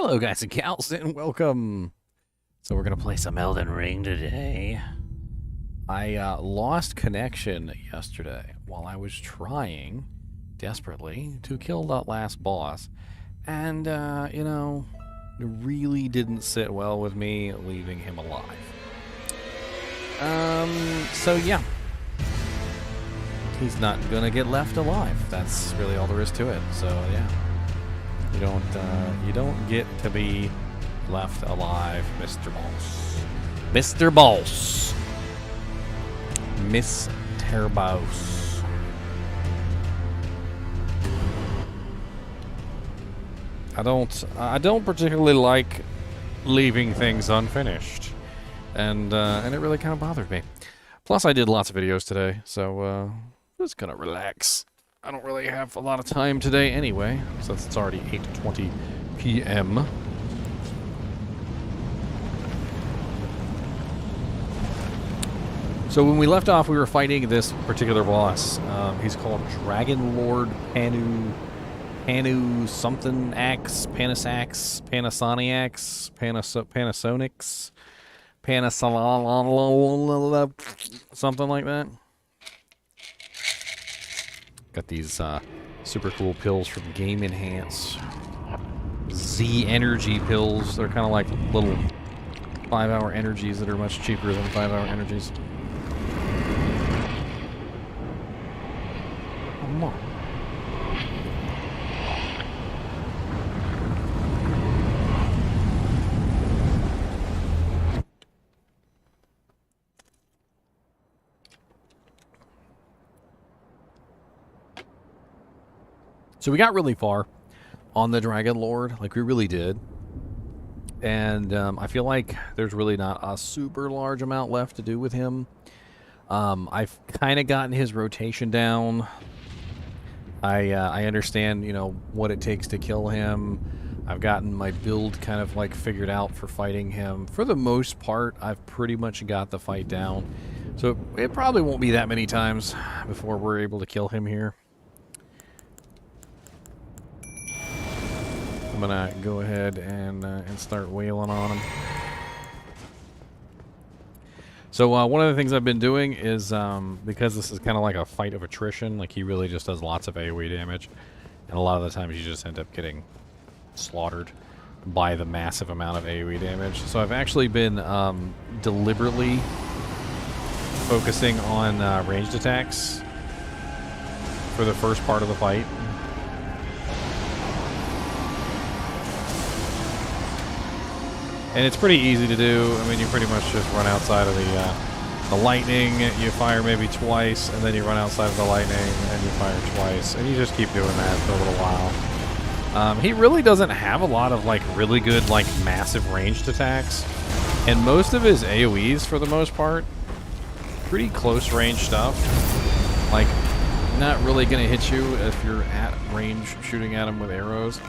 Hello guys and gals and welcome. So we're gonna play some Elden Ring today. I lost connection yesterday while I was trying desperately to kill that last boss. And you know, it really didn't sit well with me leaving him alive. So yeah. He's not gonna get left alive. That's really all there is to it. So yeah. You don't get to be left alive, Mr. Boss. Mr. Boss. Mr. Boss. I don't particularly like leaving things unfinished. And it really kind of bothered me. Plus I did lots of videos today, so just gonna relax. I don't really have a lot of time today anyway, since it's already 8:20 p.m. So when we left off, we were fighting this particular boss. He's called Dragon Lord Panu something Axe, Panasax, Panasoniax, Panasonics, something like that. Got these super cool pills from Game Enhance. Z Energy pills. They're kind of like little 5-hour energies that are much cheaper than 5-hour energies. Come on. So we got really far on the Dragon Lord, like we really did. And I feel like there's really not a super large amount left to do with him. I've kind of gotten his rotation down. I understand, you know, what it takes to kill him. I've gotten my build kind of like figured out for fighting him. For the most part, I've pretty much got the fight down. So it probably won't be that many times before we're able to kill him here. I'm gonna go ahead and start wailing on him. So one of the things I've been doing is because this is kind of like a fight of attrition, like he really just does lots of AoE damage, and a lot of the times you just end up getting slaughtered by the massive amount of AoE damage. So I've actually been deliberately focusing on ranged attacks for the first part of the fight. And it's pretty easy to do. I mean, you pretty much just run outside of the lightning, you fire maybe twice, and then you run outside of the lightning, and you fire twice, and you just keep doing that for a little while. He really doesn't have a lot of, like, really good, like, massive ranged attacks. And most of his AoEs, for the most part, pretty close range stuff. Like, not really going to hit you if you're at range shooting at him with arrows.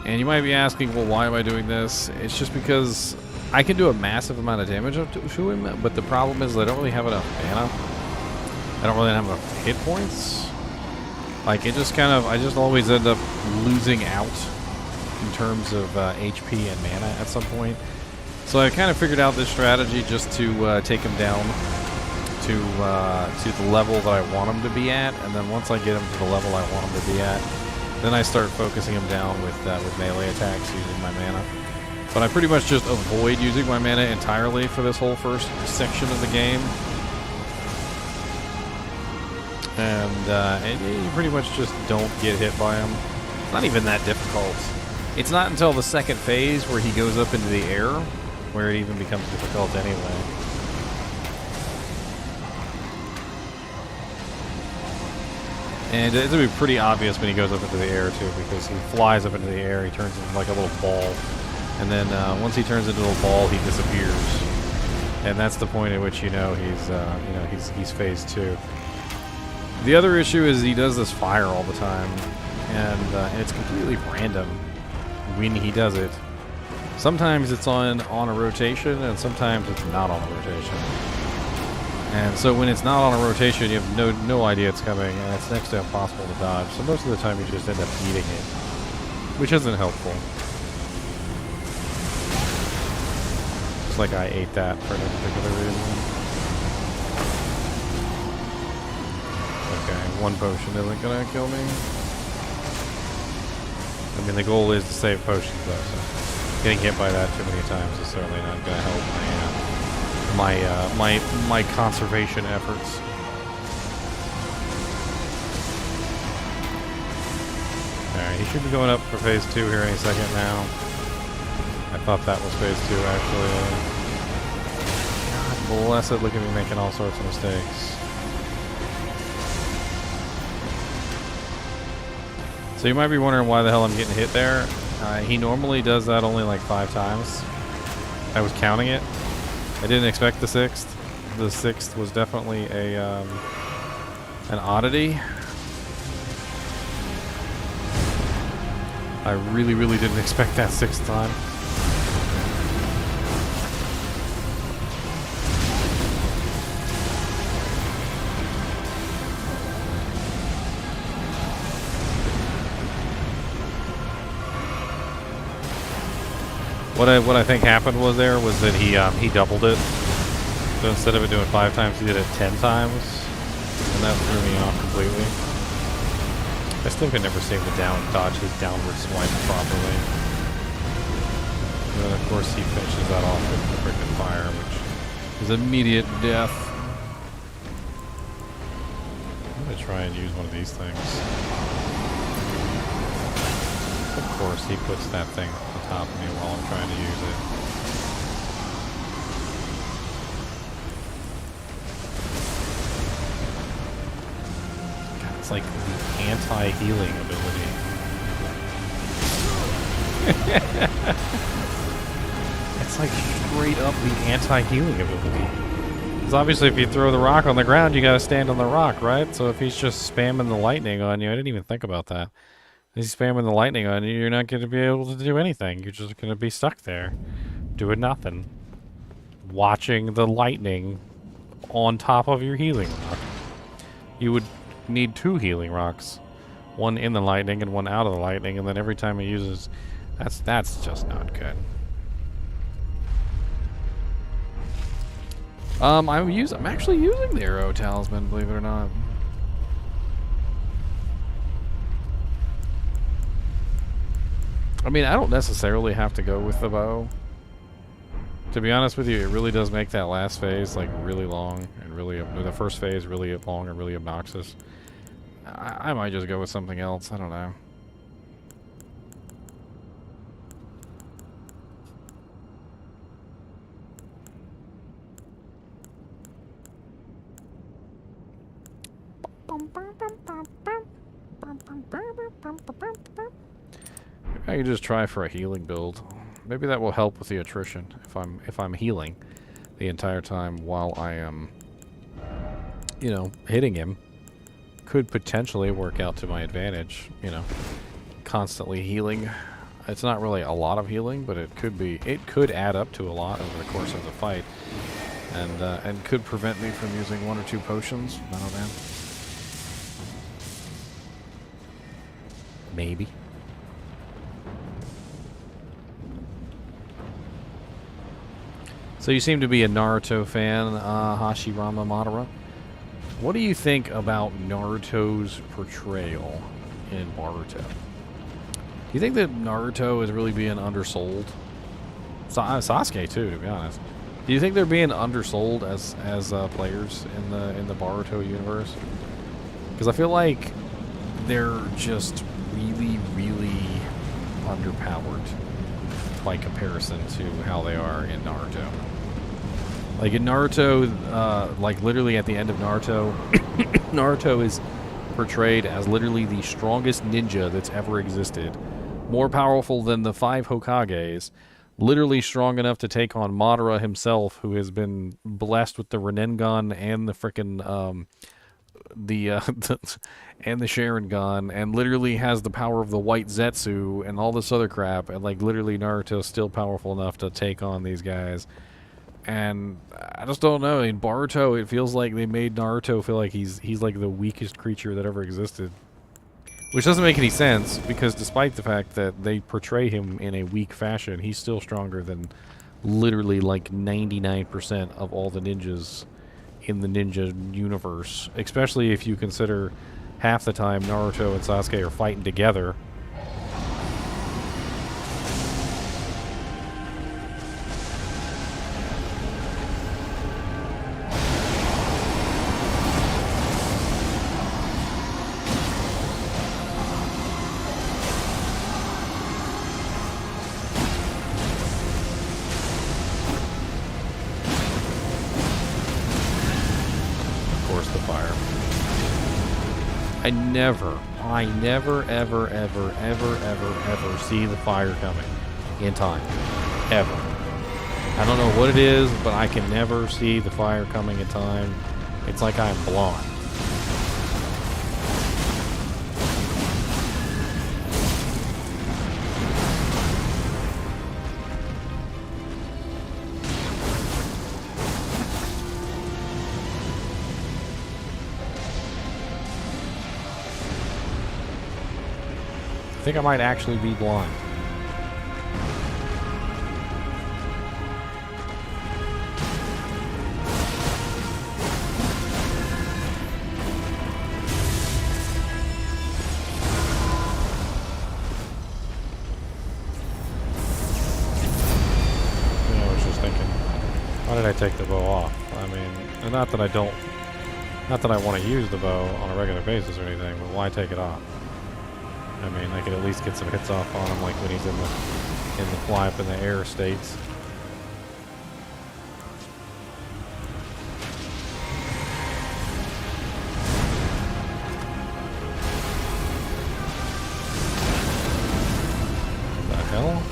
And you might be asking, well, why am I doing this? It's just because I can do a massive amount of damage to him, but the problem is I don't really have enough mana. I don't really have enough hit points. Like, it just kind of, I just always end up losing out in terms of HP and mana at some point. So I kind of figured out this strategy just to take him down to the level that I want him to be at, and then once I get him to the level I want him to be at, then I start focusing him down with melee attacks using my mana. But I pretty much just avoid using my mana entirely for this whole first section of the game. And you pretty much just don't get hit by him. It's not even that difficult. It's not until the second phase where he goes up into the air where it even becomes difficult anyway. And it's going to be pretty obvious when he goes up into the air, too, because he flies up into the air, he turns into like a little ball. And then once he turns into a little ball, he disappears. And that's the point at which you know he's phase 2. The other issue is he does this fire all the time, and it's completely random when he does it. Sometimes it's on a rotation, and sometimes it's not on a rotation. And so when it's not on a rotation, you have no idea it's coming, and it's next to impossible to dodge. So most of the time you just end up eating it, which isn't helpful. looks like I ate that for no particular reason. Okay, one potion isn't gonna kill me. I mean, the goal is to save potions, though, so getting hit by that too many times is certainly not gonna help my conservation efforts. Alright, he should be going up for phase 2 here any second now. I thought that was phase 2, actually. God bless it, look at me making all sorts of mistakes. So you might be wondering why the hell I'm getting hit there. He normally does that only like 5 times. I was counting it. I didn't expect the 6th. The 6th was definitely an oddity. I really, really didn't expect that 6th time. What I think happened was that he doubled it. So instead of it doing 5 times, he did it 10 times, and that threw me off completely. I still can never seem to dodge his downward swipe properly. And then of course he finishes that off with the frickin' fire, which is immediate death. I'm gonna try and use one of these things. Of course, he puts that thing on top of me while I'm trying to use it. God, it's like the anti-healing ability. It's like straight up the anti-healing ability. Because obviously if you throw the rock on the ground, you gotta stand on the rock, right? So if he's just spamming the lightning on you, I didn't even think about that. He's spamming the lightning on you, you're not going to be able to do anything. You're just going to be stuck there, doing nothing. Watching the lightning on top of your healing rock. You would need 2 healing rocks. One in the lightning and one out of the lightning, and then every time he uses... That's just not good. I'm actually using the arrow talisman, believe it or not. I mean, I don't necessarily have to go with the bow. To be honest with you, it really does make that last phase like really long and really the first phase really long and really obnoxious. I might just go with something else. I don't know. I can just try for a healing build. Maybe that will help with the attrition if I'm healing the entire time while I am, you know, hitting him. Could potentially work out to my advantage, you know, constantly healing. It's not really a lot of healing, but it could add up to a lot over the course of the fight, and could prevent me from using 1 or 2 potions. I don't know. Maybe. So you seem to be a Naruto fan, Hashirama Madara. What do you think about Naruto's portrayal in Boruto? Do you think that Naruto is really being undersold? Sasuke too, to be honest. Do you think they're being undersold as players in the Boruto universe? Because I feel like they're just really, really underpowered by comparison to how they are in Naruto. Like in Naruto, like literally at the end of Naruto, Naruto is portrayed as literally the strongest ninja that's ever existed. More powerful than the 5 Hokages. Literally strong enough to take on Madara himself, who has been blessed with the Rinnegan and the frickin' and the Sharingan, and literally has the power of the White Zetsu and all this other crap, and like literally Naruto's still powerful enough to take on these guys. And I just don't know. In Boruto, it feels like they made Naruto feel like he's like the weakest creature that ever existed. Which doesn't make any sense, because despite the fact that they portray him in a weak fashion, he's still stronger than literally like 99% of all the ninjas in the ninja universe, especially if you consider half the time Naruto and Sasuke are fighting together. I never, ever, ever, ever, ever, ever see the fire coming in time. Ever. I don't know what it is, but I can never see the fire coming in time. It's like I'm blind. I think I might actually be blind. I was just thinking, why did I take the bow off? I mean, not that I want to use the bow on a regular basis or anything, but why take it off? I mean, I could at least get some hits off on him, like when he's in the fly up in the air states. What the hell?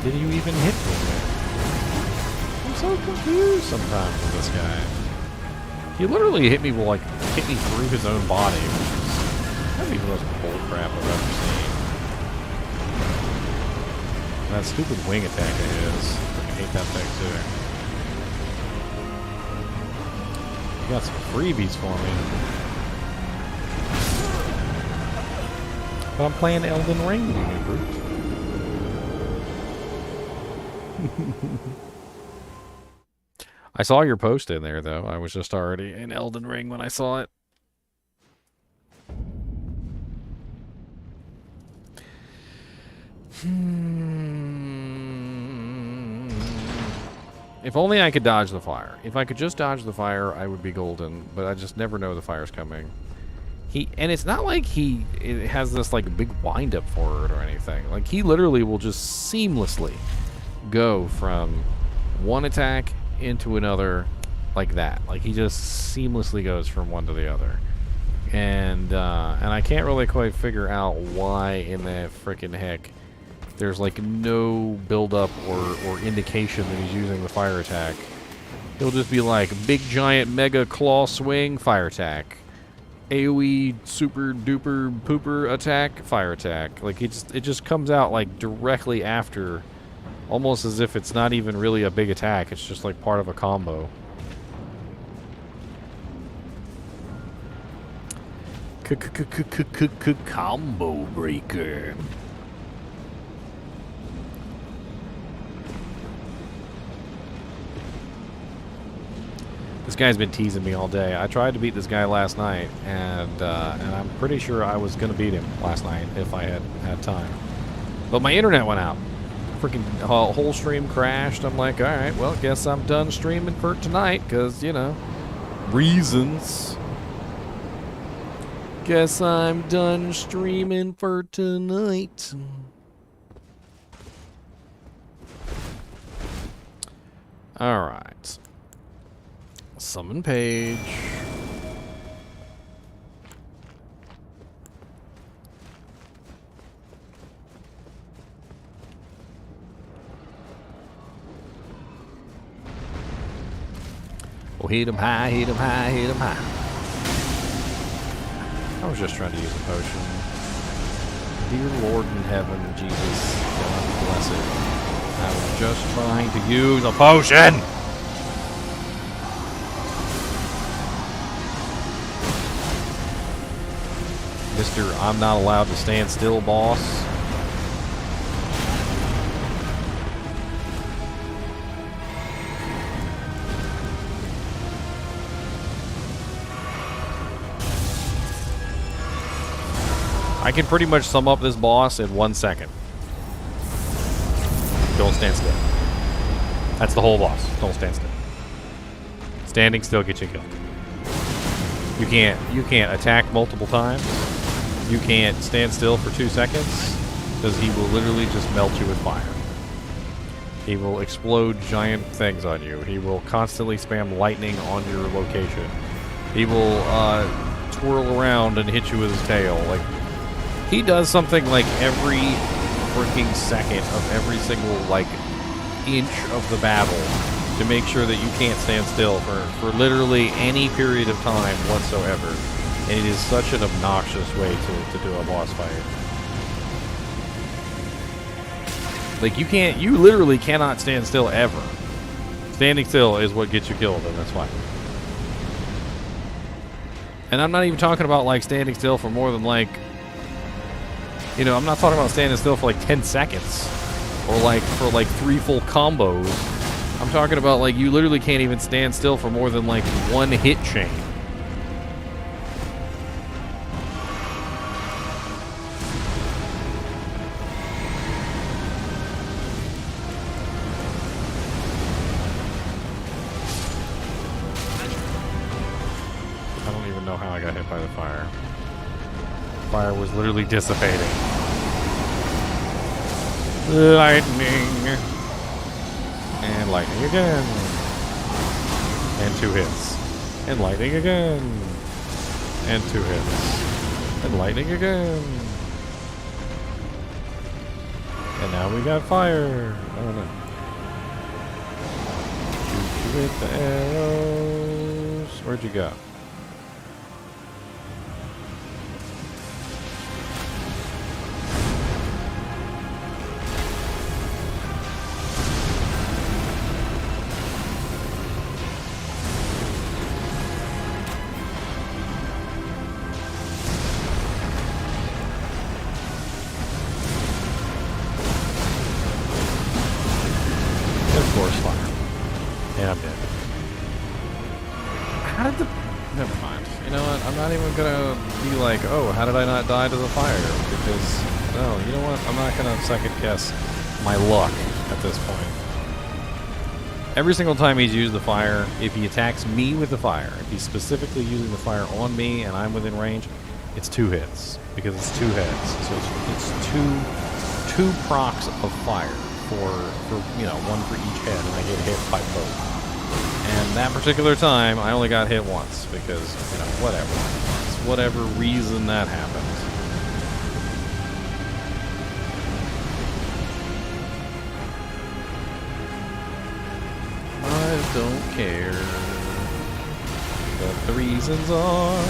Did you even hit me? I'm so confused sometimes with this guy. He literally hit me through his own body. That'd be the most bullcrap I've ever seen. That stupid wing attack of his. I hate that thing too. You got some freebies for me. But I'm playing Elden Ring, you brute. I saw your post in there, though. I was just already in Elden Ring when I saw it. If only I could dodge the fire. If I could just dodge the fire, I would be golden. But I just never know the fire's coming. And it's not like it has this like big wind up for it or anything. Like he literally will just seamlessly go from one attack into another like that. Like he just seamlessly goes from one to the other. And I can't really quite figure out why in the frickin' heck there's like no build-up or indication that he's using the fire attack. He'll just be like, big giant mega claw swing, fire attack. AoE super duper pooper attack, fire attack. Like it just comes out like directly after, almost as if it's not even really a big attack. It's just like part of a combo. Combo breaker. This guy's been teasing me all day. I tried to beat this guy last night, and I'm pretty sure I was going to beat him last night if I had time. But my internet went out. Freaking whole stream crashed. I'm like, all right, well, guess I'm done streaming for tonight, because, you know, reasons. Guess I'm done streaming for tonight. All right. Summon page. Oh, hit him high, hit him high, hit him high. I was just trying to use a potion. Dear Lord in heaven, Jesus, God bless it. I was just trying to use a potion! Mr. I'm not allowed to stand still, boss. I can pretty much sum up this boss in 1 second. Don't stand still. That's the whole boss. Don't stand still. Standing still gets you killed. You can't attack multiple times. You can't stand still for 2 seconds because he will literally just melt you with fire. He will explode giant things on you. He will constantly spam lightning on your location. He will twirl around and hit you with his tail. Like, he does something like every freaking second of every single like inch of the battle to make sure that you can't stand still for literally any period of time whatsoever. And it is such an obnoxious way to do a boss fight. Like, you literally cannot stand still ever. Standing still is what gets you killed, and that's fine. And I'm not even talking about, like, standing still for more than, like, you know, I'm not talking about standing still for, like, 10 seconds. Or, like, for, like, 3 full combos. I'm talking about, like, you literally can't even stand still for more than, like, 1 hit chain. How I got hit by the fire. Fire was literally dissipating. Lightning. And lightning again. And 2 hits. And lightning again. And 2 hits. And lightning again. And now we got fire. I don't know. Shoot you with the arrows. Where'd you go? Like, oh, how did I not die to the fire? Because, no, you know what? I'm not going to second guess my luck at this point. Every single time he's used the fire, if he attacks me with the fire, if he's specifically using the fire on me and I'm within range, it's 2 hits. Because it's 2 heads. So it's two procs of fire for you know, 1 for each head, and I get hit by both. And that particular time, I only got hit once because, you know, whatever. Whatever reason that happened. I don't care what the reasons are.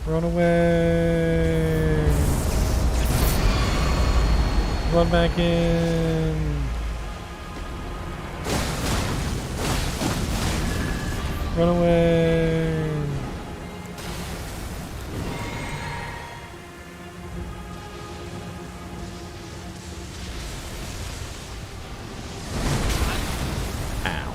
Run away. Run back in. Run away. Ow.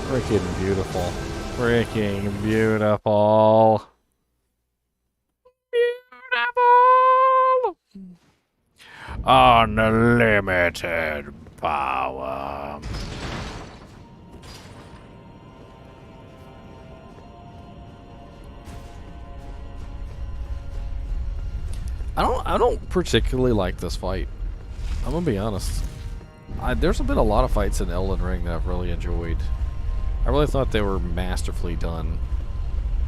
Freaking beautiful. Freaking beautiful. Beautiful. Unlimited power. I don't particularly like this fight. I'm gonna be honest. There's been a lot of fights in Elden Ring that I've really enjoyed. I really thought they were masterfully done.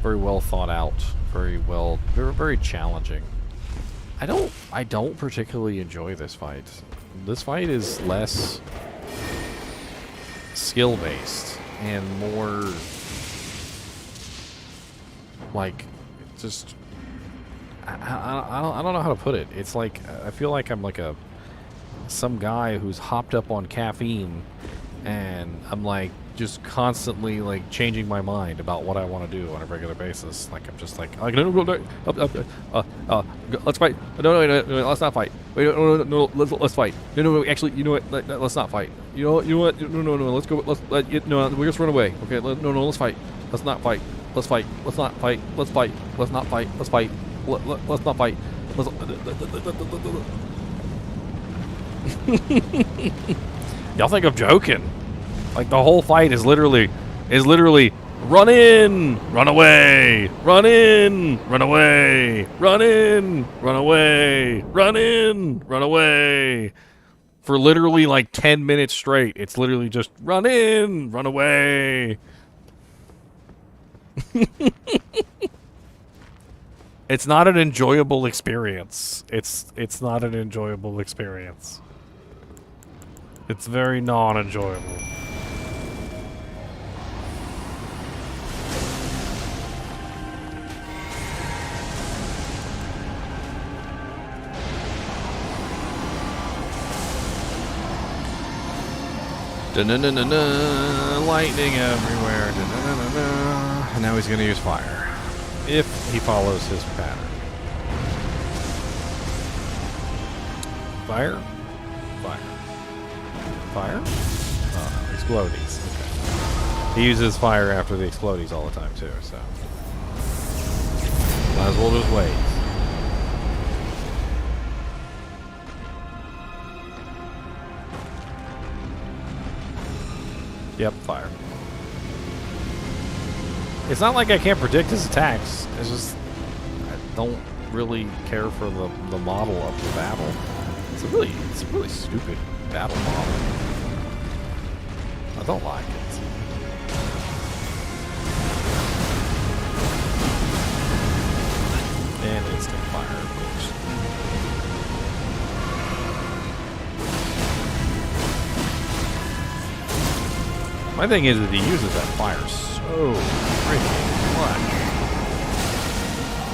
Very well thought out. Very well. They were very challenging. I don't particularly enjoy this fight. This fight is less skill-based and more like just I don't know how to put it. It's like I feel like I'm like some guy who's hopped up on caffeine And I'm like just constantly like changing my mind about what I want to do on a regular basis. Like I'm just like no, let's fight. No, let's not fight. Wait, no, let's fight. No, actually, you know what? Let's not fight. You know what? No, let's go. No, we just run away. Okay, no, let's fight. Let's not fight. Let's fight. Let's not fight. Let's fight. Let's not fight. Let's fight. Let's not fight. Y'all think I'm joking? Like the whole fight is literally run in, run away, run in, run away, run in, run away, run in, run away. For literally like 10 minutes straight. It's literally just run in, run away. It's not an enjoyable experience. It's not an enjoyable experience. It's very non-enjoyable. Da-na-na-na-na, lightning everywhere. Da-na-na-na-na. And now he's going to use fire. If he follows his pattern. Fire? Fire. Fire? Oh, explodies. Okay. He uses fire after the explodies all the time too, so might as well just wait. Yep, fire. It's not like I can't predict his attacks. It's just I don't really care for the model of the battle. It's a really stupid battle model. I don't like it. And instant fire, of course. My thing is that he uses that fire so freaking much.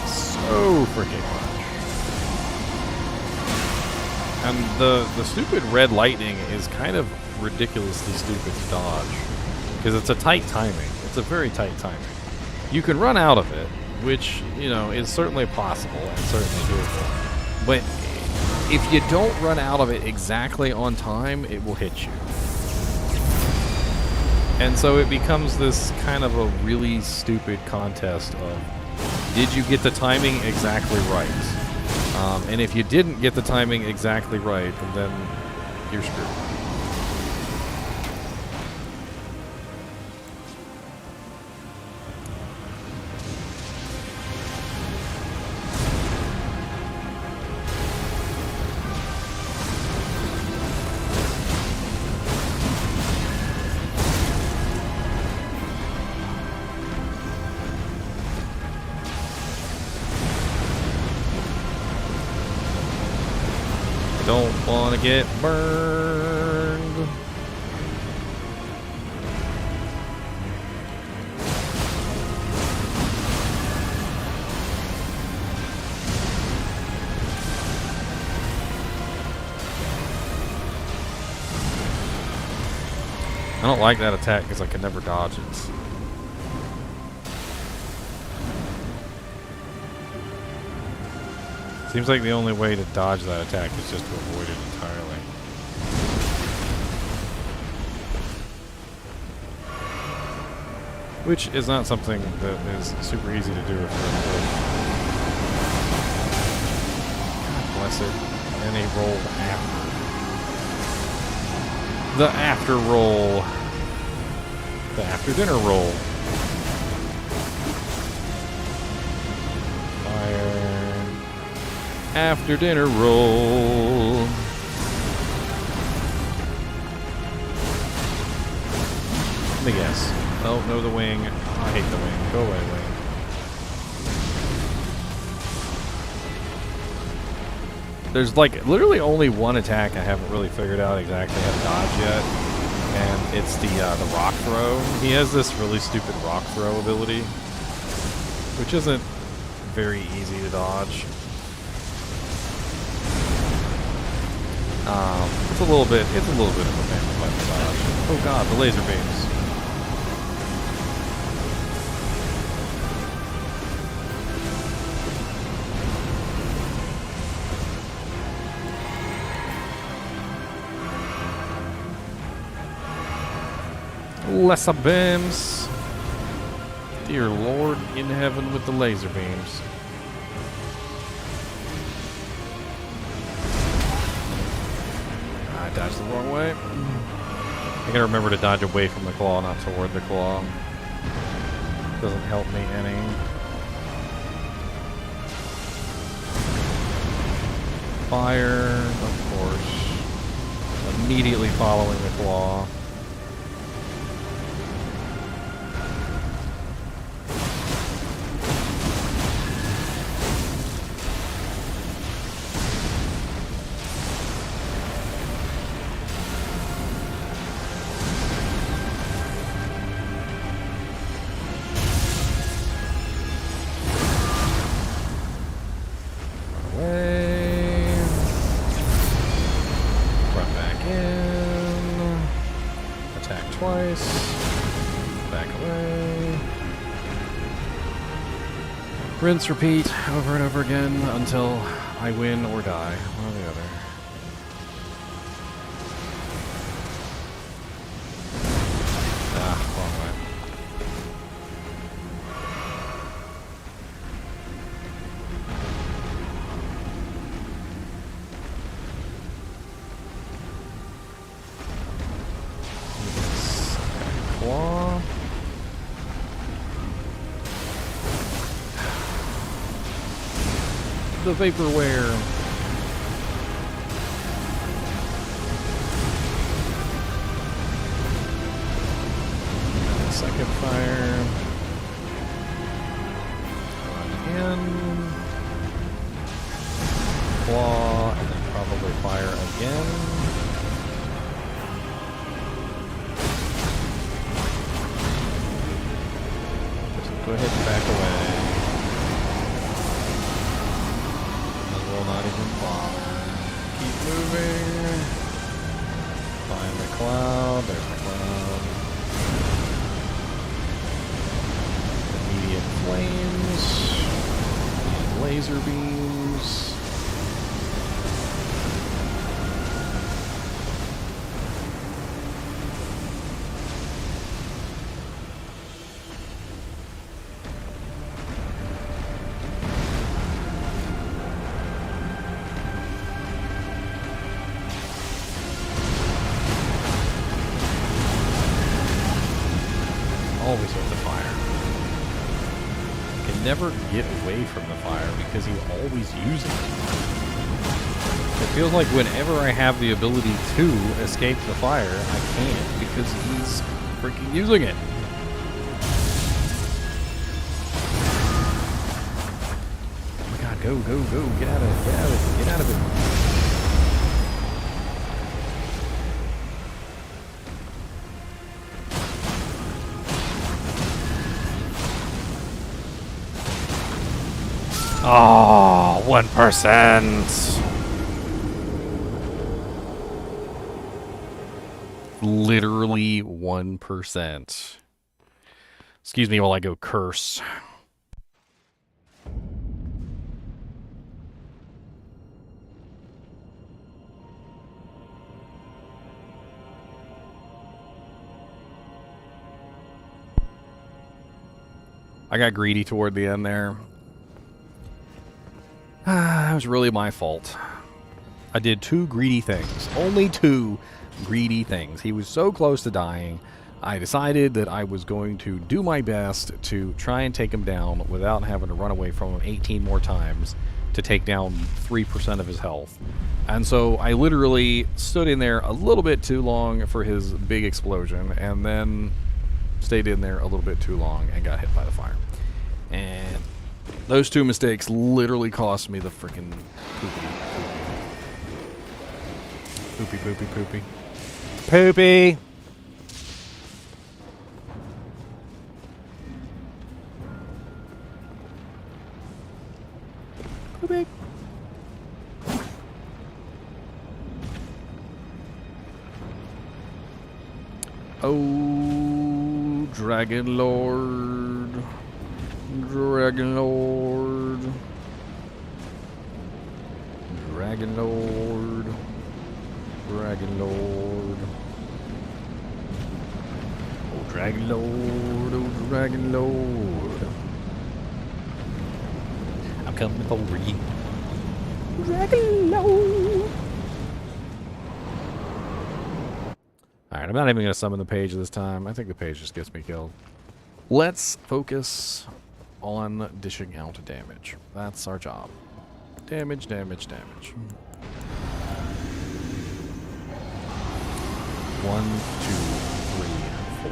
So freaking much. And the stupid red lightning is kind of ridiculously stupid to dodge. Because it's a tight timing. It's a very tight timing. You can run out of it, which, you know, is certainly possible and certainly doable. But if you don't run out of it exactly on time, it will hit you. And so it becomes this kind of a really stupid contest of, did you get the timing exactly right? And if you didn't get the timing exactly right, then you're screwed. Don't want to get burned. I don't like that attack because I can never dodge it. Seems like the only way to dodge that attack is just to avoid it entirely. Which is not something that is super easy to do if you're good. God bless it. And he rolled after. The after roll. The after dinner roll. After dinner roll. Let me guess. Oh, no, the wing. Oh, I hate the wing. Go away, wing. There's like literally only one attack I haven't really figured out exactly how to dodge yet. And it's the rock throw. He has this really stupid rock throw ability, which isn't very easy to dodge. It's a little bit of a pain to dodge. Oh god, the laser beams. Lesser beams. Dear Lord in heaven with the laser beams. I dodged the wrong way. I gotta remember to dodge away from the claw, not toward the claw. Doesn't help me any. Fire, of course. Immediately following the claw. Rinse, repeat, over and over again until I win or die. One or the other. Ah, wrong way. Claw. The vaporware. Second fire. Run in. Claw, and then probably fire again. Just go ahead and back away. Not even bother. Keep moving. Find the cloud. There's the cloud. Immediate flames. And laser beams. Always with the fire. Can never get away from the fire because he's always using it. It feels like whenever I have the ability to escape the fire, I can't because he's freaking using it. Oh my god, go, go, go, get out of it, get out of it, get out of it. Oh, 1%. Literally 1%. Excuse me while I go curse. I got greedy toward the end there. That was really my fault. I did 2 greedy things. Only 2 greedy things. He was so close to dying. I decided that I was going to do my best to try and take him down without having to run away from him 18 more times to take down 3% of his health. And so I literally stood in there a little bit too long for his big explosion and then stayed in there a little bit too long and got hit by the fire. And those 2 mistakes literally cost me the freaking poopy. Poopy, poopy, poopy. Poopy! Poopy. Oh, Dragon Lord. Dragon Lord. Dragon Lord. Dragon Lord. Oh, Dragon Lord. Oh, Dragon Lord. I'm coming for you. Dragon Lord. Alright, I'm not even going to summon the page this time. I think the page just gets me killed. Let's focus on dishing out damage. That's our job. Damage, damage, damage. 1, 2, 3, 4,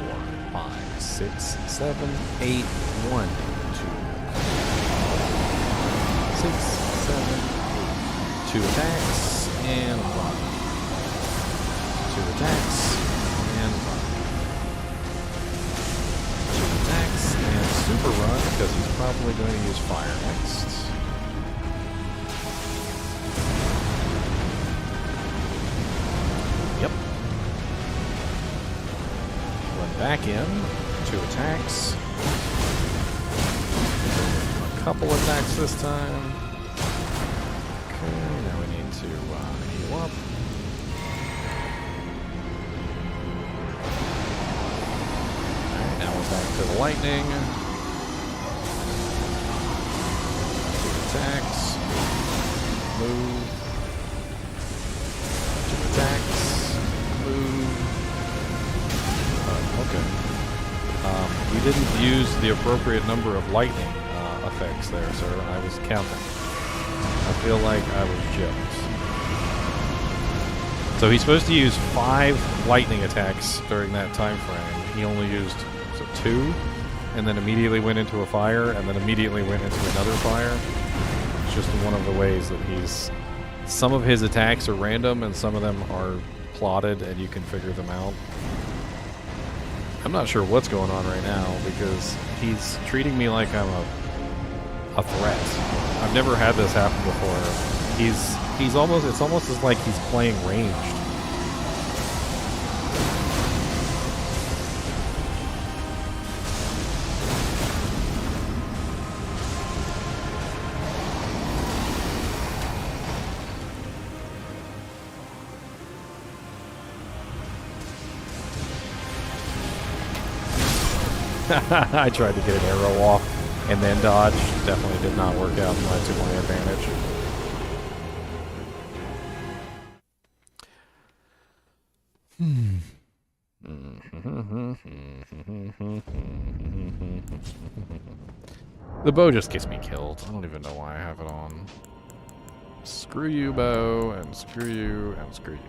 5, 6, 7, 8, 1, 2, 6, 7, 8. 2 attacks and run. 2 attacks and run. 2 attacks and super run because he's probably going to use fire next. Yep. Run back in. 2 attacks. A couple attacks this time. Okay, now we need to heal up. Alright, now we're back to the lightning. 2 attacks. Move. 2 attacks. Move. Okay. You didn't use the appropriate number of lightning effects there, sir. I was counting. I feel like I was joked. So he's supposed to use 5 lightning attacks during that time frame. He only used 2, and then immediately went into a fire, and then immediately went into another fire. It's just one of the ways that he's... Some of his attacks are random, and some of them are plotted, and you can figure them out. I'm not sure what's going on right now, because he's treating me like I'm a threat. I've never had this happen before. He's almost, it's almost as like he's playing ranged. I tried to get an arrow off and then dodge. Definitely did not work out to my advantage. The bow just gets me killed. I don't even know why I have it on. Screw you, bow, and screw you, and screw you.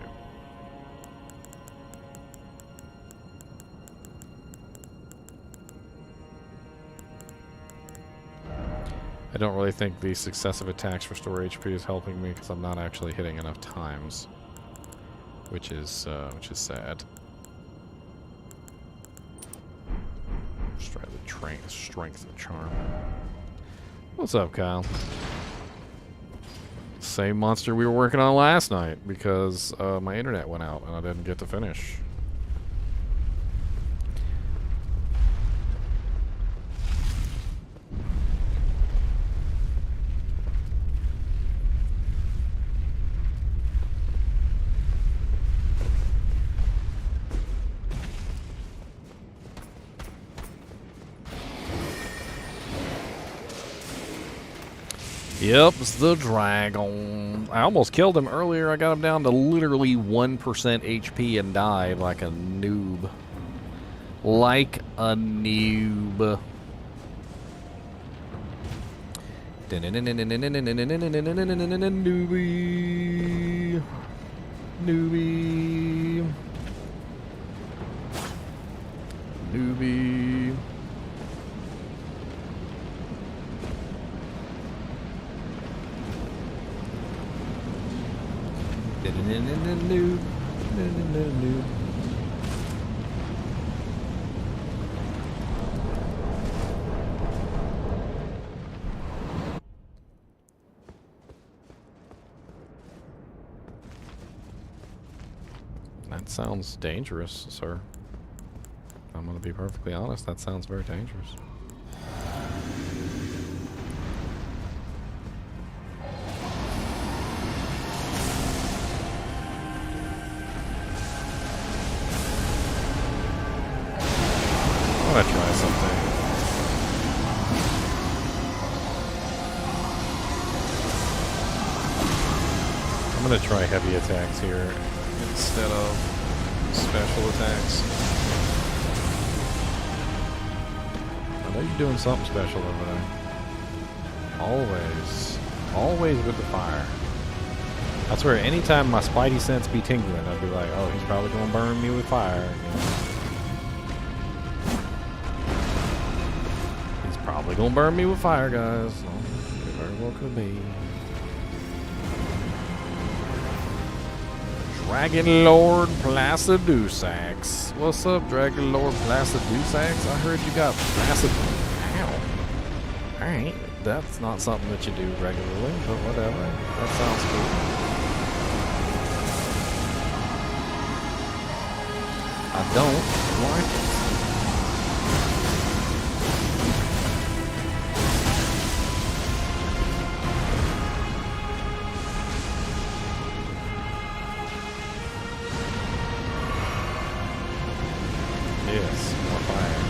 I don't really think the successive attacks restore HP is helping me because I'm not actually hitting enough times, which is sad. Let's try the strength of charm. What's up, Kyle? Same monster we were working on last night because my internet went out and I didn't get to finish. Yep, it's the dragon. I almost killed him earlier. I got him down to literally 1% HP and died like a noob. Like a noob. Newbie. Newbie. Newbie. That sounds dangerous, sir. I'm gonna be perfectly honest, that sounds very dangerous. I wanna try something. I'm gonna try heavy attacks here instead of special attacks. I know you're doing something special over there. Always with the fire. I swear, anytime my spidey sense be tingling, I'd be like, oh, he's probably gonna burn me with fire again. He's probably gonna burn me with fire, guys. It very well could be. Dragon Lord Placidusax. What's up, Dragon Lord Placidusax? I heard you got Placid. Ow. Alright, that's not something that you do regularly, but whatever. That sounds cool. I don't like it. Yes, more fire.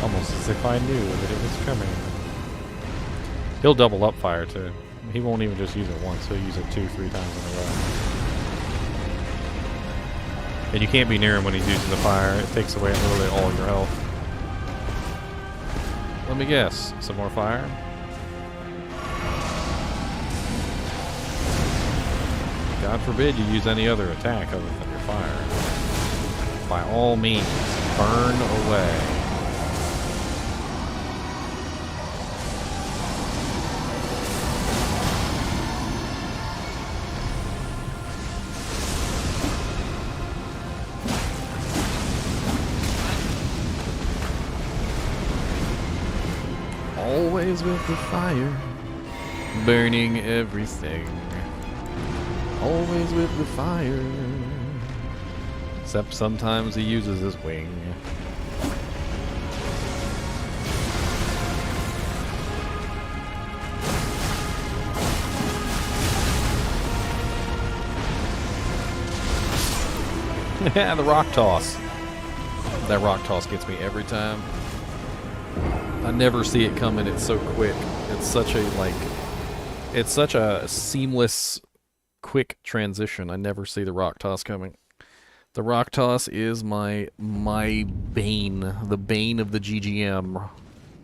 Almost as if I knew that it was coming. He'll double up fire too. He won't even just use it once, he'll use it 2-3 times in a row. And you can't be near him when he's using the fire. It takes away literally all your health. Let me guess. Some more fire? God forbid you use any other attack other than your fire. By all means, burn away. Always with the fire, burning everything. Always with the fire. Except sometimes he uses his wing. Yeah, the rock toss. That rock toss gets me every time. I never see it coming. It's so quick. It's such a seamless, quick transition. I never see the rock toss coming. The rock toss is my bane, the bane of the GGM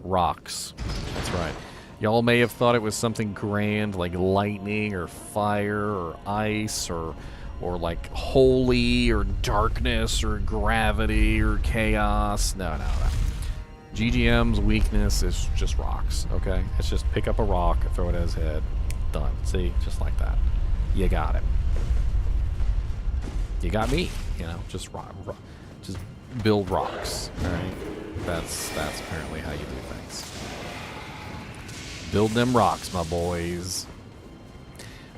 rocks. That's right. Y'all may have thought it was something grand like lightning or fire or ice or like holy or darkness or gravity or chaos. No. GGM's weakness is just rocks, okay? It's just pick up a rock, throw it at his head. Done. See? Just like that. You got it. You got me, you know, just just build rocks, all right? That's apparently how you do things. Build them rocks, my boys.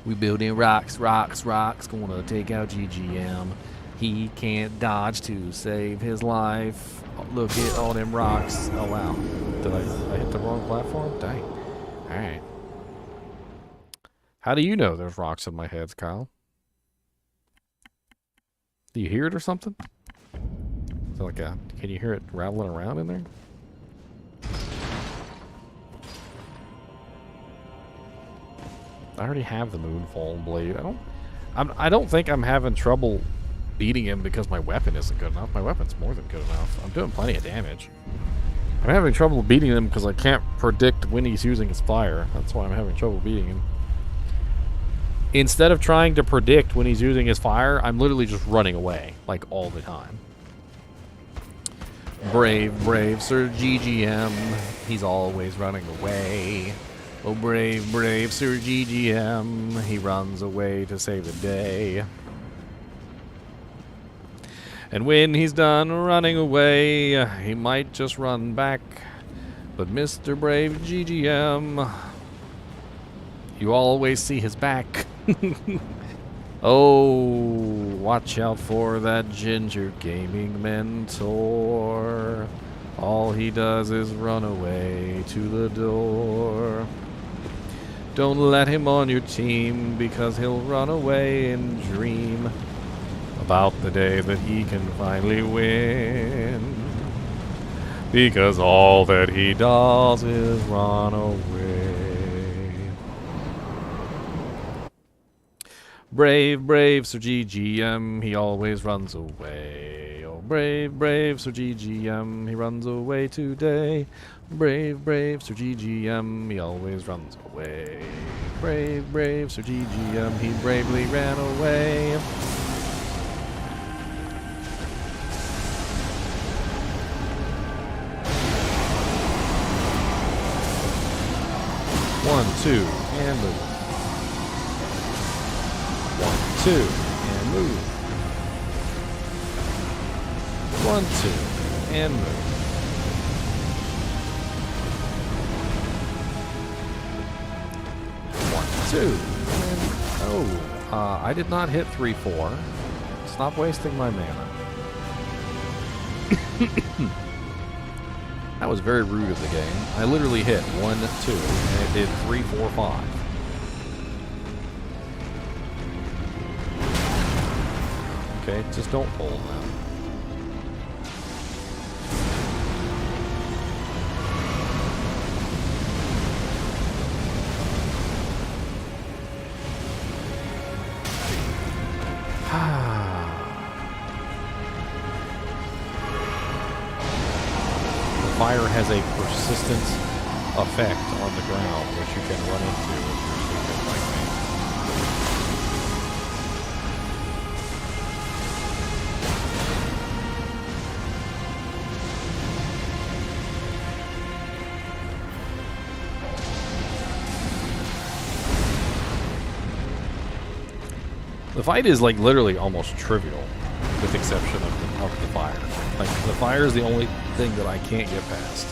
We building rocks, gonna take out GGM. He can't dodge to save his life. Look at all them rocks. Oh wow, did I hit the wrong platform? Dang. All right. How do you know there's rocks in my head, Kyle? Do you hear it or something? Is it like can you hear it rattling around in there? I already have the Moonfall Blade. I don't think I'm having trouble beating him because my weapon isn't good enough. My weapon's more than good enough. I'm doing plenty of damage. I'm having trouble beating him because I can't predict when he's using his fire. That's why I'm having trouble beating him. Instead of trying to predict when he's using his fire, I'm literally just running away, like, all the time. Brave Sir GGM. He's always running away. Oh, brave Sir GGM. He runs away to save the day. And when he's done running away, he might just run back. But Mr. Brave GGM, you always see his back. Oh, watch out for that ginger gaming mentor. All he does is run away to the door. Don't let him on your team, because he'll run away and dream about the day that he can finally win. Because all that he does is run away. Brave, brave Sir GGM, he always runs away. Oh, brave, brave Sir GGM, he runs away today. Brave, brave Sir GGM, he always runs away. Brave, brave Sir GGM, he bravely ran away. One, two, and move. 1, 2, and move. 1, 2, and move. 1, 2, and I did not hit 3, 4. Stop wasting my mana. That was very rude of the game. I literally hit 1, 2, and it did 3, 4, 5. Okay, just don't pull now. Fire has a persistent effect on the ground, which you can run into if you're stupid like me. The fight is like literally almost trivial, with the exception of the fire. Like, the fire is the only thing that I can't get past.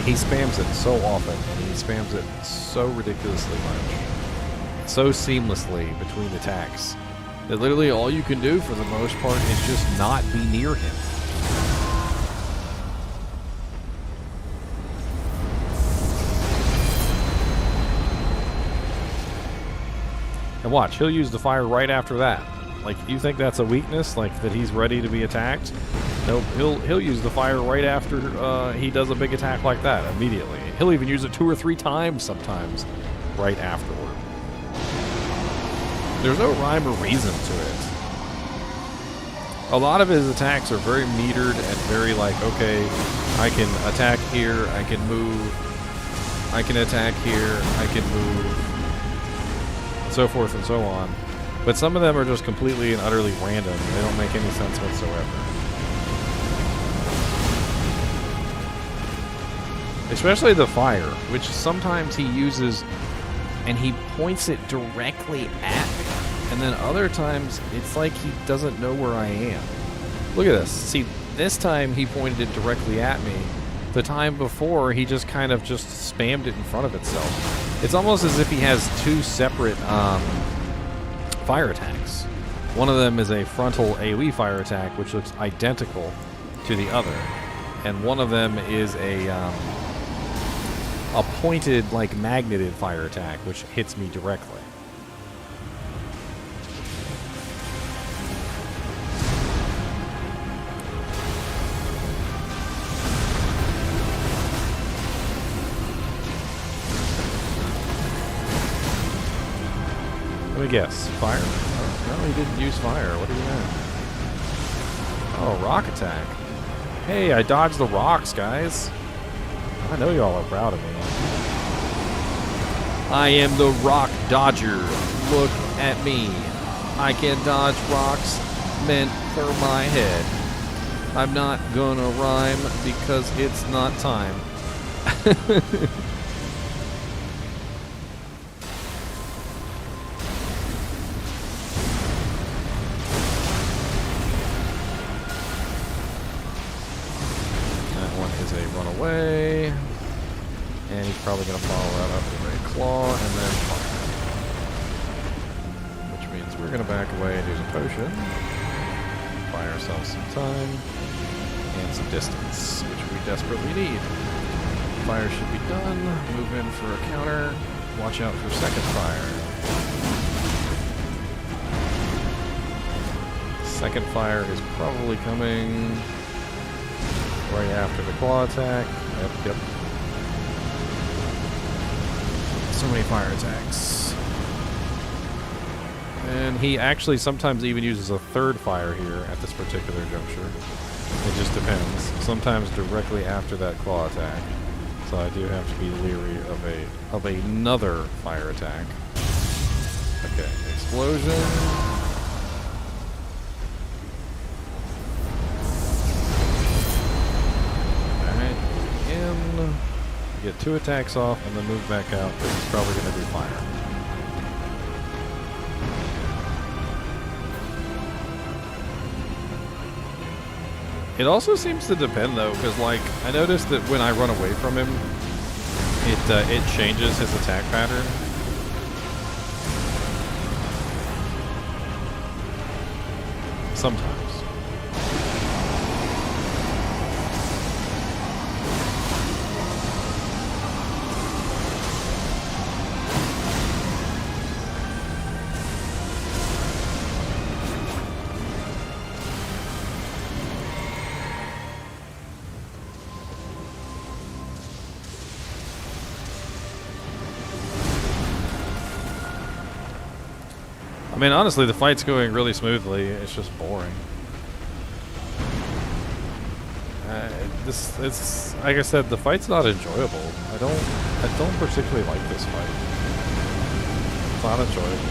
He spams it so often, and he spams it so ridiculously much, so seamlessly between attacks, that literally all you can do for the most part is just not be near him. And watch, he'll use the fire right after that. Like, you think that's a weakness? Like, that he's ready to be attacked? Nope, he'll use the fire right after he does a big attack like that, immediately. He'll even use it 2 or 3 times sometimes, right afterward. There's no rhyme or reason to it. A lot of his attacks are very metered and very like, okay, I can attack here, I can move, I can attack here, I can move, and so forth and so on. But some of them are just completely and utterly random. They don't make any sense whatsoever. Especially the fire, which sometimes he uses and he points it directly at me. And then other times, it's like he doesn't know where I am. Look at this. See, this time he pointed it directly at me. The time before, he just kind of just spammed it in front of itself. It's almost as if he has 2 separate fire attacks. One of them is a frontal AoE fire attack, which looks identical to the other. And one of them is a pointed, like, magneted fire attack, which hits me directly. Let me guess. Fire? Oh, no, he didn't use fire. What do you mean? Oh, rock attack. Hey, I dodged the rocks, guys. I know y'all are proud of me. I am the rock dodger. Look at me. I can dodge rocks meant for my head. I'm not gonna rhyme because it's not time. probably going to follow that up with a claw and then fire. Which means we're going to back away and use a potion. Buy ourselves some time and some distance, which we desperately need. Fire should be done. Move in for a counter. Watch out for second fire. Second fire is probably coming right after the claw attack. Yep. So many fire attacks. And he actually sometimes even uses a third fire here at this particular juncture. It just depends. Sometimes directly after that claw attack. So I do have to be leery of another fire attack. Okay, explosion. Get 2 attacks off and then move back out, because it's probably going to do fire. It also seems to depend though, because like I noticed that when I run away from him, it changes his attack pattern. Sometimes. I mean, honestly, the fight's going really smoothly. It's just boring. It's like I said, the fight's not enjoyable. I don't particularly like this fight. It's not enjoyable.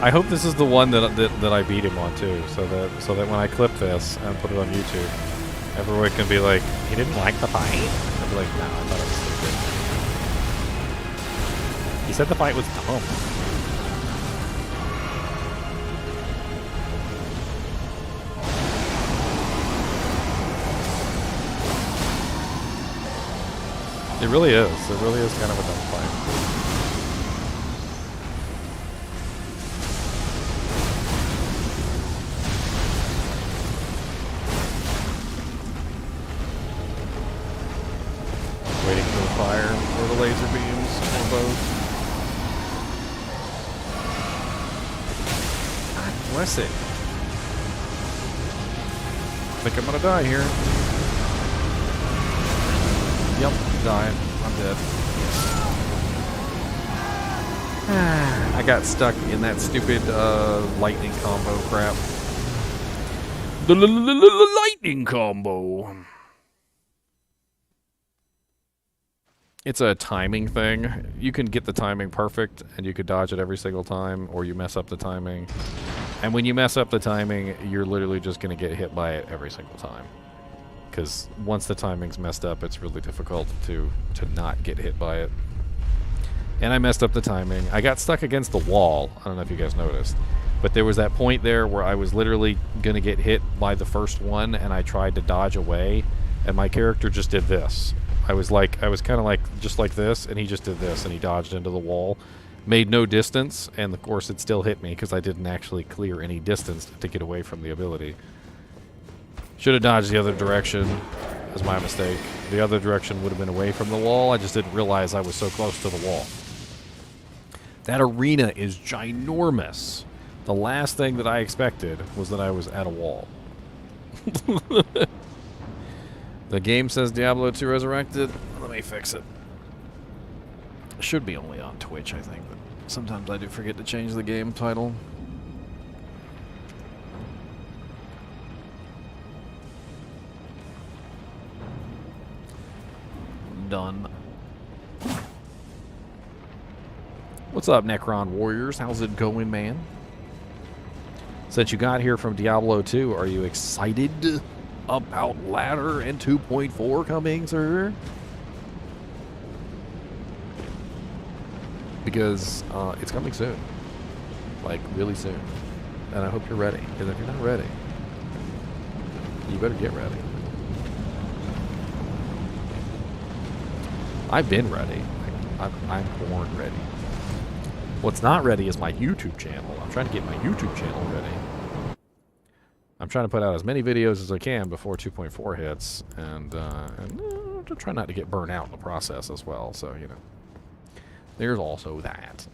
I hope this is the one that I beat him on too, so that when I clip this and put it on YouTube, everyone can be like, "He didn't like the fight." I'll be like, "No, I thought it was stupid." He said the fight was dumb. It really is. It really is kind of a dumb fight. Waiting for the fire or the laser beams or both. Bless it. I think I'm gonna die here. Yep, dying. I'm dead. I got stuck in that stupid lightning combo crap. The lightning combo. It's a timing thing. You can get the timing perfect and you could dodge it every single time, or you mess up the timing. And when you mess up the timing, you're literally just going to get hit by it every single time. Because once the timing's messed up, it's really difficult to not get hit by it. And I messed up the timing. I got stuck against the wall. I don't know if you guys noticed. But there was that point there where I was literally going to get hit by the first one, and I tried to dodge away, and my character just did this. I was kind of like, just like this, and he just did this, and he dodged into the wall. Made no distance, and of course it still hit me because I didn't actually clear any distance to get away from the ability. Should have dodged the other direction. That's my mistake. The other direction would have been away from the wall. I just didn't realize I was so close to the wall. That arena is ginormous. The last thing that I expected was that I was at a wall. The game says Diablo 2 Resurrected. Let me fix it. Should be only on Twitch, I think, but sometimes I do forget to change the game title. Done. What's up, Necron Warriors? How's it going, man? Since you got here from Diablo 2, are you excited about Ladder and 2.4 coming, sir? Because it's coming soon. Like, really soon. And I hope you're ready. Because if you're not ready, you better get ready. I've been ready. I'm born ready. What's not ready is my YouTube channel. I'm trying to get my YouTube channel ready. I'm trying to put out as many videos as I can before 2.4 hits, and to try not to get burnt out in the process as well. So, you know, there's also that.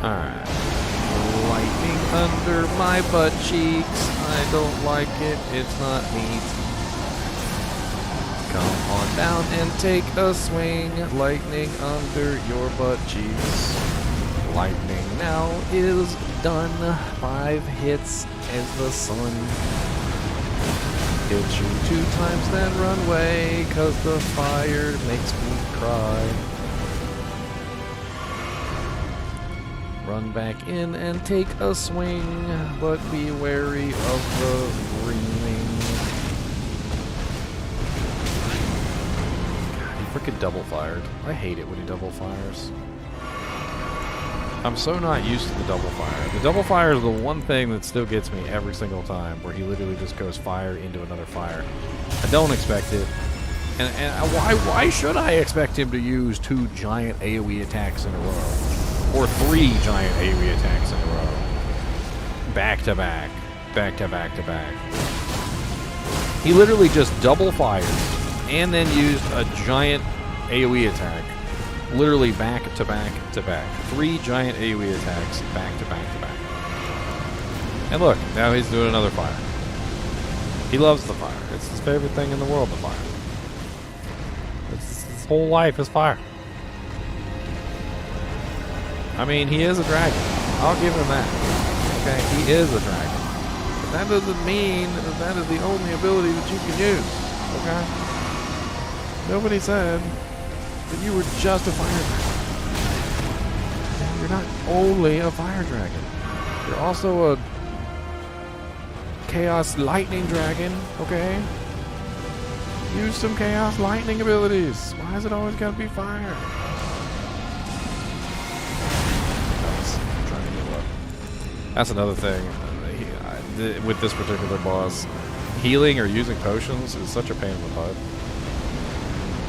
Alright. Lightning under my butt cheeks. I don't like it. It's not neat. Come on down and take a swing. Lightning under your butt cheeks. Lightning now is done. 5 hits as the sun. Hit you 2 times, then run away, 'cause the fire makes me cry. Run back in and take a swing, but be wary of the greening. God, he freaking double fired. I hate it when he double fires. I'm so not used to the double fire. The double fire is the one thing that still gets me every single time, where he literally just goes fire into another fire. I don't expect it. And why should I expect him to use 2 giant AoE attacks in a row? Or 3 giant AoE attacks in a row. Back to back. Back to back to back. He literally just double fired and then used a giant AoE attack. Literally back to back to back. 3 giant AoE attacks back to back to back. And look, now he's doing another fire. He loves the fire. It's his favorite thing in the world, the fire. His whole life is fire. I mean, he is a dragon. I'll give him that. Okay, he is a dragon. But that doesn't mean that that is the only ability that you can use. Okay? Nobody said that you were just a fire dragon. You're not only a fire dragon. You're also a chaos lightning dragon, okay? Use some chaos lightning abilities. Why is it always gotta be fire? That's another thing with this particular boss. Healing or using potions is such a pain in the butt.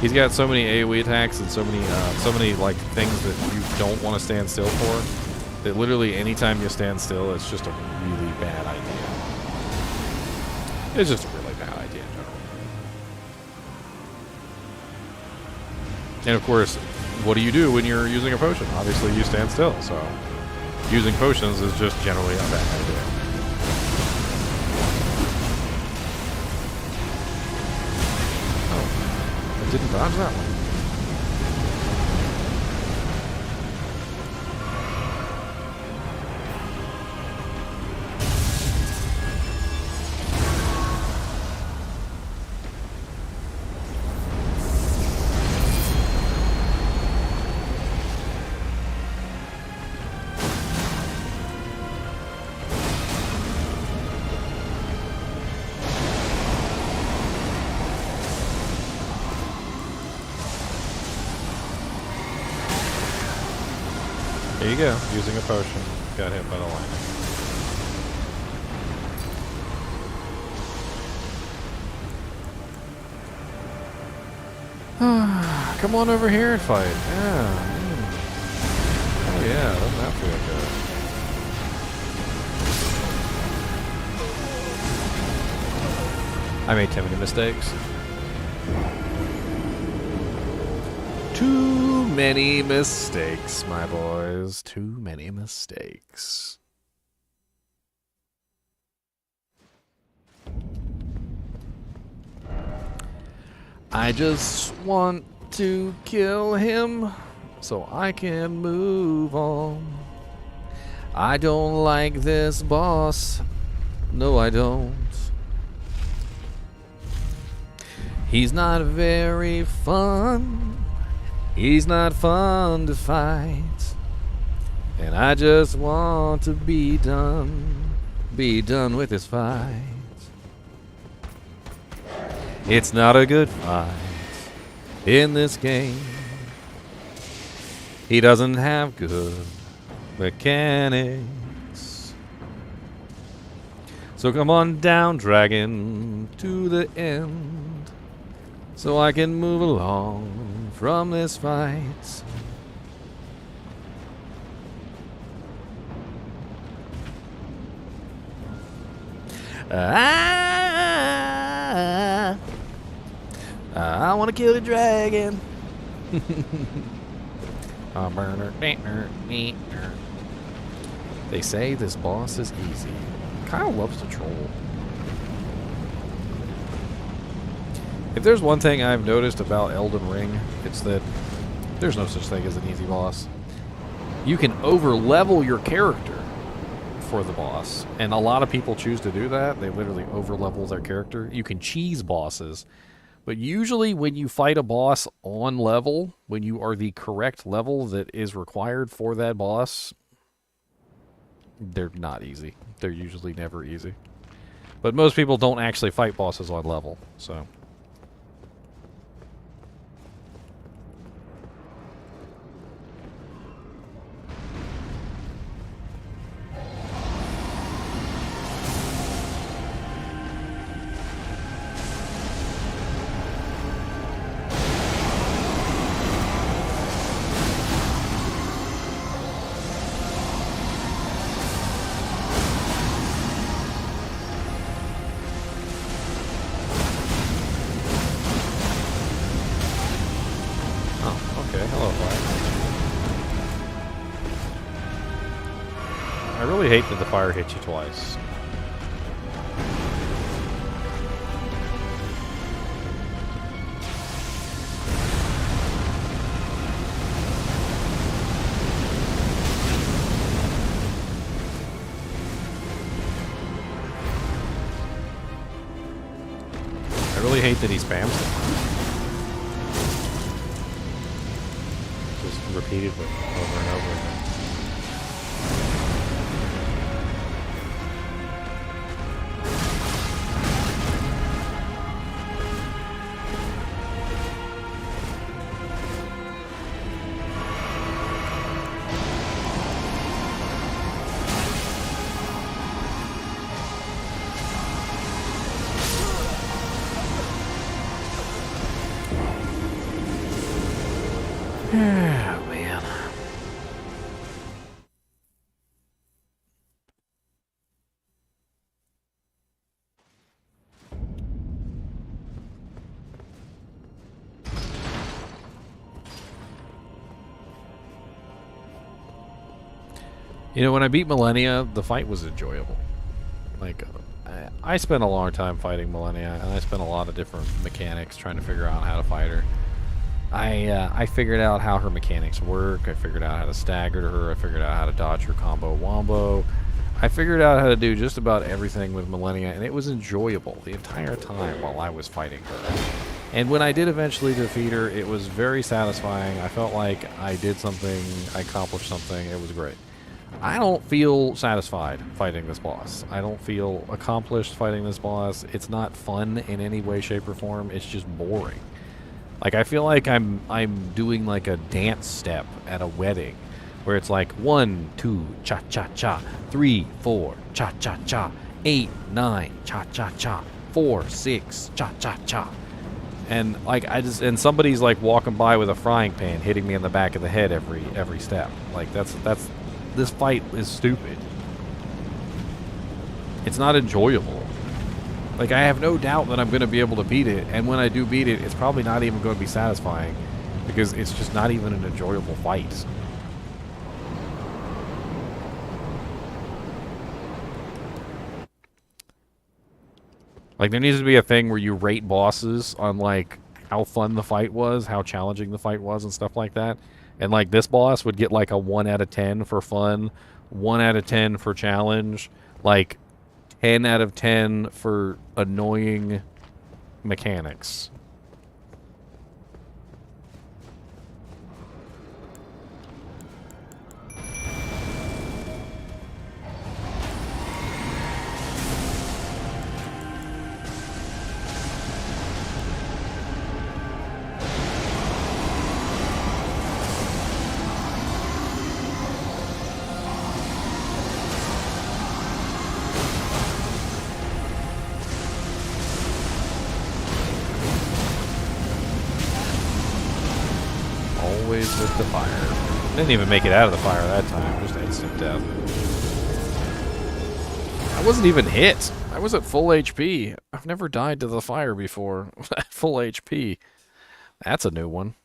He's got so many AoE attacks and so many like things that you don't want to stand still for, that literally anytime you stand still, it's just a really bad idea. It's just a really bad idea in general. And of course, what do you do when you're using a potion? Obviously, you stand still, so using potions is just generally a bad idea. Oh, I didn't dodge that one. There you go, using a potion. Got hit by the lightning. Come on over here and fight. Yeah. Oh yeah, doesn't that feel good? I made too many mistakes. Too many mistakes, my boys. Too many mistakes. I just want to kill him so I can move on. I don't like this boss. No, I don't. He's not very fun. He's not fun to fight, and I just want to be done with this fight. It's not a good fight in this game. He doesn't have good mechanics. So come on down, dragon, to the end, so I can move along from this fight. I want to kill the dragon. They say this boss is easy. Kyle loves to troll. If there's one thing I've noticed about Elden Ring, it's that there's no such thing as an easy boss. You can over-level your character for the boss, and a lot of people choose to do that. They literally over-level their character. You can cheese bosses, but usually when you fight a boss on level, when you are the correct level that is required for that boss, they're not easy. They're usually never easy. But most people don't actually fight bosses on level, so... I really hate that the fire hits you twice. I really hate that he spams it. Just repeated with over and over again. Oh, man. You know, when I beat Millennia, the fight was enjoyable. Like, I spent a long time fighting Millennia, and I spent a lot of different mechanics trying to figure out how to fight her. I figured out how her mechanics work. I figured out how to stagger to her. I figured out how to dodge her combo wombo. I figured out how to do just about everything with Millennia, and it was enjoyable the entire time while I was fighting her. And when I did eventually defeat her, it was very satisfying. I felt like I did something, I accomplished something. It was great. I don't feel satisfied fighting this boss. I don't feel accomplished fighting this boss. It's not fun in any way, shape, or form. It's just boring. Like, I feel like I'm doing like a dance step at a wedding, where it's like 1, 2, cha cha cha, 3, 4, cha cha cha, 8, 9, cha cha cha, 4, 6, cha cha cha, and like and somebody's like walking by with a frying pan, hitting me in the back of the head every step. Like that's this fight is stupid. It's not enjoyable. Like, I have no doubt that I'm going to be able to beat it, and when I do beat it, it's probably not even going to be satisfying, because it's just not even an enjoyable fight. Like, there needs to be a thing where you rate bosses on, like, how fun the fight was, how challenging the fight was, and stuff like that. And, like, this boss would get, like, a 1 out of 10 for fun, 1 out of 10 for challenge, like... 10 out of 10 for annoying mechanics. the fire. Didn't even make it out of the fire that time. Just instant death. I wasn't even hit. I was at full HP. I've never died to the fire before. Full HP. That's a new one.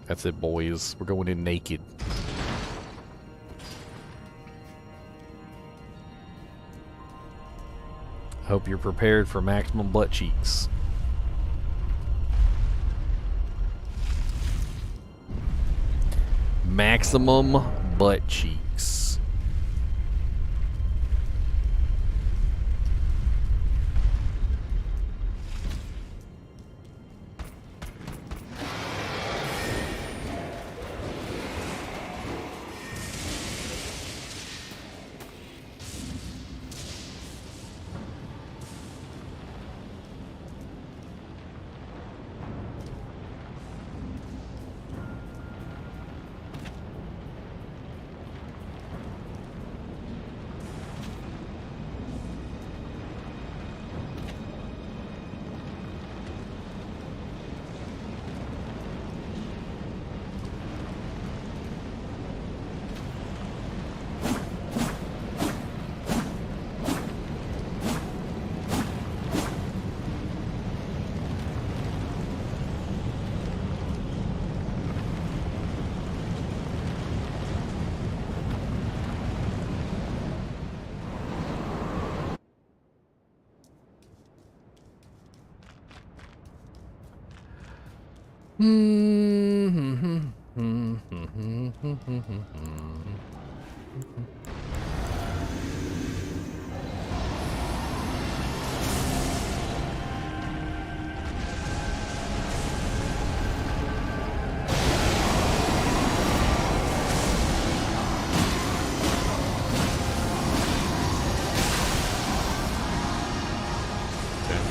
That's it, boys. We're going in naked. Hope you're prepared for maximum butt cheeks. Maximum butt cheeks.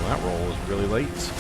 That roll is really late.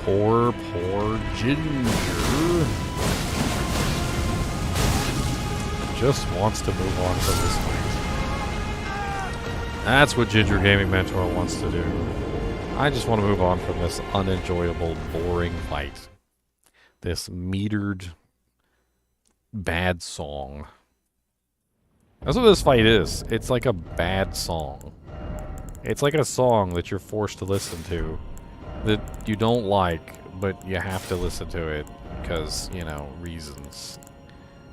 Poor Ginger. Just wants to move on from this fight. That's what Ginger Gaming Mentor wants to do. I just want to move on from this unenjoyable, boring fight. This metered, bad song. That's what this fight is. It's like a bad song. It's like a song that you're forced to listen to. That you don't like, but you have to listen to it because, you know, reasons.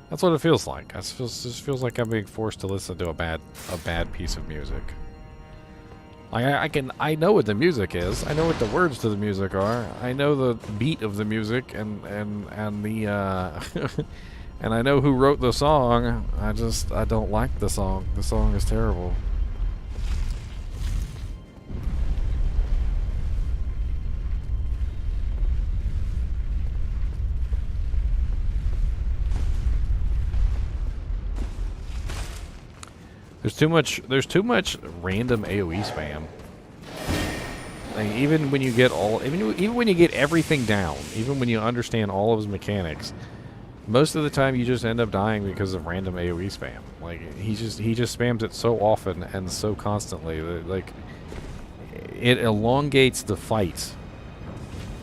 That's what it feels like. It just feels like I'm being forced to listen to a bad piece of music. I know what the music is. I know what the words to the music are. I know the beat of the music and the and I know who wrote the song. I don't like the song. The song is terrible. There's too much random AoE spam. Like, even when you get even when you get everything down, even when you understand all of his mechanics, most of the time you just end up dying because of random AoE spam. Like, he just spams it so often and so constantly that, like, it elongates the fight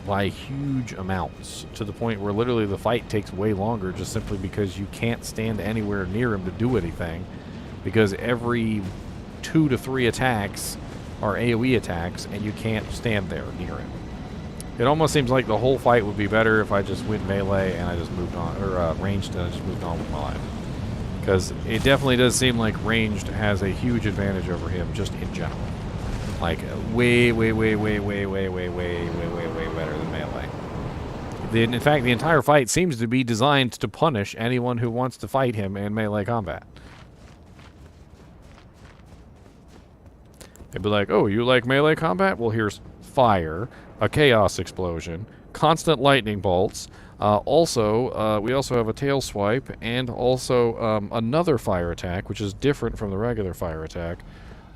by huge amounts, to the point where literally the fight takes way longer just simply because you can't stand anywhere near him to do anything, because every 2 to 3 attacks are AoE attacks and you can't stand there near him. It almost seems like the whole fight would be better if I just went melee and I just moved on, or ranged and I just moved on with my life. Because it definitely does seem like ranged has a huge advantage over him just in general. Like, way better than melee. In fact, the entire fight seems to be designed to punish anyone who wants to fight him in melee combat. They'd be like, oh, you like melee combat? Well, here's fire, a chaos explosion, constant lightning bolts. Also, we also have a tail swipe, and also another fire attack, which is different from the regular fire attack.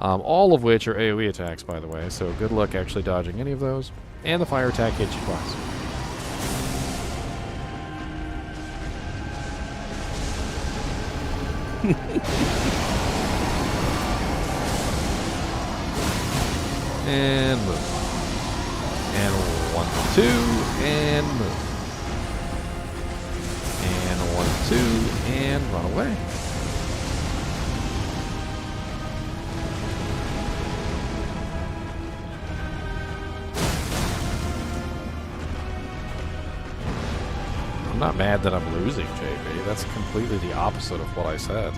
All of which are AoE attacks, by the way, so good luck actually dodging any of those. And the fire attack hits you twice. And move. And 1, 2, and move. And 1, 2, and run away. I'm not mad that I'm losing, JB. That's completely the opposite of what I said.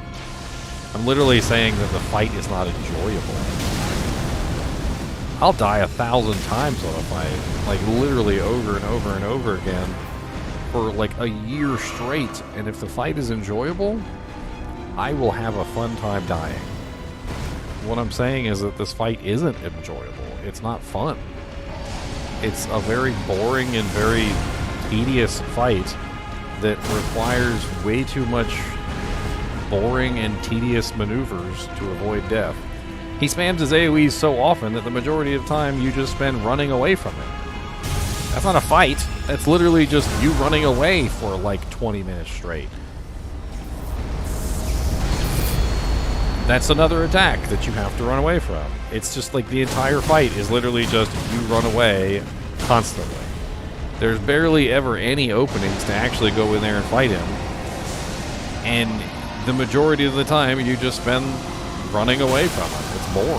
I'm literally saying that the fight is not enjoyable. I'll die 1,000 times on a fight, like literally over and over and over again for like a year straight, and if the fight is enjoyable, I will have a fun time dying. What I'm saying is that this fight isn't enjoyable. It's not fun. It's a very boring and very tedious fight that requires way too much boring and tedious maneuvers to avoid death. He spams his AoEs so often that the majority of the time you just spend running away from him. That's not a fight. That's literally just you running away for like 20 minutes straight. That's another attack that you have to run away from. It's just like the entire fight is literally just you run away constantly. There's barely ever any openings to actually go in there and fight him. And the majority of the time you just spend running away from him. It's boring.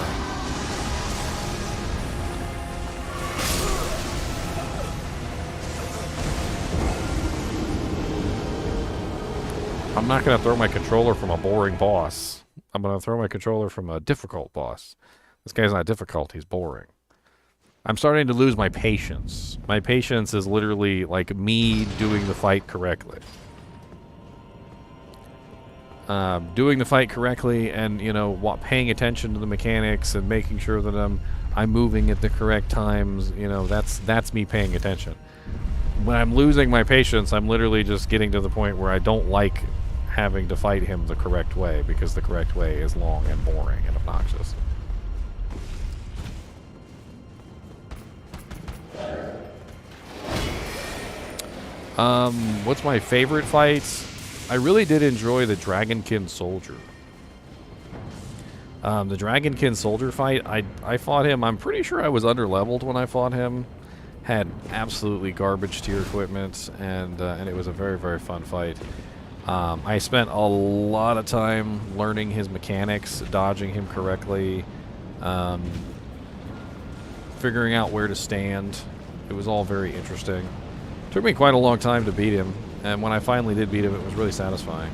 I'm not going to throw my controller from a boring boss. I'm going to throw my controller from a difficult boss. This guy's not difficult, he's boring. I'm starting to lose my patience. My patience is literally like me doing the fight correctly. Doing the fight correctly and, you know, paying attention to the mechanics and making sure that I'm moving at the correct times, you know, that's me paying attention. When I'm losing my patience, I'm literally just getting to the point where I don't like having to fight him the correct way, because the correct way is long and boring and obnoxious. What's my favorite fights? I really did enjoy the Dragonkin Soldier. The Dragonkin Soldier fight, I fought him. I'm pretty sure I was underleveled when I fought him. Had absolutely garbage tier equipment, and it was a very, very fun fight. I spent a lot of time learning his mechanics, dodging him correctly, figuring out where to stand. It was all very interesting. Took me quite a long time to beat him, and when I finally did beat him, it was really satisfying.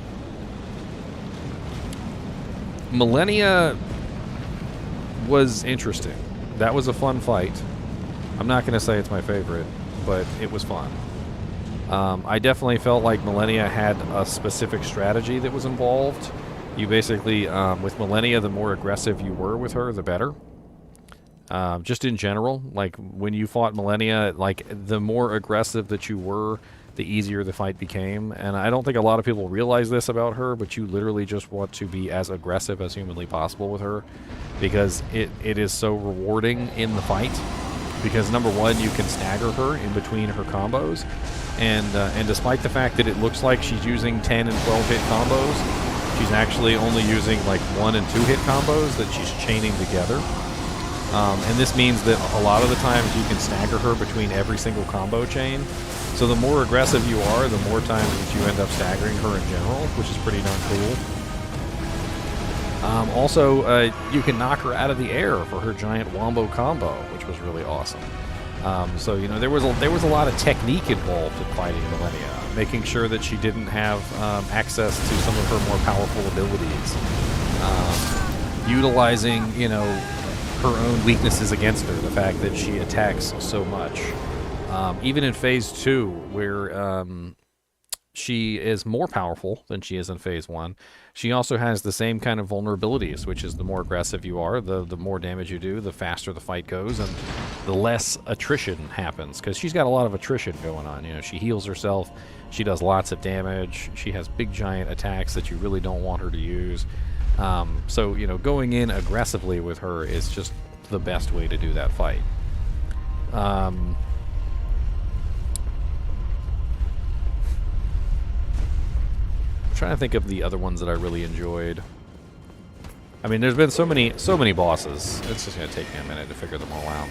Millennia was interesting. That was a fun fight. I'm not going to say it's my favorite, but it was fun. I definitely felt like Millennia had a specific strategy that was involved. You basically, with Millennia, the more aggressive you were with her, the better. Just in general, like when you fought Millennia, like the more aggressive that you were, the easier the fight became. And I don't think a lot of people realize this about her, but you literally just want to be as aggressive as humanly possible with her, because it is so rewarding in the fight. Because number one, you can stagger her in between her combos, and despite the fact that it looks like she's using 10 and 12 hit combos, she's actually only using like 1 and 2 hit combos that she's chaining together. And this means that a lot of the times you can stagger her between every single combo chain. So the more aggressive you are, the more times that you end up staggering her in general, which is pretty darn cool. Also, you can knock her out of the air for her giant wombo combo, which was really awesome. So you know there was a lot of technique involved in fighting Millennia, making sure that she didn't have access to some of her more powerful abilities, utilizing her own weaknesses against her. The fact that she attacks so much, even in Phase 2, where she is more powerful than she is in Phase 1. She also has the same kind of vulnerabilities, which is the more aggressive you are, the more damage you do, the faster the fight goes, and the less attrition happens, because she's got a lot of attrition going on. She heals herself, she does lots of damage, she has big giant attacks that you really don't want her to use. So, going in aggressively with her is just the best way to do that fight. Trying to think of the other ones that I really enjoyed. I mean, there's been so many bosses. It's just gonna take me a minute to figure them all out.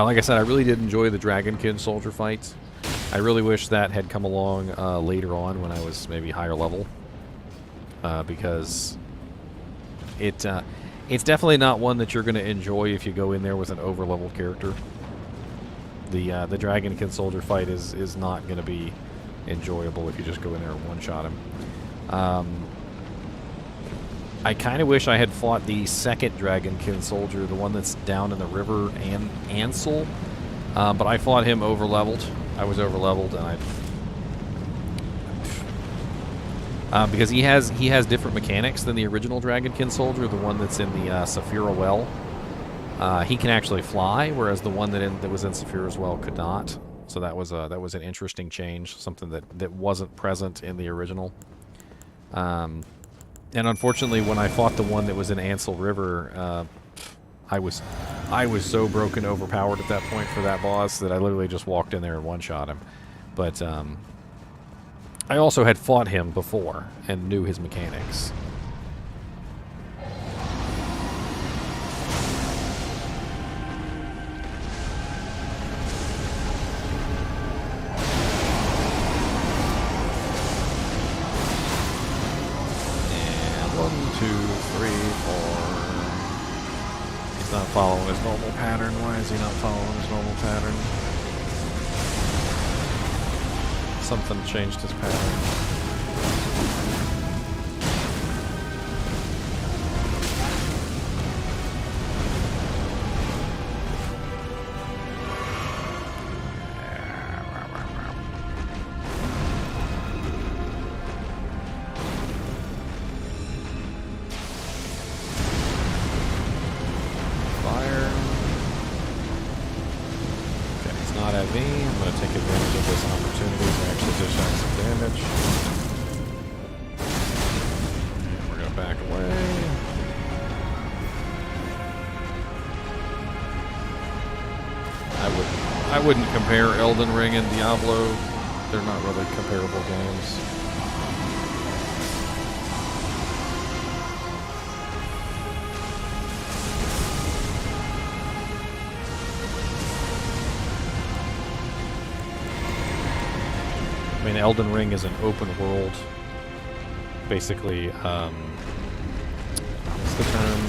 Like I said, I really did enjoy the Dragonkin soldier fight. I really wish that had come along later on when I was maybe higher level, because it's definitely not one that you're gonna enjoy if you go in there with an over-leveled character. The Dragonkin soldier fight is not going to be enjoyable if you just go in there and one-shot him. I kind of wish I had fought the second Dragonkin soldier, the one that's down in the river, Ansel, but I fought him over-leveled. I was over-leveled, and because he has different mechanics than the original Dragonkin soldier, the one that's in the Saphira Well. He can actually fly, whereas the one that was in Saphira's Well could not. So that was an interesting change, something that wasn't present in the original. And unfortunately, when I fought the one that was in Ansel River, I was so broken, overpowered at that point for that boss that I literally just walked in there and one-shot him. But I also had fought him before and knew his mechanics. Not following his normal pattern. Why is he not following his normal pattern? Something changed his pattern. I wouldn't compare Elden Ring and Diablo. They're not really comparable games. I mean, Elden Ring is an open world. Basically, what's the term?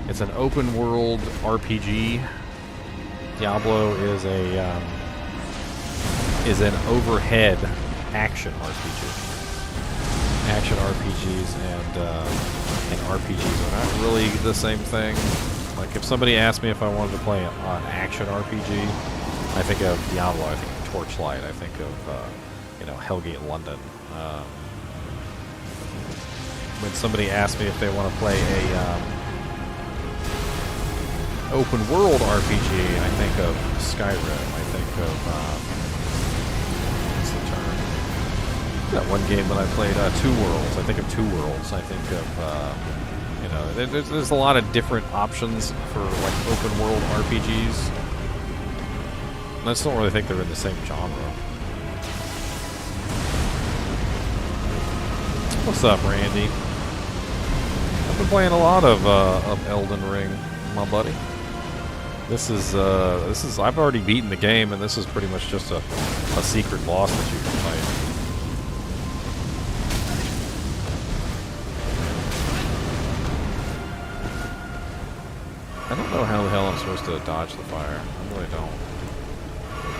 It's an open world RPG. Diablo is an overhead action RPG. Action RPGs and RPGs are not really the same thing. Like if somebody asked me if I wanted to play an action RPG, I think of Diablo. I think of Torchlight. I think of Hellgate London. When somebody asks me if they want to play a open world RPG, I think of Skyrim. I think of what's the term? That one game that I played, Two Worlds. I think of Two Worlds. I think of there's a lot of different options for like open world RPGs. I just don't really think they're in the same genre. What's up, Randy? I've been playing a lot of Elden Ring, my buddy. This is I've already beaten the game, and this is pretty much just a secret boss that you can fight. supposed to dodge the fire. I really don't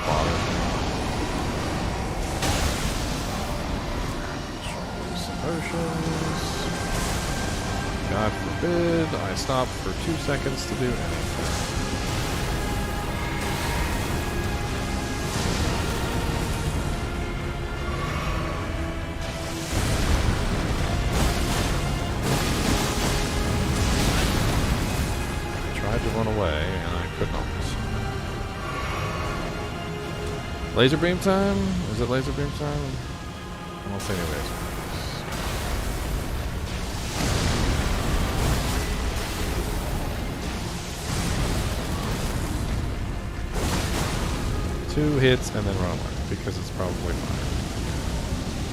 bother. Some potions. God forbid I stop for 2 seconds to do anything. Run away, and I could not. Laser beam time? Is it laser beam time? I don't see any laser beams. 2 hits and then run away, because it's probably fire.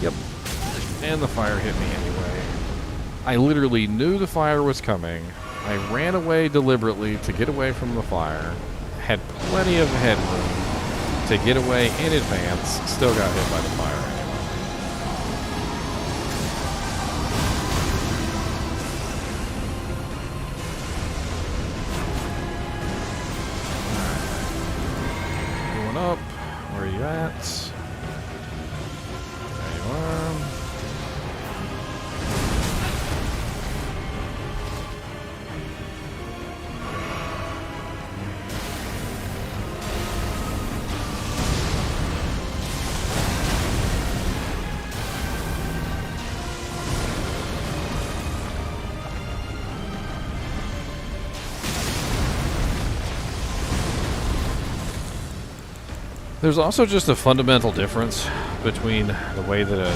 Yep. And the fire hit me anyway. I literally knew the fire was coming. I ran away deliberately to get away from the fire, had plenty of headroom to get away in advance, still got hit by the fire anyway. Alright. Going up. Where are you at? There you are. There's also just a fundamental difference between the way that a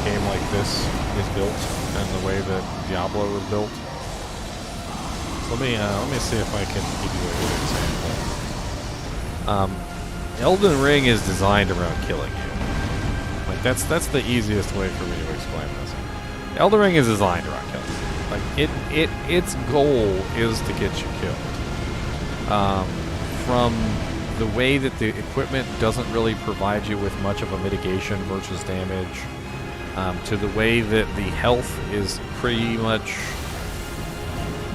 game like this is built and the way that Diablo was built. Let me see if I can give you a good example. Elden Ring is designed around killing you. Like that's the easiest way for me to explain this. Elden Ring is designed around killing you. Like its goal is to get you killed. From the way that the equipment doesn't really provide you with much of a mitigation versus damage, to the way that the health is pretty much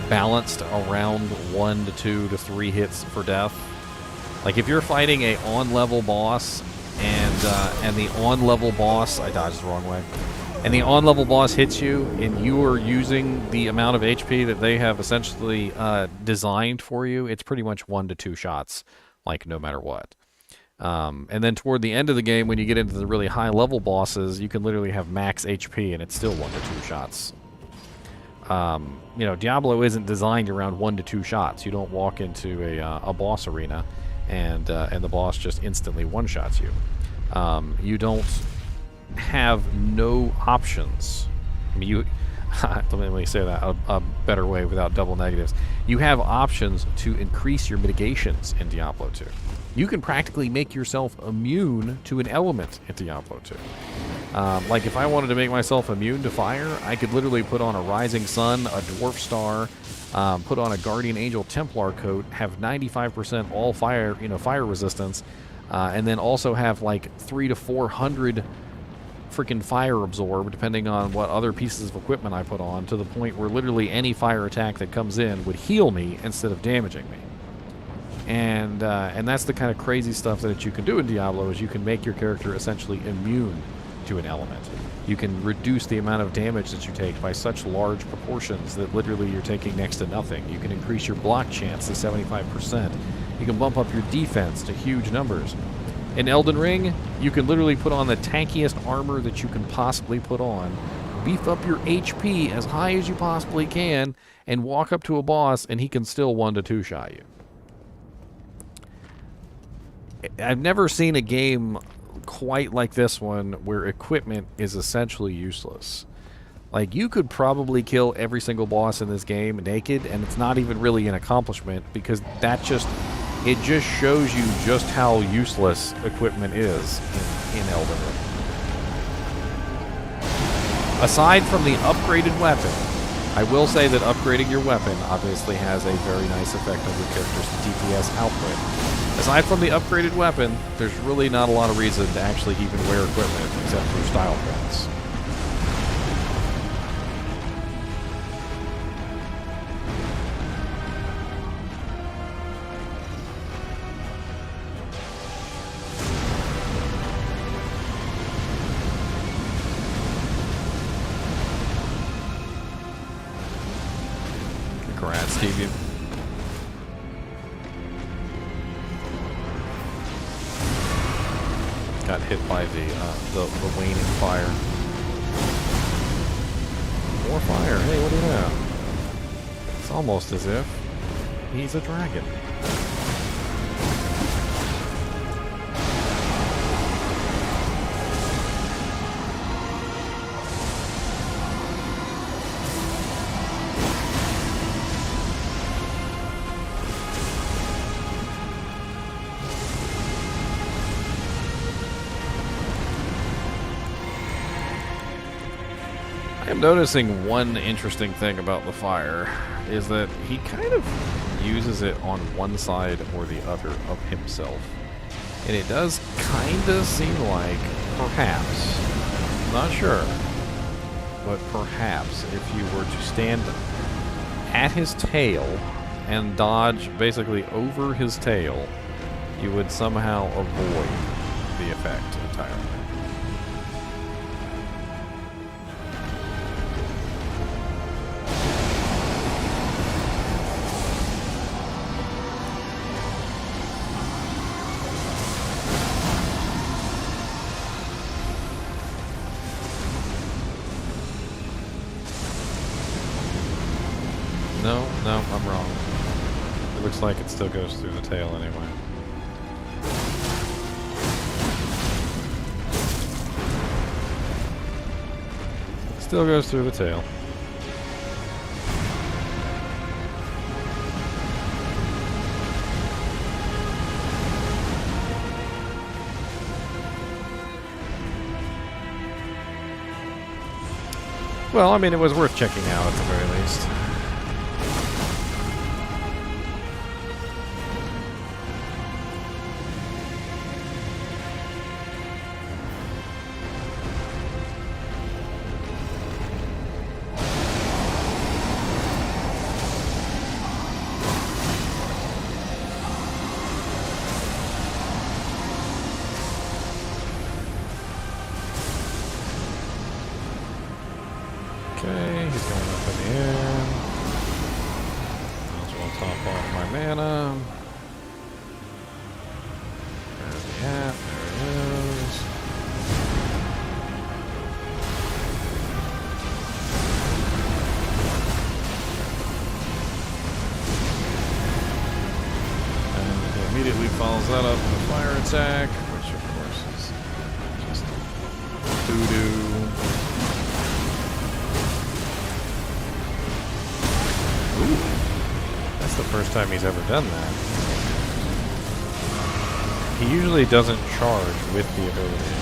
balanced around 1 to 2 to 3 hits for death. Like if you're fighting a on-level boss and the on-level boss, I dodged the wrong way, and the on-level boss hits you and you are using the amount of HP that they have essentially designed for you, it's pretty much 1 to 2 shots. Like no matter what. And then toward the end of the game, when you get into the really high level bosses, you can literally have max HP and it's still 1 to 2 shots. You know, Diablo isn't designed around 1 to 2 shots. You don't walk into a boss arena and the boss just instantly one-shots you. You don't have no options. I mean, let me say that a better way without double negatives. You have options to increase your mitigations in Diablo 2. You can practically make yourself immune to an element in Diablo 2. Like if I wanted to make myself immune to fire, I could literally put on a Rising Sun, a Dwarf Star, put on a Guardian Angel Templar coat, have 95% all fire, fire resistance, and then also have like 300 to 400 freaking fire absorb, depending on what other pieces of equipment I put on, to the point where literally any fire attack that comes in would heal me instead of damaging me. And that's the kind of crazy stuff that you can do in Diablo, is you can make your character essentially immune to an element. You can reduce the amount of damage that you take by such large proportions that literally you're taking next to nothing. You can increase your block chance to 75%. You can bump up your defense to huge numbers. In Elden Ring, you can literally put on the tankiest armor that you can possibly put on, beef up your HP as high as you possibly can, and walk up to a boss and he can still 1 to 2 shot you. I've never seen a game quite like this one where equipment is essentially useless. Like, you could probably kill every single boss in this game naked, and it's not even really an accomplishment, because it just shows you just how useless equipment is in Elden Ring. Aside from the upgraded weapon, I will say that upgrading your weapon obviously has a very nice effect on your character's DPS output. Aside from the upgraded weapon, there's really not a lot of reason to actually even wear equipment except for style points. preview. Got hit by the waning fire. More fire. Hey, what do you know? It's almost as if he's a dragon. I'm noticing one interesting thing about the fire is that he kind of uses it on one side or the other of himself. And it does kind of seem like, perhaps, not sure, but perhaps if you were to stand at his tail and dodge basically over his tail, you would somehow avoid the effect entirely. No, I'm wrong. It looks like it still goes through the tail anyway. It still goes through the tail. Well, I mean, it was worth checking out at the very least. Okay, he's going up in the air. Might as well top off my mana. Where's he at? There he is. And he immediately follows that up with a fire attack, which of course is just doo-doo. That's the first time he's ever done that. He usually doesn't charge with the ability.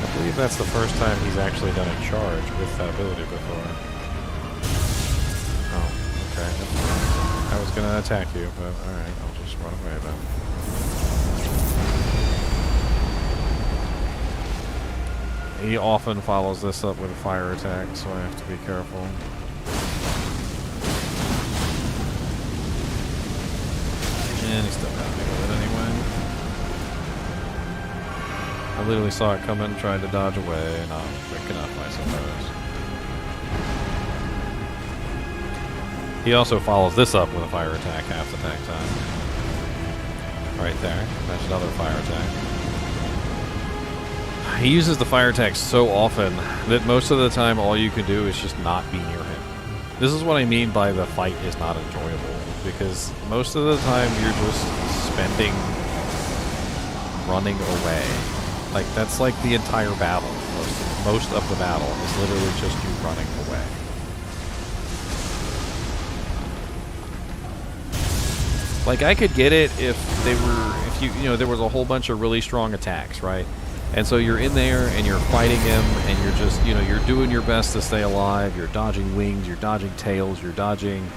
I believe that's the first time he's actually done a charge with that ability before. Oh, okay. I was going to attack you, but alright, I'll just run away then. He often follows this up with a fire attack, so I have to be careful. And he still got me with it anyway. I literally saw it coming, tried to dodge away, not quick enough, I suppose. He also follows this up with a fire attack half the time. Right there. That's another fire attack. He uses the fire attack so often that most of the time all you can do is just not be near him. This is what I mean by the fight is not enjoyable. Because most of the time you're just spending running away. Like, that's like the entire battle. Most of the battle is literally just you running away. Like, I could get it if there was a whole bunch of really strong attacks, right? And so you're in there and you're fighting him and you're just, you're doing your best to stay alive. You're dodging wings, you're dodging tails, you're dodging,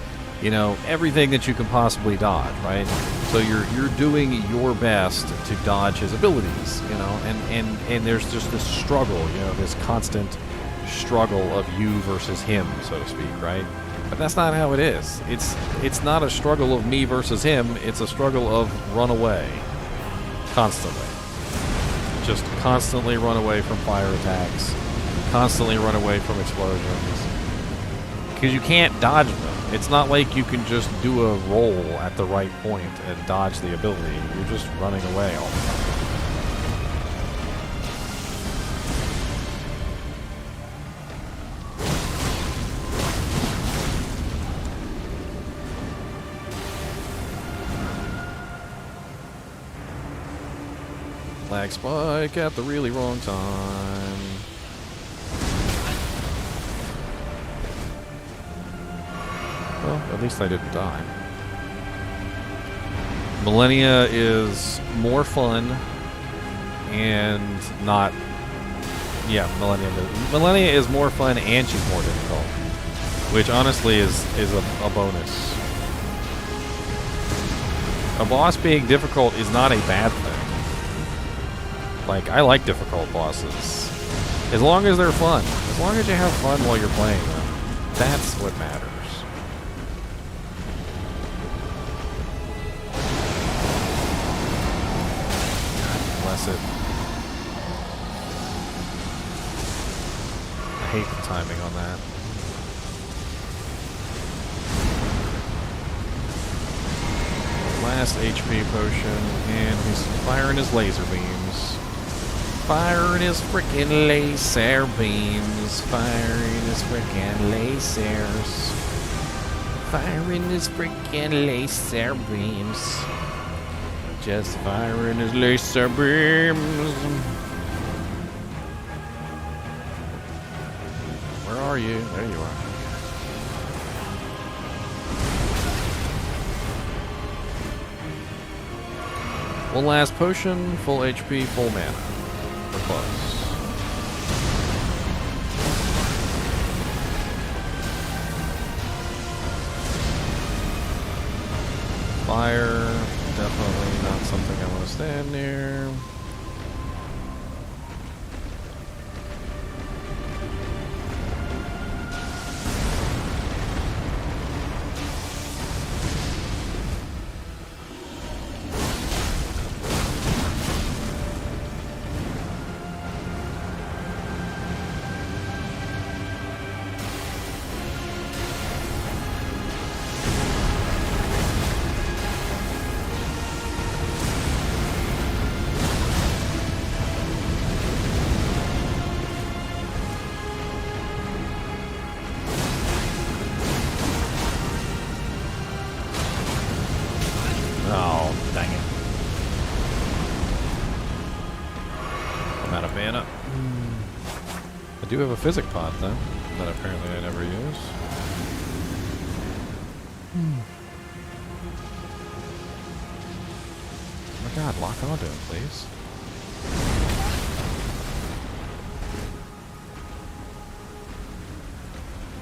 everything that you can possibly dodge, right? So you're doing your best to dodge his abilities, and there's just this struggle, this constant struggle of you versus him, so to speak, right? But that's not how it is. It's not a struggle of me versus him, it's a struggle of run away. Constantly. Just constantly run away from fire attacks. Constantly run away from explosions. Because you can't dodge them. It's not like you can just do a roll at the right point and dodge the ability. You're just running away all the time. Lag spike at the really wrong time. Well, at least I didn't die. Millennia is more fun and not... Yeah, Millennia is more fun and she's more difficult. Which honestly is a bonus. A boss being difficult is not a bad thing. Like, I like difficult bosses. As long as they're fun. As long as you have fun while you're playing them. That's what matters. Bless it. I hate the timing on that. Last HP potion, and he's firing his laser beams. Firing his frickin' laser beams. Firing his frickin' lasers. Firing his frickin' laser beams. Just firing his laser beams. Where are you? There you are. One last potion, full HP, full mana. We're close. Fire, definitely not something I want to stand near. I do have a physic pod though, that apparently I never use. Oh my god, lock onto him, please.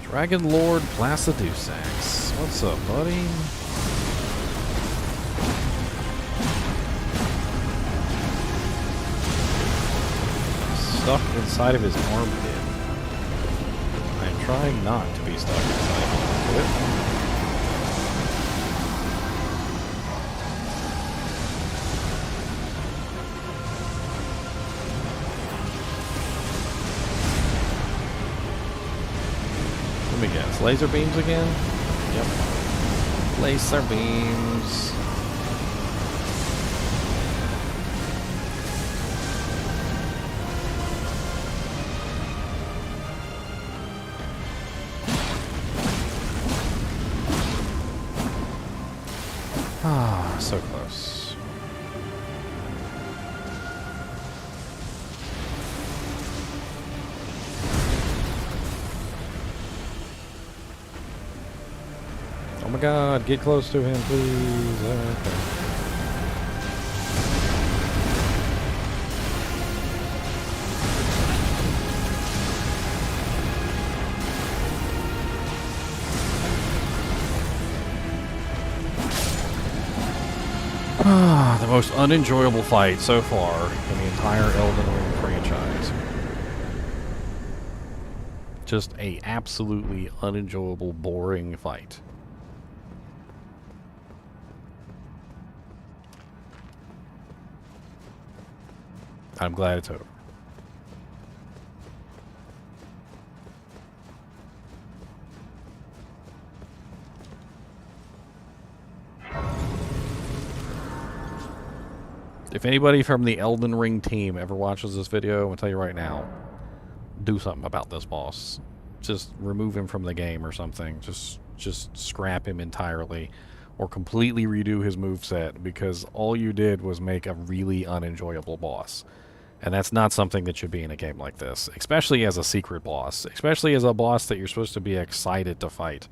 Dragon Lord Placidusax. What's up, buddy? Stuck inside of his armpit. I'm trying not to be stuck inside of his armpit. Let me guess. Laser beams again? Yep. Laser beams. Ah, so close. Oh my god, get close to him, please. Okay. The most unenjoyable fight so far in the entire Elden Ring franchise. Just a absolutely unenjoyable, boring fight. I'm glad it's over. If anybody from the Elden Ring team ever watches this video, I'm going to tell you right now, do something about this boss. Just remove him from the game or something. Just scrap him entirely. Or completely redo his moveset, because all you did was make a really unenjoyable boss. And that's not something that should be in a game like this. Especially as a secret boss. Especially as a boss that you're supposed to be excited to fight.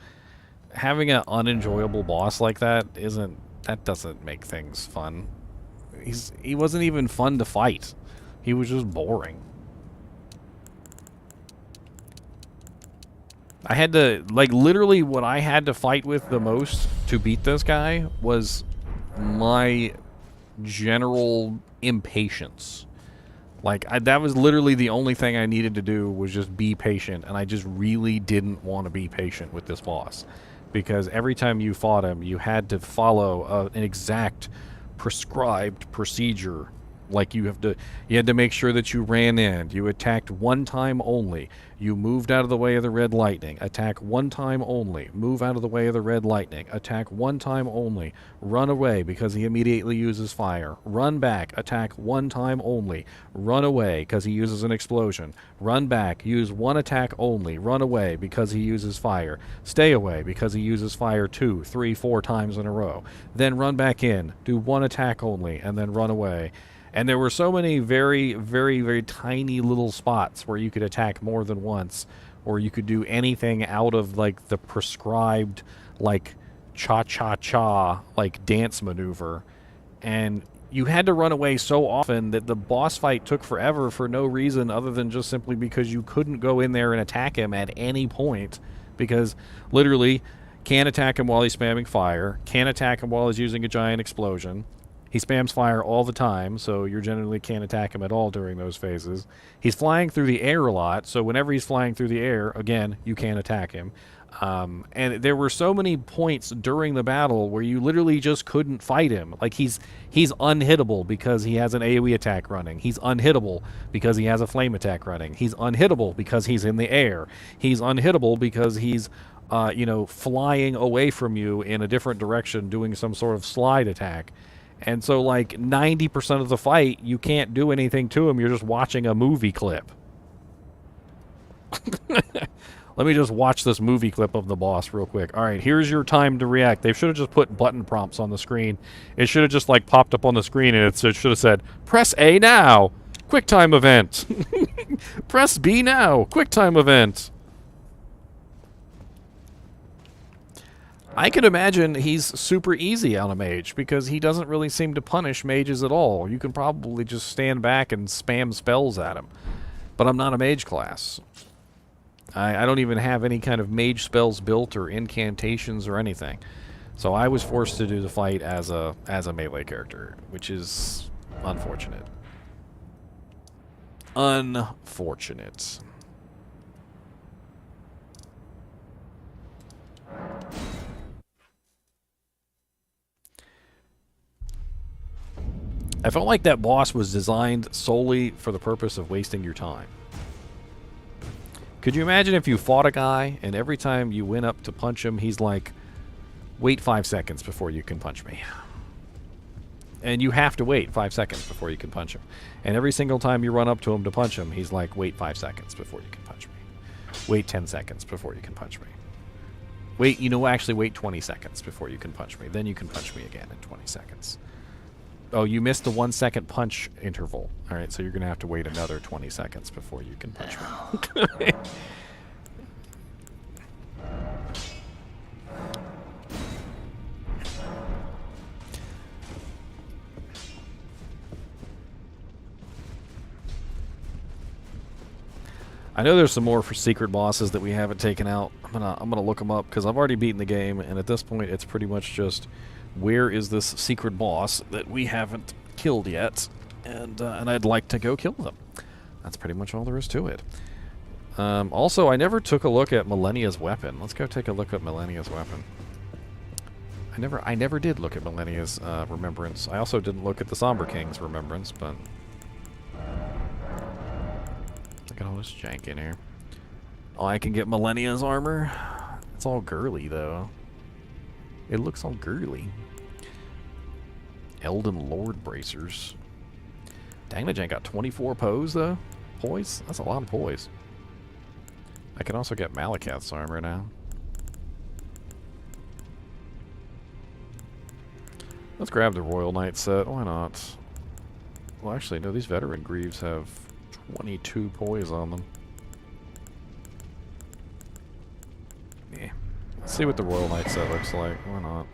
Having an unenjoyable boss like that doesn't make things fun. He wasn't even fun to fight. He was just boring. I had to, like, literally what I had to fight with the most to beat this guy was my general impatience. Like, that was literally the only thing I needed to do, was just be patient, and I just really didn't want to be patient with this boss. Because every time you fought him, you had to follow an exact prescribed procedure. Like, you had to make sure that you ran in, you attacked one time only, you moved out of the way of the red lightning, attack one time only, move out of the way of the red lightning, attack one time only, run away because he immediately uses fire, run back, attack one time only, run away because he uses an explosion, run back, use one attack only, run away because he uses fire, stay away because he uses fire 2, 3, 4 times in a row, then run back in, do one attack only, and then run away. And there were so many very, very, very tiny little spots where you could attack more than once, or you could do anything out of, like, the prescribed, like, cha-cha-cha, like, dance maneuver. And you had to run away so often that the boss fight took forever for no reason other than just simply because you couldn't go in there and attack him at any point. Because, literally, can't attack him while he's spamming fire, can't attack him while he's using a giant explosion. He spams fire all the time, so you generally can't attack him at all during those phases. He's flying through the air a lot, so whenever he's flying through the air, again, you can't attack him. And there were so many points during the battle where you literally just couldn't fight him. Like, he's unhittable because he has an AoE attack running. He's unhittable because he has a flame attack running. He's unhittable because he's in the air. He's unhittable because he's, flying away from you in a different direction doing some sort of slide attack. And so, like, 90% of the fight, you can't do anything to him. You're just watching a movie clip. Let me just watch this movie clip of the boss real quick. All right, here's your time to react. They should have just put button prompts on the screen. It should have just, like, popped up on the screen, and it should have said, press A now, quick time event. Press B now, quick time event. I can imagine he's super easy on a mage, because he doesn't really seem to punish mages at all. You can probably just stand back and spam spells at him. But I'm not a mage class. I don't even have any kind of mage spells built or incantations or anything. So I was forced to do the fight as a melee character, which is unfortunate. Unfortunate. I felt like that boss was designed solely for the purpose of wasting your time. Could you imagine if you fought a guy, and every time you went up to punch him, he's like, wait 5 seconds before you can punch me. And you have to wait 5 seconds before you can punch him. And every single time you run up to him to punch him, he's like, wait 5 seconds before you can punch me. Wait 10 seconds before you can punch me. Wait, actually wait 20 seconds before you can punch me. Then you can punch me again in 20 seconds. Oh, you missed the 1 second punch interval. All right, so you're going to have to wait another 20 seconds before you can punch me. I know there's some more for secret bosses that we haven't taken out. I'm gonna look them up because I've already beaten the game, and at this point it's pretty much just where is this secret boss that we haven't killed yet, and I'd like to go kill them. That's pretty much all there is to it. Also, I never took a look at Millennia's weapon. Let's go take a look at Millennia's weapon. I never did look at Millennia's remembrance. I also didn't look at the Somber King's remembrance, but look at all this jank in here. Oh, I can get Millennia's armor. It's all girly though. It looks all girly. Elden Lord bracers. Danglajang got 24 poise, though. Poise? That's a lot of poise. I can also get Malakath's armor now. Let's grab the Royal Knight set. Why not? Well, actually, no, these Veteran Greaves have 22 poise on them. Yeah. Let's see what the Royal Knight set looks like. Why not?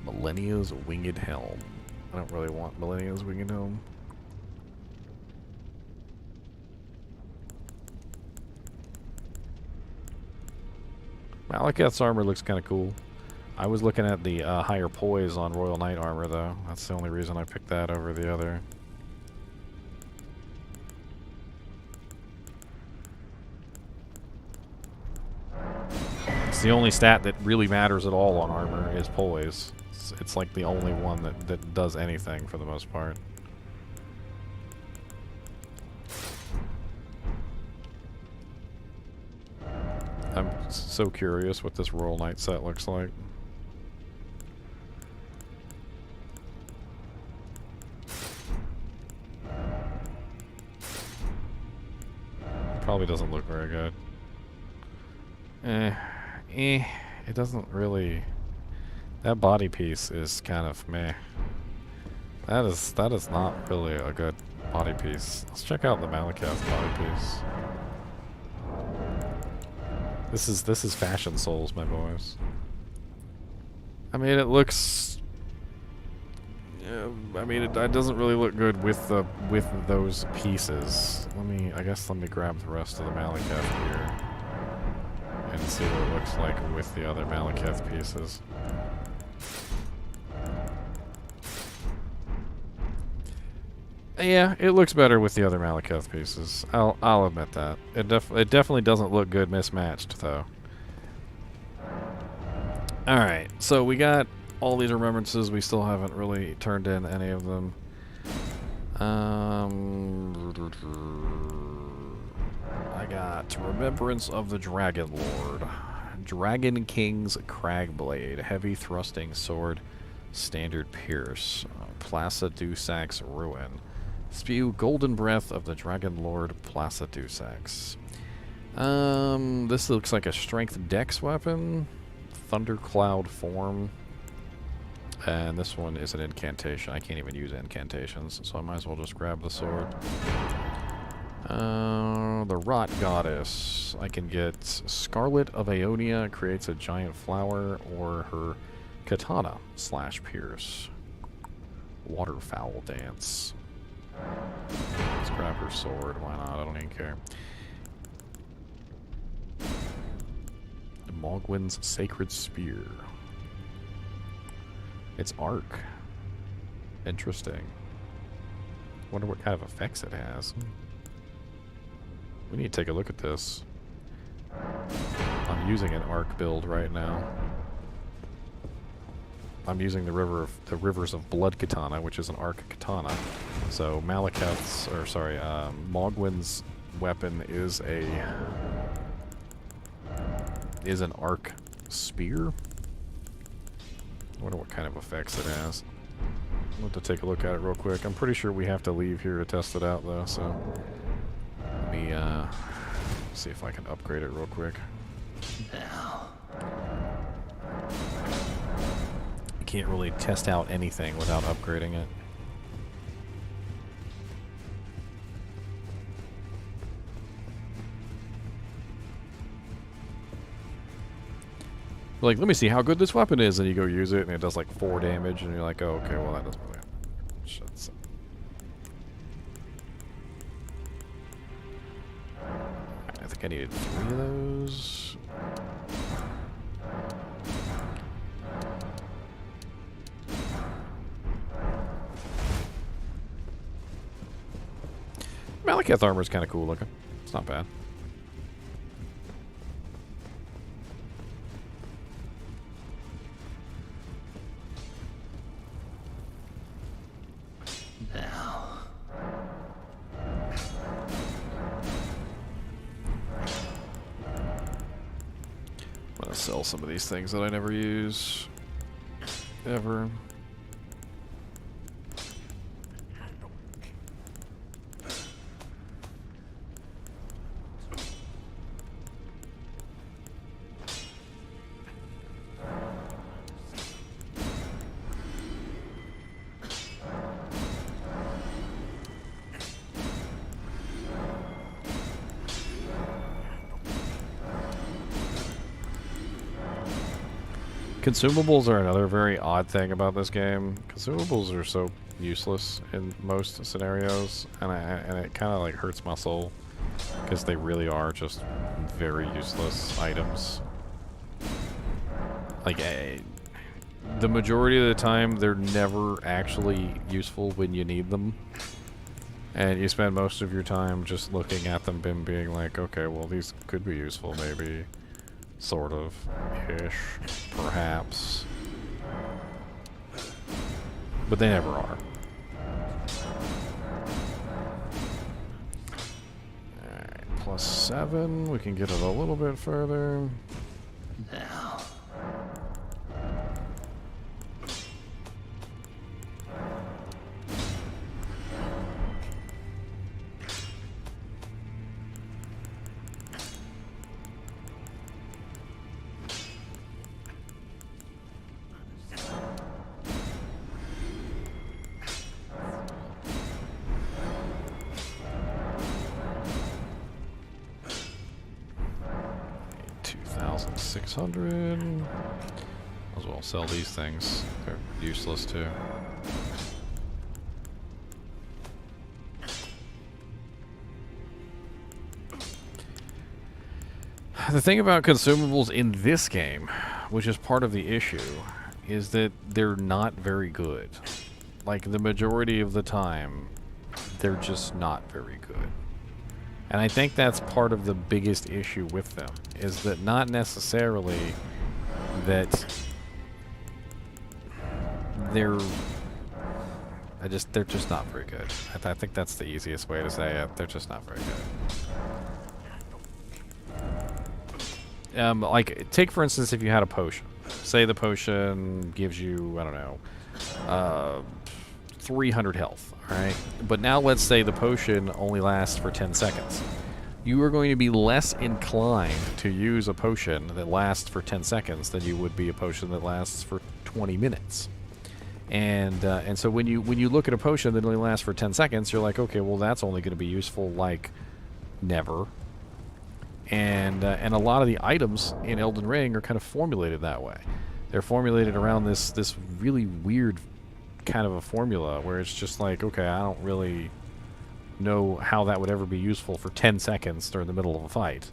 Millennia's Winged Helm. I don't really want Millennia's Winged Helm. Malakath's armor looks kind of cool. I was looking at the higher poise on Royal Knight armor, though. That's the only reason I picked that over the other. It's the only stat that really matters at all on armor is poise. It's like the only one that does anything for the most part. I'm so curious what this Royal Knight set looks like. Probably doesn't look very good. It doesn't really... That body piece is kind of meh. That is not really a good body piece. Let's check out the Malakath body piece. This is Fashion Souls, my boys. I mean, it looks... I mean, it doesn't really look good with those pieces. I guess let me grab the rest of the Malakath here and see what it looks like with the other Malakath pieces. Yeah, it looks better with the other Malakath pieces. I'll admit that. It definitely doesn't look good mismatched, though. Alright, so we got all these remembrances. We still haven't really turned in any of them. I got Remembrance of the Dragon Lord. Dragon King's Cragblade. Heavy Thrusting Sword. Standard Pierce. Placidusax Ruin. Spew Golden Breath of the Dragon Lord Placidusax. This looks like a Strength Dex weapon. Thundercloud Form. And this one is an incantation. I can't even use incantations, so I might as well just grab the sword. The Rot Goddess. I can get Scarlet of Aeonia, creates a giant flower, or her Katana / Pierce. Waterfowl Dance. Let's grab her sword. Why not? I don't even care. Mogwin's Sacred Spear. It's arc. Interesting. Wonder what kind of effects it has. We need to take a look at this. I'm using an arc build right now. I'm using the Rivers of Blood Katana, which is an arc katana. So Malakath's, or sorry, Mogwin's weapon is an arc spear. I wonder what kind of effects it has. I'll have to take a look at it real quick. I'm pretty sure we have to leave here to test it out, though, so let me see if I can upgrade it real quick. You can't really test out anything without upgrading it. Like, let me see how good this weapon is, and you go use it, and it does like 4 damage, and you're like, oh, okay, well, that doesn't really shit. I think I needed 3 of those. Malakath armor is kind of cool looking. It's not bad. I'm gonna sell some of these things that I never use. Ever. Consumables are another very odd thing about this game. Consumables are so useless in most scenarios, and it kind of like hurts my soul because they really are just very useless items. Like the majority of the time, they're never actually useful when you need them, and you spend most of your time just looking at them and being like, okay, well these could be useful, maybe. Sort of ish, perhaps. But they never are. Alright, +7. We can get it a little bit further. Now. 600. Might as well sell these things. They're useless too. The thing about consumables in this game, which is part of the issue, is that they're not very good. Like, the majority of the time, they're just not very good. And I think that's part of the biggest issue with them, is that not necessarily that they're just not very good. I think that's the easiest way to say it. They're just not very good. Like, take for instance if you had a potion. Say the potion gives you, I don't know, 300 health, alright? But now let's say the potion only lasts for 10 seconds. You are going to be less inclined to use a potion that lasts for 10 seconds than you would be a potion that lasts for 20 minutes. And so when you look at a potion that only lasts for 10 seconds, you're like, okay, well that's only going to be useful like never. And a lot of the items in Elden Ring are kind of formulated that way. They're formulated around this really weird kind of a formula where it's just like, okay, I don't really know how that would ever be useful for 10 seconds during the middle of a fight.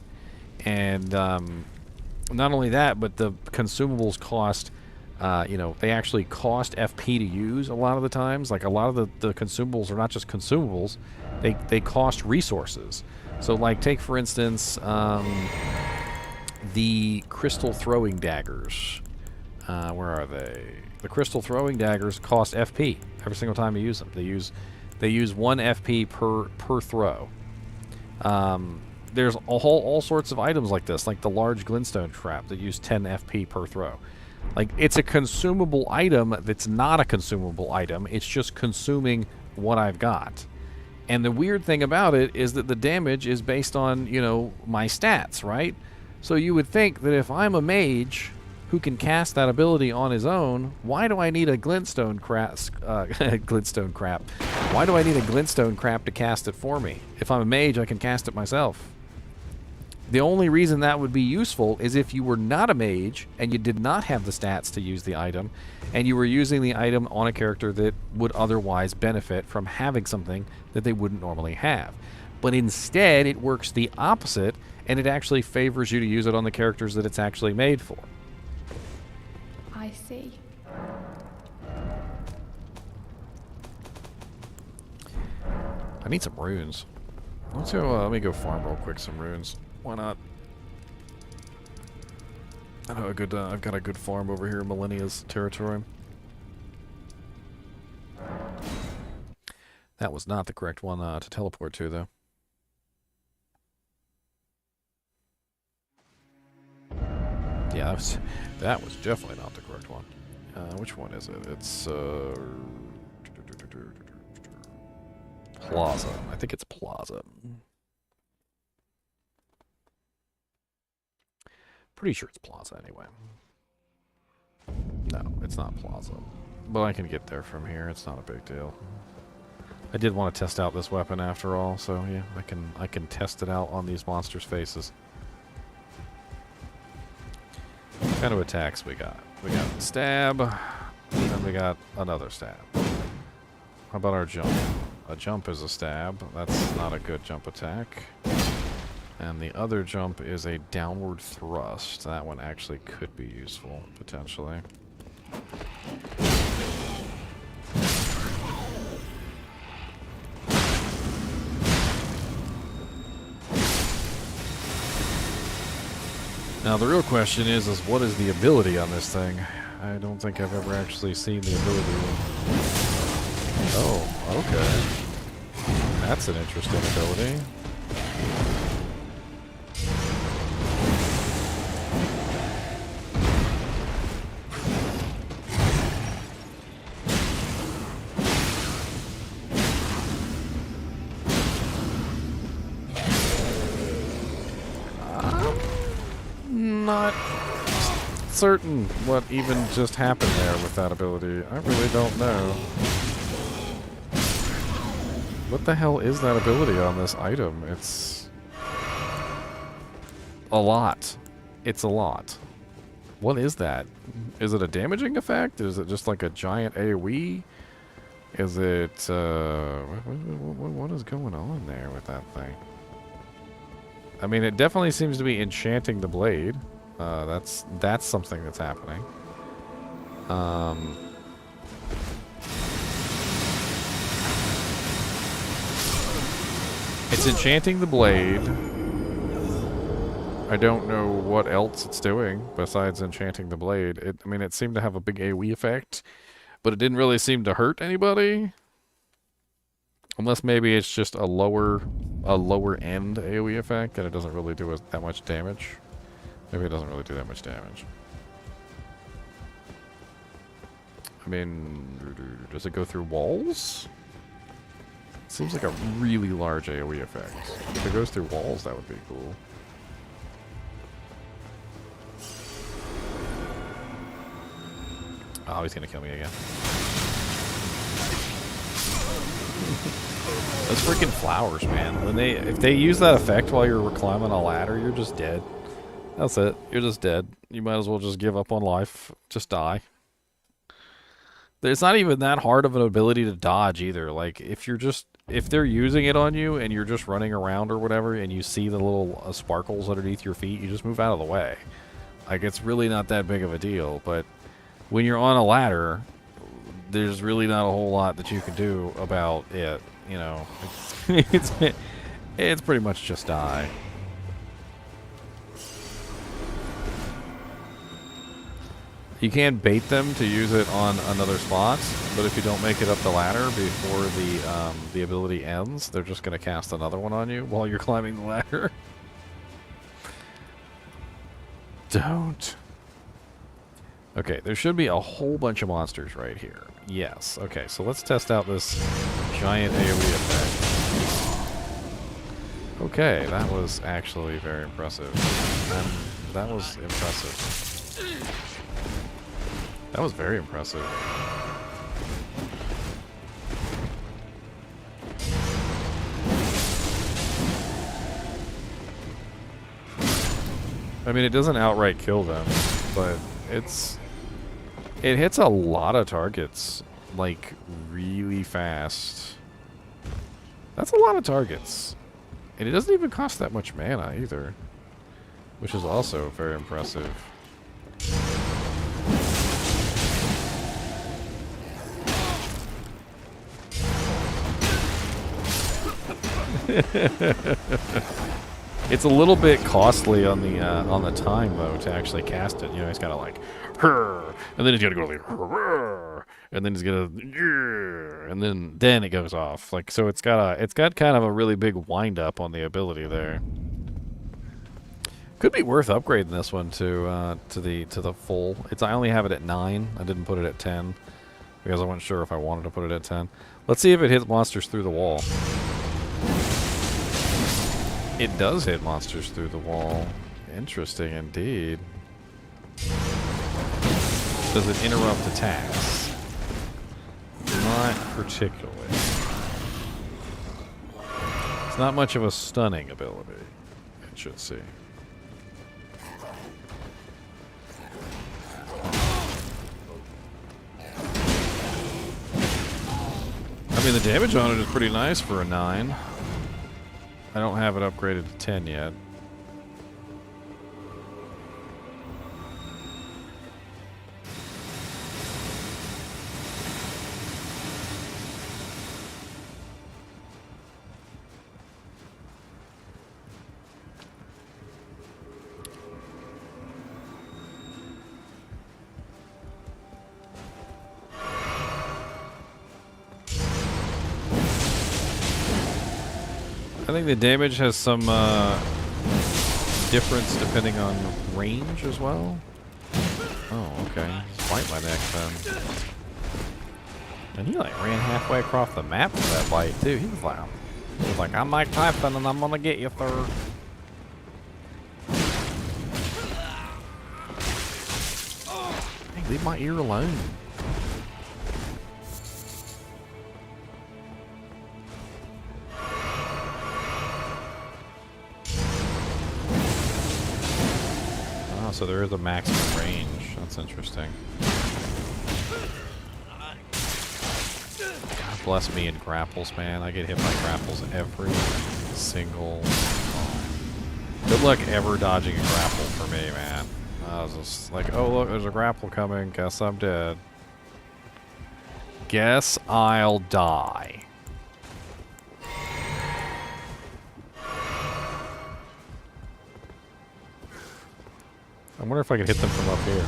And not only that, but the consumables cost, they actually cost FP to use a lot of the times. Like, a lot of the consumables are not just consumables, they cost resources. So, like, take for instance the crystal throwing daggers. Where are they? The crystal throwing daggers cost FP every single time you use them. They use 1 FP per throw. There's all sorts of items like this, like the large glintstone trap that use 10 FP per throw. Like, it's a consumable item that's not a consumable item. It's just consuming what I've got. And the weird thing about it is that the damage is based on, my stats, right? So you would think that if I'm a mage who can cast that ability on his own, why do I need a glintstone crap? Why do I need a glintstone crap to cast it for me? If I'm a mage, I can cast it myself. The only reason that would be useful is if you were not a mage and you did not have the stats to use the item, and you were using the item on a character that would otherwise benefit from having something that they wouldn't normally have. But instead, it works the opposite, and it actually favors you to use it on the characters that it's actually made for. I see. I need some runes. Let me go farm real quick some runes. Why not? I know I've got a good farm over here in Millennia's territory. That was not the correct one to teleport to, though. Yeah, that was definitely not the correct one. Which one is it? It's Plaza. I think it's Plaza. Pretty sure it's Plaza anyway. No, it's not Plaza. But I can get there from here. It's not a big deal. I did want to test out this weapon after all, so yeah, I can test it out on these monsters' faces. What kind of attacks we got? We got stab, and we got another stab. How about our jump? A jump is a stab. That's not a good jump attack. And the other jump is a downward thrust. That one actually could be useful, potentially. Now the real question is what is the ability on this thing? I don't think I've ever actually seen the ability. Oh, okay. That's an interesting ability. Not certain what even just happened there with that ability. I really don't know. What the hell is that ability on this item? It's a lot. It's a lot. What is that? Is it a damaging effect? Is it just like a giant AoE? Is it, what is going on there with that thing? I mean, it definitely seems to be enchanting the blade. That's something that's happening. It's enchanting the blade. I don't know what else it's doing besides enchanting the blade. I mean, it seemed to have a big AoE effect, but it didn't really seem to hurt anybody. Unless maybe it's just a lower end AoE effect and it doesn't really do that much damage. Maybe it doesn't really do that much damage. I mean, does it go through walls? Seems like a really large AoE effect. If it goes through walls, that would be cool. Oh, he's gonna kill me again. Those freaking flowers, man. If they use that effect while you're climbing a ladder, you're just dead. That's it. You're just dead. You might as well just give up on life. Just die. It's not even that hard of an ability to dodge either. Like, if they're using it on you and you're just running around or whatever and you see the little sparkles underneath your feet, you just move out of the way. Like, it's really not that big of a deal. But when you're on a ladder, there's really not a whole lot that you can do about it. You know, it's pretty much just die. You can bait them to use it on another spot, but if you don't make it up the ladder before the ability ends, they're just going to cast another one on you while you're climbing the ladder. Don't. Okay, there should be a whole bunch of monsters right here. Yes. Okay, so let's test out this giant AoE effect. Okay, that was actually very impressive. That was impressive. That was very impressive. I mean, it doesn't outright kill them, but it hits a lot of targets, like, really fast. That's a lot of targets. And it doesn't even cost that much mana either, which is also very impressive. It's a little bit costly on the time though to actually cast it. You know, he's got to like, and then he's got to go like, and then he's gonna, and then it goes off. Like, so it's got kind of a really big wind up on the ability there. Could be worth upgrading this one to the full. I only have it at 9. I didn't put it at 10 because I wasn't sure if I wanted to put it at 10. Let's see if it hits monsters through the wall. It does hit monsters through the wall. Interesting indeed. Does it interrupt attacks? Not particularly. It's not much of a stunning ability, it should see. I mean, the damage on it is pretty nice for a 9. I don't have it upgraded to 10 yet. I think the damage has some difference depending on range as well. Oh, okay. Just bite my neck then. And he like ran halfway across the map with that bite too. He was like, I'm Mike Tyson and I'm gonna get you, sir. Hey, leave my ear alone. So there is a maximum range. That's interesting. God bless me in grapples, man. I get hit by grapples every single time. Good luck ever dodging a grapple for me, man. I was just like, oh look, there's a grapple coming. Guess I'm dead. Guess I'll die. I wonder if I could hit them from up here.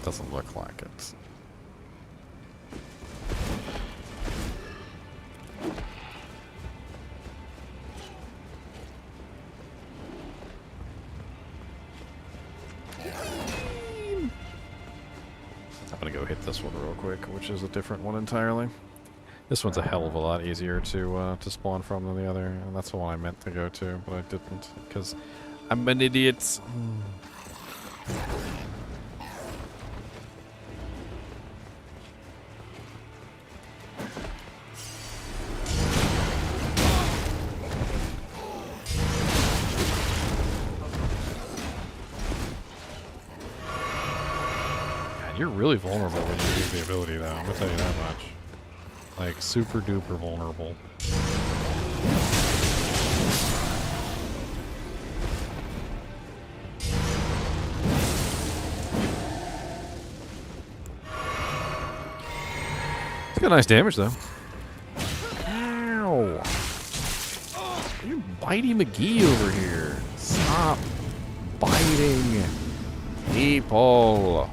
Doesn't look like it. I'm gonna go hit this one real quick, which is a different one entirely. This one's a hell of a lot easier to spawn from than the other, and that's the one I meant to go to, but I didn't because I'm an idiot. God, you're really vulnerable when you use the ability, though. I'm gonna tell you that much. Like, super duper vulnerable. It's got nice damage, though. Ow! You're Bitey McGee over here. Stop biting people.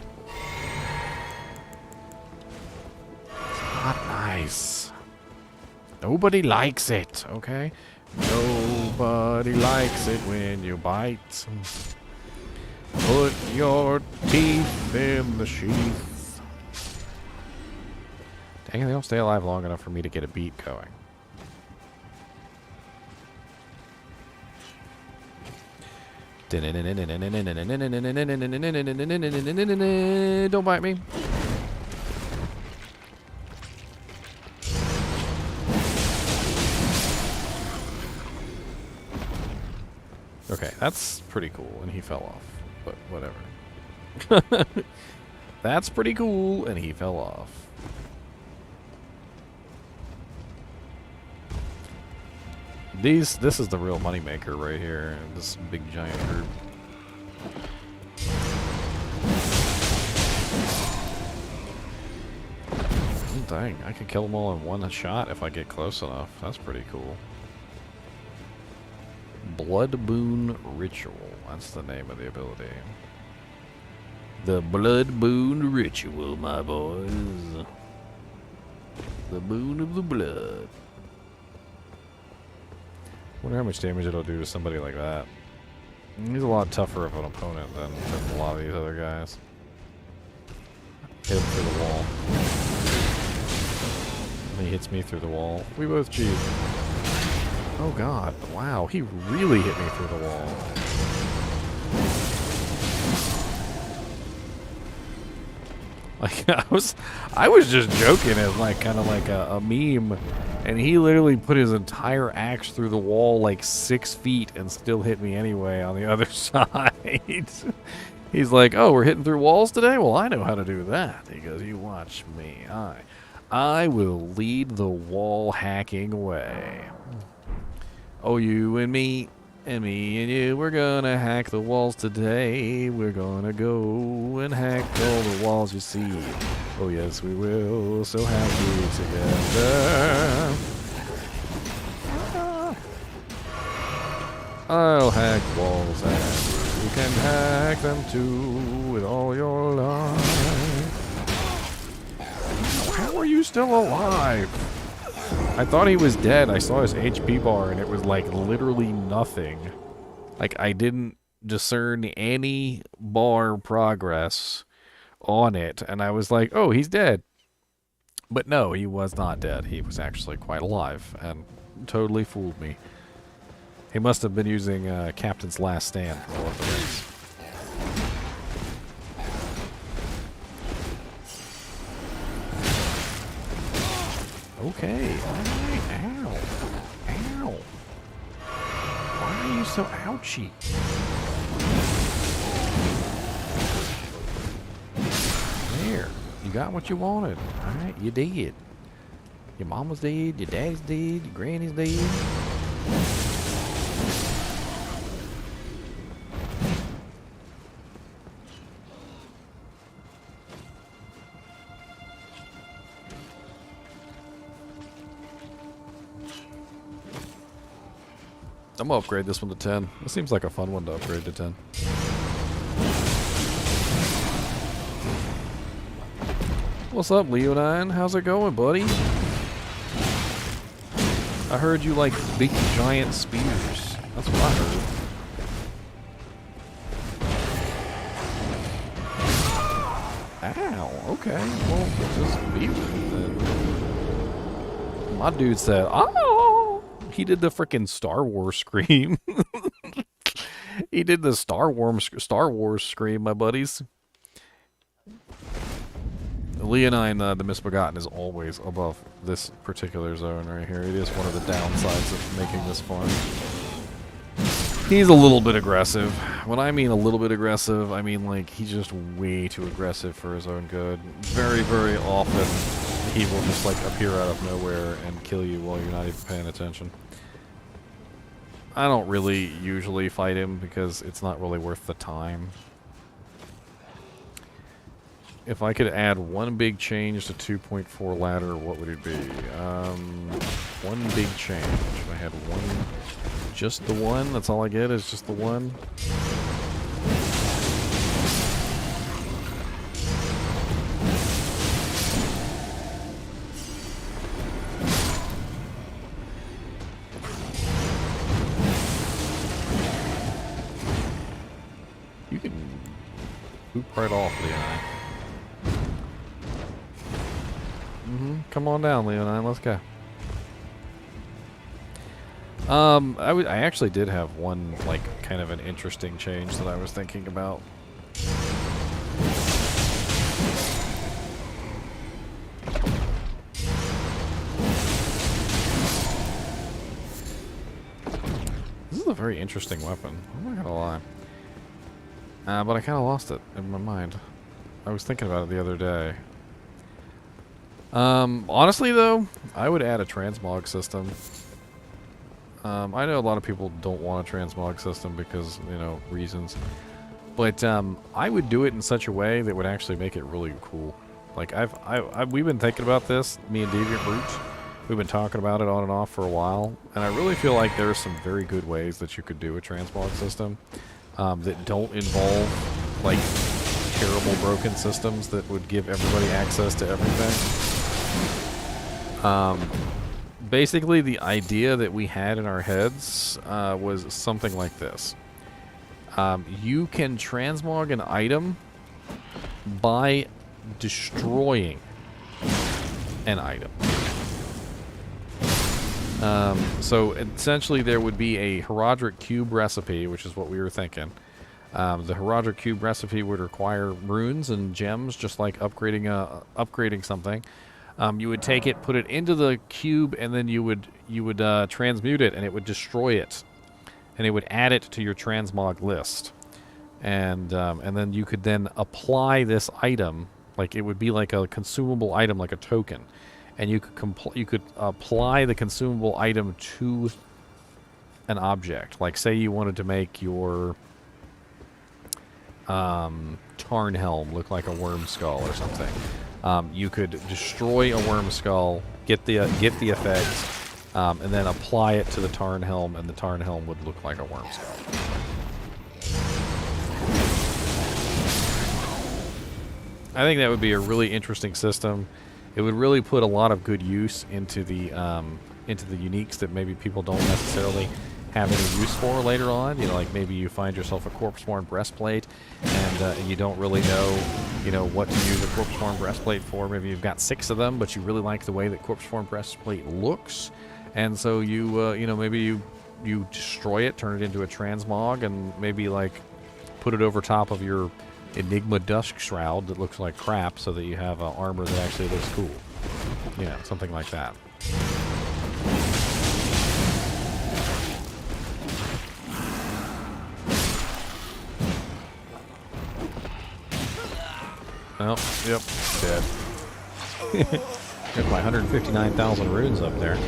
It's not nice. Nobody likes it, okay? Nobody likes it when you bite. Put your teeth in the sheath. Dang, they don't stay alive long enough for me to get a beat going. Don't bite me. Okay, that's pretty cool, and he fell off. But whatever. That's pretty cool, and he fell off. This is the real moneymaker right here. This big giant group. Dang, I can kill them all in one shot if I get close enough. That's pretty cool. Blood Boon Ritual. That's the name of the ability. The Blood Boon Ritual, my boys. The boon of the blood. Wonder how much damage it'll do to somebody like that. He's a lot tougher of an opponent than a lot of these other guys. Hit him through the wall. And he hits me through the wall. We both cheat. Oh god, wow, he really hit me through the wall. Like, I was just joking as like kind of like a meme, and he literally put his entire axe through the wall like 6 feet and still hit me anyway on the other side. He's like, "Oh, we're hitting through walls today? Well, I know how to do that." He goes, "You watch me. I will lead the wall hacking way. Oh, you and me and you, we're gonna hack the walls today. We're gonna go and hack all the walls you see. Oh yes, we will, so happy together. I'll hack walls and you can hack them too with all your life. How are you still alive?" I thought he was dead. I saw his HP bar and it was like literally nothing. Like I didn't discern any bar progress on it, and I was like, "Oh, he's dead." But no, he was not dead. He was actually quite alive and totally fooled me. He must have been using Captain's Last Stand for all of the rings. Okay, alright, ow. Ow. Why are you so ouchy? There. You got what you wanted. Alright, you did. Your mama's dead, your daddy's dead, your granny's dead. I'm gonna upgrade this one to 10. It seems like a fun one to upgrade to 10. What's up, Leonine? How's it going, buddy? I heard you like big giant spears. That's what I heard. Ow, okay. Well, just be with it then. My dude said, "Oh!" He did the freaking Star Wars scream. He did the Star Wars scream, my buddies. Leonine, the Misbegotten, is always above this particular zone right here. It is one of the downsides of making this farm. He's a little bit aggressive. When I mean a little bit aggressive, I mean like he's just way too aggressive for his own good. Very, very often he will just like appear out of nowhere and kill you while you're not even paying attention. I don't really usually fight him because it's not really worth the time. If I could add one big change to 2.4 ladder, what would it be? One big change. If I had one, just the one, that's all I get is just the one. You can hoop right off, Leonine. Come on down, Leonine. Let's go. I actually did have one, like, kind of an interesting change that I was thinking about. This is a very interesting weapon. I'm not gonna lie. But I kind of lost it in my mind. I was thinking about it the other day. Honestly though, I would add a transmog system. I know a lot of people don't want a transmog system because, you know, reasons. But, I would do it in such a way that would actually make it really cool. Like, we've been thinking about this, me and Deviant Brute. We've been talking about it on and off for a while. And I really feel like there are some very good ways that you could do a transmog system, that don't involve, like, terrible broken systems that would give everybody access to everything. basically the idea that we had in our heads was something like this. You can transmog an item by destroying an item. So essentially there would be a Herodric Cube recipe, which is what we were thinking. The Herodric Cube recipe would require runes and gems, just like upgrading something. You would take it, put it into the cube, and then you would transmute it, and it would destroy it, and it would add it to your transmog list, and then you could then apply this item, like it would be like a consumable item, like a token, and you could apply the consumable item to an object. Like say you wanted to make your Tarn helm look like a worm skull or something. You could destroy a worm skull, get the effect, and then apply it to the Tarn helm, and the Tarn helm would look like a worm skull. I think that would be a really interesting system. It would really put a lot of good use into the uniques that maybe people don't necessarily have any use for later on. You know, like maybe you find yourself a corpse-worn breastplate, and you don't really know, what to use a corpse-worn breastplate for. Maybe you've got 6 of them, but you really like the way that corpse-worn breastplate looks, and so maybe you destroy it, turn it into a transmog, and maybe like put it over top of your Enigma Dusk Shroud that looks like crap, so that you have armor that actually looks cool. Yeah, something like that. Oh, yep, dead. Got my 159,000 runes up there.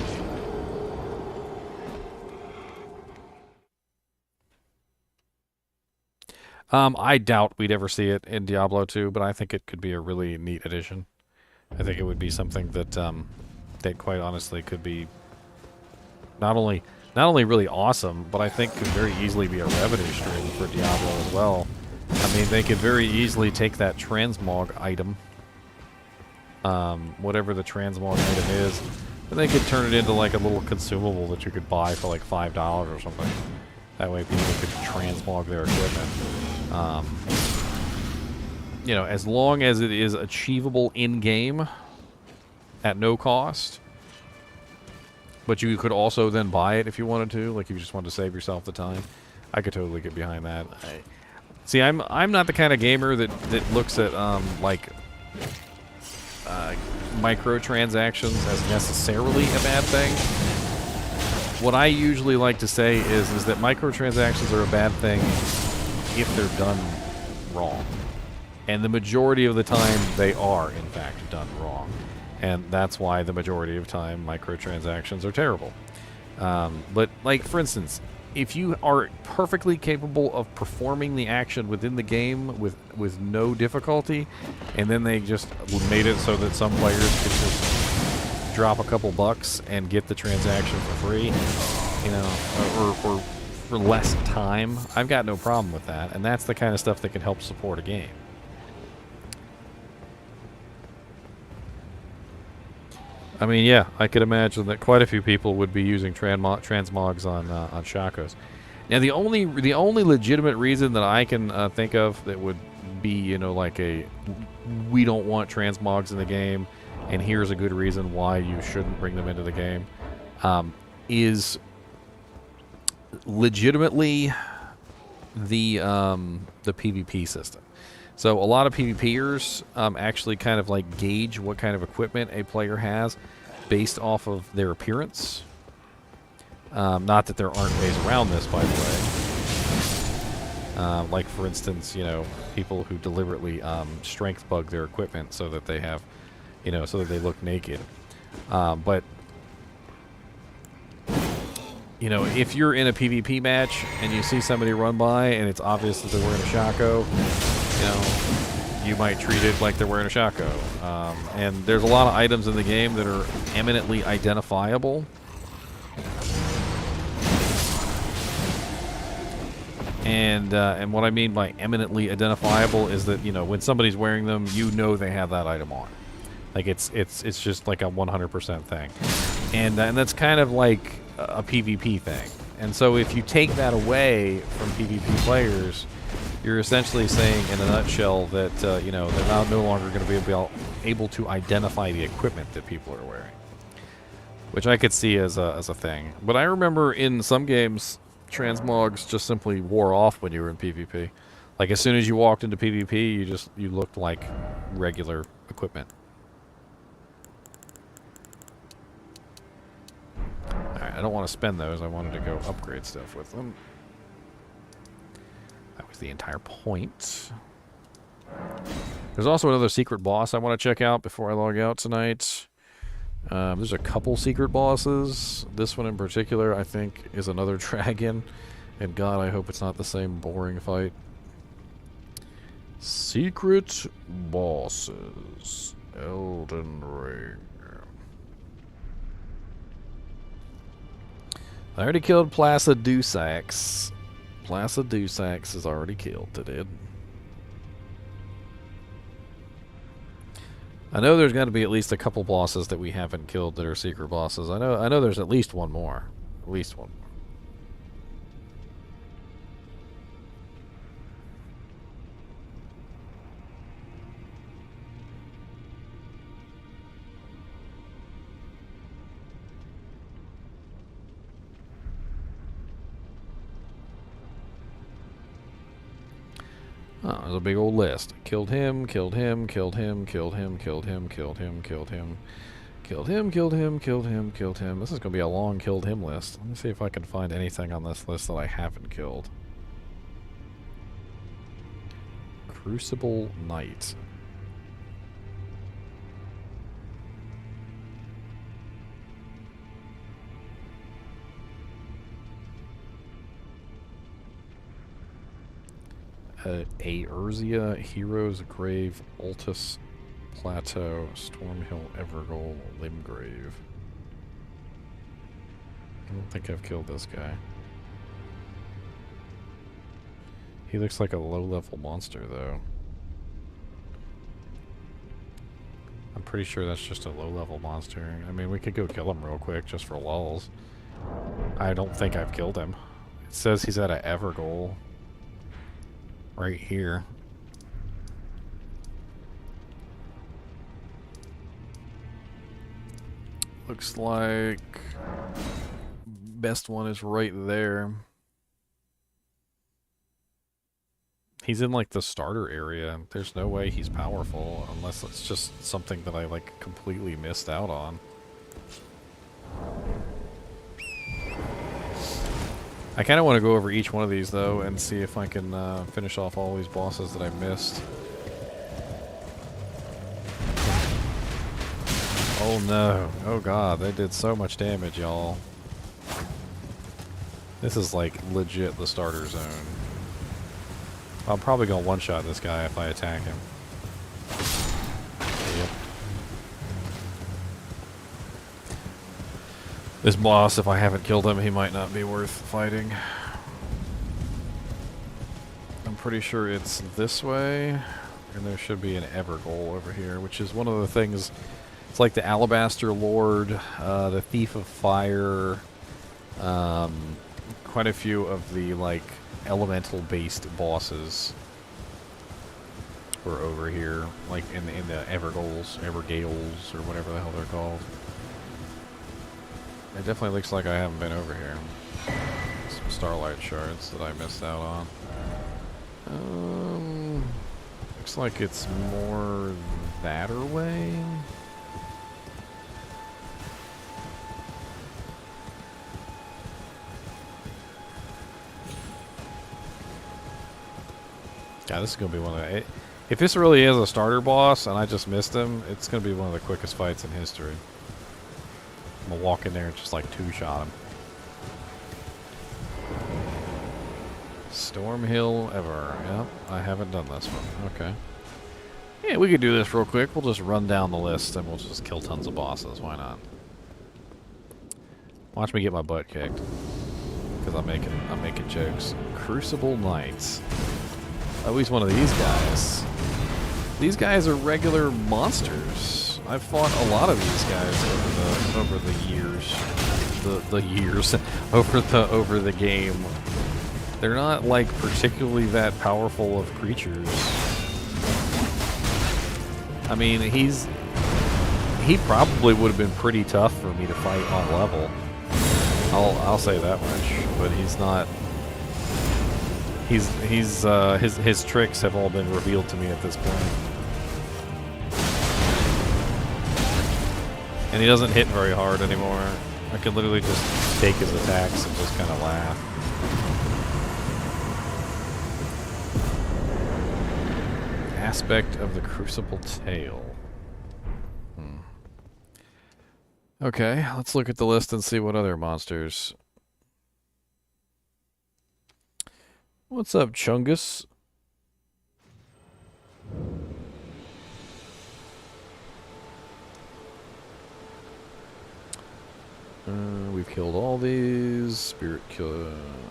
I doubt we'd ever see it in Diablo 2, but I think it could be a really neat addition. I think it would be something that that quite honestly could be not only really awesome, but I think could very easily be a revenue stream for Diablo as well. I mean, they could very easily take that transmog item, whatever the transmog item is, and they could turn it into like a little consumable that you could buy for like $5 or something. That way people could transmog their equipment. As long as it is achievable in-game at no cost. But you could also then buy it if you wanted to, like if you just wanted to save yourself the time. I could totally get behind that. See, I'm not the kind of gamer that looks at microtransactions as necessarily a bad thing. What I usually like to say is that microtransactions are a bad thing if they're done wrong. And the majority of the time, they are, in fact, done wrong. And that's why the majority of time, microtransactions are terrible. But, like, for instance, if you are perfectly capable of performing the action within the game with no difficulty, and then they just made it so that some players could just drop a couple bucks and get the transaction for free, or for less time, I've got no problem with that. And that's the kind of stuff that can help support a game. I mean, yeah, I could imagine that quite a few people would be using transmogs on Shakos. Now, the only legitimate reason that I can think of that would be, like we don't want transmogs in the game, and here's a good reason why you shouldn't bring them into the game, is legitimately the PvP system. So a lot of PvPers actually kind of like gauge what kind of equipment a player has based off of their appearance. Not that there aren't ways around this, by the way. Like, for instance, people who deliberately strength bug their equipment so that they have, so that they look naked. But if you're in a PvP match and you see somebody run by and it's obvious that they're wearing a Shako, you might treat it like they're wearing a Shako. And there's a lot of items in the game that are eminently identifiable. And what I mean by eminently identifiable is that, when somebody's wearing them, they have that item on. Like, it's just like a 100% thing. And that's kind of like a PvP thing. And so if you take that away from PvP players, you're essentially saying in a nutshell that, you know, they're no longer going to be able to identify the equipment that people are wearing. Which I could see as a thing. But I remember in some games, transmogs just simply wore off when you were in PvP. Like as soon as you walked into PvP, you looked like regular equipment. Alright, I don't want to spend those. I wanted to go upgrade stuff with them. That was the entire point. There's also another secret boss I want to check out before I log out tonight. There's a couple secret bosses. This one in particular, I think, is another dragon. And God, I hope it's not the same boring fight. Secret bosses. Elden Ring. I already killed Placidusax. Placidusax is already killed today. I know there's got to be at least a couple bosses that we haven't killed that are secret bosses. I know there's at least one more. At least one more. Oh, there's a big old list. Killed him, killed him, killed him, killed him, killed him, killed him, killed him, killed him, killed him, killed him, killed him. This is going to be a long killed him list. Let me see if I can find anything on this list that I haven't killed. Crucible Knight. Aerzia, Heroes Grave, Altus Plateau, Stormhill, Evergoal, Limgrave. I don't think I've killed this guy. He looks like a low-level monster, though. I'm pretty sure that's just a low-level monster. I mean, we could go kill him real quick, just for lulz. I don't think I've killed him. It says he's at a Evergoal. Right here. Looks like best one is right there. He's in like the starter area. There's no way he's powerful unless it's just something that I like completely missed out on. I kind of want to go over each one of these, though, and see if I can finish off all these bosses that I missed. Oh, no. Oh, God. They did so much damage, y'all. This is, like, legit the starter zone. I'm probably going to one-shot this guy if I attack him. Yep. This boss, if I haven't killed him, he might not be worth fighting. I'm pretty sure it's this way, and there should be an Evergoal over here, which is one of the things. It's like the Alabaster Lord, the Thief of Fire, quite a few of the like elemental-based bosses were over here, like in the Evergales, or whatever the hell they're called. It definitely looks like I haven't been over here. Some starlight shards that I missed out on. Looks like it's more that way. Yeah, this is going to be one of the... If this really is a starter boss and I just missed him, it's going to be one of the quickest fights in history. I'm gonna walk in there and just like two-shot him. Stormhill ever. Yep, I haven't done this one. Okay. Yeah, we could do this real quick. We'll just run down the list and we'll just kill tons of bosses. Why not? Watch me get my butt kicked. Because I'm making jokes. Crucible Knights. Oh, he's one of these guys. These guys are regular monsters. I've fought a lot of these guys over the years. The years over the game. They're not like particularly that powerful of creatures. I mean, he probably would have been pretty tough for me to fight on level. I'll say that much, but he's not. His tricks have all been revealed to me at this point. And he doesn't hit very hard anymore. I could literally just take his attacks and just kind of laugh. Aspect of the Crucible Tail. Okay, let's look at the list and see what other monsters. What's up, Chungus? We've killed all these.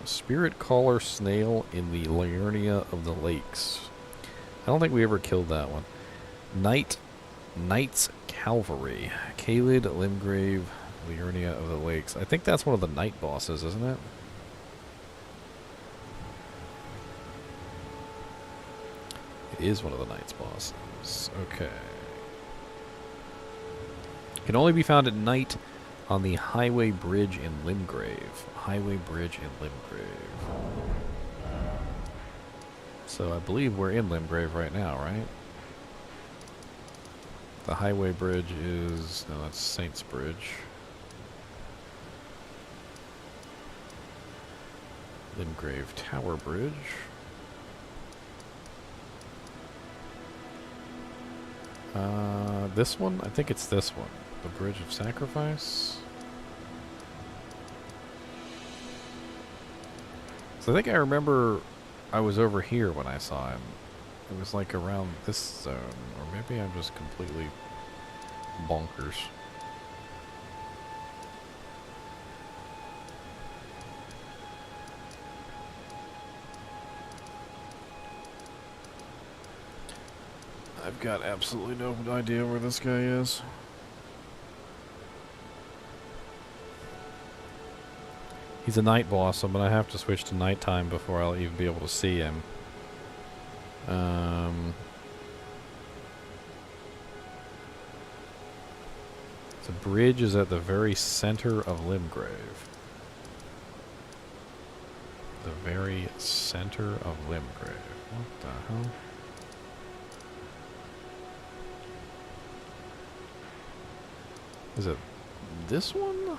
Spirit Caller Snail in the Liurnia of the Lakes. I don't think we ever killed that one. Knight's Calvary. Kalid, Limgrave, Liurnia of the Lakes. I think that's one of the night bosses, isn't it? It is one of the night's bosses. Okay. Can only be found at night on the Highway Bridge in Limgrave. Highway Bridge in Limgrave. So I believe we're in Limgrave right now, right? The Highway Bridge is... no, that's Saints Bridge. Limgrave Tower Bridge. This one? I think it's this one. The Bridge of Sacrifice? So I think I remember I was over here when I saw him. It was like around this zone. Or maybe I'm just completely bonkers. I've got absolutely no idea where this guy is. He's a night boss, so I'm gonna have to switch to nighttime before I'll even be able to see him. The bridge is at the very center of Limgrave. The very center of Limgrave. What the hell? Is it this one?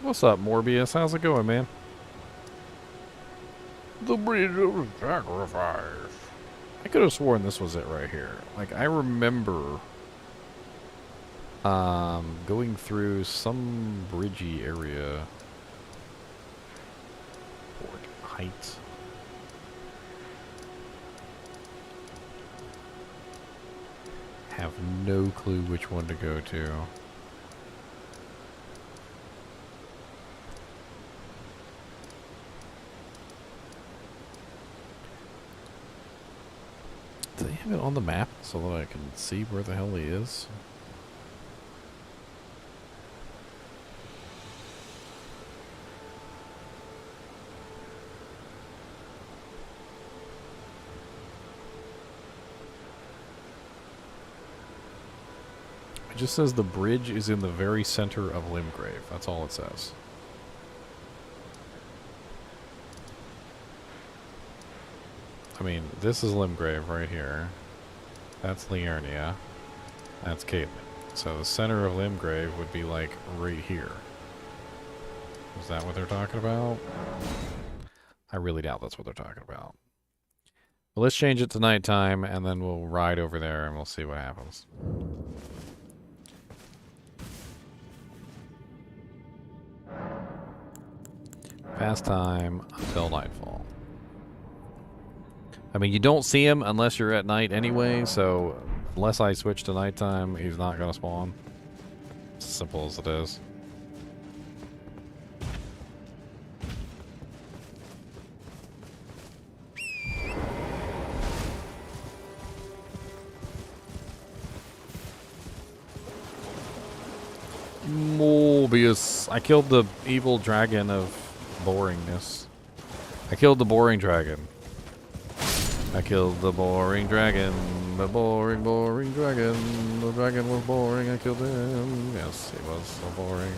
What's up, Morbius? How's it going, man? The Bridge of Sacrifice. I could have sworn this was it right here. Like, I remember going through some bridgey area. Port Heights. Have no clue which one to go to. Do they have it on the map so that I can see where the hell he is? It just says the bridge is in the very center of Limgrave. That's all it says. I mean, this is Limgrave right here. That's Liurnia. That's Caitlin. So the center of Limgrave would be like right here. Is that what they're talking about? I really doubt that's what they're talking about. Well, let's change it to nighttime and then we'll ride over there and we'll see what happens. Past time until nightfall. I mean, you don't see him unless you're at night anyway, so unless I switch to nighttime, he's not going to spawn. It's as simple as it is. Mobius. I killed the evil dragon of boringness. I killed the boring dragon. I killed the boring dragon. The boring, boring dragon. The dragon was boring. I killed him. Yes, he was so boring.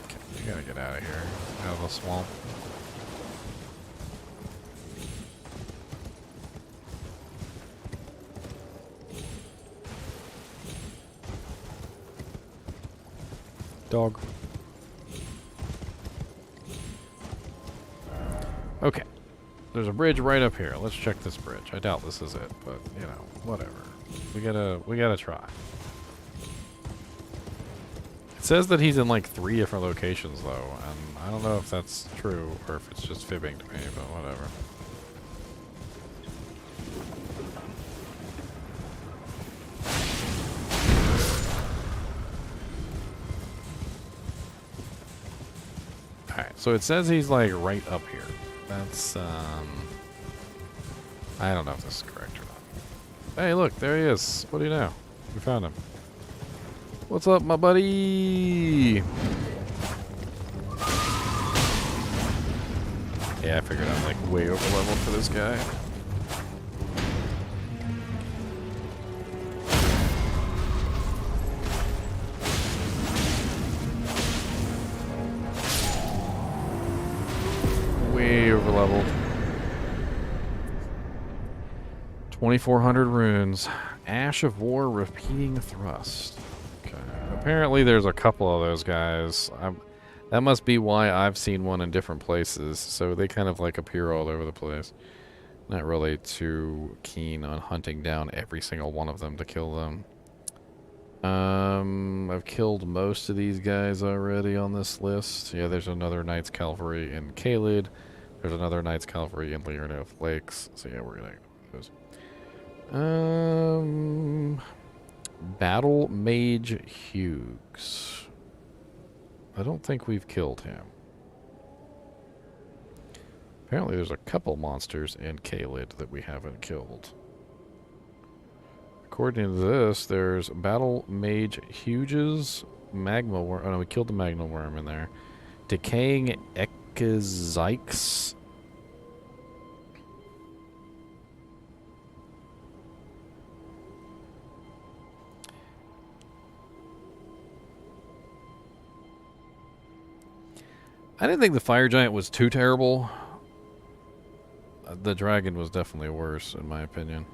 Okay, you gotta get out of here. Out of the swamp. Dog. Okay. There's a bridge right up here. Let's check this bridge. I doubt this is it, but you know, whatever. We gotta try. It says that he's in like 3 different locations though, and I don't know if that's true or if it's just fibbing to me, but whatever. Alright, so it says he's like right up here. That's, I don't know if this is correct or not. Hey, look, there he is. What do you know? We found him. What's up, my buddy? Yeah, I figured I'm like way over leveled for this guy. Way over leveled. 2,400 runes. Ash of War repeating thrust. Okay. Apparently there's a couple of those guys. That must be why I've seen one in different places. So they kind of like appear all over the place. Not really too keen on hunting down every single one of them to kill them. I've killed most of these guys already on this list. Yeah, there's another Knights Cavalry in Caelid. There's another Knights Cavalry in Leonov Lakes. So yeah, we're gonna go those. Battle Mage Hughes. I don't think we've killed him. Apparently there's a couple monsters in Caelid that we haven't killed. According to this, there's Battle Mage Hughes, Magma Worm. Oh no, we killed the Magma Worm in there. Decaying Echizykes. I didn't think the Fire Giant was too terrible. The Dragon was definitely worse, in my opinion.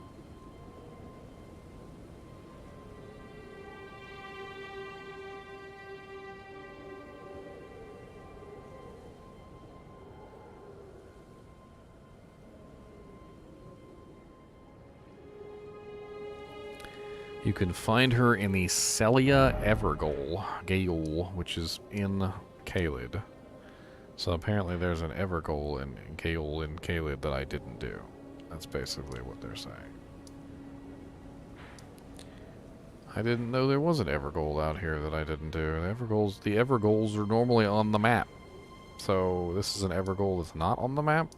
You can find her in the Celia Evergole, which is in Caelid. So apparently there's an Evergole in Caelid that I didn't do. That's basically what they're saying. I didn't know there was an Evergole out here that I didn't do. The Evergoles are normally on the map. So this is an Evergole that's not on the map?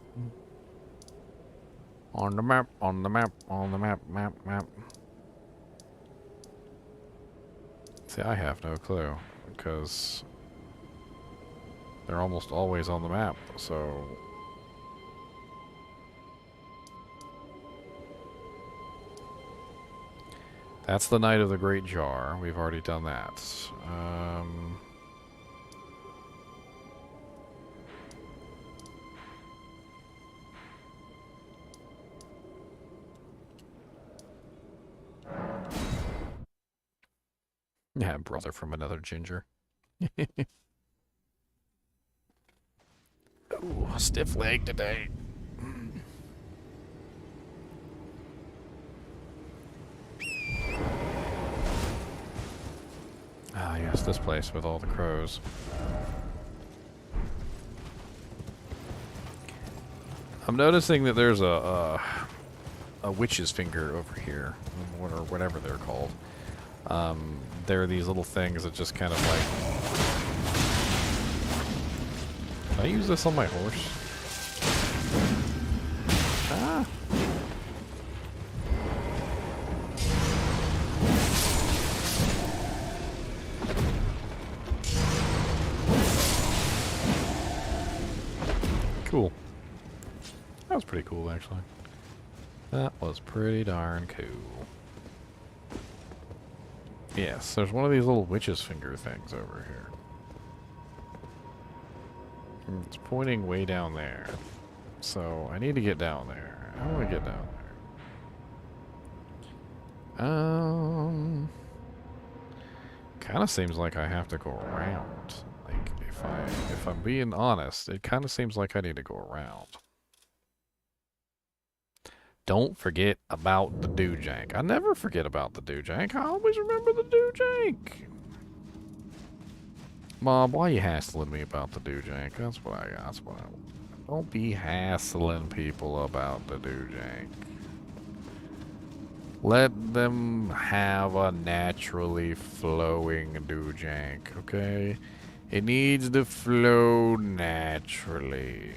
On the map, on the map, on the map, map. See, I have no clue, because they're almost always on the map, so... That's the Night of the Great Jar. We've already done that. Yeah, brother from another ginger. Ooh, stiff leg today. Ah, yeah, yes, this place with all the crows. I'm noticing that there's a witch's finger over here, or whatever they're called. There are these little things that just kind of like... Can I use this on my horse? Ah! Cool. That was pretty cool, actually. That was pretty darn cool. Yes, there's one of these little witch's finger things over here. It's pointing way down there. So, I need to get down there. How do I get down there? Kind of seems like I have to go around. Like, if I'm being honest, it kind of seems like I need to go around. Don't forget about the doojank. I never forget about the doojank. I always remember the doojank. Mom, why are you hassling me about the doojank? That's what I. Don't be hassling people about the doojank. Let them have a naturally flowing doojank, okay? It needs to flow naturally.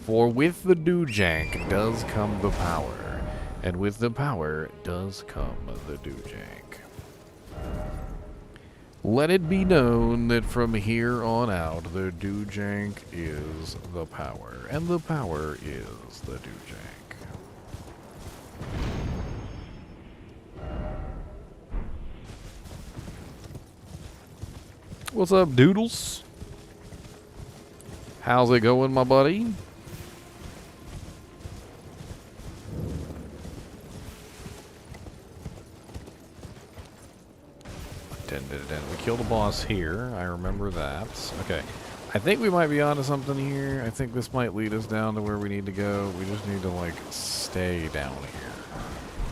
For with the doojank does come the power, and with the power does come the doojank. Let it be known that from here on out, the doojank is the power, and the power is the doojank. What's up, Doodles? How's it going, my buddy? We killed a boss here. I remember that. Okay. I think we might be onto something here. I think this might lead us down to where we need to go. We just need to, like, stay down here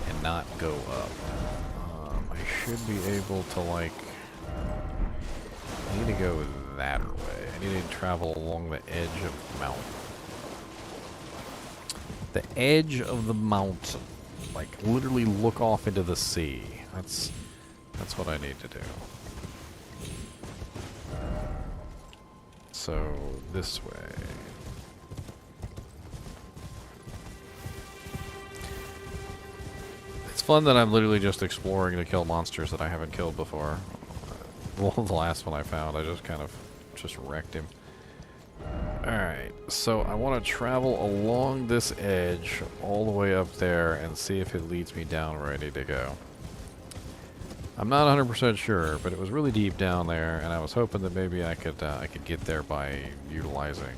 and not go up. I should be able to, like... I need to go that way. I need to travel along the edge of the mountain. The edge of the mountain. Like, literally look off into the sea. That's what I need to do. So, this way. It's fun that I'm literally just exploring to kill monsters that I haven't killed before. Well, the last one I found, I just kind of just wrecked him. Alright, so I want to travel along this edge all the way up there and see if it leads me down where I need to go. I'm not 100% sure, but it was really deep down there, and I was hoping that maybe I could get there by utilizing,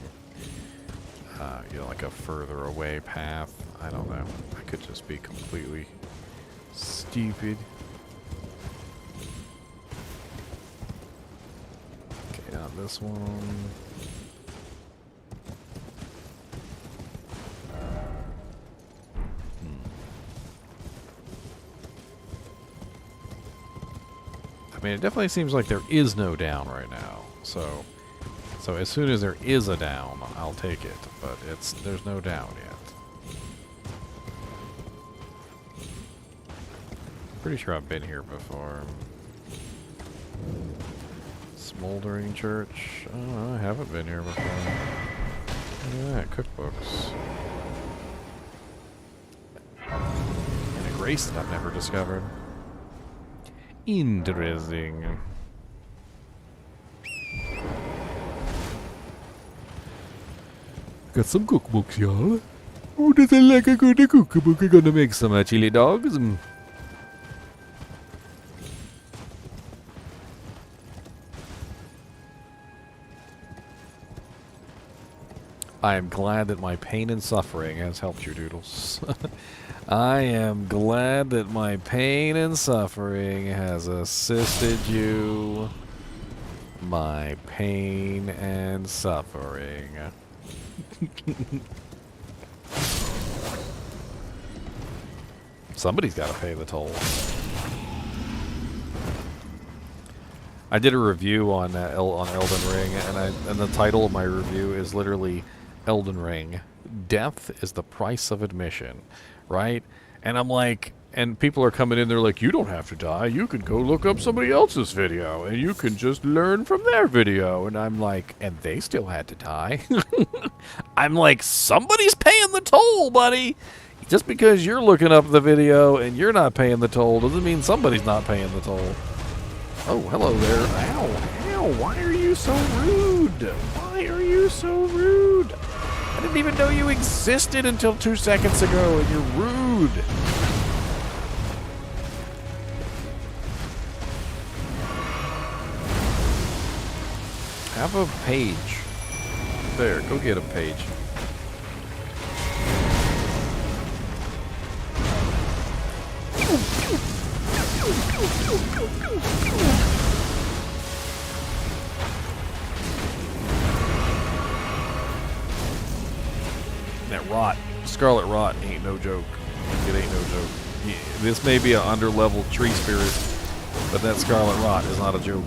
you know, like a further away path. I don't know. I could just be completely stupid. Okay, on this one. I mean, it definitely seems like there is no down right now. So as soon as there is a down, I'll take it. But there's no down yet. Pretty sure I've been here before. Smoldering Church. Oh, I haven't been here before. Look at that, cookbooks. And a grace that I've never discovered. Interesting. Got some cookbooks, y'all. Who doesn't like a good cookbook? We're gonna make some chili dogs. I am glad that my pain and suffering has helped you, Doodles. I am glad that my pain and suffering has assisted you. My pain and suffering. Somebody's got to pay the toll. I did a review on on Elden Ring, and the title of my review is literally Elden Ring. Death is the price of admission, right? And I'm like, and people are coming in, they're like, you don't have to die. You can go look up somebody else's video, and you can just learn from their video. And I'm like, and they still had to die. I'm like, somebody's paying the toll, buddy. Just because you're looking up the video and you're not paying the toll doesn't mean somebody's not paying the toll. Oh, hello there. Ow, ow, why are you so rude? Why are you so rude? I didn't even know you existed until 2 seconds ago, and you're rude. Have a page. There, go get a page. That rot, scarlet rot, ain't no joke. It ain't no joke. Yeah, this may be an under-leveled tree spirit, but that scarlet rot is not a joke.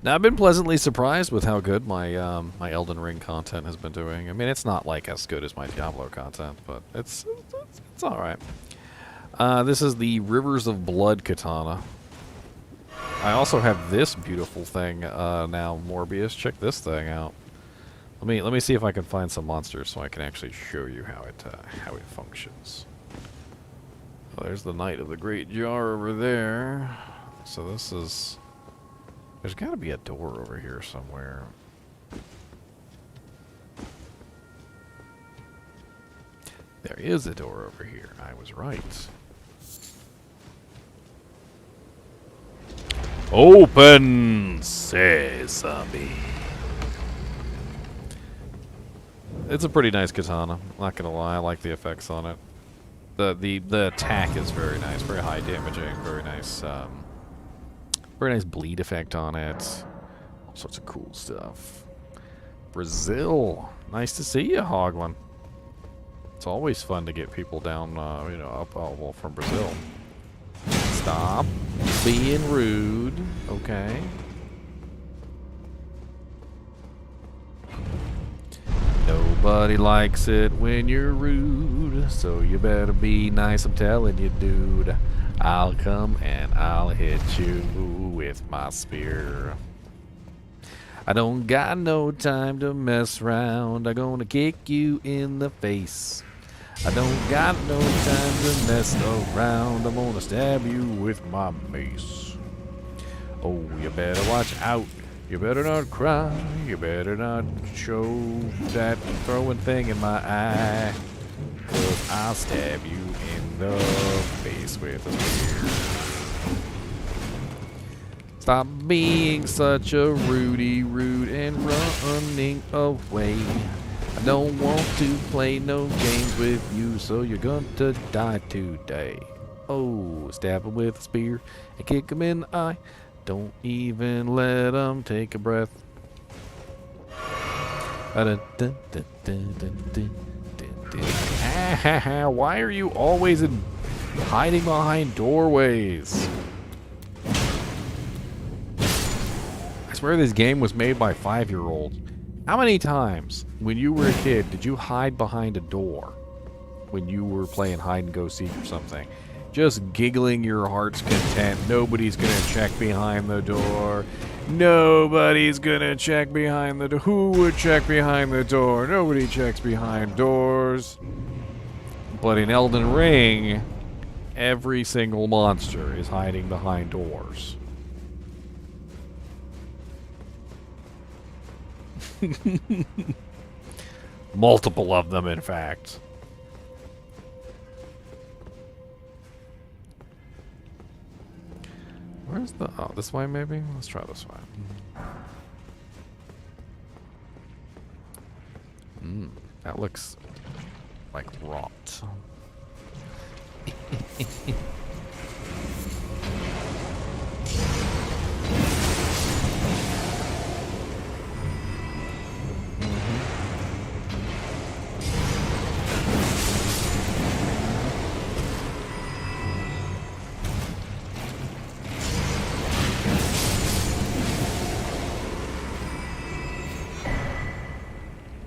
Now, I've been pleasantly surprised with how good my my Elden Ring content has been doing. I mean, it's not like as good as my Diablo content, but it's all right. This is the Rivers of Blood katana. I also have this beautiful thing now, Morbius. Check this thing out. Let me see if I can find some monsters so I can actually show you how it functions. Well, there's the Knight of the Great Jar over there. So this is. There's got to be a door over here somewhere. There is a door over here. I was right. Open sesame. It's a pretty nice katana. Not gonna lie, I like the effects on it. The attack is very nice, very high damaging, very nice. Very nice bleed effect on it. All sorts of cool stuff. Brazil. Nice to see you, Hoglin. It's always fun to get people down, you know, up well, from Brazil. Stop being rude, okay? Nobody likes it when you're rude, so you better be nice, I'm telling you, dude. I'll come and I'll hit you with my spear. I don't got no time to mess around. I'm gonna kick you in the face. I don't got no time to mess around. I'm gonna stab you with my mace. Oh, you better watch out. You better not cry. You better not show that throwing thing in my eye. 'Cause I'll stab you in the face with a spear. Stop being such a rude and running away. I don't want to play no games with you, so you're going to die today. Oh, stab him with a spear and kick him in the eye. Don't even let him take a breath. Why are you always hiding behind doorways? I swear this game was made by 5-year-olds. How many times when you were a kid did you hide behind a door when you were playing hide and go seek or something? Just giggling your heart's content. Nobody's gonna check behind the door. Nobody's gonna check behind the door. Who would check behind the door? Nobody checks behind doors. But in Elden Ring, every single monster is hiding behind doors. Multiple of them, in fact. Where's the... Oh, this way maybe? Let's try this way. That looks like rot.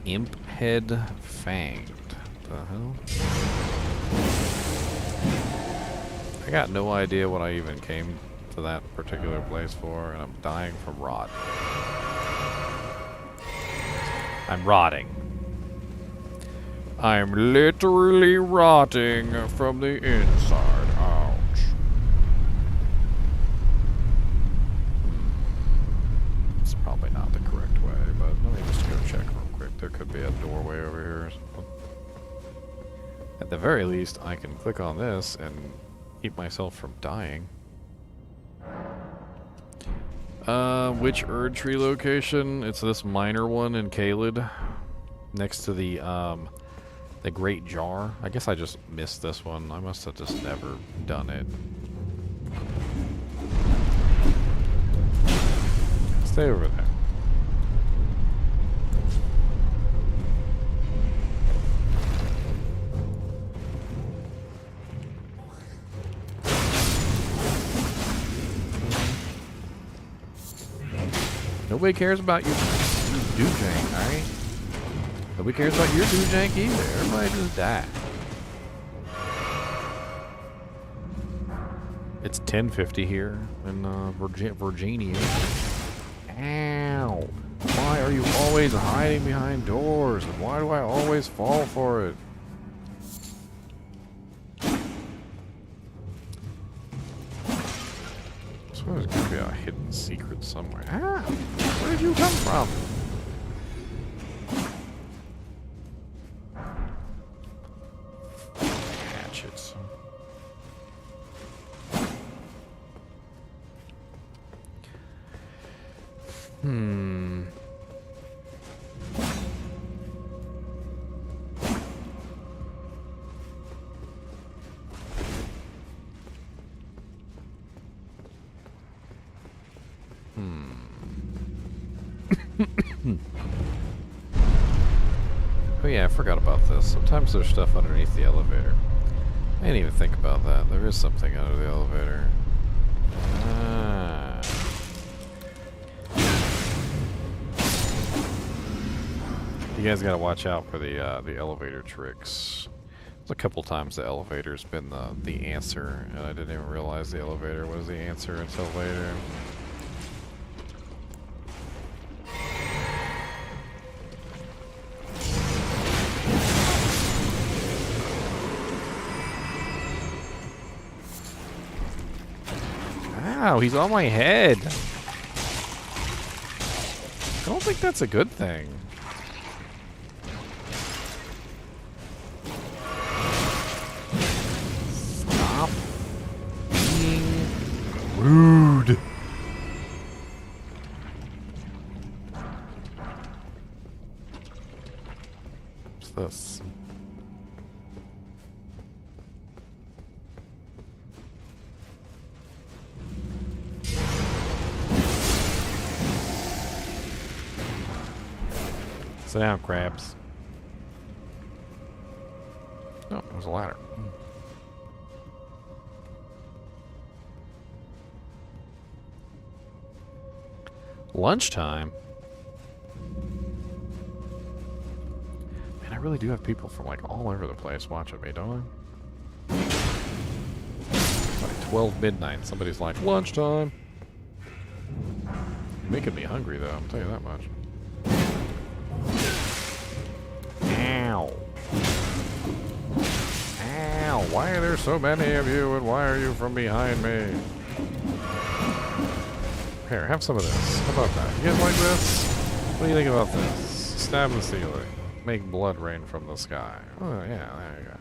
Imp head fanged. The hell? I got no idea what I even came to that particular place for, and I'm dying from rot. I'm rotting. I'm literally rotting from the inside out. It's probably not the correct way, but let me just go check real quick. There could be a doorway over here or something. At the very least, I can click on this and keep myself from dying. Which Erd Tree location? It's this minor one in Kaled, next to the Great Jar. I guess I just missed this one. I must have just never done it. Stay over there. Nobody cares about your do-jank, alright? Nobody cares about your do-jank either. Everybody just die. It's 10:50 here in Virginia. Ow! Why are you always hiding behind doors? And why do I always fall for it? There's gonna be a hidden secret somewhere. Ah! Where did you come from? Hatchets. Oh yeah, I forgot about this. Sometimes there's stuff underneath the elevator. I didn't even think about that. There is something under the elevator. Ah. You guys gotta watch out for the elevator tricks. There's a couple times the elevator's been the answer, and I didn't even realize the elevator was the answer until later. Wow, he's on my head. I don't think that's a good thing. Stop being rude. What's this? Sit down, crabs. Oh, there's a ladder. Lunchtime? Man, I really do have people from like all over the place watching me, don't I? It's like 12 midnight. Somebody's like, lunchtime. Making me hungry though, I'll tell you that much. Ow. Ow. Why are there so many of you and why are you from behind me? Here, have some of this. How about that? You guys like this? What do you think about this? Stab the ceiling. Make blood rain from the sky. Oh, yeah, there you go.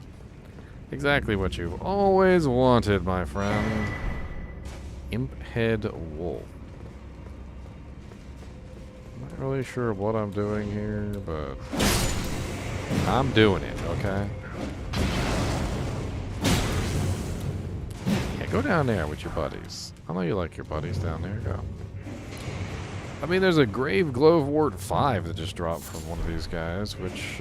Exactly what you've always wanted, my friend. Imp head wolf. Not really sure what I'm doing here, but I'm doing it, okay? Yeah, go down there with your buddies. I know you like your buddies down there. Go. I mean, there's a Grave Glowwort 5 that just dropped from one of these guys, which,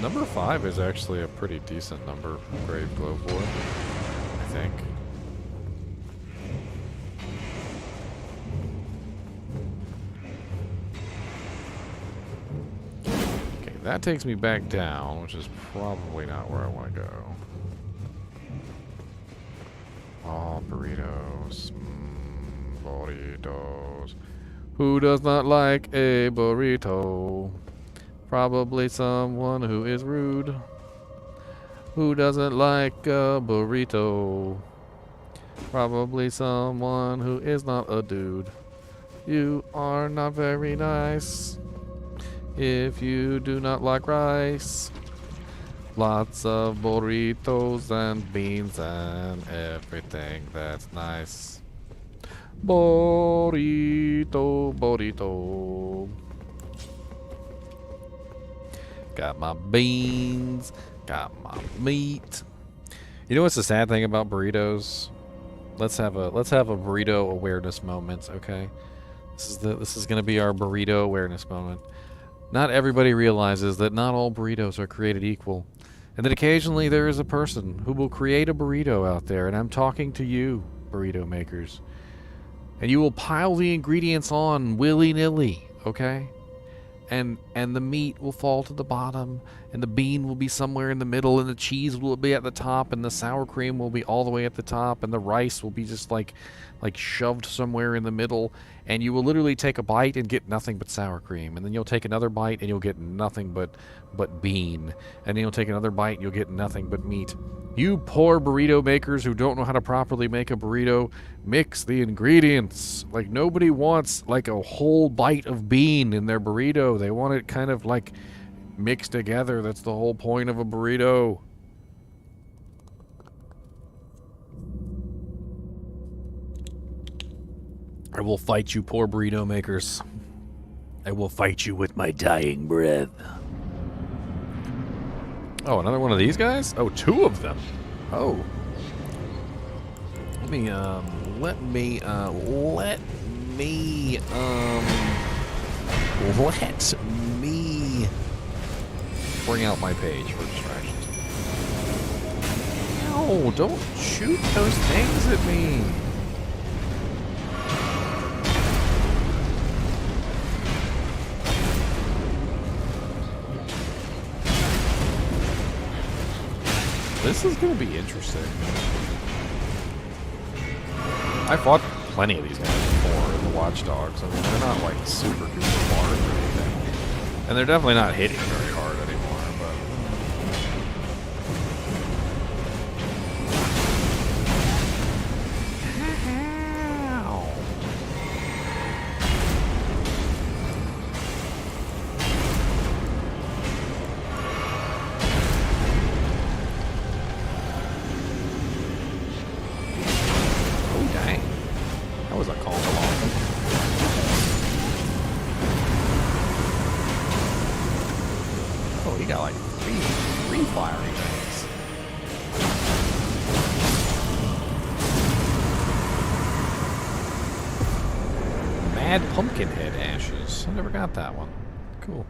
number 5 is actually a pretty decent number for Grave Glowwort, I think. That takes me back down, which is probably not where I want to go. Oh, burritos. Burritos. Who does not like a burrito? Probably someone who is rude. Who doesn't like a burrito? Probably someone who is not a dude. You are not very nice if you do not like rice. Lots of burritos and beans and everything that's nice. Burrito, burrito. Got my beans, got my meat. You know what's the sad thing about burritos? Let's have a burrito awareness moment, okay? This is gonna be our burrito awareness moment. Not everybody realizes that not all burritos are created equal. And that occasionally there is a person who will create a burrito out there, and I'm talking to you, burrito makers. And you will pile the ingredients on willy-nilly, okay? And the meat will fall to the bottom, and the bean will be somewhere in the middle, and the cheese will be at the top, and the sour cream will be all the way at the top, and the rice will be just like shoved somewhere in the middle, and you will literally take a bite and get nothing but sour cream, and then you'll take another bite and you'll get nothing but bean, and then you'll take another bite and you'll get nothing but meat. You poor burrito makers who don't know how to properly make a burrito, mix the ingredients. Like, nobody wants like a whole bite of bean in their burrito. They want it kind of like mixed together. That's the whole point of a burrito. I will fight you, poor burrito makers. I will fight you with my dying breath. Oh, another one of these guys? Oh, two of them. Oh. Let me bring out my page for distractions. No, don't shoot those things at me. This is going to be interesting. I fought plenty of these guys before in the Watchdogs. I mean, they're not like super duper hard or anything. And they're definitely not hitting very hard anymore, but... Pumpkinhead ashes. I never got that one. Cool.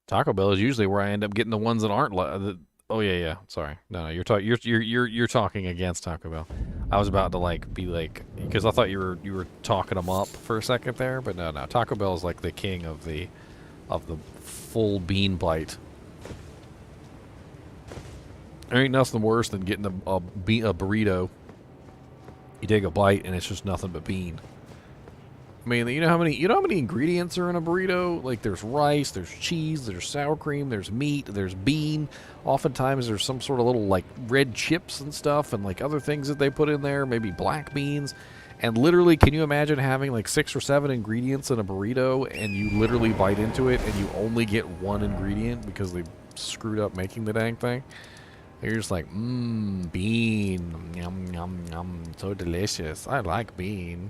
Taco Bell is usually where I end up getting the ones that aren't. Oh yeah. Sorry. No. You're talking against Taco Bell. I was about to because I thought you were talking them up for a second there, but no. Taco Bell is like the king of the full bean bite. There ain't nothing worse than getting a burrito. You take a bite and it's just nothing but bean. I mean, you know how many ingredients are in a burrito? Like, there's rice, there's cheese, there's sour cream, there's meat, there's bean. Oftentimes there's some sort of little like red chips and stuff, and like other things that they put in there, maybe black beans. And literally, can you imagine having like 6 or 7 ingredients in a burrito, and you literally bite into it and you only get one ingredient because they screwed up making the dang thing? You're just like, bean, yum, yum, yum, so delicious. I like bean.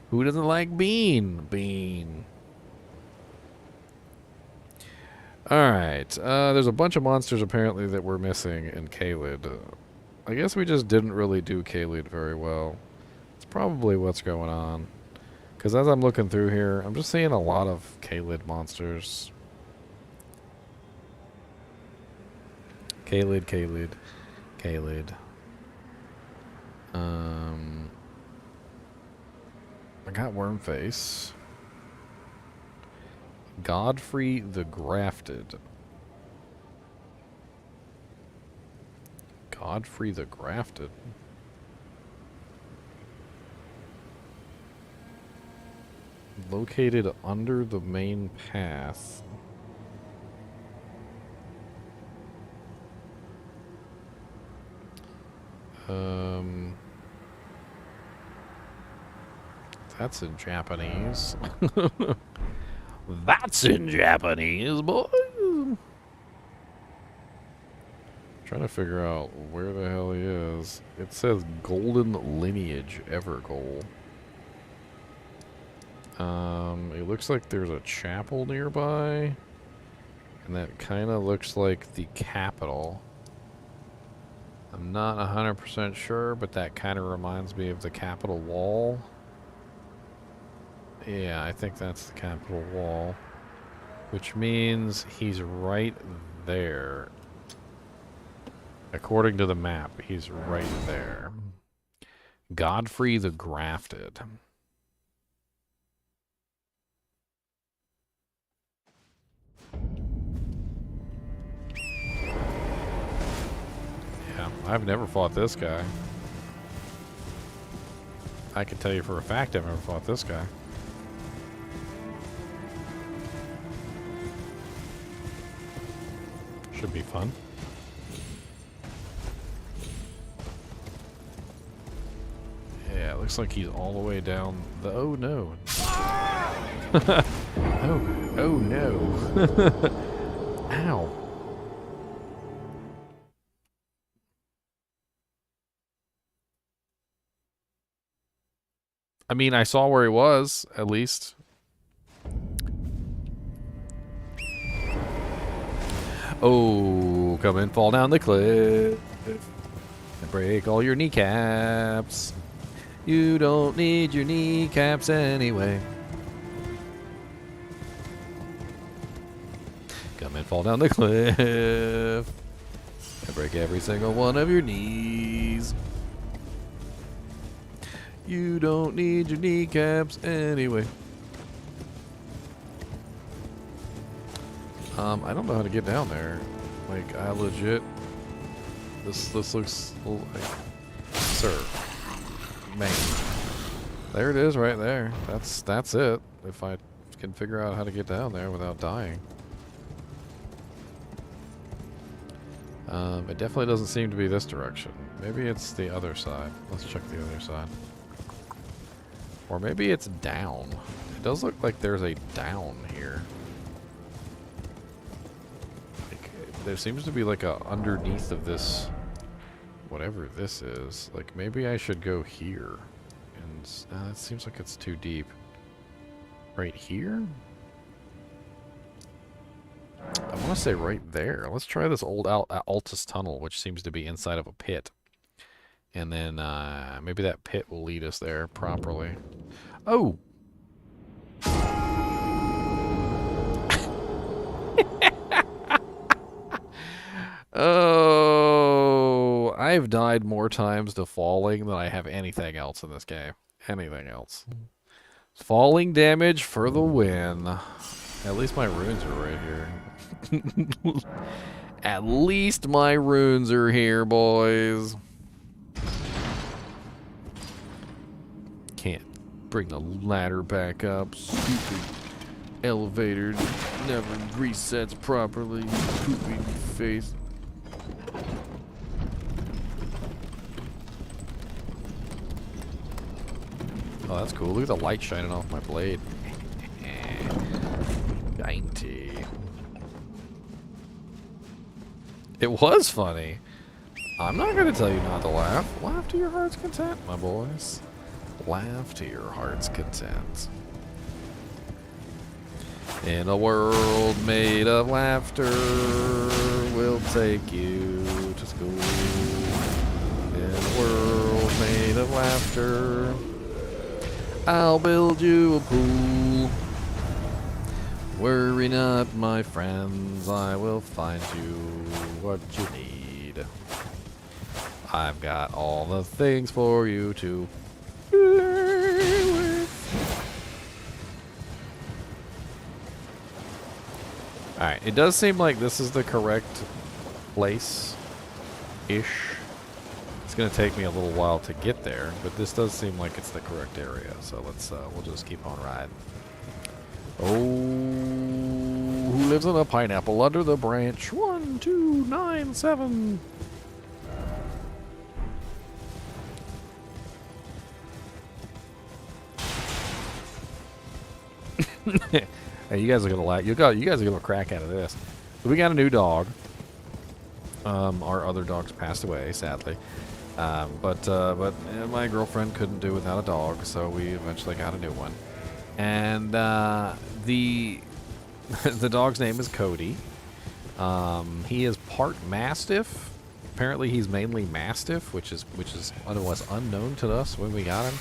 Who doesn't like bean? Bean. Alright, there's a bunch of monsters apparently that we're missing in Caelid. I guess we just didn't really do Caelid very well. It's probably what's going on. Because as I'm looking through here, I'm just seeing a lot of Caelid monsters. Caelid. I got Wormface. Godfrey the Grafted. Godfrey the Grafted. Located under the main path. That's in Japanese. That's in Japanese, boy. Trying to figure out where the hell he is. It says Golden Lineage Evergoal. It looks like there's a chapel nearby. And that kind of looks like the capital. I'm not 100% sure, but that kind of reminds me of the Capitol Wall. Yeah, I think that's the Capitol Wall. Which means he's right there. According to the map, he's right there. Godfrey the Grafted. Yeah, I've never fought this guy. I can tell you for a fact I've never fought this guy. Should be fun. Yeah, it looks like he's all the way down the... Oh, no. Oh no. Ow. I mean, I saw where he was, at least. Oh, come and fall down the cliff and break all your kneecaps. You don't need your kneecaps anyway. Come and fall down the cliff and break every single one of your knees. You don't need your kneecaps anyway. I don't know how to get down there. Like, I legit... This looks... Like, sir. Man. There it is right there. That's it. If I can figure out how to get down there without dying. It definitely doesn't seem to be this direction. Maybe it's the other side. Let's check the other side. Or maybe it's down. It does look like there's a down here. Like, there seems to be like a underneath of this, whatever this is. Like, maybe I should go here. And it seems like it's too deep. Right here? I want to say right there. Let's try this old Altus tunnel, which seems to be inside of a pit. And then maybe that pit will lead us there properly. Oh! Oh! I've died more times to falling than I have anything else in this game. Anything else. Falling damage for the win. At least my runes are right here. At least my runes are here, boys. Can't bring the ladder back up. Stupid elevator never resets properly. Poopy face. Oh, that's cool. Look at the light shining off my blade. Dainty. It was funny. I'm not going to tell you not to laugh. Laugh to your heart's content, my boys. Laugh to your heart's content. In a world made of laughter, we'll take you to school. In a world made of laughter, I'll build you a pool. Worry not, my friends, I will find you what you need. I've got all the things for you to play with. Alright, it does seem like this is the correct place-ish. It's going to take me a little while to get there, but this does seem like it's the correct area. So let's, we'll just keep on riding. Oh, who lives in a pineapple under the branch? 1, 2, 9, 7. Hey, you guys are gonna like. You guys are gonna crack out of this. So we got a new dog. Our other dogs passed away, sadly. But my girlfriend couldn't do without a dog, so we eventually got a new one. And the the dog's name is Cody. He is part Mastiff. Apparently, he's mainly Mastiff, which is otherwise unknown to us when we got him.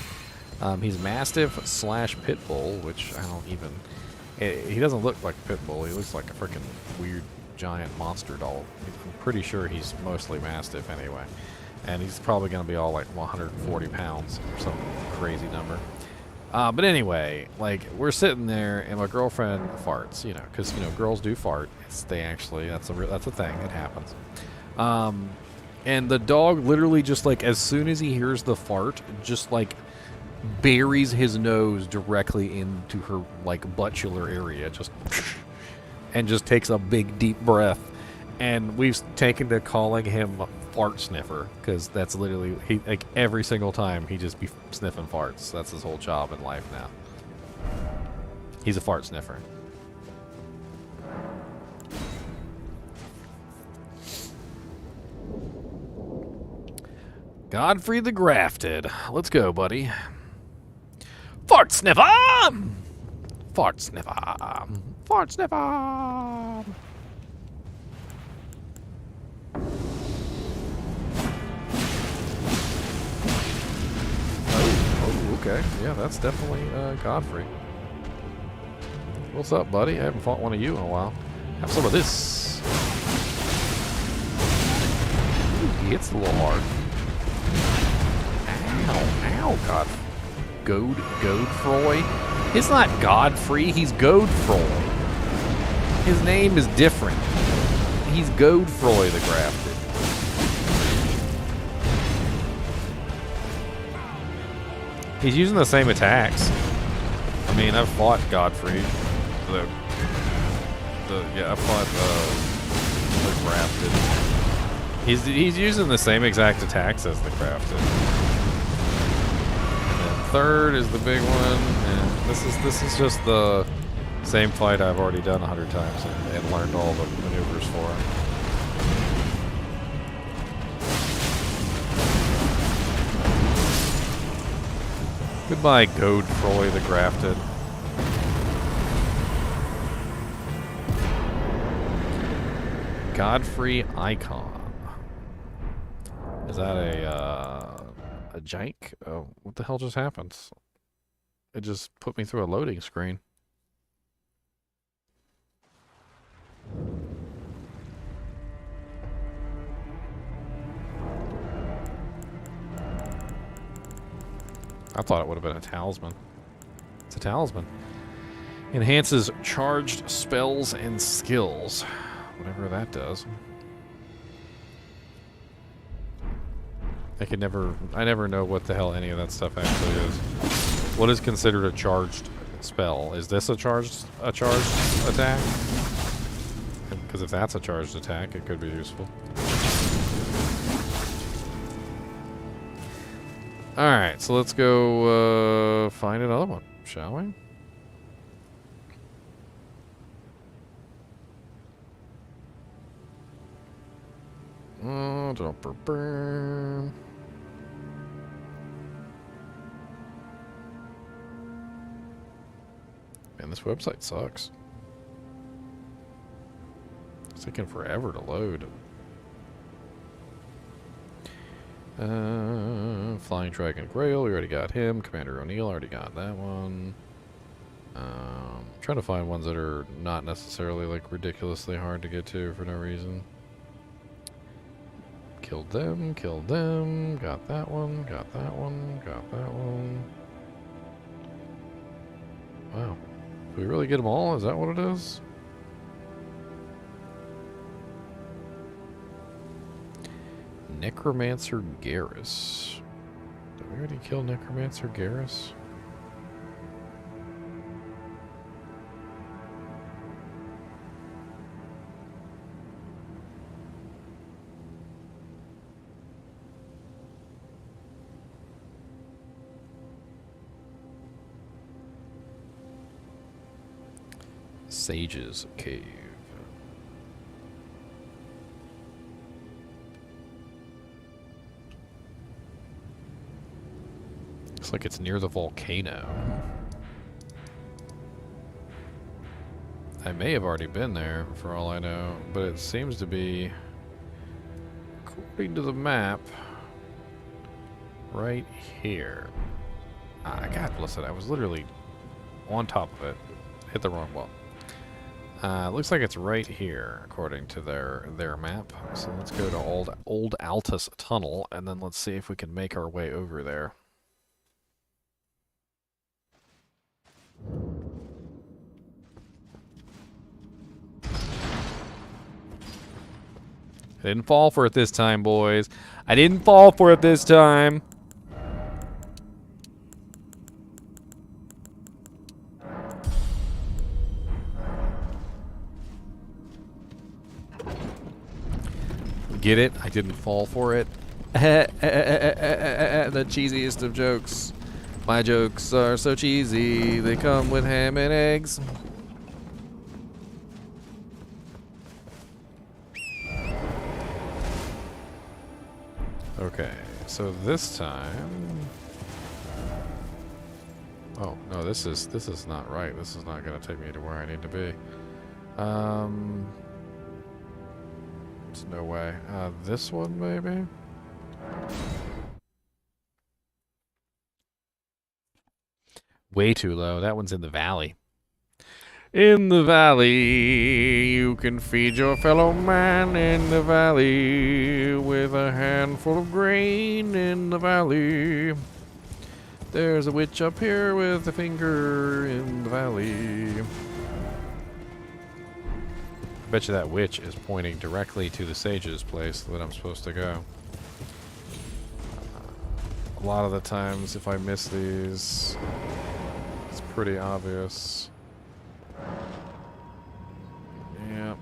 He's Mastiff / Pit Bull, which I don't even. He doesn't look like a Pit Bull. He looks like a freaking weird giant monster dog. I'm pretty sure he's mostly Mastiff anyway. And he's probably going to be all like 140 pounds or some crazy number. But anyway, like, we're sitting there and my girlfriend farts, you know, because, you know, girls do fart. That's a thing. It happens. And the dog literally just, like, as soon as he hears the fart, just, like, buries his nose directly into her, like, buttular area, and just takes a big, deep breath. And we've taken to calling him Fart Sniffer, because that's literally, like, every single time he just be sniffing farts. That's his whole job in life now. He's a fart sniffer. Godfrey the Grafted. Let's go, buddy. Fart sniffer! Fart sniffer! Fart sniffer! Oh, okay. Yeah, that's definitely Godfrey. What's up, buddy? I haven't fought one of you in a while. Have some of this. Ooh, he hits a little hard. Ow, God. Godfroy? It's not Godfrey, he's Godfroy. His name is different. He's Godfroy the Grafted. He's using the same attacks. I mean, I've fought Godfrey. I've fought the Grafted. He's using the same exact attacks as the Grafted. Third is the big one, and this is just the same fight I've already done 100 times and learned all the maneuvers for. Goodbye, Godfroy the Grafted. Godfrey Icon. Is that a jank? Oh, what the hell just happened? It just put me through a loading screen. I thought it would have been a talisman. It's a talisman. Enhances charged spells and skills. Whatever that does. I never know what the hell any of that stuff actually is. What is considered a charged spell? Is this a charged attack? Because if that's a charged attack, it could be useful. Alright, so let's go find another one, shall we? Man, this website sucks. It's taking forever to load. Flying Dragon Grail, we already got him. Commander O'Neill, already got that one. Trying to find ones that are not necessarily like ridiculously hard to get to for no reason. Killed them, killed them. Got that one, got that one, got that one. Wow. Did we really get them all? Is that what it is? Necromancer Garrus. Did we already kill Necromancer Garrus? Sage's Cave. Looks like it's near the volcano. I may have already been there, for all I know, but it seems to be, according to the map, right here. God bless it, I was literally on top of it. Hit the wrong button. Looks like it's right here, according to their map. So let's go to Old Altus Tunnel, and then let's see if we can make our way over there. I didn't fall for it this time, boys. I didn't fall for it this time. Get it? I didn't fall for it. The cheesiest of jokes. My jokes are so cheesy, they come with ham and eggs. Okay, so this time... Oh, no, this is not right. This is not going to take me to where I need to be. There's no way. This one, maybe? Way too low. That one's in the valley. In the valley, you can feed your fellow man in the valley with a handful of grain in the valley. There's a witch up here with a finger in the valley. I bet you that witch is pointing directly to the sage's place that I'm supposed to go. A lot of the times, if I miss these, it's pretty obvious. Yeah.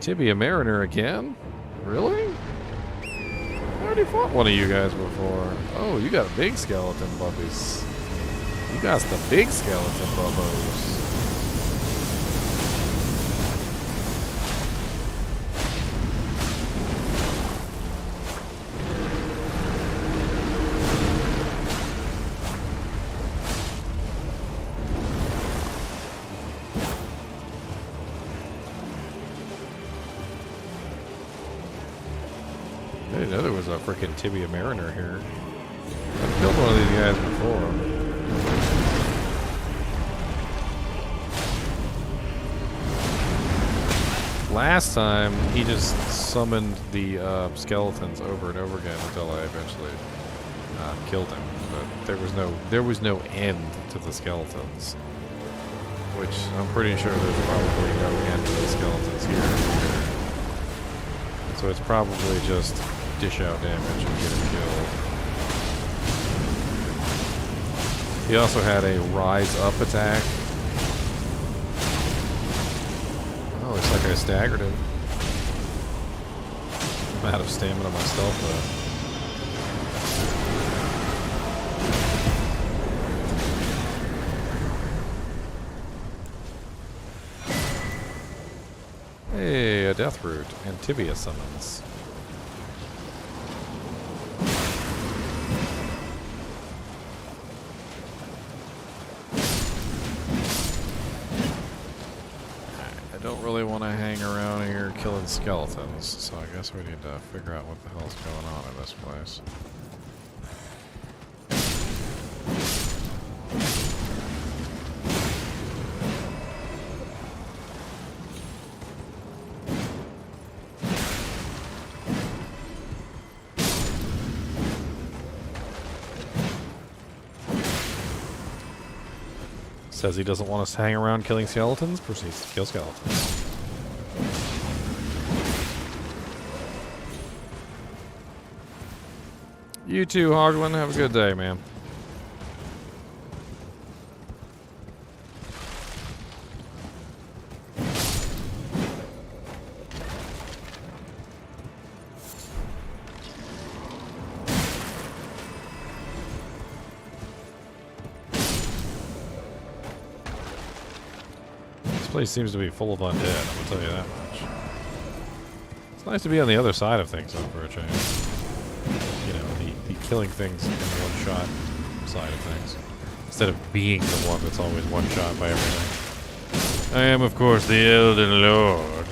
Tibia Mariner again? Really? I already fought one of you guys before. Oh, you got a big skeleton, puppies. You got the big skeleton, bubbos. I didn't know there was a freaking Tibia Mariner here. I've killed one of these guys before. Last time, he just summoned the skeletons over and over again until I eventually killed him. But there was no end to the skeletons, which I'm pretty sure there's probably no end to the skeletons here. So it's probably just dish out damage and get him killed. He also had a rise up attack. Oh, looks like I staggered him. I'm out of stamina myself though. Hey, a death root and tibia summons. I don't really want to hang around here killing skeletons, so I guess we need to figure out what the hell's going on in this place. Says he doesn't want us to hang around killing skeletons, proceeds to kill skeletons. You too, Hoglin. Have a good day, man. This place seems to be full of undead, I'm gonna tell you that much. It's nice to be on the other side of things, though, for a change. You know, the killing things in one-shot side of things. Instead of being the one that's always one-shot by everything. I am, of course, the Elden Lord.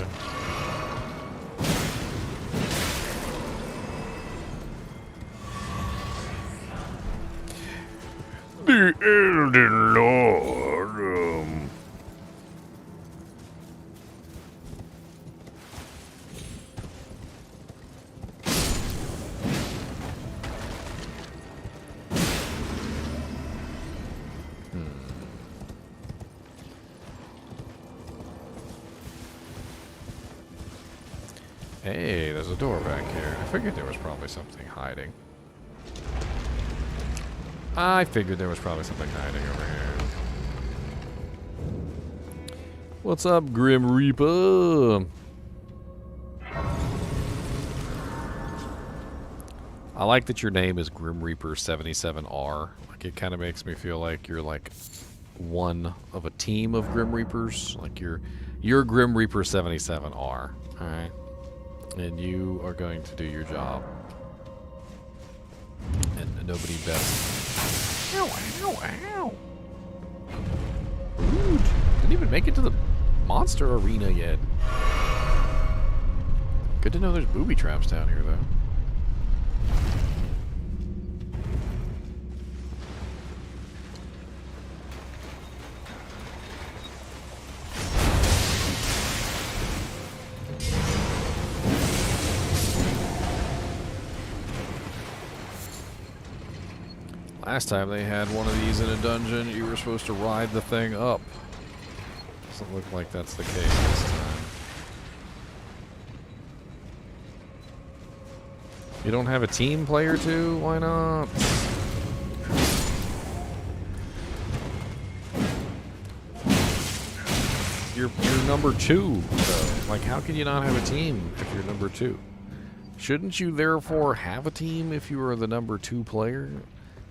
The Elden Lord. Hey, there's a door back here. I figured there was probably something hiding. I figured there was probably something hiding over here. What's up, Grim Reaper? I like that your name is Grim Reaper 77R. Like, it kind of makes me feel like you're like one of a team of Grim Reapers. Like you're Grim Reaper 77R. All right. And you are going to do your job. And nobody best. Ow, ow, ow. Rude. Didn't even make it to the monster arena yet. Good to know there's booby traps down here, though. Last time they had one of these in a dungeon, you were supposed to ride the thing up. Doesn't look like that's the case this time. You don't have a team player too? Why not? You're number 2, though. Like, how can you not have a team if you're number 2? Shouldn't you therefore have a team if you were the number 2 player?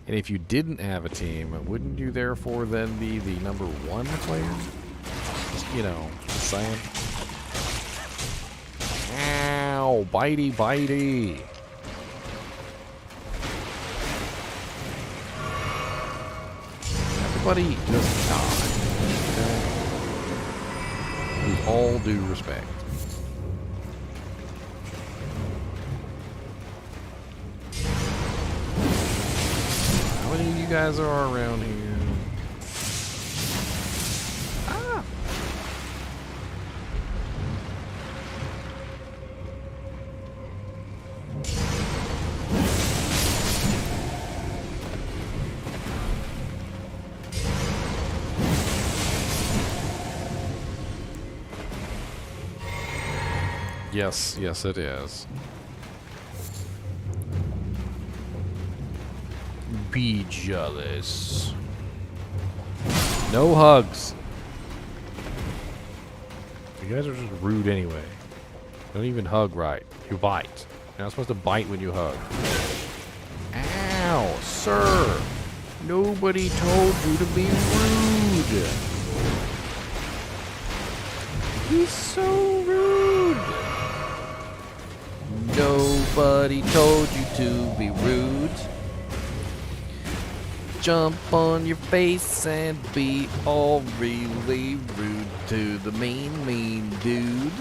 And if you didn't have a team, wouldn't you therefore then be the number 1 player? Just, you know, just saying. Ow! Bitey, bitey! Everybody just die. Okay? With all due respect. How many of you guys are around here? Ah! Yes, yes it is. Be jealous. No hugs. You guys are just rude anyway. Don't even hug right. You bite. You're not supposed to bite when you hug. Ow, sir. Nobody told you to be rude. He's so rude. Nobody told you to be rude. Jump on your face and be all really rude to the mean dude.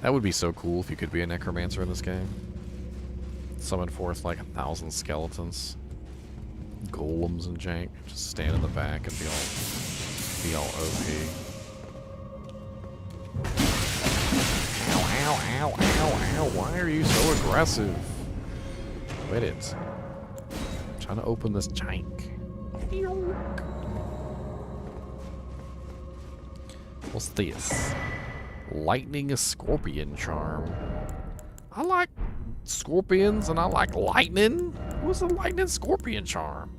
That would be so cool if you could be a necromancer in this game. Summon forth like 1,000 skeletons, golems and jank. Just stand in the back and be all OP. Ow, ow, ow, ow, ow. Why are you so aggressive? Quit it. I'm trying to open this chink. What's this? Lightning Scorpion Charm. I like scorpions and I like lightning. What's a lightning scorpion charm?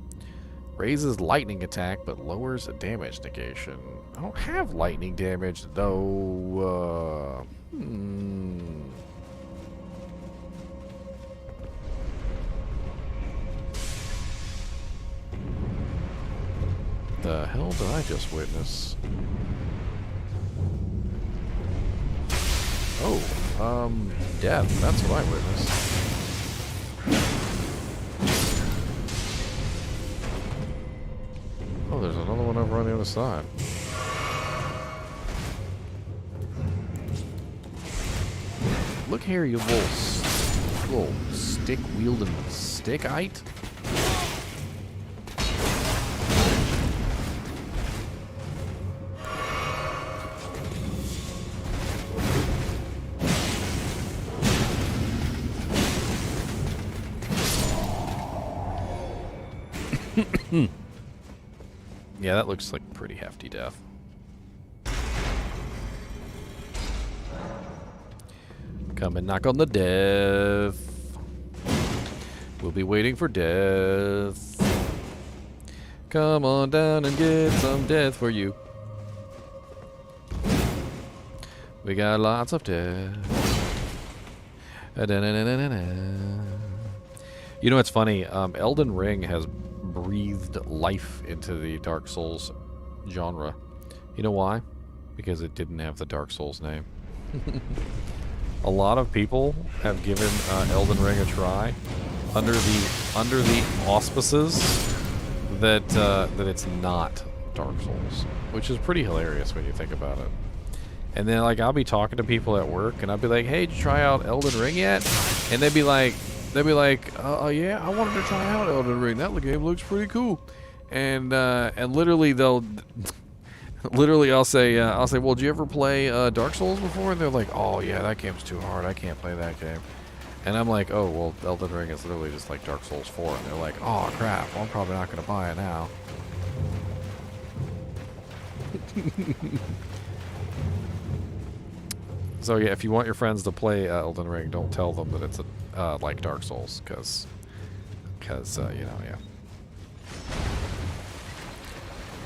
Raises lightning attack but lowers damage negation. I don't have lightning damage though. The hell did I just witness? Oh, death. That's what I witnessed. Oh, there's another one over on the other side. Look here, you little stick-wielding stick-ite. Yeah, that looks like pretty hefty death. Come and knock on the death. We'll be waiting for death. Come on down and get some death for you. We got lots of death. You know what's funny? Elden Ring has breathed life into the Dark Souls genre. You know why? Because it didn't have the Dark Souls name. A lot of people have given Elden Ring a try under the auspices that that it's not Dark Souls, which is pretty hilarious when you think about it. And then like I'll be talking to people at work and I'll be like, "Hey, did you try out Elden Ring yet?" And they'd be like, yeah, I wanted to try out Elden Ring. That game looks pretty cool. And literally I'll say, well, did you ever play Dark Souls before? And they're like, oh yeah, that game's too hard. I can't play that game. And I'm like, oh well, Elden Ring is literally just like Dark Souls 4. And they're like, oh crap, well, I'm probably not gonna buy it now. So yeah, if you want your friends to play Elden Ring, don't tell them that it's like Dark Souls, because you know, yeah.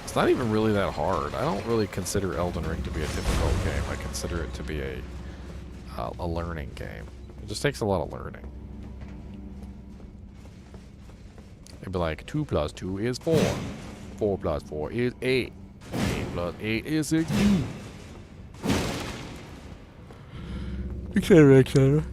It's not even really that hard. I don't really consider Elden Ring to be a difficult game. I consider it to be a learning game. It just takes a lot of learning. It'd be like 2 + 2 is 4. 4 + 4 is 8. 8 + 8 is 16. Etc., etc.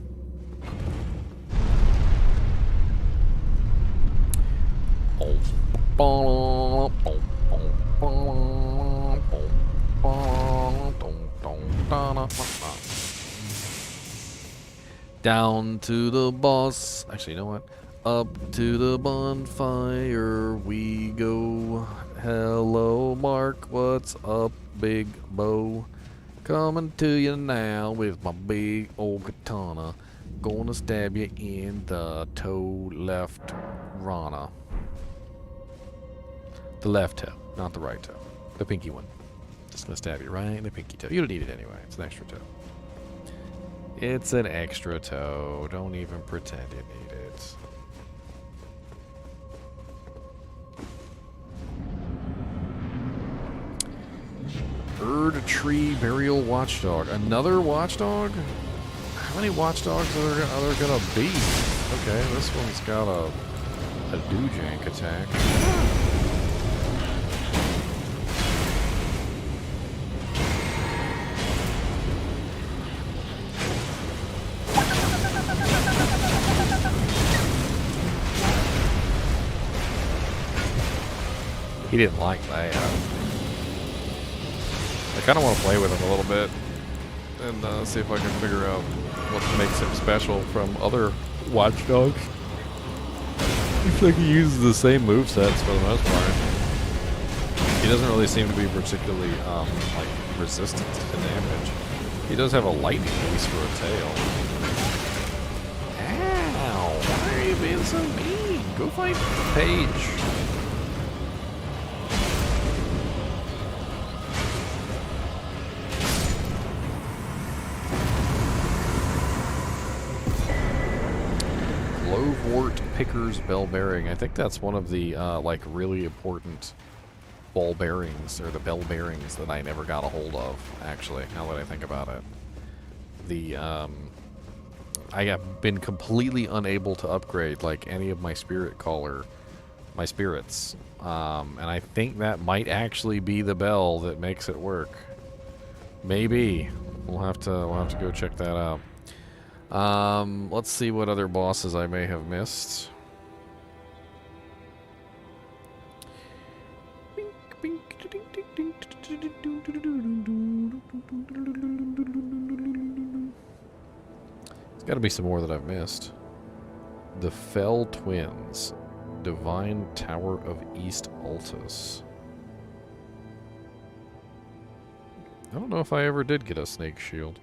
Down to the boss. Actually, you know what? Up to the bonfire we go. Hello, Mark. What's up, big bow? Coming to you now with my big old katana. Gonna stab you in the toe left rana. The left toe, not the right toe. The pinky one. Just gonna stab you right in the pinky toe. You don't need it anyway. It's an extra toe. It's an extra toe. Don't even pretend you need it. Erd Tree Burial Watchdog. Another watchdog? How many watchdogs are there gonna be? Okay, this one's got a doojank attack. He didn't like that. I kind of want to play with him a little bit and see if I can figure out what makes him special from other watchdogs. Looks like he uses the same movesets for the most part. He doesn't really seem to be particularly like resistant to damage. He does have a lightning base for a tail. Ow! Why are you being so mean? Go fight Paige. Glovewort Picker's Bell Bearing. I think that's one of the, like, really important ball bearings, or the bell bearings that I never got a hold of, actually, now that I think about it. The, I have been completely unable to upgrade, like, any of my my spirits. And I think that might actually be the bell that makes it work. Maybe. We'll have to go check that out. Let's see what other bosses I may have missed. There's got to be some more that I've missed. The Fell Twins. Divine Tower of East Altus. I don't know if I ever did get a snake shield.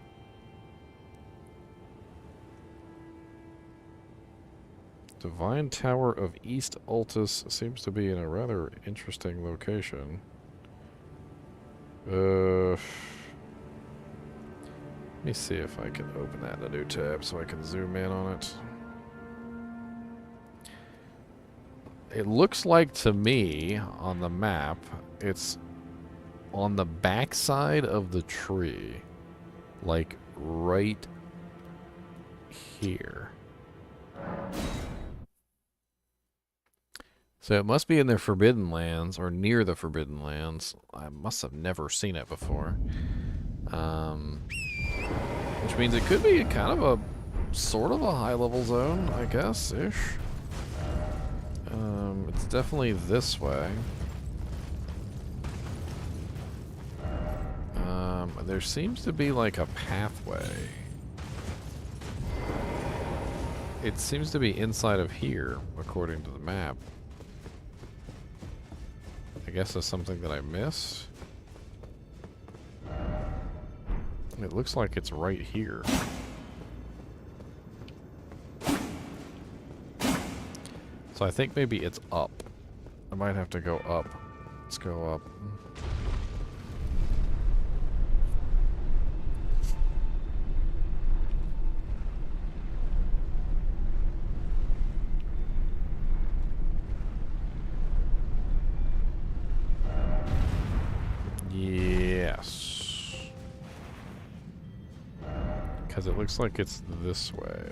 Divine Tower of East Altus seems to be in a rather interesting location. Let me see if I can open that in a new tab so I can zoom in on it. It looks like to me on the map it's on the backside of the tree, like right here. So it must be in the Forbidden Lands, or near the Forbidden Lands. I must have never seen it before. Which means it could be kind of a, sort of a high-level zone, I guess-ish. It's definitely this way. There seems to be like a pathway. It seems to be inside of here, according to the map. I guess that's something that I missed. It looks like it's right here. So I think maybe it's up. I might have to go up. Let's go up. Yes. Because it looks like it's this way.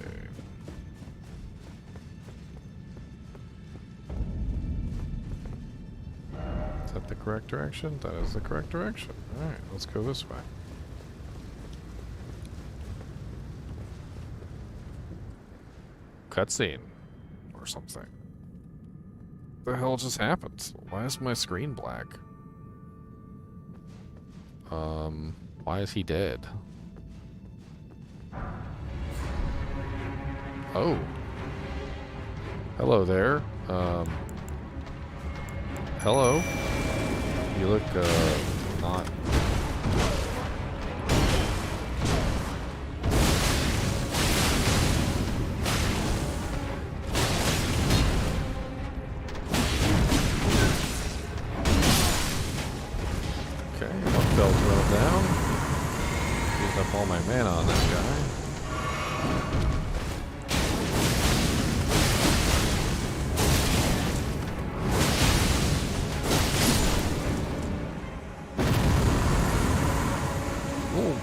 Is that the correct direction? That is the correct direction. Alright, let's go this way. Cutscene. Or something. What the hell just happened? Why is my screen black? Why is he dead? Oh. Hello there. Hello. You look, not... Okay, one bell thrown down. Used up all my mana on that guy.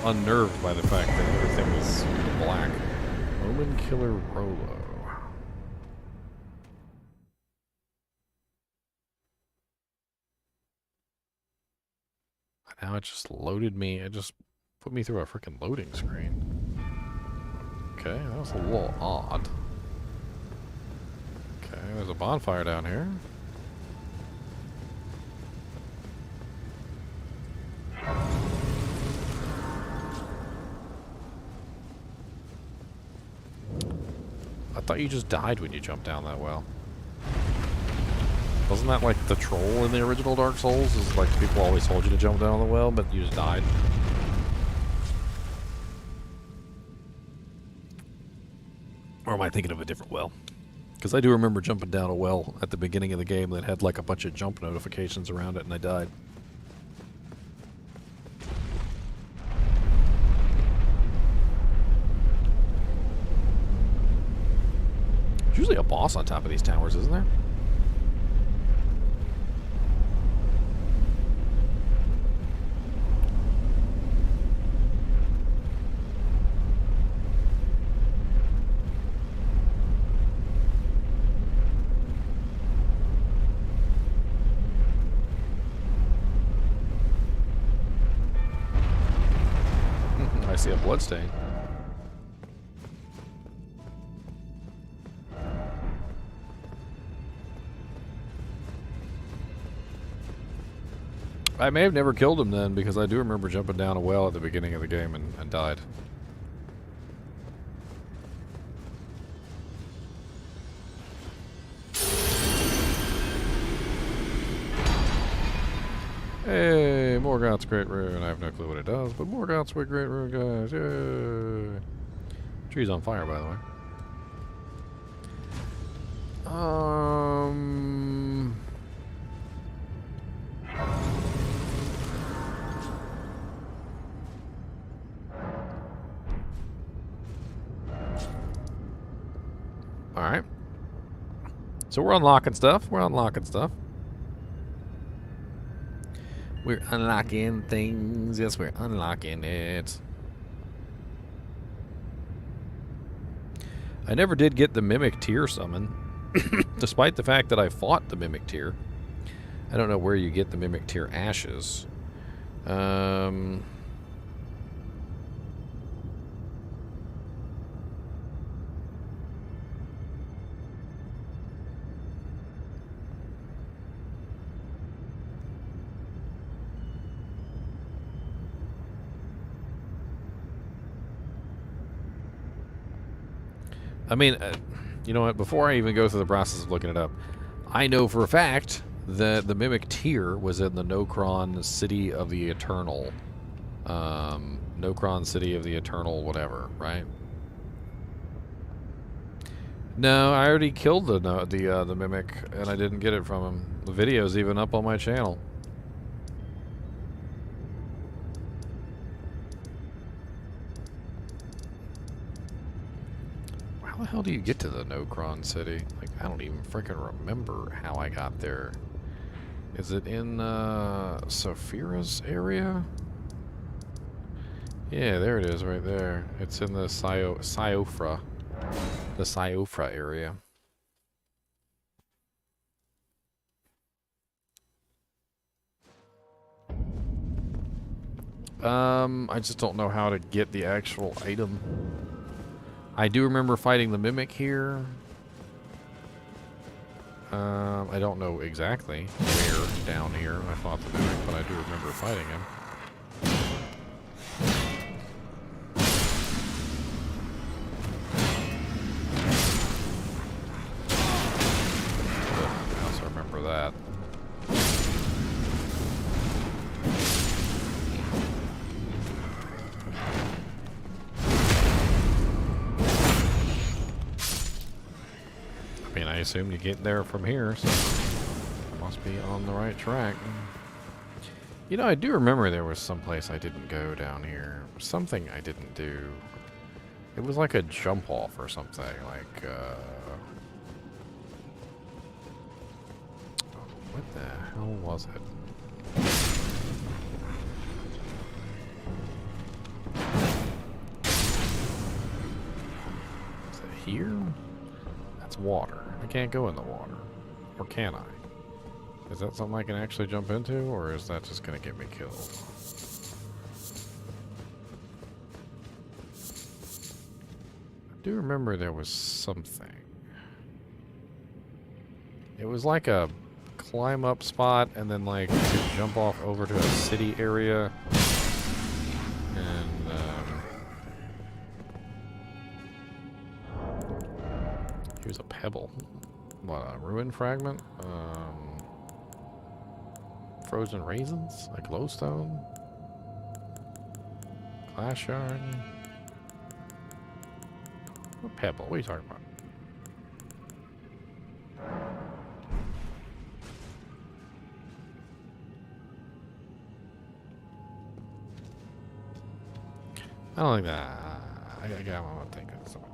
Unnerved by the fact that everything is black. Omen Killer Rolo. Now it just loaded me. It just put me through a freaking loading screen. Okay, that was a little odd. Okay, there's a bonfire down here. I thought you just died when you jumped down that well. Wasn't that like the troll in the original Dark Souls? Is like people always told you to jump down the well, but you just died? Or am I thinking of a different well? Because I do remember jumping down a well at the beginning of the game that had like a bunch of jump notifications around it, and I died. There's usually a boss on top of these towers, isn't there? I see a bloodstain. I may have never killed him then, because I do remember jumping down a well at the beginning of the game and died. Hey, Morgoth's Great Rune. I have no clue what it does, but Morgoth's Great Rune, guys. Yay. Tree's on fire, by the way. Alright. So we're unlocking stuff. We're unlocking stuff. We're unlocking things. Yes, we're unlocking it. I never did get the Mimic Tier summon, despite the fact that I fought the Mimic Tier. I don't know where you get the Mimic Tier ashes. I mean, you know what? Before I even go through the process of looking it up, I know for a fact that the Mimic Tier was in the Nokron City of the Eternal. Nokron City of the Eternal whatever, right? No, I already killed the Mimic, and I didn't get it from him. The video's even up on my channel. How the hell do you get to the Nokron City? Like, I don't even freaking remember how I got there. Is it in Saphira's area? Yeah, there it is right there. It's in the Siofra. The Siofra area. I just don't know how to get the actual item. I do remember fighting the Mimic here. I don't know exactly where down here I fought the Mimic, but I do remember fighting him. I also remember that. I assume you get there from here, so must be on the right track. You know, I do remember there was some place I didn't go down here. Something I didn't do. It was like a jump off or something, like, what the hell was it? Is it here? That's water. I can't go in the water. Or can I? Is that something I can actually jump into, or is that just going to get me killed? I do remember there was something. It was like a climb up spot, and then like you could jump off over to a city area. And here's a pebble. What, a ruin fragment? Frozen raisins? A glowstone? Glass shard? What pebble? What are you talking about? I don't think that. I'm not thinking of something.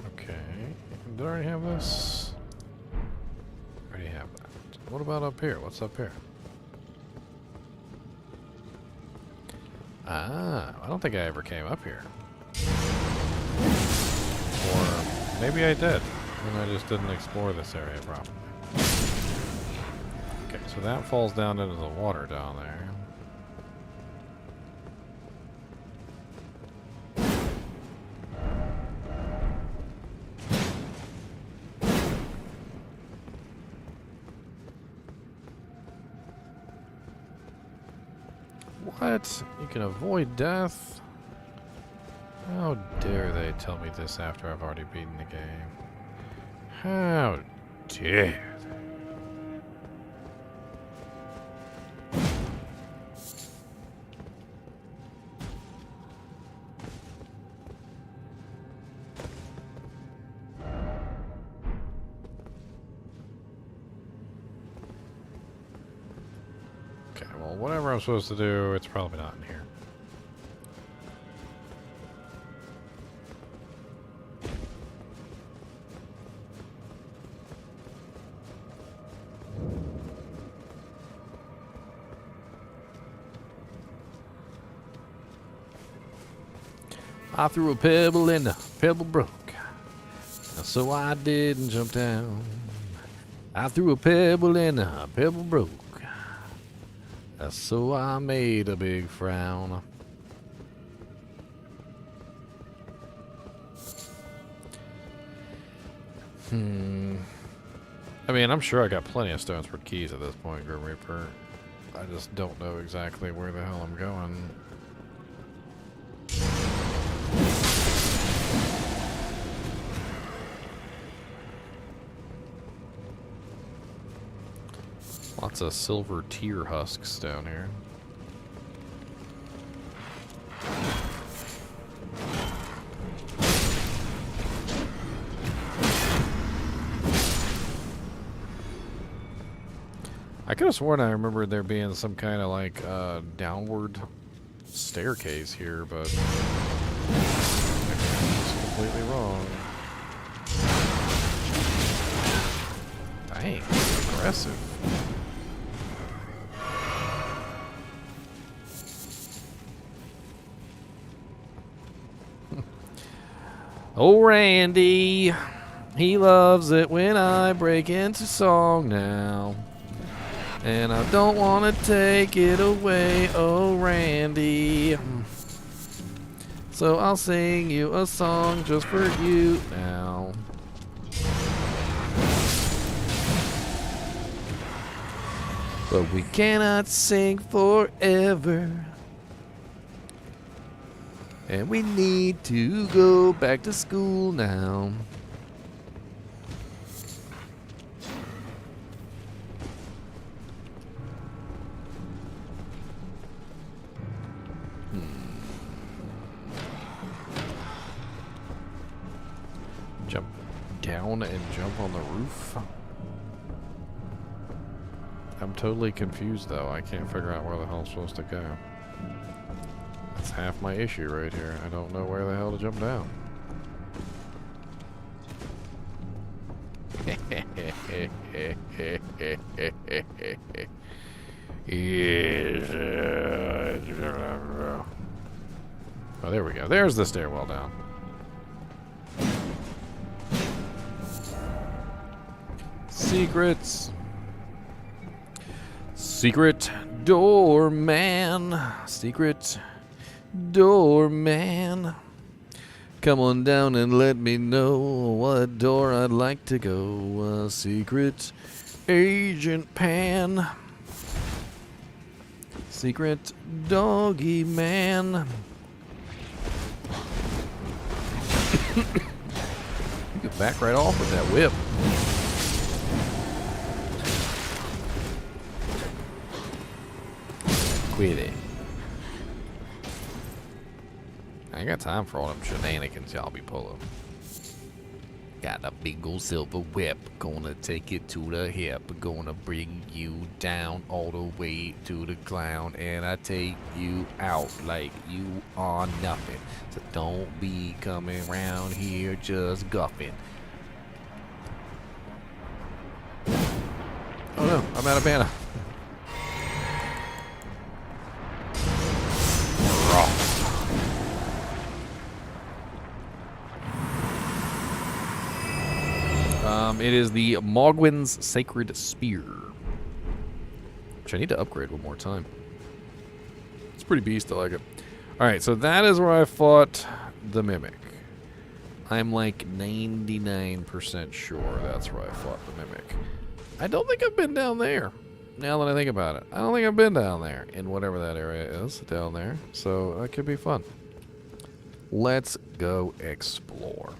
Okay. Did I already have this? I already have that. What about up here? What's up here? Ah, I don't think I ever came up here. Or maybe I did, and I just didn't explore this area properly. Okay, so that falls down into the water down there. What? You can avoid death? How dare they tell me this after I've already beaten the game? How dare they? Okay, well, whatever I'm supposed to do, it's probably not in here. I threw a pebble and the pebble broke. So I didn't jump down. I threw a pebble and the pebble broke. So I made a big frown. I mean, I'm sure I got plenty of stones for keys at this point, Grim Reaper. I just don't know exactly where the hell I'm going. Lots of silver tear husks down here. I could have sworn I remembered there being some kind of like downward staircase here, but it's completely wrong. Dang, that's aggressive. Oh, Randy, he loves it when I break into song now. And I don't want to take it away, oh, Randy. So I'll sing you a song just for you now. But we cannot sing forever. And we need to go back to school now. Jump down and jump on the roof. I'm totally confused though. I can't figure out where the hell I'm supposed to go. That's half my issue right here. I don't know where the hell to jump down. Oh, there we go. There's the stairwell down. Secrets. Secret doorman. Secret doorman. Come on down and let me know what door I'd like to go. Secret agent Pan. Secret doggy man. You can back right off with that whip. Quit it. I ain't got time for all them shenanigans y'all be pulling. Got a big old silver whip, gonna take it to the hip, gonna bring you down all the way to the ground, and I take you out like you are nothing. So don't be coming around here just guffing. Oh no, I'm out of mana. It is the Mogwin's Sacred Spear, which I need to upgrade one more time. It's pretty beast, I like it. Alright, so that is where I fought the Mimic. I'm like 99% sure that's where I fought the Mimic. I don't think I've been down there, now that I think about it. I don't think I've been down there, in whatever that area is, down there. So, that could be fun. Let's go explore.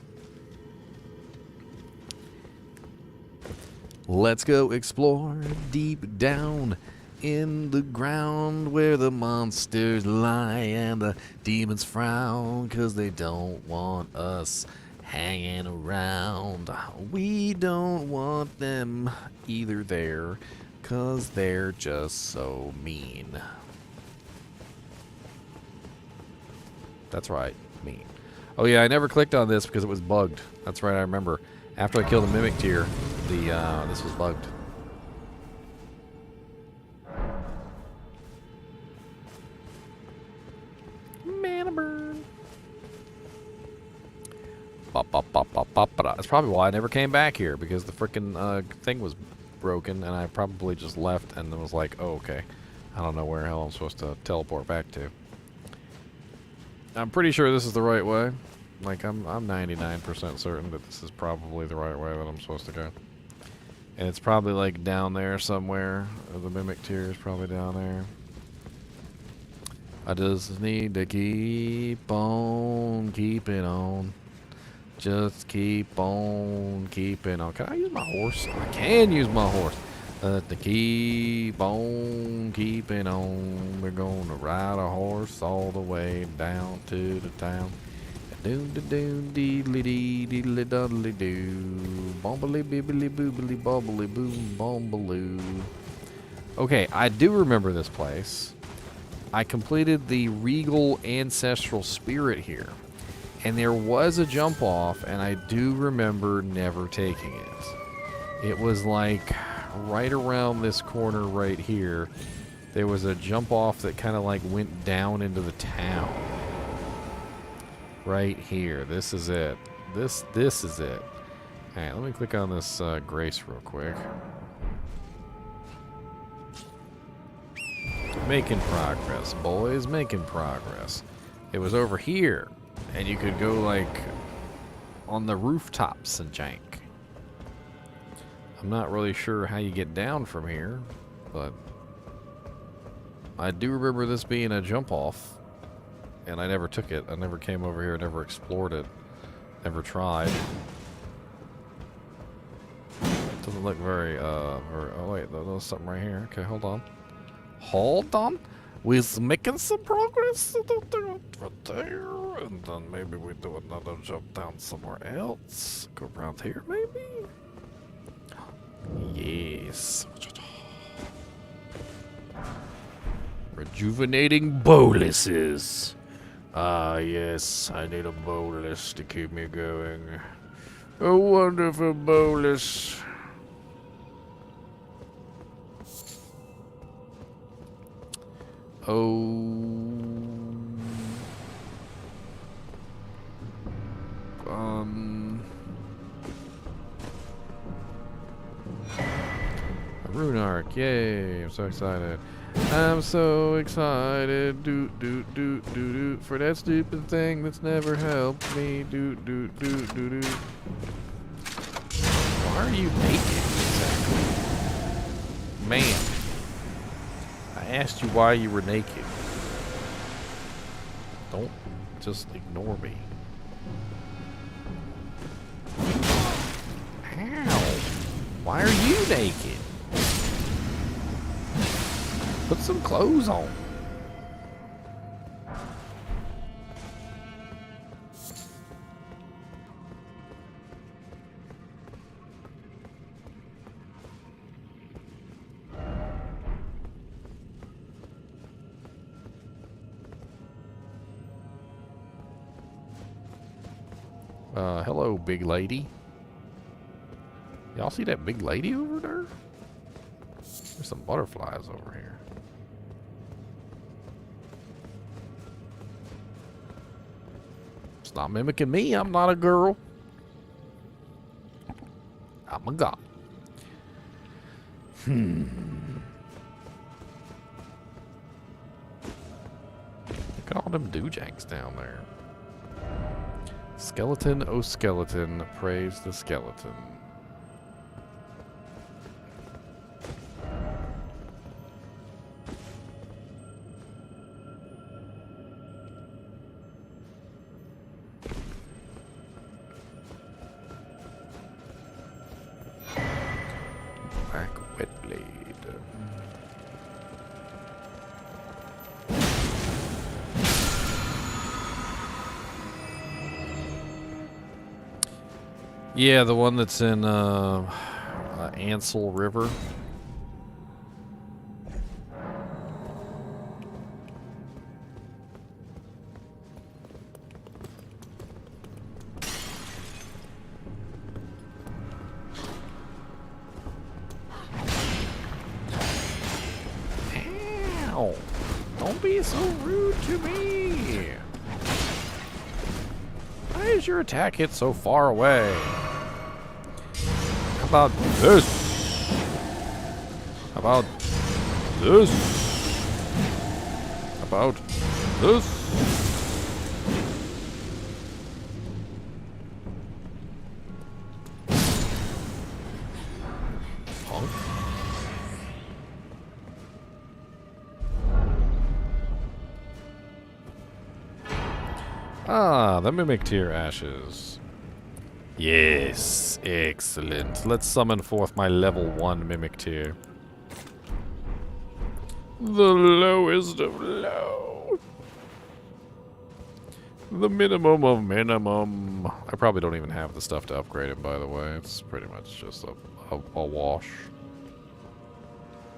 Let's go explore deep down in the ground where the monsters lie and the demons frown 'cause they don't want us hanging around. We don't want them either there 'cause they're just so mean. That's right, mean. Oh yeah, I never clicked on this because it was bugged. That's right, I remember. After I killed the Mimic tier, this was bugged. Mana burn. That's probably why I never came back here, because the frickin' thing was broken, and I probably just left and then was like, oh, okay. I don't know where the hell I'm supposed to teleport back to. I'm pretty sure this is the right way. Like, I'm 99% certain that this is probably the right way that I'm supposed to go. And it's probably, like, down there somewhere. The Mimic tier is probably down there. I just need to keep on keeping on. Just keep on keeping on. Can I use my horse? I can use my horse. To keep on keeping on. We're going to ride a horse all the way down to the town. Doon da doon deedly dee deedly duddly doo. Bombly bibbly boobly bobbly boom bombaloo. Okay, I do remember this place. I completed the Regal Ancestral Spirit here. And there was a jump off, and I do remember never taking it. It was like right around this corner right here. There was a jump off that kind of like went down into the town. Right here. This is it. This is it. Alright, let me click on this Grace real quick. Making progress, boys. Making progress. It was over here. And you could go, like, on the rooftops and jank. I'm not really sure how you get down from here, but I do remember this being a jump off. And I never took it. I never came over here, never explored it, never tried. Doesn't look very, oh wait, there's something right here. Okay, hold on. Hold on. We're making some progress over there, and then maybe we do another jump down somewhere else. Go around here, maybe? Yes. Rejuvenating boluses. Ah, yes, I need a bolus to keep me going. A wonderful bolus. A rune arc, yay, I'm so excited. I'm so excited, for that stupid thing that's never helped me, Why are you naked, exactly? Man, I asked you why you were naked. Don't just ignore me. Ow! Why are you naked? Put some clothes on. Hello, big lady. Y'all see that big lady over there? There's some butterflies over here. It's not mimicking me. I'm not a girl. I'm a god. Look at all them doojanks down there. Skeleton, oh skeleton, praise the skeleton. Black wet blade. Yeah, the one that's in Ansel River. Ow! Don't be so rude to me! Why is your attack hit so far away? How about this? How about this? How about this? Punk. Ah, the Mimic Tier ashes. Yes, excellent. Let's summon forth my level 1 Mimic Tier. The lowest of low. The minimum of minimum. I probably don't even have the stuff to upgrade him, by the way. It's pretty much just a wash.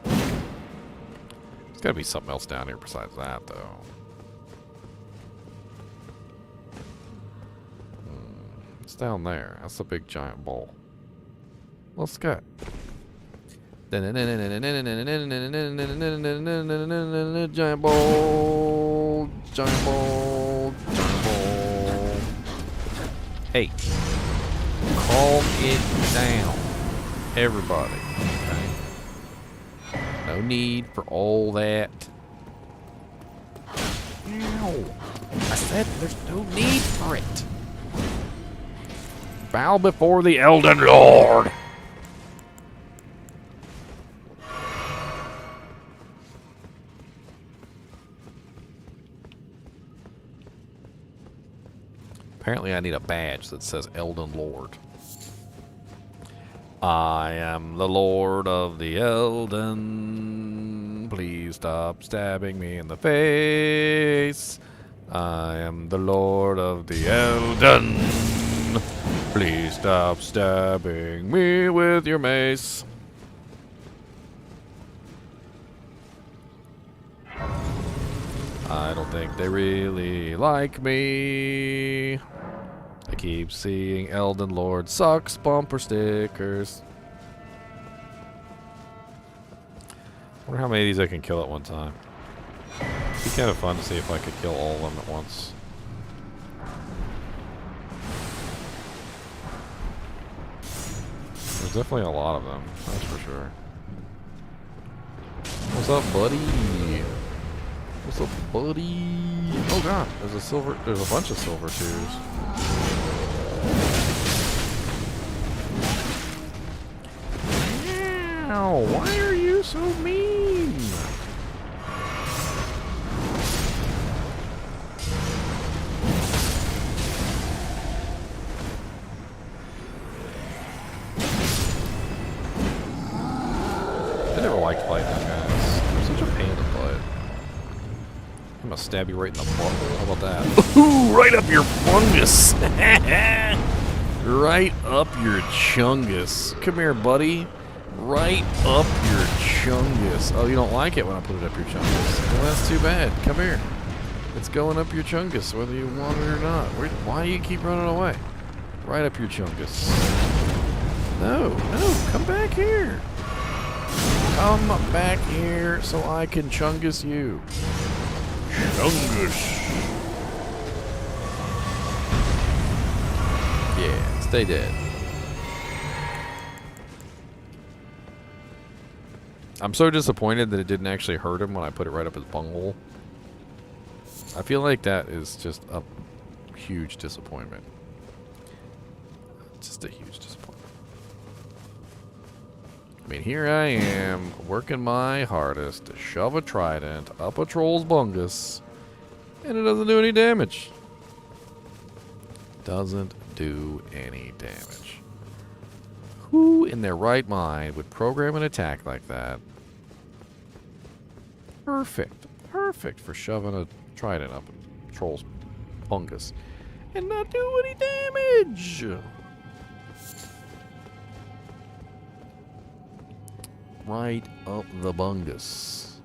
There's gotta be something else down here besides that, though. It's down there. That's the big giant bowl. Let's go. Giant bowl. Giant bowl. Giant bowl. Hey. Calm it down. Everybody. Okay? No need for all that. Ow. I said there's no need for it. Bow before the Elden Lord. Apparently I need a badge that says Elden Lord. I am the Lord of the Elden. Please stop stabbing me in the face. I am the Lord of the Elden. Please stop stabbing me with your mace. I don't think they really like me. I keep seeing Elden Lord sucks bumper stickers. I wonder how many of these I can kill at one time. It'd be kind of fun to see if I could kill all of them at once. There's definitely a lot of them, that's for sure. What's up, buddy? What's up, buddy? Oh god, there's a bunch of silver tears. Ow, why are you so mean? I never liked fighting those guys. They're such a pain to fight. I'm gonna stab you right in the butthole. How about that? Ooh, right up your fungus. Right up your chungus. Come here, buddy. Right up your chungus. Oh, you don't like it when I put it up your chungus. Well, that's too bad. Come here. It's going up your chungus, whether you want it or not. Why do you keep running away? Right up your chungus. No, come back here. Come back here so I can chungus you. Chungus. Yeah, stay dead. I'm so disappointed that it didn't actually hurt him when I put it right up his bunghole. I feel like that is just a huge disappointment. Just a huge disappointment. I mean, here I am, working my hardest to shove a trident up a troll's bungus, and it doesn't do any damage. Doesn't do any damage. Who in their right mind would program an attack like that? Perfect. Perfect for shoving a trident up a troll's bungus and not do any damage. Right up the bungus.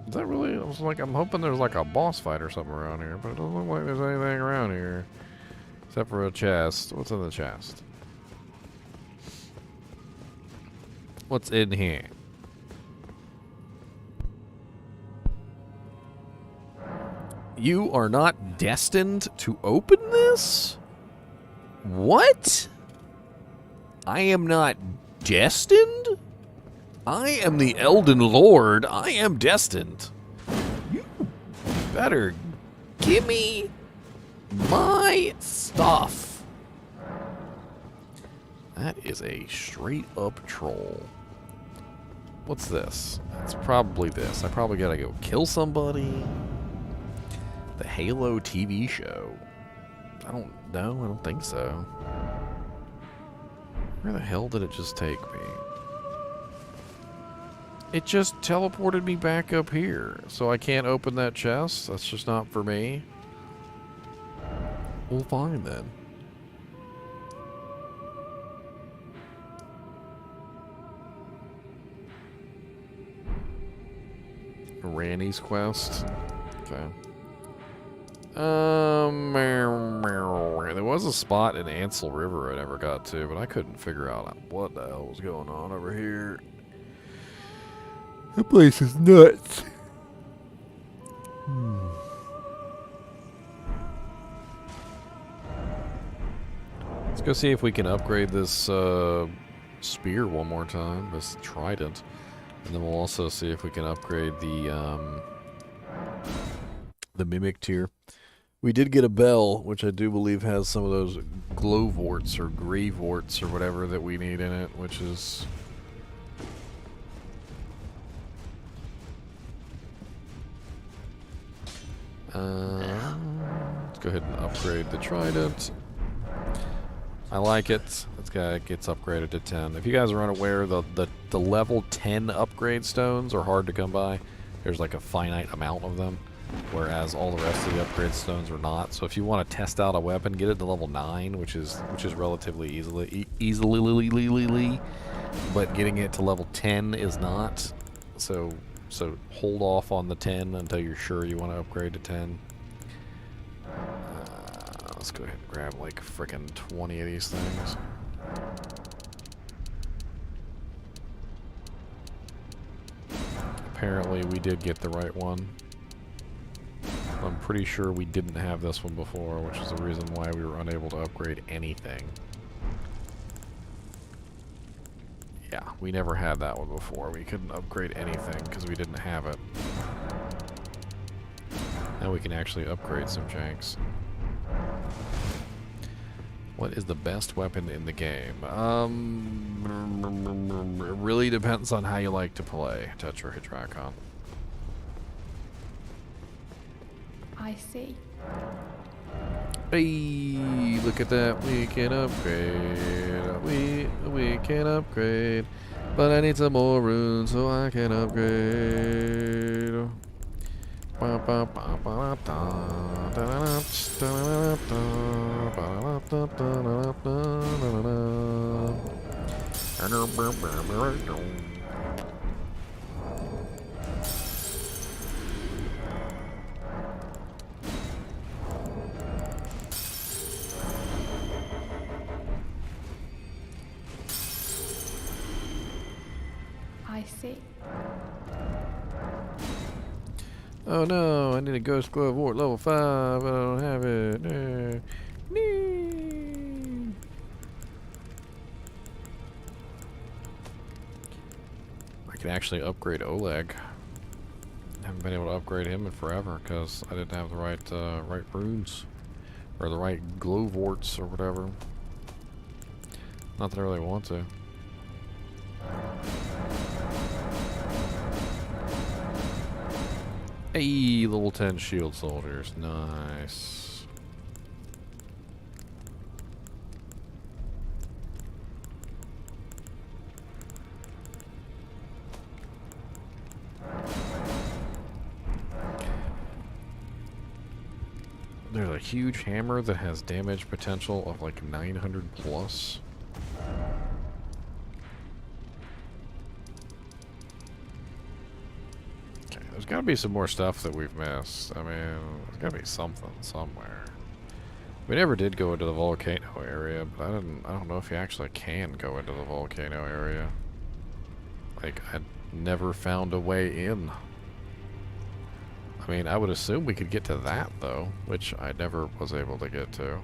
Is that really? I was like, I'm hoping there's like a boss fight or something around here, but it doesn't look like there's anything around here. Except for a chest. What's in the chest? What's in here? You are not destined to open this? What? I am not destined? I am the Elden Lord. I am destined. You better give me my stuff. That is a straight up troll. What's this? It's probably this. I probably gotta go kill somebody. The Halo TV show. I don't know. I don't think so. Where the hell did it just take me? It just teleported me back up here. So I can't open that chest? That's just not for me? Well, fine then. Randy's quest? Okay. There was a spot in Ansel River I never got to, but I couldn't figure out what the hell was going on over here. That place is nuts. Let's go see if we can upgrade this spear one more time, this trident. And then we'll also see if we can upgrade the mimic tier. We did get a bell, which I do believe has some of those glow vorts or gray vorts or whatever that we need in it, which is... let's go ahead and upgrade the trident. I like it. This guy gets upgraded to 10. If you guys are unaware, the level 10 upgrade stones are hard to come by. There's like a finite amount of them, whereas all the rest of the upgrade stones are not. So if you want to test out a weapon, get it to level 9, which is relatively easily, but getting it to level 10 is not. So hold off on the 10 until you're sure you want to upgrade to 10. Let's go ahead and grab like frickin' 20 of these things. Apparently we did get the right one. I'm pretty sure we didn't have this one before, which is the reason why we were unable to upgrade anything. Yeah, we never had that one before. We couldn't upgrade anything because we didn't have it. Now we can actually upgrade some janks. What is the best weapon in the game? It really depends on how you like to play Tetra Hydrakon. I see. Hey, look at that. We can upgrade. We can upgrade. But I need some more runes so I can upgrade. see. Oh no, I need a ghost glove wart level 5. I don't have it. Nee. I can actually upgrade Oleg. Haven't been able to upgrade him in forever because I didn't have the right runes or the right glow warts or whatever. Not that I really want to. Hey, level 10 shield soldiers. Nice. There's a huge hammer that has damage potential of like 900 plus. There's got to be some more stuff that we've missed. I mean, there's got to be something somewhere. We never did go into the volcano area, but I don't know if you actually can go into the volcano area. Like, I never found a way in. I mean, I would assume we could get to that, though, which I never was able to get to.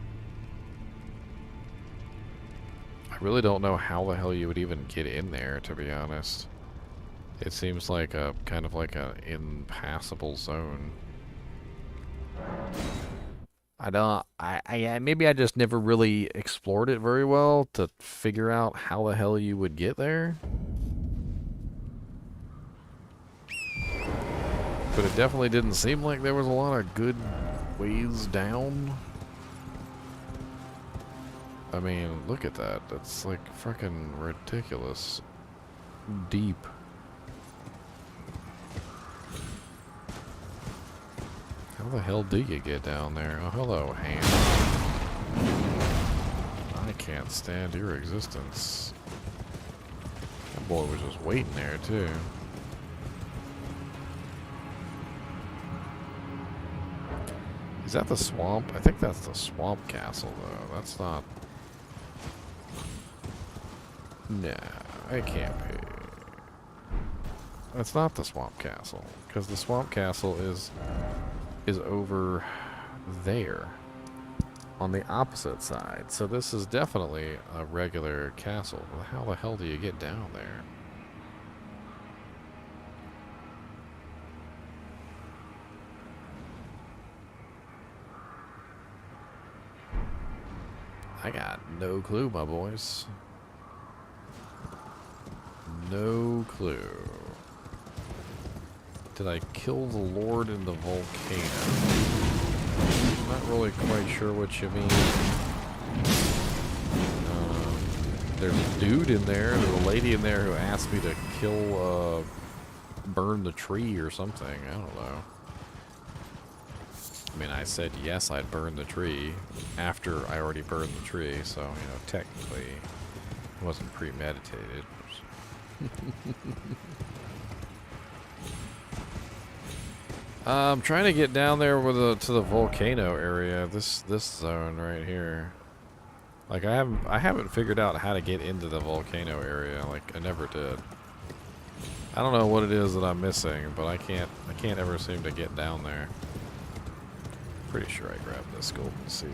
I really don't know how the hell you would even get in there, to be honest. It seems like a kind of like an impassable zone. Maybe I just never really explored it very well to figure out how the hell you would get there. But it definitely didn't seem like there was a lot of good ways down. I mean, look at that. That's like freaking ridiculous. Deep. How the hell do you get down there? Oh, hello, hand. I can't stand your existence. That boy was just waiting there, too. Is that the swamp? I think that's the swamp castle, though. That's not... Nah, it can't be. That's not the swamp castle, because the swamp castle is over there on the opposite side. So this is definitely a regular castle. Well, how the hell do you get down there? I got no clue, my boys. No clue. Did I kill the Lord in the volcano? I'm not really quite sure what you mean. There's a dude in there, there's a lady in there who asked me to kill, burn the tree or something. I don't know. I mean, I said yes, I'd burn the tree after I already burned the tree, so, you know, technically it wasn't premeditated. I'm trying to get down there to the volcano area. This zone right here. Like I haven't figured out how to get into the volcano area. Like I never did. I don't know what it is that I'm missing, but I can't ever seem to get down there. Pretty sure I grabbed this golden seed.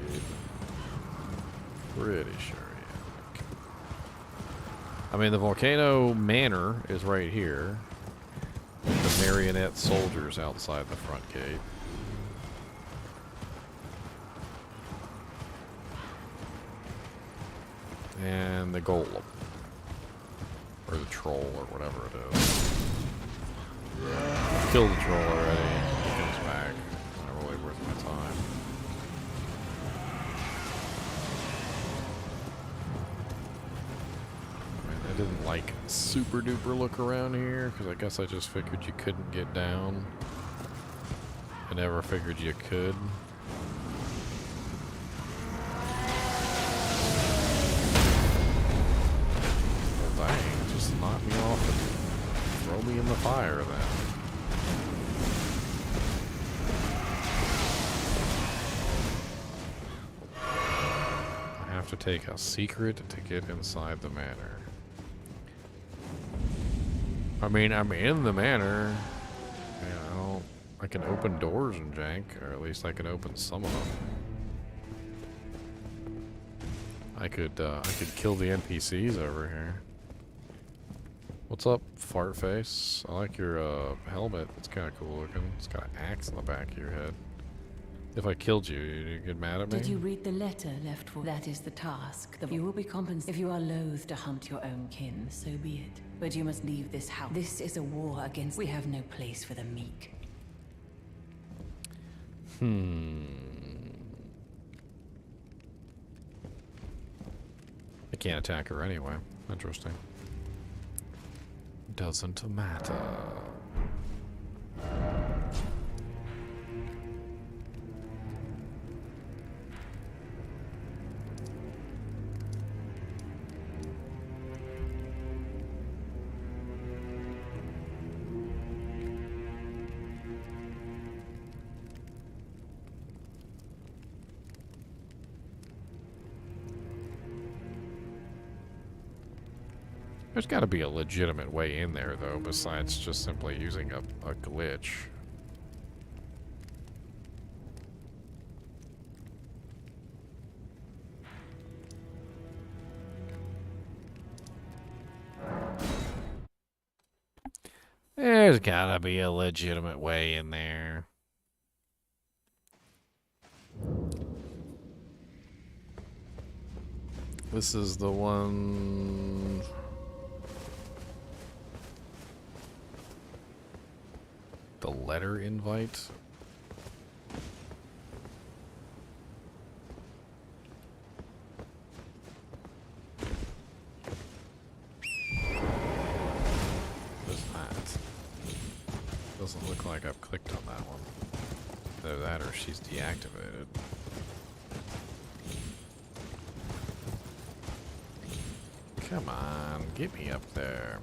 Pretty sure, yeah. I mean, the volcano manor is right here. The marionette soldiers outside the front gate. And the golem. Or the troll, or whatever it is. Killed the troll already. He comes back. Not really worth my time. I didn't like super duper look around here because I guess I just figured you couldn't get down. I never figured you could. Well, dang, just knock me off and throw me in the fire then. I have to take a secret to get inside the manor. I mean, I'm in the manor. I can open doors and jank, or at least I can open some of them. I could kill the NPCs over here. What's up, fart face? I like your helmet. It's kind of cool looking. It's got an axe on the back of your head. If I killed you, you get mad at me? Did you read the letter left for? That is the task. You will be compensated. If you are loath to hunt your own kin, so be it. But you must leave this house. This is a war against. We have no place for the meek. I can't attack her anyway. Interesting. Doesn't matter. There's got to be a legitimate way in there, though, besides just simply using a glitch. There's got to be a legitimate way in there. This is the one... The letter invite? What is that? Doesn't look like I've clicked on that one. Either that or she's deactivated. Come on, get me up there.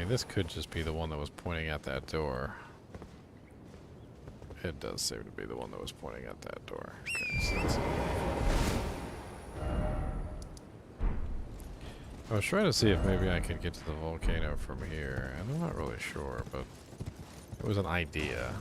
This could just be the one that was pointing at that door. It does seem to be the one that was pointing at that door. Okay, so that's I was trying to see if maybe I could get to the volcano from here, and I'm not really sure, but it was an idea.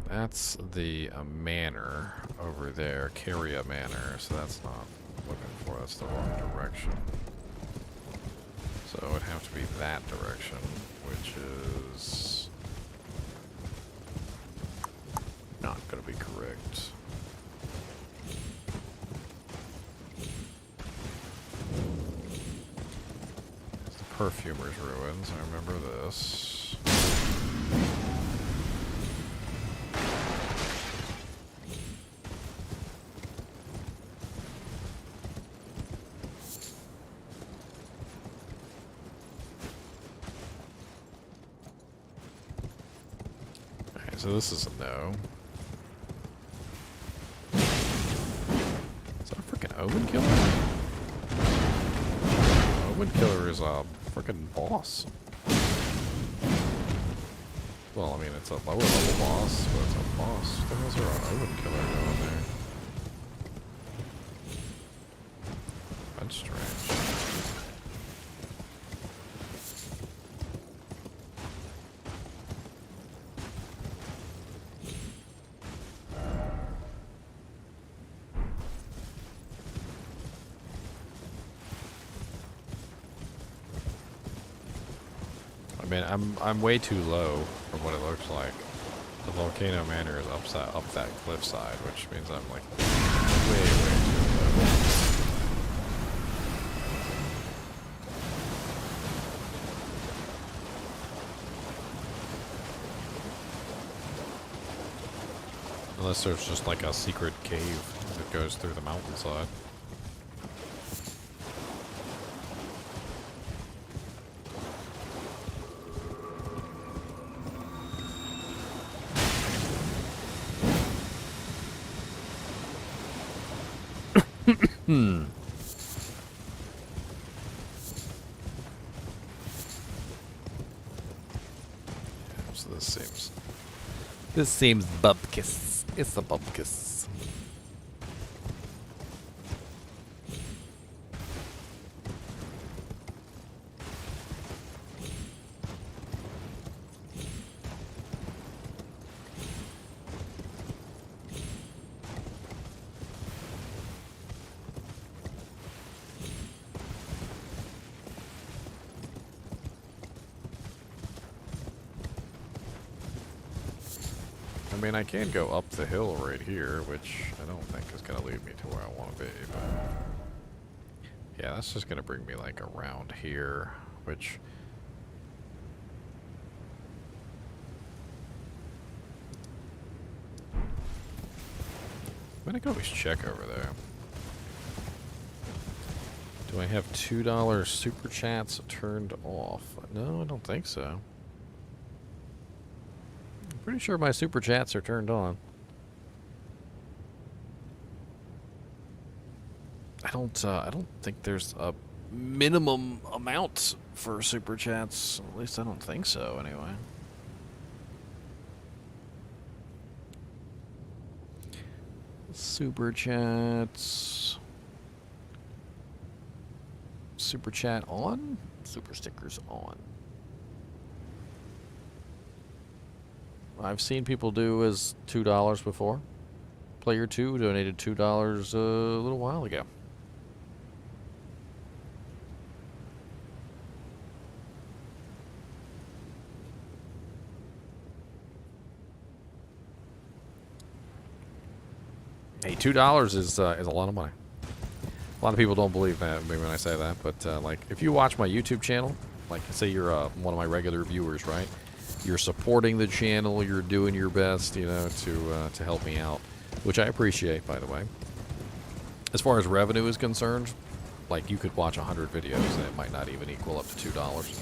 That's the manor over there, Carria Manor, so that's not what I'm looking for, that's the wrong direction. So it would have to be that direction, which is not going to be correct. It's the Perfumer's Ruins, I remember this. So this is a no. Is that a freaking Omen Killer? Omen Killer is a freaking boss. Well, I mean, it's a lower level boss, but it's a boss. What the hell's there an Omen Killer going there? That's strange. I mean, I'm way too low from what it looks like. The Volcano Manor is up that cliffside, which means I'm like way too low. Unless there's just like a secret cave that goes through the mountainside. So this seems bupkis. It's a bupkis. I mean, I can go up the hill right here, which I don't think is going to lead me to where I want to be, but... Yeah, that's just going to bring me, like, around here, which... I can always check over there. Do I have $2 super chats turned off? No, I don't think so. Pretty sure my super chats are turned on. I don't think there's a minimum amount for super chats. At least I don't think so, anyway. Super chats. Super chat on? Super stickers on. I've seen people do as $2 before. Player 2 donated $2 a little while ago. Hey, $2 is a lot of money. A lot of people don't believe that maybe when I say that, but like if you watch my YouTube channel, like say you're one of my regular viewers, right? You're supporting the channel, you're doing your best, you know, to help me out, which I appreciate, by the way. As far as revenue is concerned, like you could watch 100 videos and it might not even equal up to $2.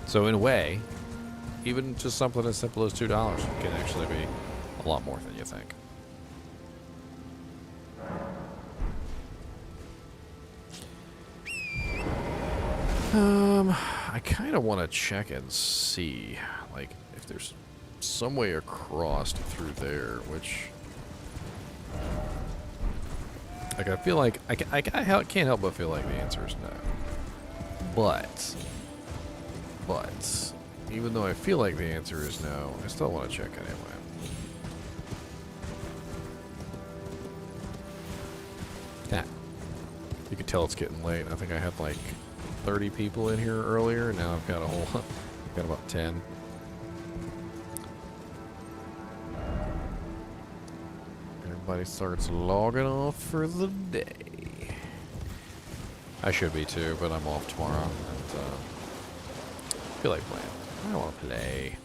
So in a way, even just something as simple as $2 can actually be a lot more than you think. I kind of want to check and see, like, if there's some way across through there, which... Like, I feel like... I can't help but feel like the answer is no. But... even though I feel like the answer is no, I still want to check anyway. Yeah. You can tell it's getting late. I think I had, like... 30 people in here earlier, and now I've got a whole, got about 10. Everybody starts logging off for the day. I should be too, but I'm off tomorrow, and I feel like playing. I want to play.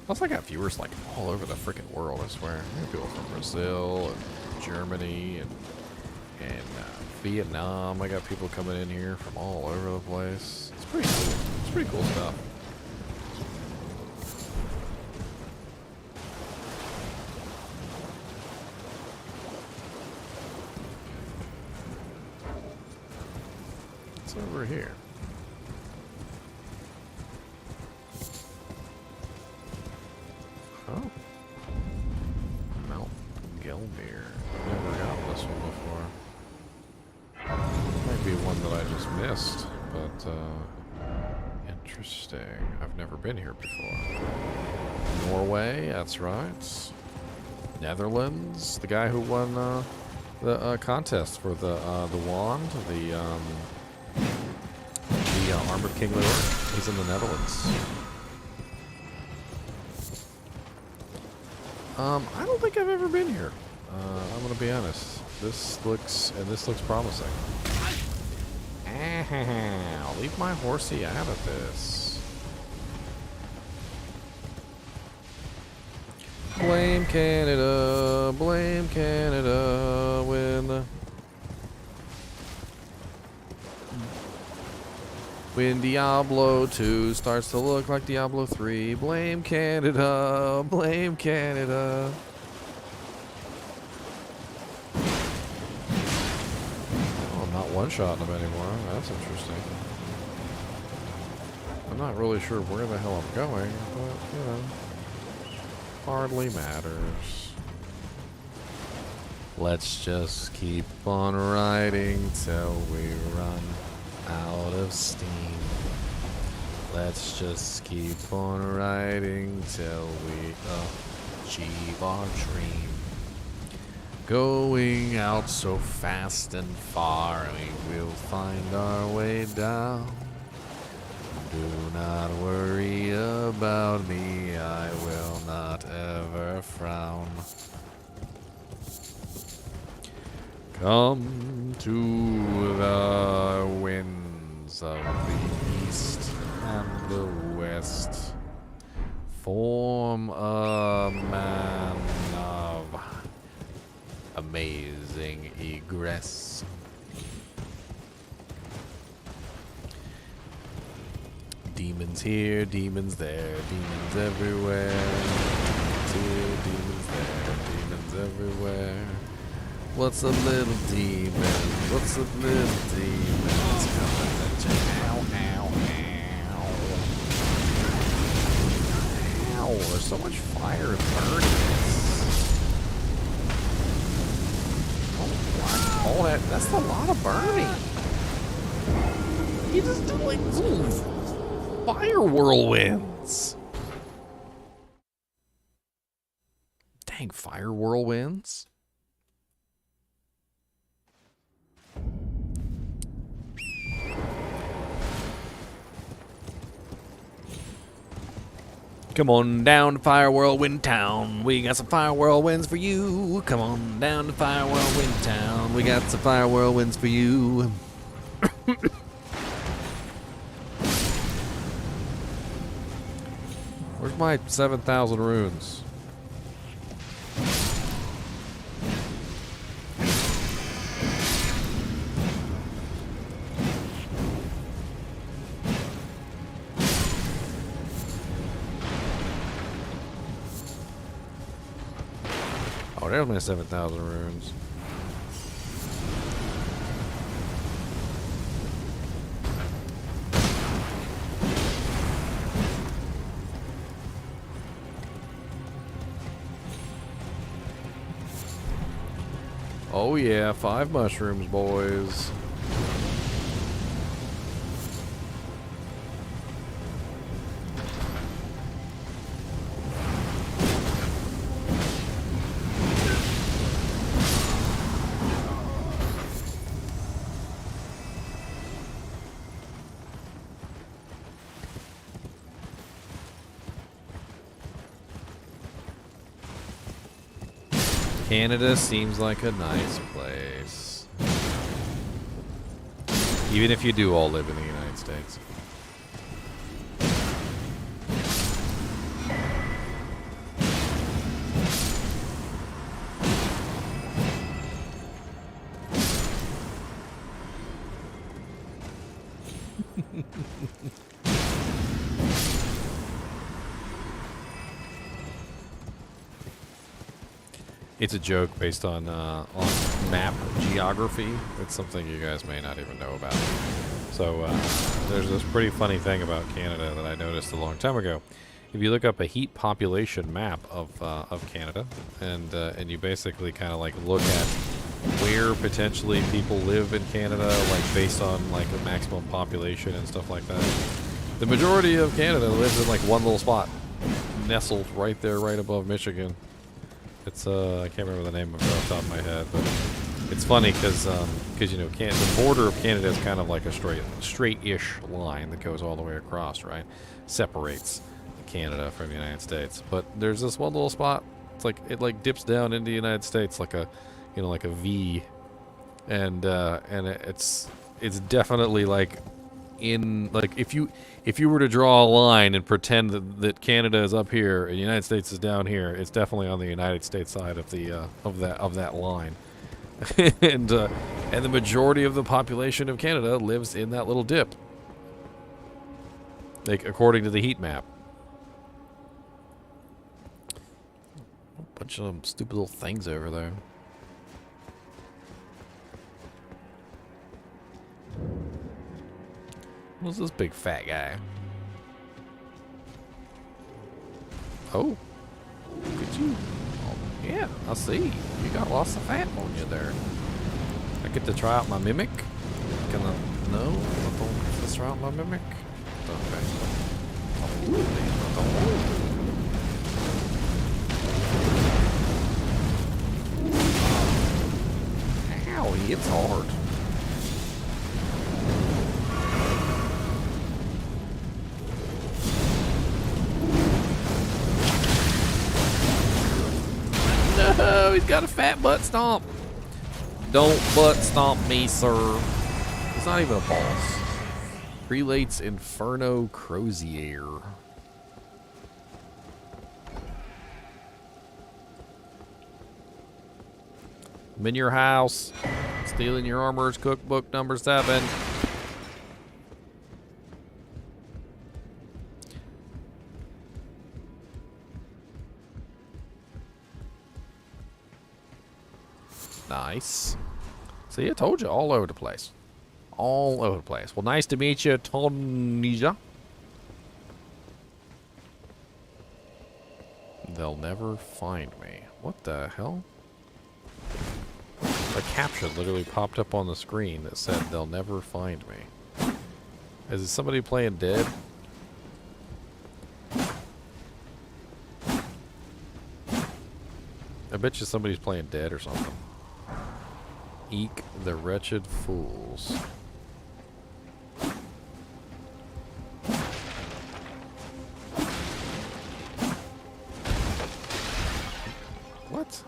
Also, I got viewers like all over the freaking world, I swear. I got people from Brazil, and Germany, and Vietnam. I got people coming in here from all over the place. It's pretty cool. It's pretty cool stuff. What's over here? Oh. Mount Gelmir. I've never got this one before. Might be one that I just missed, but interesting. I've never been here before. Norway, that's right. Netherlands, the guy who won the contest for the wand, the Armored King Lear. He's in the Netherlands. I don't think I've ever been here. I'm gonna be honest. This looks promising. Leave my horsey out of this. Blame Canada, when Diablo 2 starts to look like Diablo 3. Blame Canada, blame Canada. one-shotting them anymore. That's interesting. I'm not really sure where the hell I'm going, but, you know, hardly matters. Let's just keep on riding till we run out of steam. Let's just keep on riding till we achieve our dream. Going out so fast and far, we will find our way down. Do not worry about me, I will not ever frown. Come to the winds of the east and the west. Form a man of amazing egress. Demons here, demons there, demons everywhere. Demons here, demons there, demons everywhere. What's a little demon? What's a little demon? It's coming at you. Ow, ow, ow. Ow, there's so much fire and burning. Oh, all that, that's a lot of burning. You just do like fire whirlwinds. Dang, fire whirlwinds. Come on down to Fire Whirlwind Town. We got some fire whirlwinds for you. Come on down to Fire Whirlwind Town. We got some fire whirlwinds for you. Where's my 7,000 runes? Oh, there's my 7,000 runes. Oh yeah, 5 mushrooms, boys. Canada seems like a nice place. Even if you do all live in the United States. It's a joke based on map geography. It's something you guys may not even know about. So there's this pretty funny thing about Canada that I noticed a long time ago. If you look up a heat population map of Canada, and you basically kind of like look at where potentially people live in Canada, like based on like the maximum population and stuff like that, the majority of Canada lives in like one little spot, nestled right there, right above Michigan. It's I can't remember the name of it off the top of my head, but it's funny because you know the border of Canada is kind of like a straight-ish line that goes all the way across, right? Separates Canada from the United States. But there's this one little spot. It's like it like dips down into the United States like a like a V, and it's definitely like in like if you were to draw a line and pretend that Canada is up here and the United States is down here, it's definitely on the United States side of the of that line. and the majority of the population of Canada lives in that little dip, like according to the heat map. A bunch of stupid little things over there. What's this big fat guy? Oh. Look at you. Oh, yeah, I see. You got lots of fat on you there. I get to try out my mimic. Can I? No? I don't get to try out my mimic. Okay. Ow, he hits hard. No, he's got a fat butt stomp. Don't butt stomp me, sir. He's not even a boss. Prelate's Inferno Crozier. I'm in your house. Stealing your armor's cookbook number 7. Nice. See, I told you, all over the place. All over the place. Well, nice to meet you, Tonija. They'll never find me. What the hell? A caption literally popped up on the screen that said, they'll never find me. Is it somebody playing dead? I bet you somebody's playing dead or something. Eek the wretched fools. What?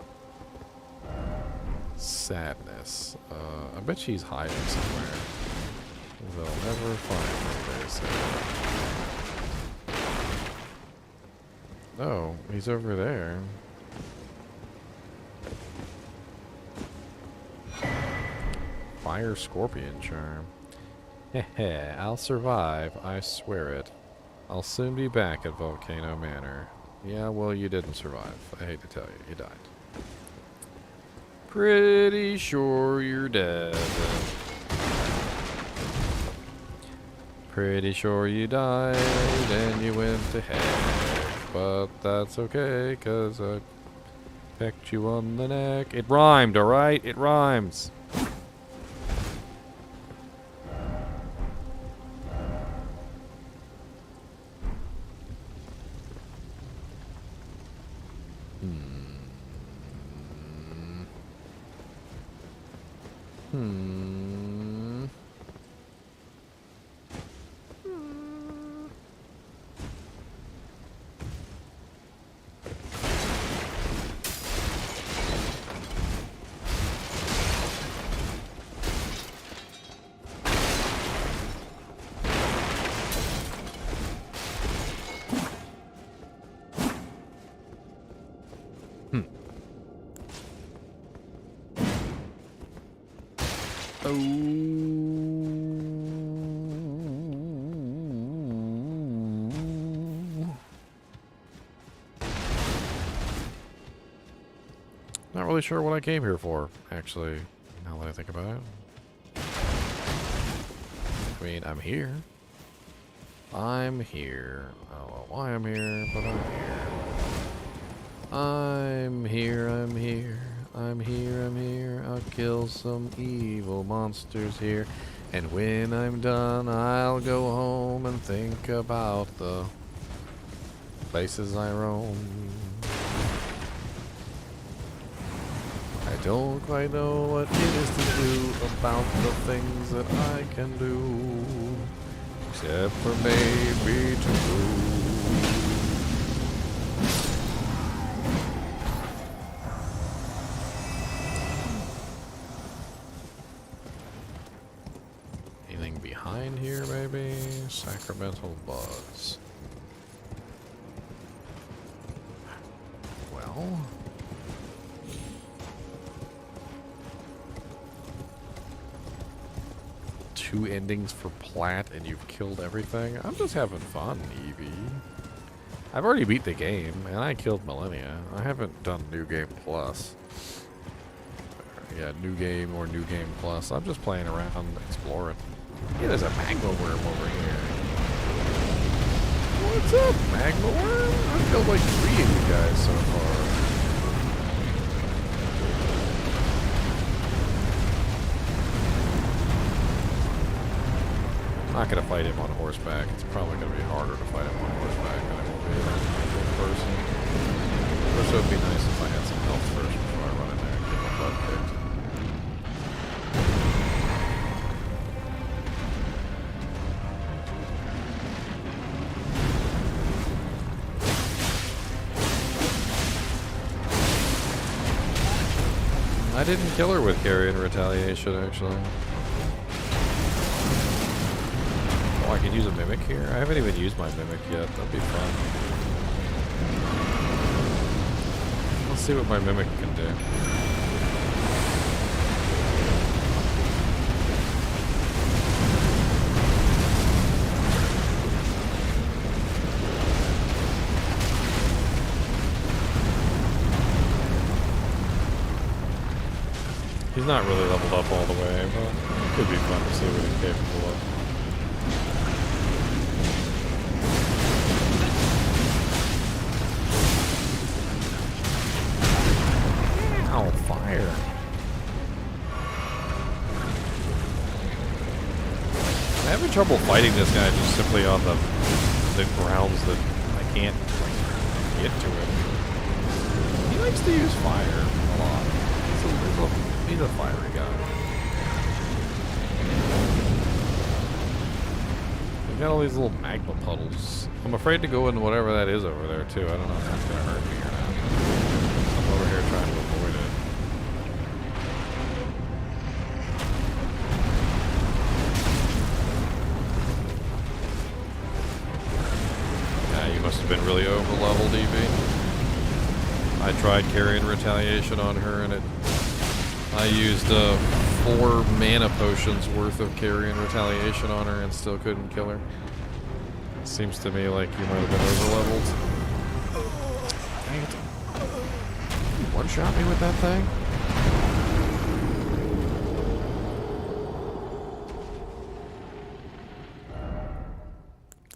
Sadness. I bet she's hiding somewhere. They'll never find her, they say. Oh, he's over there. Fire Scorpion Charm. Heh, I'll survive, I swear it. I'll soon be back at Volcano Manor. Yeah, well, you didn't survive. I hate to tell you, you died. Pretty sure you're dead. Pretty sure you died and you went to heck. But that's okay, cause I pecked you on the neck. It rhymed, alright? It rhymes. Not really sure what I came here for, actually, now that I think about it. I mean, I'm here. I'm here. I don't know why I'm here, but I'm here. I'm here, I'm here. I'm here, I'm here. I'll kill some evil monsters here. And when I'm done, I'll go home and think about the places I roam. I don't quite know what it is to do about the things that I can do, except for maybe to do. Anything behind here, maybe? Sacramental buds. Well... two endings for Plat and you've killed everything? I'm just having fun, Evie. I've already beat the game and I killed Millennia. I haven't done New Game Plus. Yeah, New Game or New Game Plus. I'm just playing around, exploring. Yeah, there's a magma worm over here. What's up, magma worm? I've killed like 3 of you guys so far. I'm not gonna fight him on horseback. It's probably gonna be harder to fight him on horseback than it will be in person. Of course, it would be nice if I had some health first before I run in there and get my butt kicked. I didn't kill her with carrion retaliation, actually. Oh, I could use a mimic here? I haven't even used my mimic yet. That'd be fun. Let's see what my mimic can do. He's not really leveled up all the way, but it could be fun to see what he's capable of. Ow, fire. I'm having trouble fighting this guy just simply on the grounds that I can't like, get to him. He likes to use fire a lot. He's a fiery guy. We've got all these little magma puddles. I'm afraid to go in whatever that is over there too. I don't know if that's gonna hurt me or not. I'm over here trying to avoid it. Yeah, you must have been really over leveled, Evie. I tried carrying retaliation on her and I used 4 mana potions worth of carrion retaliation on her and still couldn't kill her. Seems to me like you might have been over-leveled. Dang it. You one-shot me with that thing?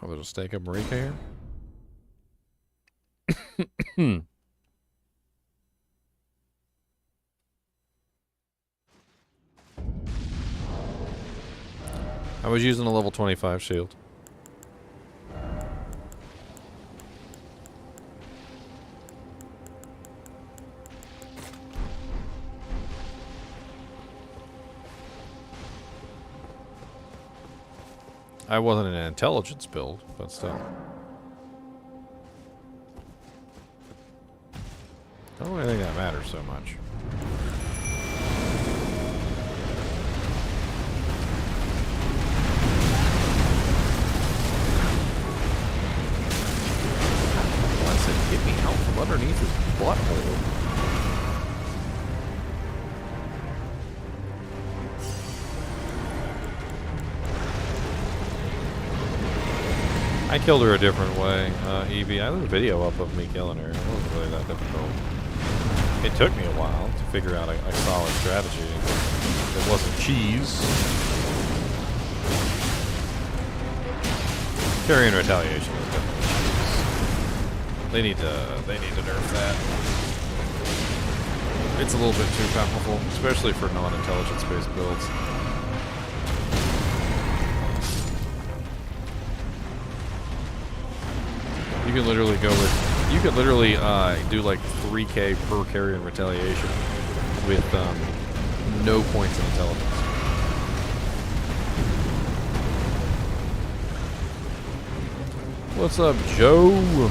Oh, there's a stake of Marika here? I was using a level 25 shield. I wasn't an intelligence build, but still. I don't really think that matters so much. Get me out from underneath his butthole. I killed her a different way, Evie. I have a video up of me killing her. It wasn't really that difficult. It took me a while to figure out a solid strategy. It wasn't cheese. Carrion retaliation is definitely. They need to nerf that. It's a little bit too powerful, especially for non-intelligence based builds. You can literally do like 3k per carrion retaliation with no points in intelligence. What's up, Joe?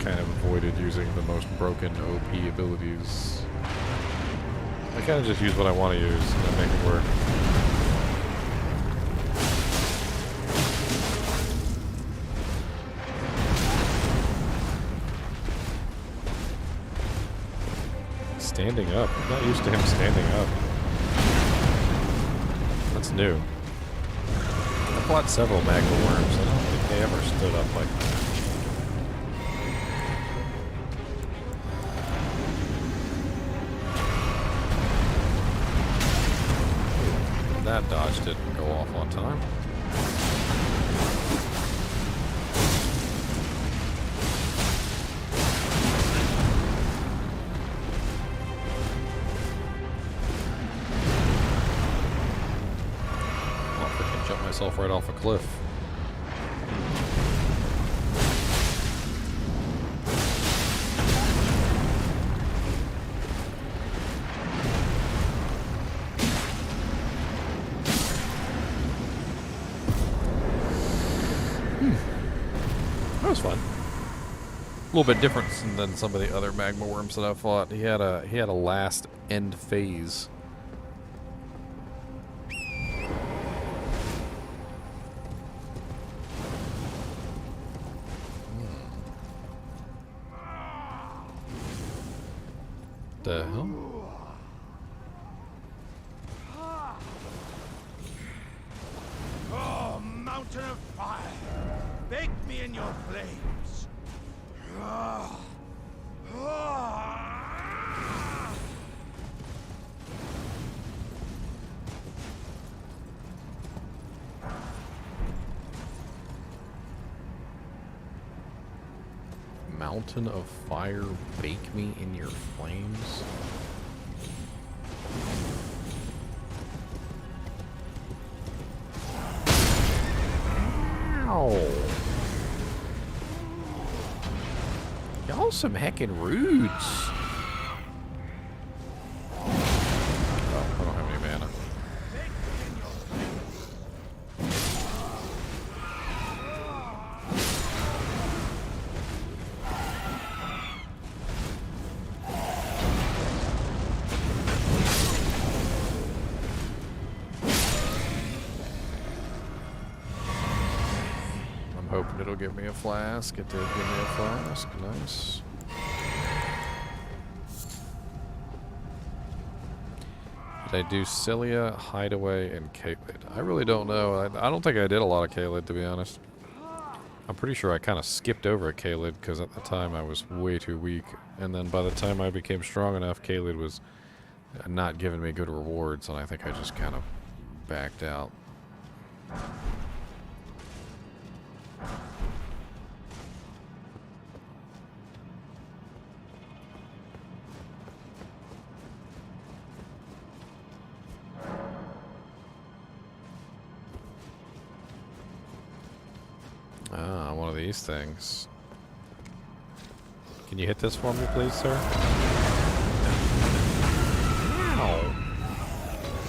Kind of avoided using the most broken OP abilities. I kind of just use what I want to use and make it work. standing up. I'm not used to him standing up. That's new. I fought several magma worms. I don't think they ever stood up like that. That dodge didn't go off on time. I'll freaking jump myself right off a cliff. That was fun. A little bit different than some of the other magma worms that I fought. He had a last end phase. The hell? Oh, mountain of fire! Bake me in your flames! Mountain of fire, bake me in your flames. Ow. Y'all some heckin' rudes. Oh, I don't have any mana. Hoping it'll give me a flask. It did give me a flask. Nice. Did I do Cilia, Hideaway, and Caelid? I really don't know. I don't think I did a lot of Caelid, to be honest. I'm pretty sure I kind of skipped over Caelid because at the time I was way too weak. And then by the time I became strong enough, Caelid was not giving me good rewards, and I think I just kind of backed out. Ah, one of these things. Can you hit this for me, please, sir? Ow!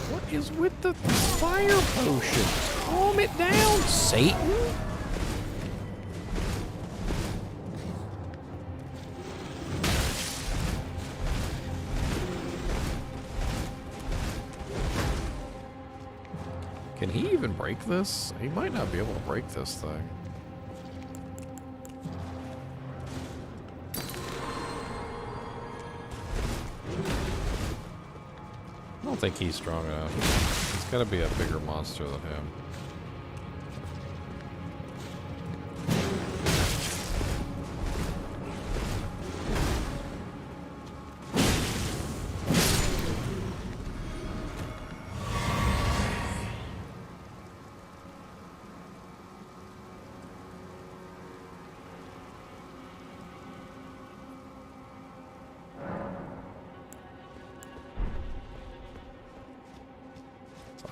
What is with the fire potions? Calm it down, Satan! Can he even break this? He might not be able to break this thing. I don't think he's strong enough. He's got to be a bigger monster than him.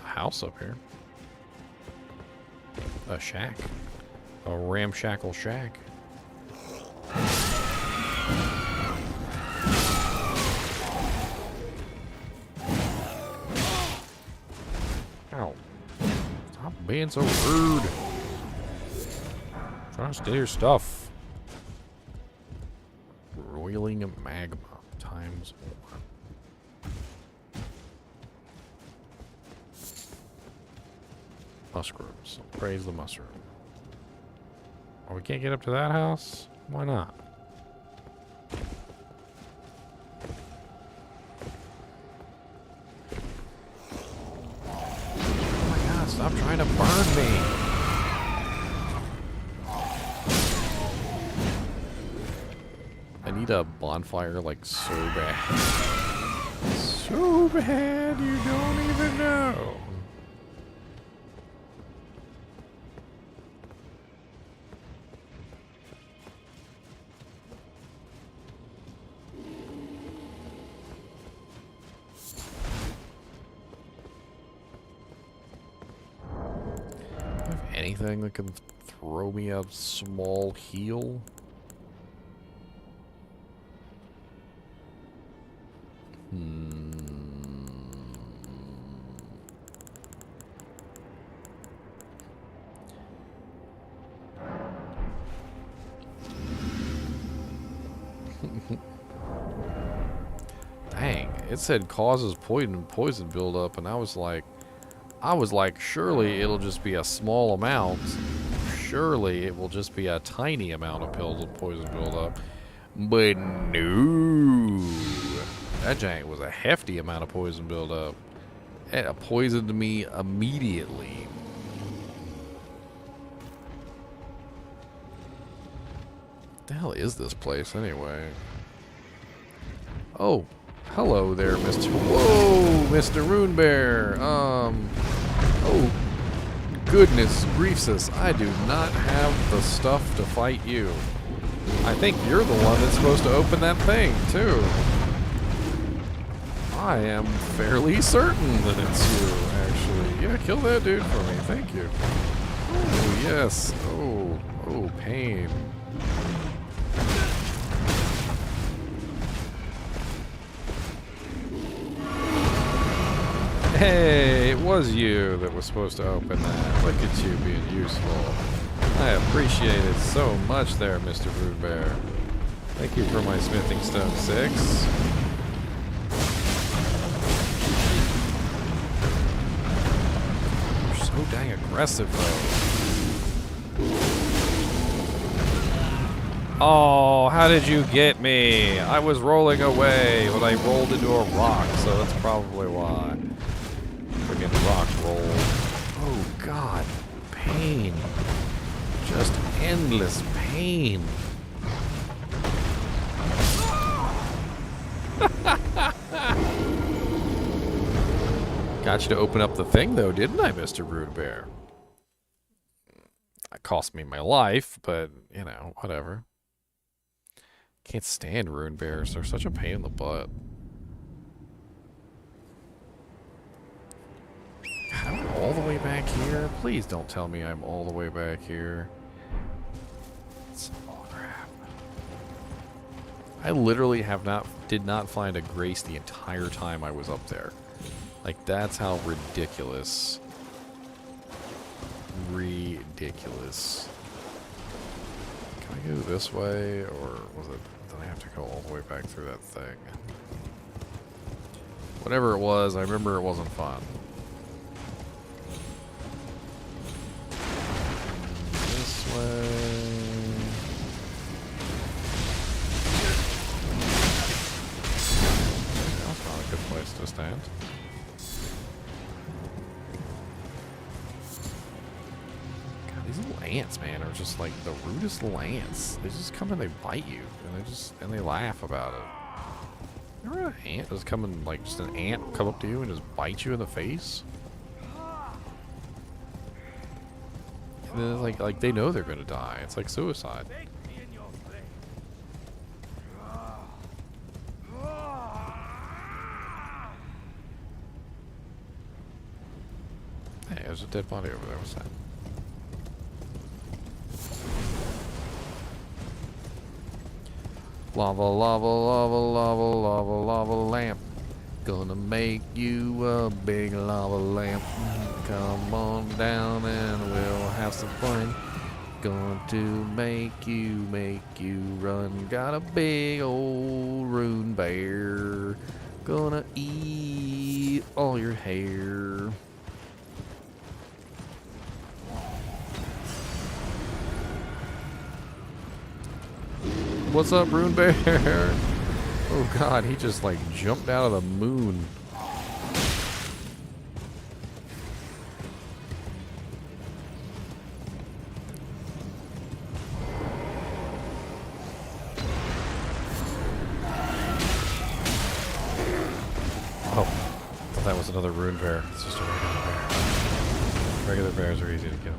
House up here. A shack. A ramshackle shack. Ow. Stop being so rude. Trying to steal your stuff. Roiling magma times 1. Mushrooms. Praise the mushroom. Oh, we can't get up to that house? Why not? I need a bonfire like so bad. So bad you don't even know. Anything that can throw me a small heal? Dang, it said causes poison buildup, and I was like, surely it'll just be a small amount. Surely it will just be a tiny amount of pills of poison buildup. But no. That giant was a hefty amount of poison buildup. It poisoned me immediately. What the hell is this place anyway? Oh, hello there, Mr. Whoa, Mr. Rune Bear. Oh, goodness griefsus, I do not have the stuff to fight you. I think you're the one that's supposed to open that thing, too. I am fairly certain that it's you, actually. Yeah, kill that dude for me, thank you. Oh, yes. Oh, pain. Hey, it was you that was supposed to open that. Look at you being useful. I appreciate it so much there, Mr. Rude Bear. Thank you for my smithing stone 6. You're so dang aggressive, though. Oh, how did you get me? I was rolling away, but I rolled into a rock, so that's probably why. Freaking rock roll. Oh, God. Pain. Just endless pain. Got you to open up the thing, though, didn't I, Mr. Rude Bear? That cost me my life, but, you know, whatever. Can't stand Rune Bears. They're such a pain in the butt. God, I'm all the way back here? Please don't tell me I'm all the way back here. Oh, crap. I literally did not find a grace the entire time I was up there. Like, that's how ridiculous. Ridiculous. Can I go this way, or did I have to go all the way back through that thing? Whatever it was, I remember it wasn't fun. This way. That's not a good place to stand. These little ants, man, are just like the rudest little ants. They just come and they bite you, and they laugh about it. Remember an ant just come and like just an ant come up to you and just bite you in the face? And then it's like they know they're gonna die. It's like suicide. Hey, there's a dead body over there. What's that? Lava, lava, lava, lava, lava, lava lamp. Gonna make you a big lava lamp. Come on down and we'll have some fun. Going to make you run. Got a big old rune bear. Gonna eat all your hair. What's up, Rune Bear? Oh god, he just like jumped out of the moon. That was another rune bear. It's just a regular bear. Regular bears are easy to kill.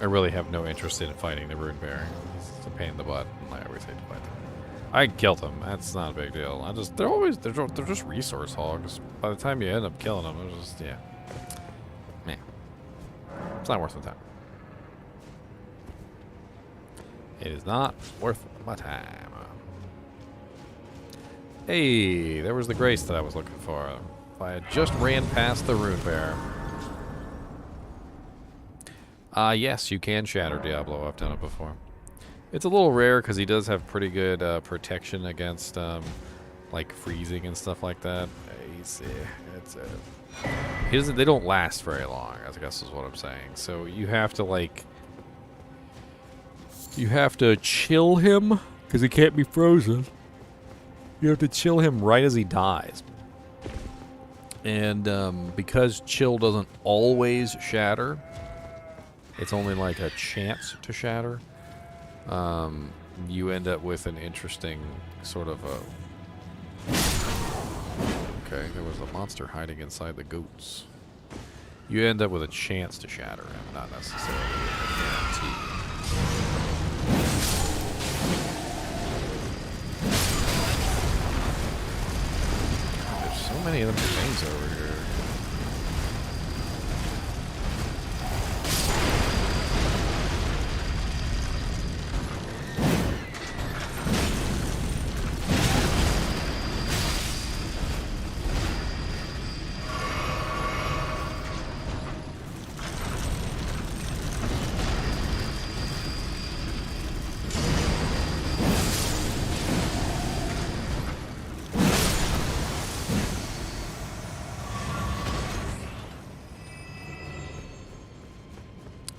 I really have no interest in fighting the rune bear. It's a pain in the butt, and I always hate to fight them. I killed them. That's not a big deal. They're just resource hogs. By the time you end up killing them, they're just man, it's not worth the time. It is not worth my time. Hey, there was the grace that I was looking for. If I had just ran past the rune bear. Yes, you can shatter Diablo. I've done it before. It's a little rare because he does have pretty good protection against like freezing and stuff like that. They don't last very long, I guess is what I'm saying. So you have to chill him because he can't be frozen. You have to chill him right as he dies. And because chill doesn't always shatter, it's only like a chance to shatter. You end up with an interesting sort of a... Okay, there was a monster hiding inside the goats. You end up with a chance to shatter him, not necessarily a guarantee. There's so many of them things over here.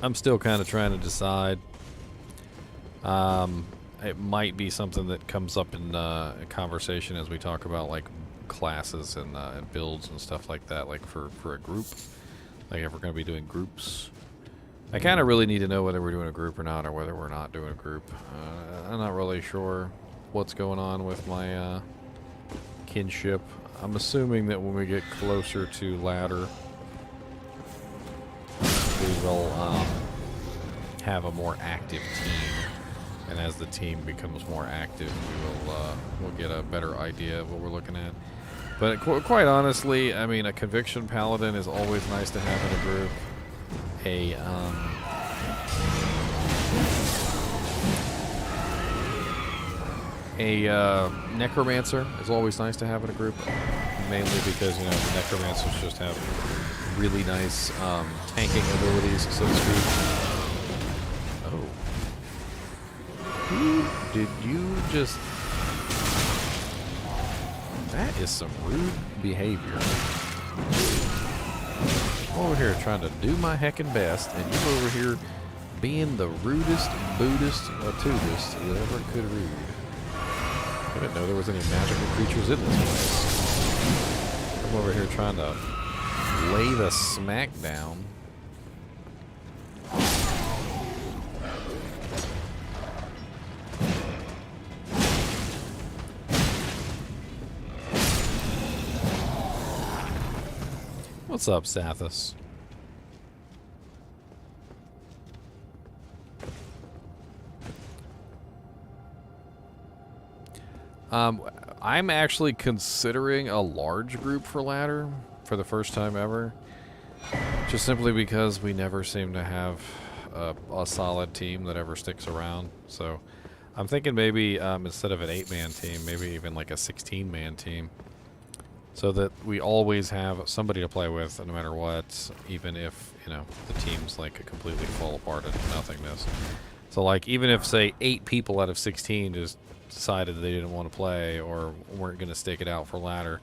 I'm still kind of trying to decide. It might be something that comes up in conversation as we talk about like classes and builds and stuff like that, like for a group. Like if we're going to be doing groups. I kind of really need to know whether we're doing a group or not, or whether we're not doing a group. I'm not really sure what's going on with my kinship. I'm assuming that when we get closer to ladder, we will have a more active team, and as the team becomes more active, we'll get a better idea of what we're looking at. But quite honestly, I mean, a conviction paladin is always nice to have in a group. A necromancer is always nice to have in a group, mainly because, you know, the necromancers just have really nice tanking abilities, so to speak. Oh. Who did you just... That is some rude behavior. I'm over here trying to do my heckin' best, and you're over here being the rudest Buddhist tutist that ever could read. I didn't know there was any magical creatures in this place. I'm over here trying to lay the smack down. What's up, Sathis? I'm actually considering a large group for ladder for the first time ever. Just simply because we never seem to have a solid team that ever sticks around. So I'm thinking maybe instead of an 8-man team, maybe even like a 16-man team. So that we always have somebody to play with no matter what, even if, you know, the teams like completely fall apart into nothingness. So like even if, say, 8 people out of 16 just decided they didn't want to play or weren't going to stick it out for ladder,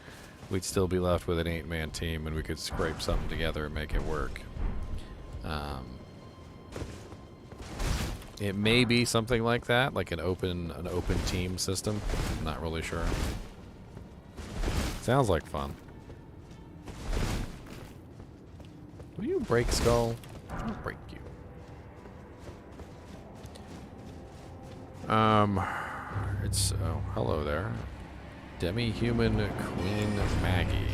we'd still be left with an 8-man team and we could scrape something together and make it work. It may be something like that, like an open team system. I'm not really sure. Sounds like fun. Will you break, Skull? I'll break you. It's oh, hello there, demi-human Queen Maggie.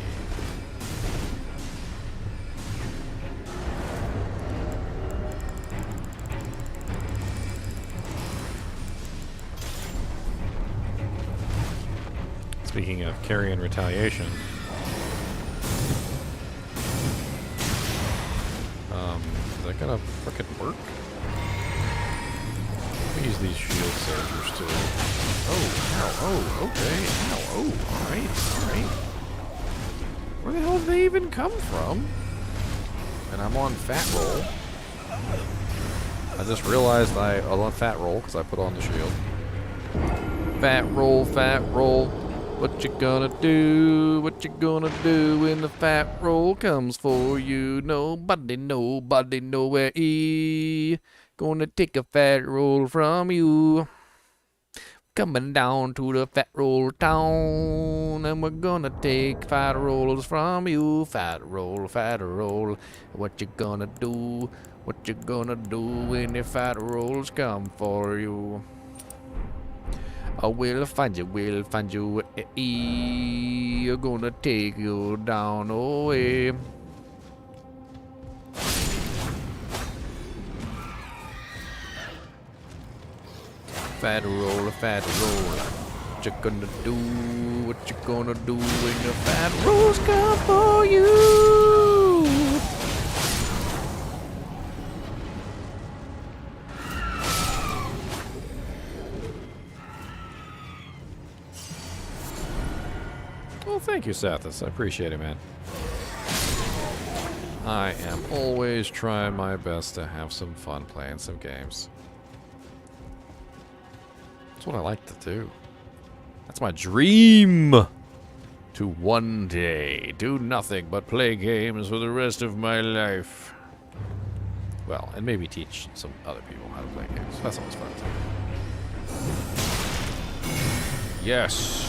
Speaking of carrion retaliation, is that gonna frickin' work? Let me use these shield soldiers too. Oh, ow, oh, okay, ow, oh, alright. Where the hell did they even come from? And I'm on fat roll. I just realized I'm on fat roll because I put on the shield. Fat roll, fat roll. What you gonna do? What you gonna do when the fat roll comes for you? Nobody, nobody, nowhere. Gonna take a fat roll from you. Coming down to the fat roll town, and we're gonna take fat rolls from you. Fat roll, fat roll. What you gonna do? What you gonna do when the fat rolls come for you? I will find you, you're gonna take you down away. Fat roll, fat roll. What you gonna do? What you gonna do when the fat rolls come for you? Well, thank you, Sathis. I appreciate it, man. I am always trying my best to have some fun playing some games. That's what I like to do. That's my dream! To one day do nothing but play games for the rest of my life. Well, and maybe teach some other people how to play games. That's always fun too. Yes!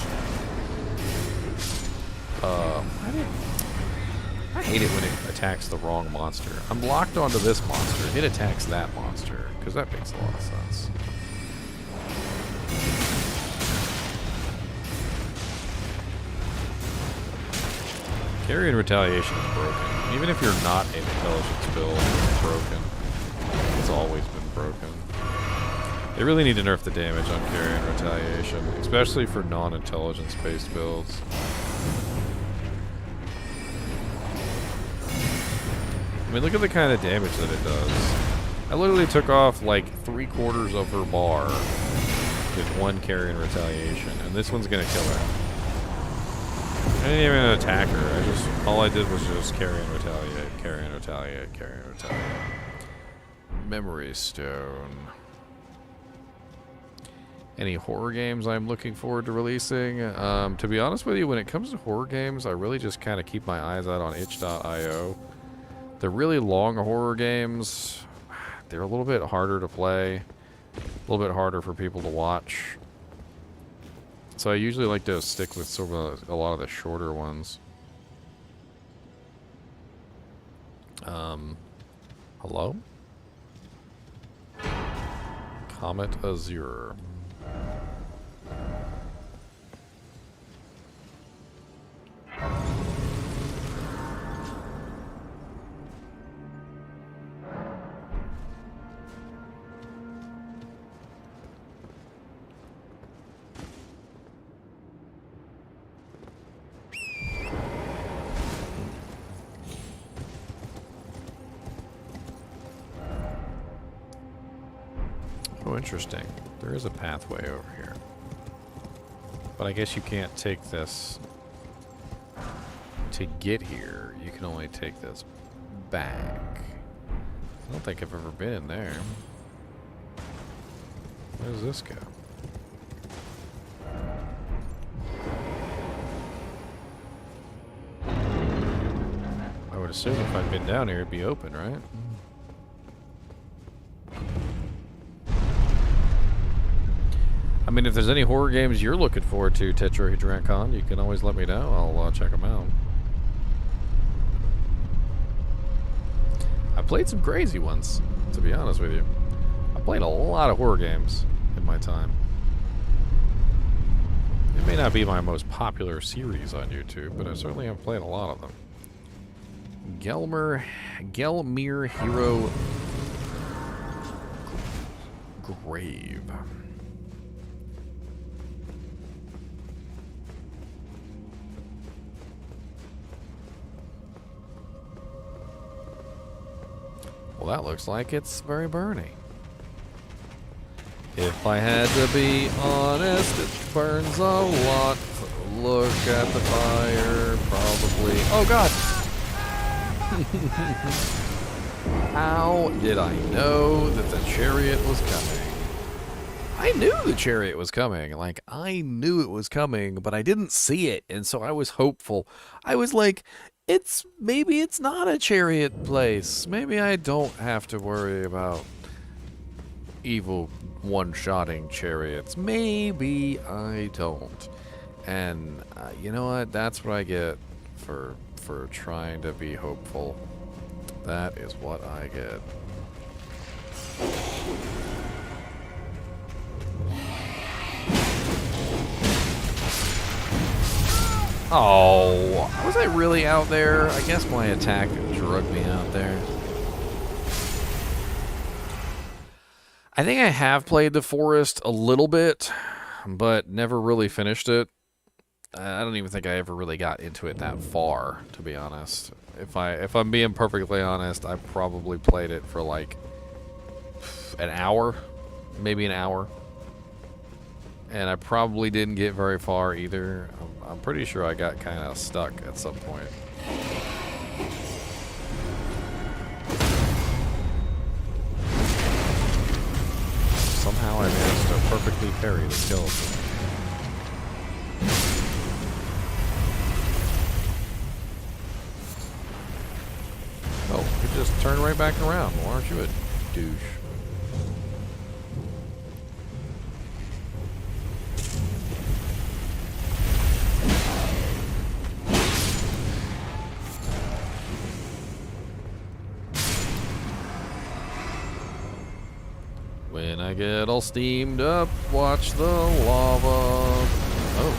I hate it when it attacks the wrong monster. I'm locked onto this monster. It attacks that monster, because that makes a lot of sense. Carrion retaliation is broken. Even if you're not an intelligence build, it's broken. It's always been broken. They really need to nerf the damage on carrion retaliation, especially for non-intelligence based builds. I mean, look at the kind of damage that it does. I literally took off like 3/4 of her bar with one carrion retaliation, and this one's gonna kill her. I didn't even attack her. All I did was just carrion retaliate, carrion retaliate, carrion retaliate. Memory Stone. Any horror games I'm looking forward to releasing? To be honest with you, when it comes to horror games, I really just kind of keep my eyes out on itch.io. The really long horror games, they're a little bit harder to play, a little bit harder for people to watch. So I usually like to stick with sort of a lot of the shorter ones. Hello? Comet Azure. Oh, interesting. There is a pathway over here. But I guess you can't take this to get here. You can only take this back. I don't think I've ever been in there. Where does this go? I would assume if I'd been down here, it'd be open, right? I mean, if there's any horror games you're looking forward to, Tetrahedroncon, you can always let me know. I'll check them out. I played some crazy ones, to be honest with you. I played a lot of horror games in my time. It may not be my most popular series on YouTube, but I certainly have played a lot of them. Gelmir Hero Grave. Well, that looks like it's very burny. If I had to be honest, it burns a lot. Look at the fire, probably. Oh, God! How did I know that the chariot was coming? I knew the chariot was coming. Like, I knew it was coming, but I didn't see it, and so I was hopeful. I was like, maybe it's not a chariot place. Maybe I don't have to worry about evil one-shotting chariots. Maybe I don't. And you know what? That's what I get for trying to be hopeful. That is what I get. Oh, was I really out there? I guess my attack drug me out there. I think I have played the forest a little bit, but never really finished it. I don't even think I ever really got into it that far, to be honest. If I'm being perfectly honest, I probably played it for like an hour, maybe an hour. And I probably didn't get very far either. I'm pretty sure I got kind of stuck at some point. Somehow I managed to perfectly parry the kill. Oh, you just turn right back around. Why aren't you a douche? When I get all steamed up, watch the lava. Oh.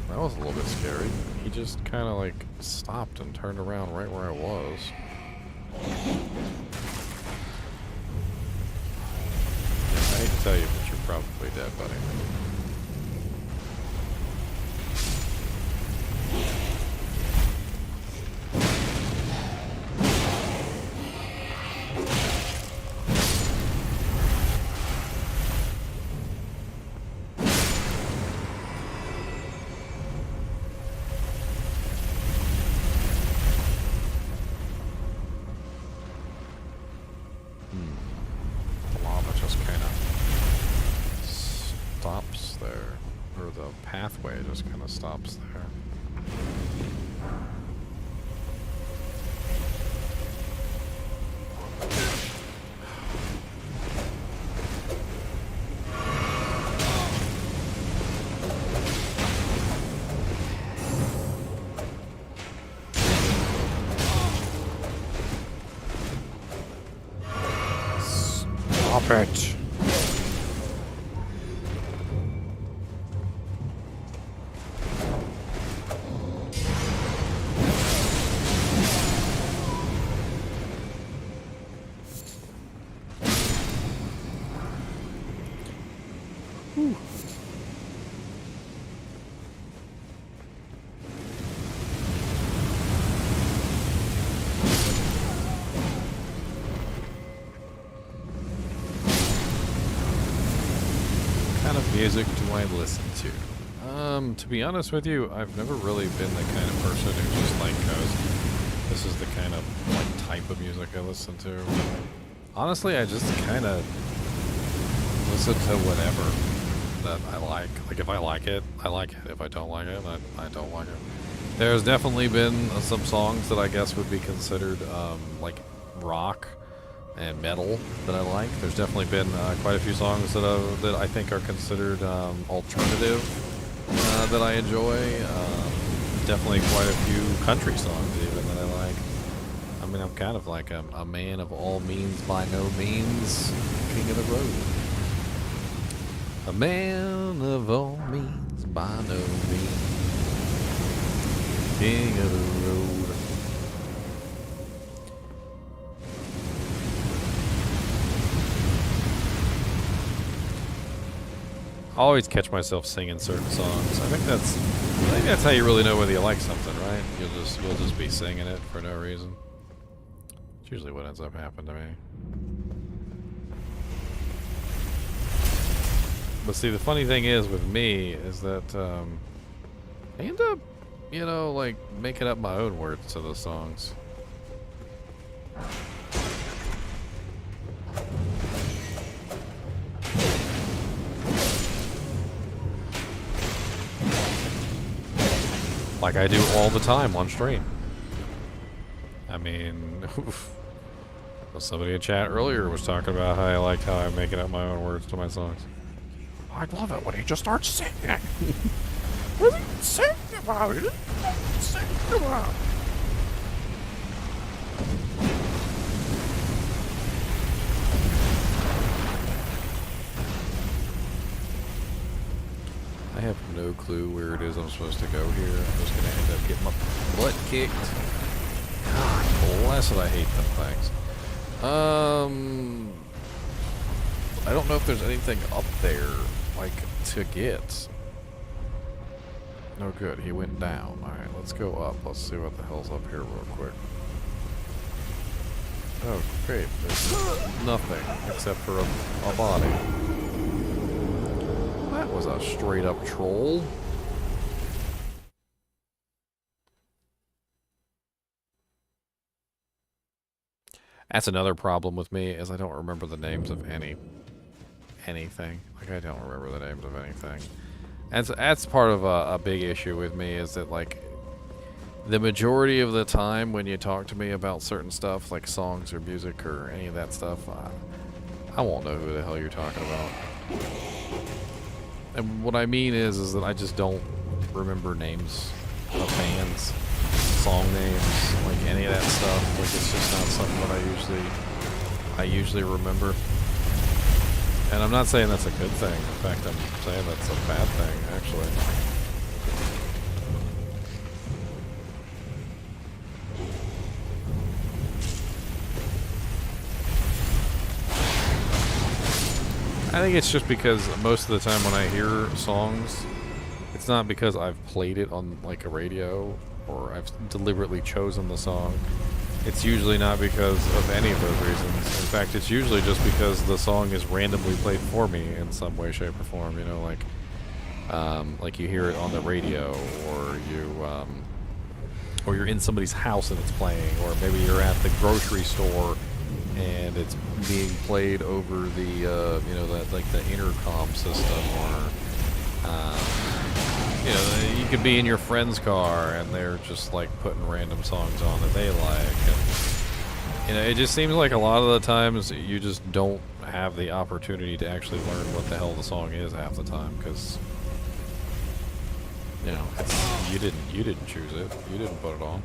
That was a little bit scary. He just kind of like stopped and turned around right where I was. I hate to tell you, but you're probably dead, buddy. Pathway just kind of stops there. Stop it. Music do I listen to? To be honest with you, I've never really been the kind of person who just like goes, this is the kind of like type of music I listen to. Honestly, I just kind of listen to whatever that I like. Like if I like it, I like it. If I don't like it, I don't like it. There's definitely been some songs that I guess would be considered like rock, and metal that I like. There's definitely been quite a few songs that I think are considered alternative that I enjoy. Definitely quite a few country songs even that I like. I mean, I'm kind of like a man of all means by no means, king of the road. A man of all means by no means, king of the road. I always catch myself singing certain songs. I think that's how you really know whether you like something, right? You'll just be singing it for no reason. It's usually what ends up happening to me. But see, the funny thing is with me is that I end up, you know, like making up my own words to the songs. Like I do all the time on stream. I mean, somebody in chat earlier was talking about how I liked how I'm making up my own words to my songs. I love it when he just starts singing. What is he singing about? What is he singing about? I have no clue where it is I'm supposed to go here. I'm just gonna end up getting my butt kicked. God bless it, I hate them things. I don't know if there's anything up there, like, to get. No good, he went down. Alright, let's go up. Let's see what the hell's up here real quick. Oh, great. There's nothing except for a body. That was a straight up troll. That's another problem with me, is I don't remember the names of anything. Like, I don't remember the names of anything. And that's part of a big issue with me, is that, like, the majority of the time when you talk to me about certain stuff, like songs or music or any of that stuff, I won't know who the hell you're talking about. And what I mean is that I just don't remember names of bands, song names, like any of that stuff. Like, it's just not something that I usually remember. And I'm not saying that's a good thing. In fact, I'm saying that's a bad thing, actually. I think it's just because most of the time when I hear songs, it's not because I've played it on like a radio or I've deliberately chosen the song. It's usually not because of any of those reasons. In fact, it's usually just because the song is randomly played for me in some way, shape, or form. You know, like you hear it on the radio, or you're in somebody's house and it's playing, or maybe you're at the grocery store and it's being played over the, you know, that like the intercom system, or, you know, you could be in your friend's car and they're just like putting random songs on that they like. And, you know, it just seems like a lot of the times you just don't have the opportunity to actually learn what the hell the song is half the time, because, you know, you didn't choose it, you didn't put it on.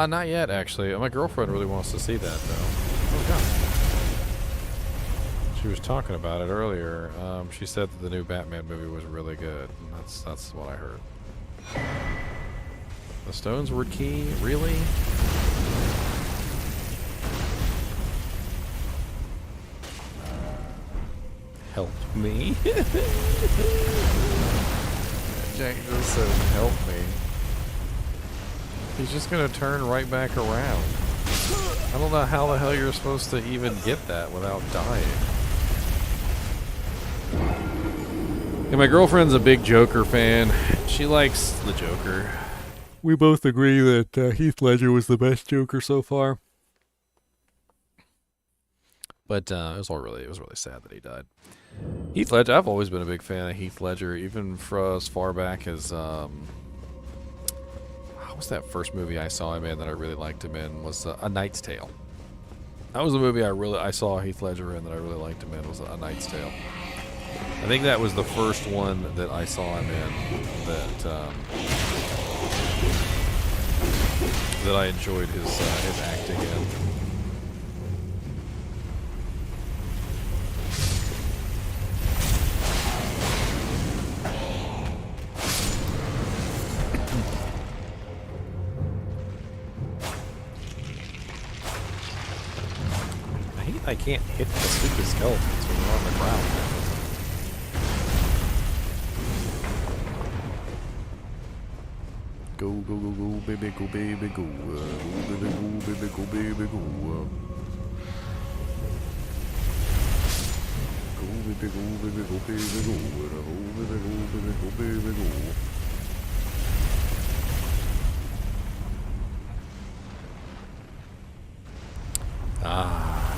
Not yet, actually. My girlfriend really wants to see that, though. Oh, God. She was talking about it earlier. She said that the new Batman movie was really good, and that's what I heard. The Stones were key? Really? Help me? Jack just said, help me. He's just gonna turn right back around. I don't know how the hell you're supposed to even get that without dying. And my girlfriend's a big Joker fan. She likes the Joker. We both agree that Heath Ledger was the best Joker so far. But it was really sad that he died. Heath Ledger, I've always been a big fan of Heath Ledger, even for as far back as what was that first movie I saw him in that I really liked him in was A Knight's Tale. That was a movie I saw Heath Ledger in that I really liked him in, was A Knight's Tale. I think that was the first one that I saw him in that I enjoyed his acting in. I can't hit the stupid skeletons when they're on the ground. Go, go, go, go, baby, go, baby, go. Go, baby, go, baby, go, baby, go. Go, baby, go, baby, go, baby, go. Go, baby, go, baby, go, baby, go.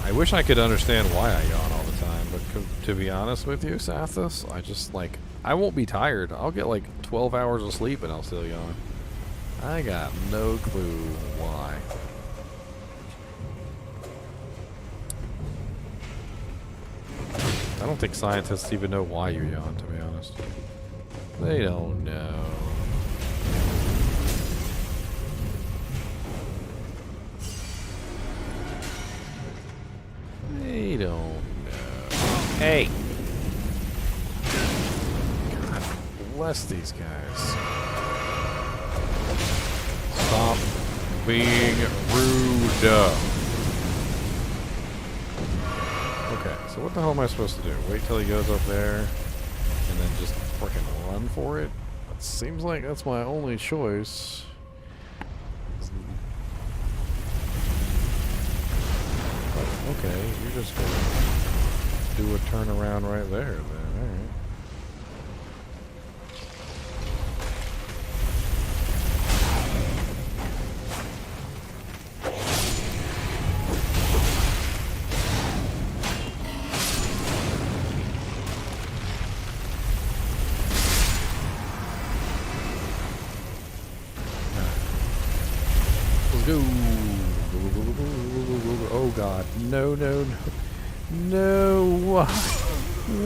I wish I could understand why I yawn all the time, but to be honest with you, Sathis, I just, like, I won't be tired. I'll get, like, 12 hours of sleep and I'll still yawn. I got no clue why. I don't think scientists even know why you yawn, to be honest. They don't know. They don't know. Hey! God bless these guys. Stop being rude. Okay, so what the hell am I supposed to do? Wait till he goes up there and then just freaking run for it? It seems like that's my only choice. Okay, you're just gonna do a turnaround right there, then. Alright. Let's go. Oh God, no, no, no, no,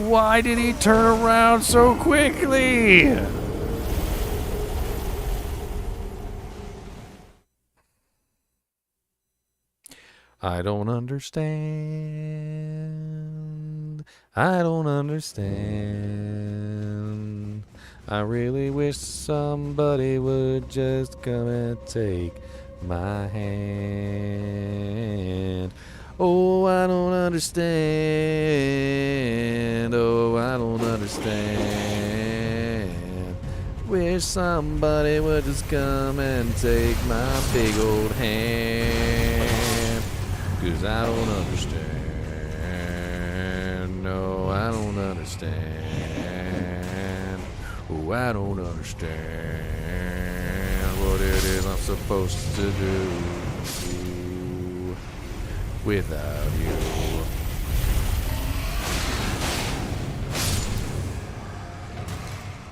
why did he turn around so quickly? I don't understand, I don't understand, I really wish somebody would just come and take my hand. Oh, I don't understand. Oh, I don't understand. Wish somebody would just come and take my big old hand. 'Cause I don't understand. No, I don't understand. Oh, I don't understand what it is I'm supposed to do without you.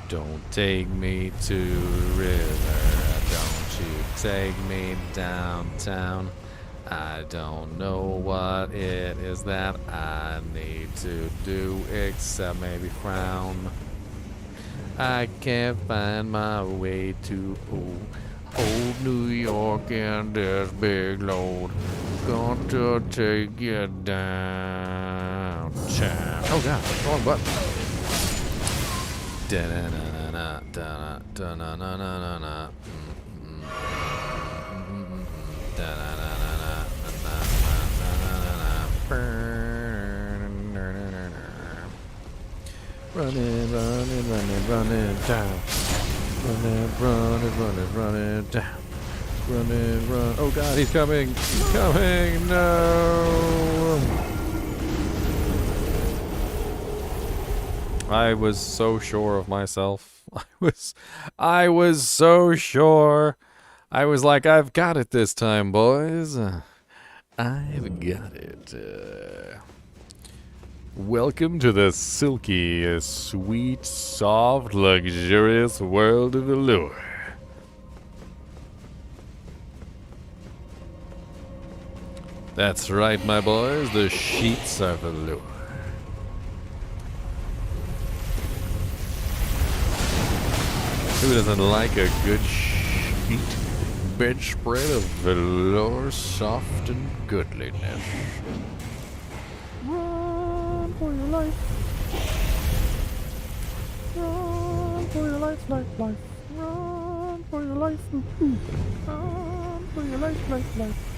Don't take me to the river, don't you take me downtown. I don't know what it is that I need to do except maybe frown. I can't find my way to old New York and this big load. Got to take you downtown. Oh God, wrong button. Da-na-na-na-na, da-na-na-na-na-na. Running, running, running, running down. Running, running, running, running down. Running, run. Oh God, he's coming. He's coming. No. I was so sure of myself. I was so sure. I was like, I've got it this time, boys. I've got it. Welcome to the silky, sweet, soft, luxurious world of allure. That's right, my boys, the sheets are the lure. Who doesn't like a good sheet bedspread of velour, soft and goodliness? Run for your life. Run for your life, life, life. Run for your life. Run for your life, life, life.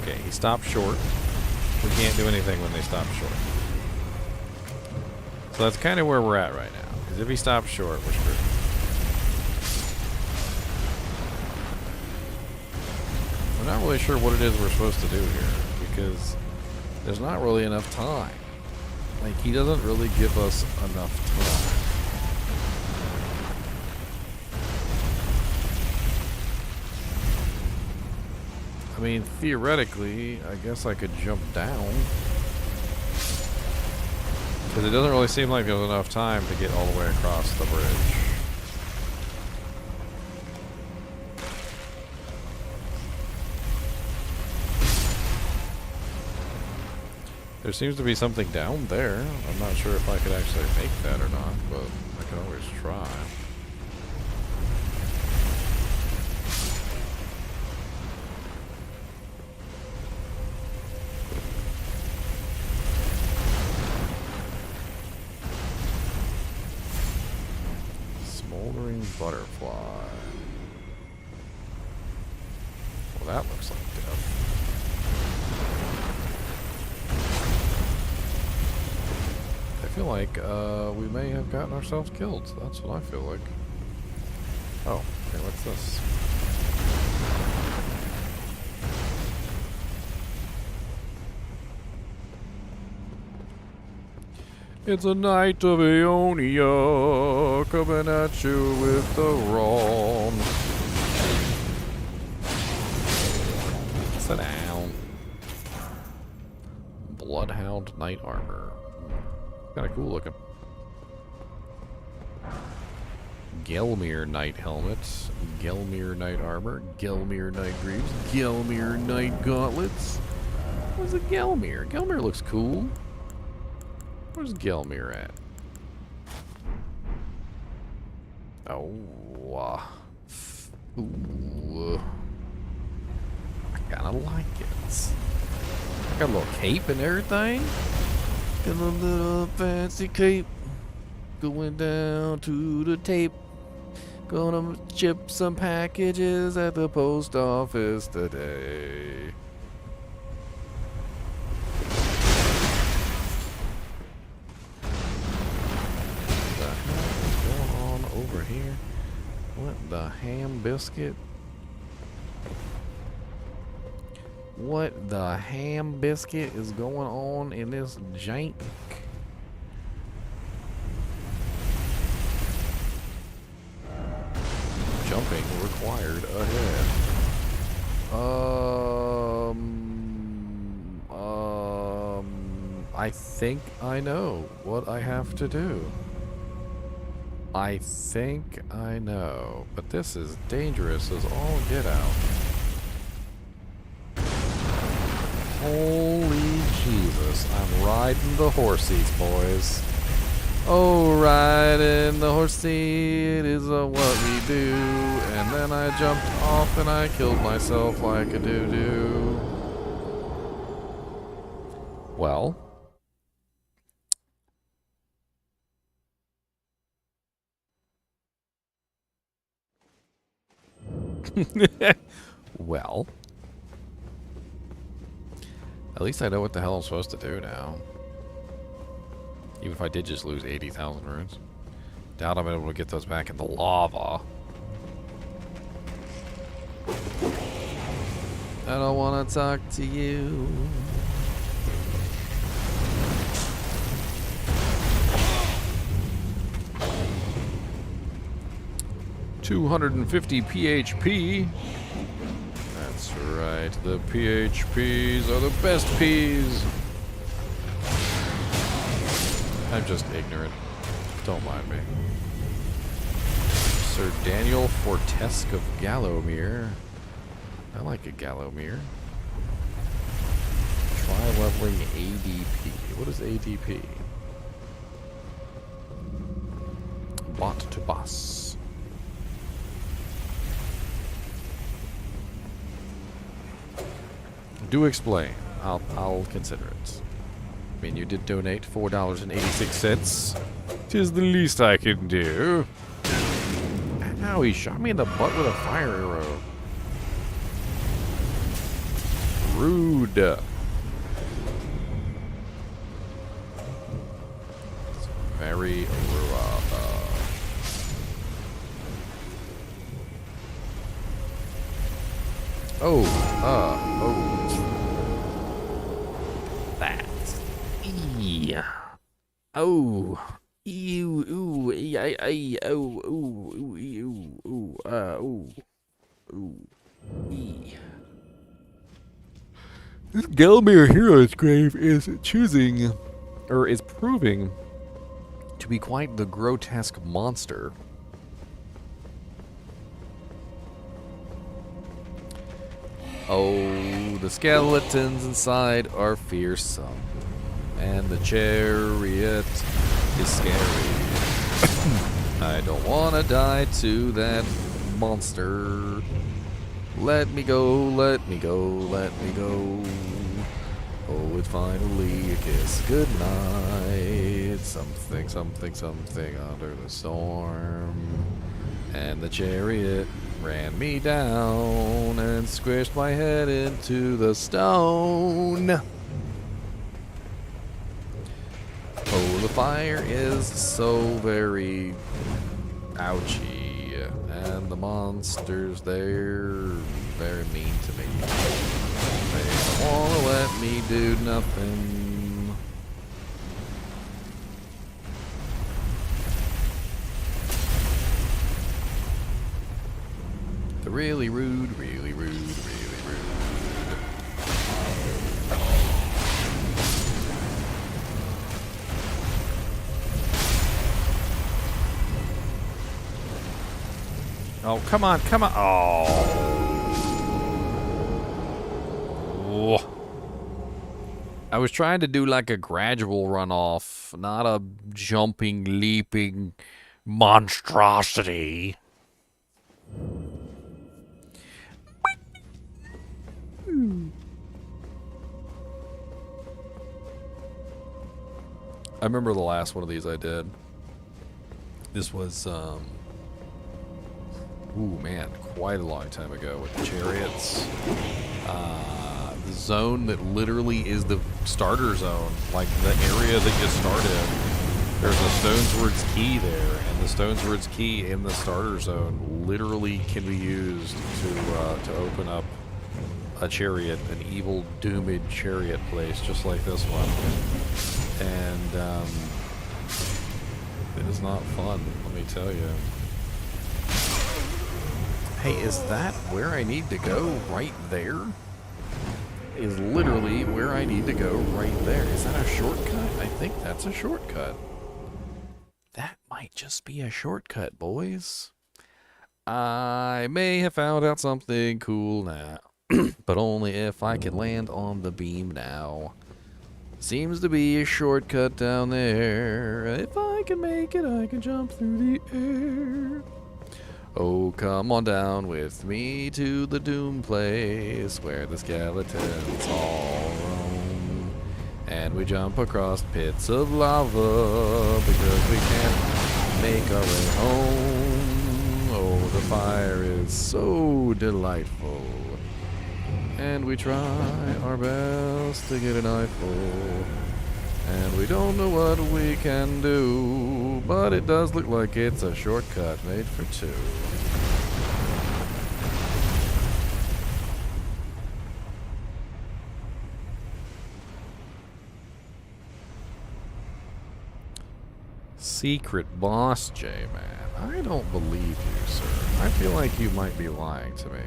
Okay, he stopped short. We can't do anything when they stop short. So that's kind of where we're at right now. Because if he stops short, we're screwed. We're not really sure what it is we're supposed to do here. Because there's not really enough time. Like, he doesn't really give us enough time. I mean, theoretically, I guess I could jump down. Because it doesn't really seem like there's enough time to get all the way across the bridge. There seems to be something down there. I'm not sure if I could actually make that or not, but I can always try. Butterfly. Well, that looks like death. I feel like we may have gotten ourselves killed. That's what I feel like. Oh, okay, what's this? It's a night of Ionia, coming at you with the wrong. Sit down. Bloodhound Knight Armor. Kinda cool looking. Gelmir Knight Helmet. Gelmir Knight Armor. Gelmir Knight Greaves. Gelmir Knight Gauntlets. Where's a Gelmir? Gelmir looks cool. Where's Gelmir at? Oh, ooh, I kinda like it. Got a little cape and everything. Got a little fancy cape. Going down to the tape. Gonna ship some packages at the post office today. Over here. What the ham biscuit? What the ham biscuit is going on in this jank? Jumping required ahead. I think I know what I have to do. I think I know, but this is dangerous as all get out. Holy Jesus, I'm riding the horsies, boys. Oh, riding the horsey, it is what we do. And then I jumped off and I killed myself like a doo-doo. Well. Well, At least I know what the hell I'm supposed to do now. Even if I did just lose 80,000 runes. Doubt I'm able to get those back in the lava. I don't want to talk to you. $250 PHP. That's right, the PHPs are the best Ps. I'm just ignorant. Don't mind me. Sir Daniel Fortesque of Gallowmere. I like a Gallowmere. Try leveling ADP. What is ADP? Bot to boss. Do explain. I'll consider it. I mean, you did donate $4.86. 'Tis the least I can do. Ow, he shot me in the butt with a fire arrow. Rude. It's very rude. Oh. That's. Yeah. Oh. Ew, ooh, ay, oh, ooh, ew, ooh, ee. This Gelmir hero's grave is proving to be quite the grotesque monster. Oh, the skeletons inside are fearsome, and the chariot is scary. I don't want to die to that monster. Let me go, let me go, let me go. Oh, it's finally a kiss goodnight. Something, something, something under the storm. And the chariot ran me down and squished my head into the stone. Oh, the fire is so very ouchy. And the monsters, they're very mean to me. They don't want to let me do nothing. They're really rude, really rude, really rude. Oh, come on, come on. Oh. I was trying to do like a gradual runoff, not a jumping, leaping monstrosity. I remember the last one of these I did. This was, ooh, man, quite a long time ago with the chariots. The zone that literally is the starter zone, like the area that you started. There's a Stonesword's Key there, and the Stonesword's Key in the starter zone literally can be used to open up a chariot, an evil, doomed chariot place, just like this one. And it is not fun, let me tell you. Hey, is that where I need to go? Right there? Is literally where I need to go right there. Is that a shortcut? I think that's a shortcut. That might just be a shortcut, boys. I may have found out something cool now, but only if I can land on the beam now. Seems to be a shortcut down there. If I can make it, I can jump through the air. Oh, come on down with me to the doom place where the skeletons all roam. And we jump across pits of lava because we can't make our way home. Oh, the fire is so delightful. And we try our best to get an eyeful. And we don't know what we can do, but it does look like it's a shortcut made for two. Secret boss, J-Man. I don't believe you, sir. I feel like you might be lying to me.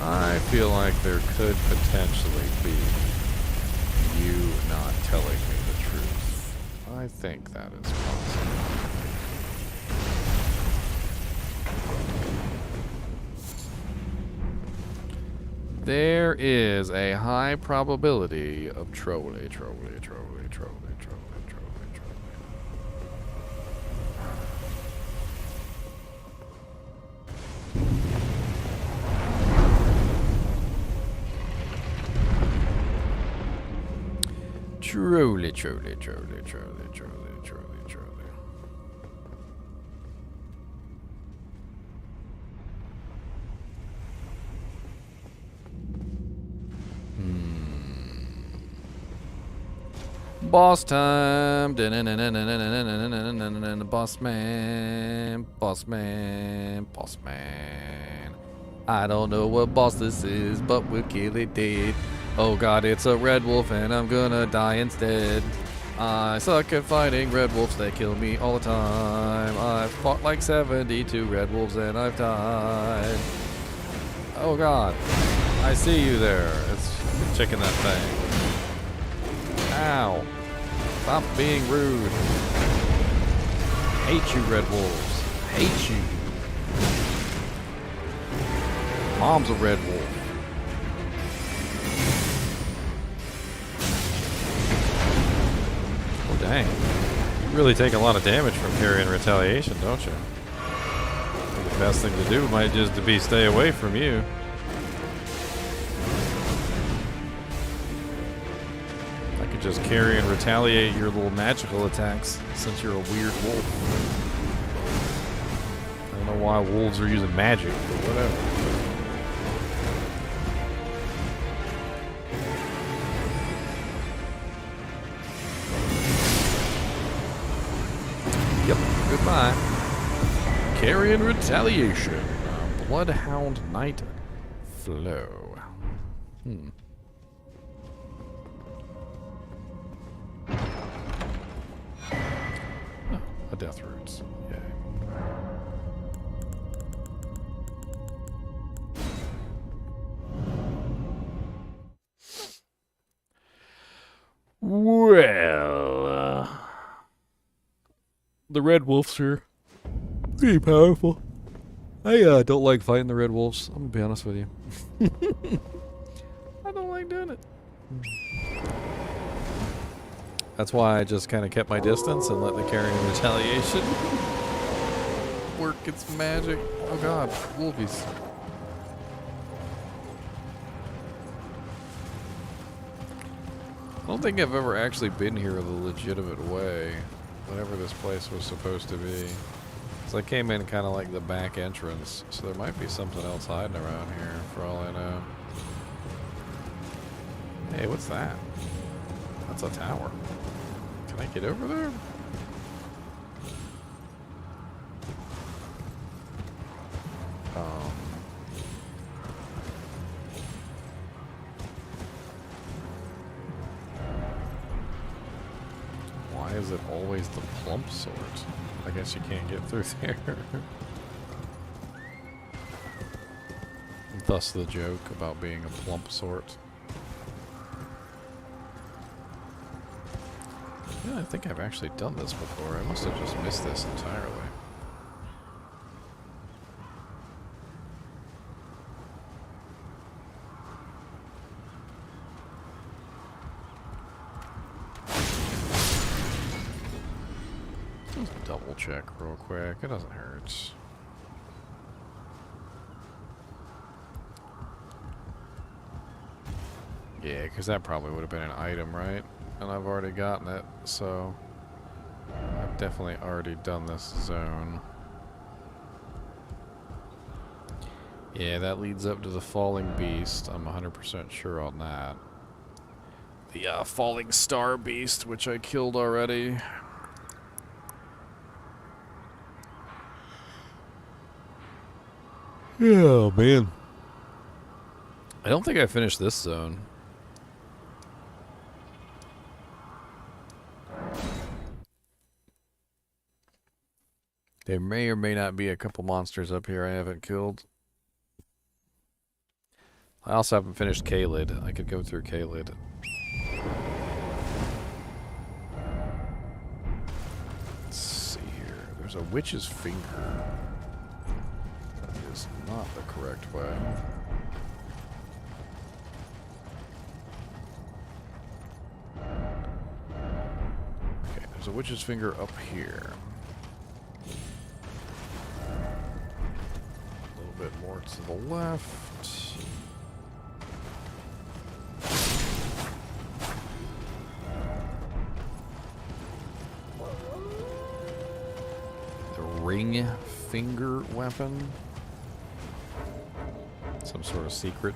I feel like there could potentially be you not telling me the truth. I think that is possible. There is a high probability of trolley. Truly. Boss time. Boss man. I don't know what boss this is, but we'll kill it dead. Oh god, it's a red wolf and I'm gonna die instead. I suck at fighting red wolves, they kill me all the time. I've fought like 72 red wolves and I've died. Oh god, I see you there. It's checking that thing. Ow. Stop being rude. Hate you, red wolves. Hate you. Mom's a red wolf. Oh, dang. You really take a lot of damage from carrying retaliation, don't you? I think the best thing to do might just to be stay away from you. I could just carry and retaliate your little magical attacks since you're a weird wolf. I don't know why wolves are using magic, but whatever. Yep, goodbye. Carrion retaliation. Bloodhound Night Flow. Oh, a death roots. Yay. Well, the red wolves are pretty powerful. I don't like fighting the red wolves. I'm gonna be honest with you. I don't like doing it. That's why I just kind of kept my distance and let the carrying retaliation work its magic. Oh god, wolfies. I don't think I've ever actually been here the legitimate way. Whatever this place was supposed to be. So I came in kind of like the back entrance, so there might be something else hiding around here, for all I know. Hey, what's that? That's a tower. Can I get over there? Why is it always the plump sort? I guess you can't get through there. Thus the joke about being a plump sort. Yeah, I think I've actually done this before. I must have just missed this entirely. Just double check real quick. It doesn't hurt. Yeah, because that probably would have been an item, right? And I've already gotten it, so I've definitely already done this zone. Yeah, that leads up to the falling beast. I'm 100% sure on that. The falling star beast, which I killed already. Oh, man. I don't think I finished this zone. There may or may not be a couple monsters up here I haven't killed. I also haven't finished Kaled. I could go through Kaled. Let's see here. There's a witch's finger. That is not the correct way. Okay, there's a witch's finger up here. A little bit more to the left. Ring finger weapon. Some sort of secret.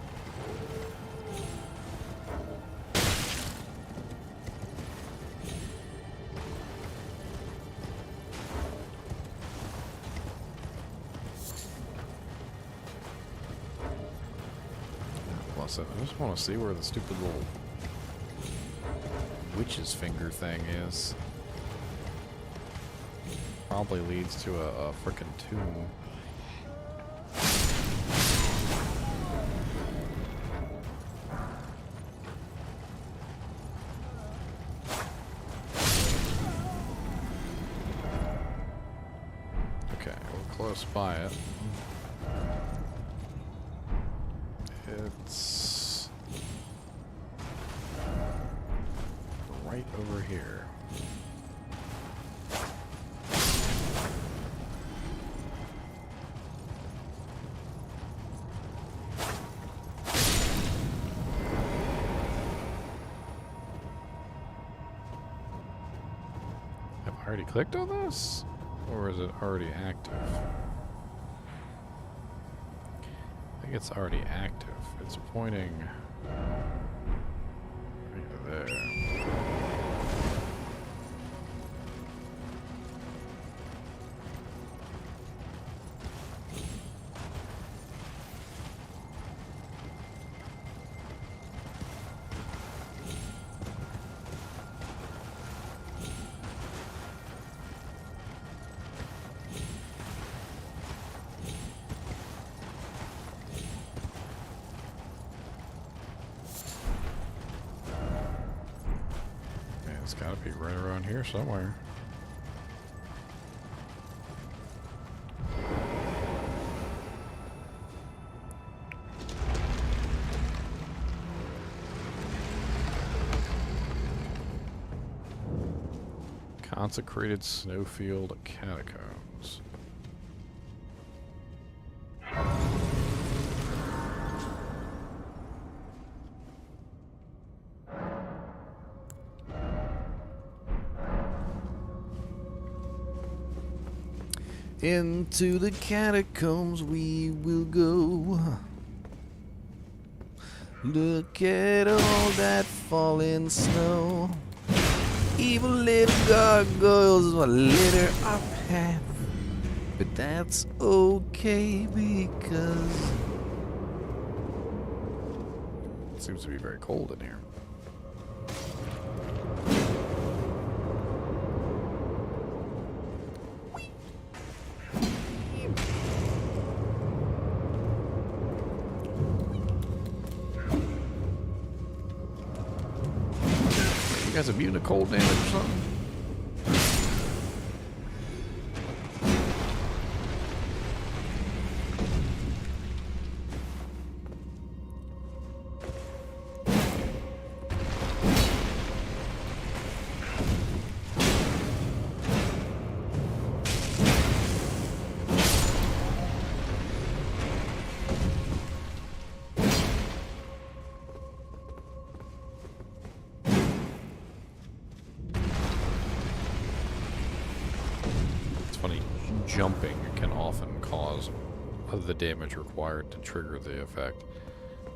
Plus, I just want to see where the stupid little witch's finger thing is. Probably leads to a frickin' tomb. Okay, we're close by it. It's right over here. Already clicked on this? Or is it already active? I think it's already active. It's pointing right there. It's gotta be right around here somewhere. Consecrated snowfield catacombs. Into the catacombs we will go. Look at all that falling snow. Evil little gargoyles litter our path. But that's okay because it seems to be very cold in here. You guys immune to cold damage or something? Jumping can often cause the damage required to trigger the effect.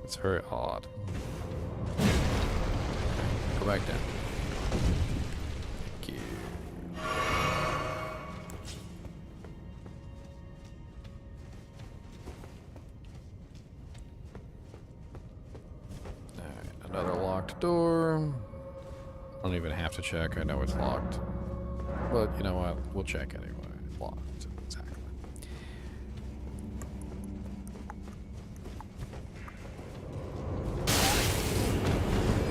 It's very odd. Go back down. Thank you. Alright, another locked door. I don't even have to check. I know it's locked. But you know what? We'll check anyway. Locked. Exactly.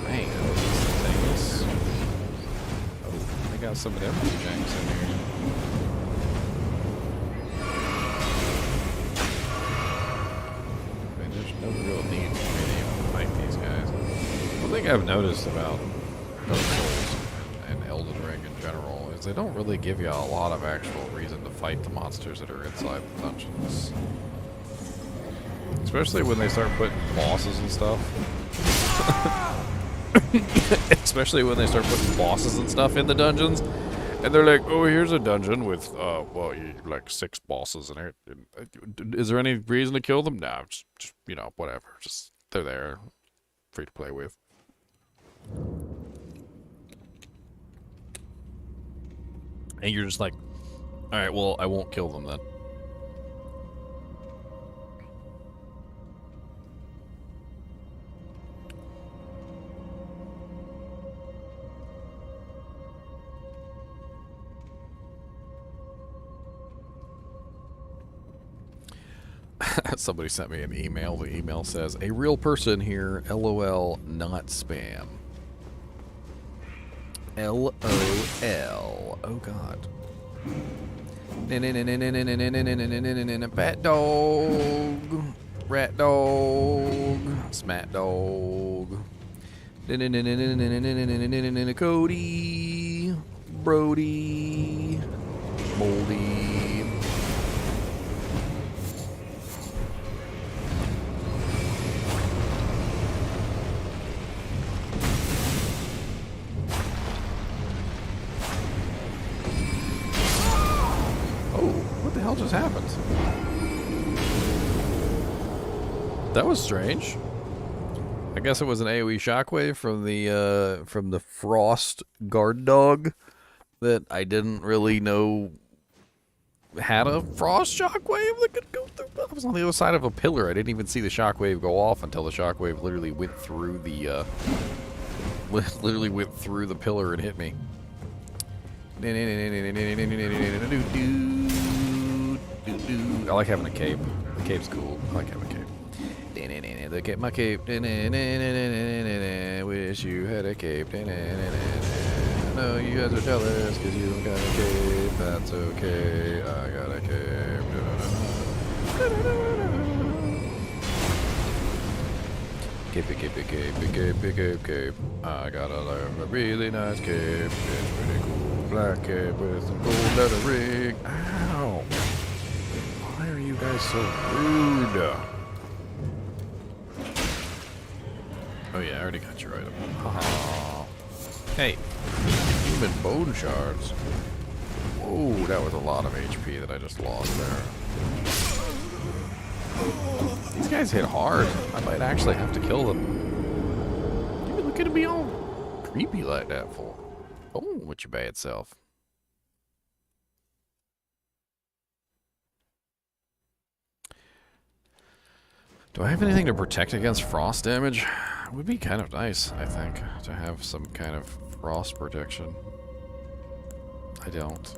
Man, these things. Oh, they got some of them janks in here. I mean, there's no real need for me to even fight these guys. One thing I've noticed about Dark Souls and Elden Ring in general is they don't really give you a lot of actual reason to fight the monsters that are inside the dungeons. Especially when they start putting bosses and stuff. Especially when they start putting bosses and stuff in the dungeons. And they're like, oh, here's a dungeon with, like 6 bosses in it. Is there any reason to kill them? No, just you know, whatever. Just, they're there. Free to play with. And you're just like, alright, well, I won't kill them then. Somebody sent me an email. The email says, a real person here, LOL, not spam. LOL. Oh god. Bat dog. Rat dog. Smat dog. Cody. Brody. Moldy. Just happened. That was strange. I guess it was an AoE shockwave from the frost guard dog that I didn't really know had a frost shockwave that could go through. I was on the other side of a pillar. I didn't even see the shockwave go off until the shockwave literally went through the pillar and hit me. I like having a cape. The cape's cool. I like having a cape. Look at my cape. Wish you had a cape. I know you guys are jealous because you don't got a cape. That's okay. I got a cape. Cape. I got a really nice cape. It's pretty cool. Black cape with some gold lettering. Ow. Why are you guys so rude? Oh yeah, I already got your item. Haha. Hey, human bone shards. Whoa, that was a lot of HP that I just lost there. These guys hit hard. I might actually have to kill them. You looking at me all creepy like that for? Oh, with your bad self. Do I have anything to protect against frost damage? It would be kind of nice, I think, to have some kind of frost protection. I don't.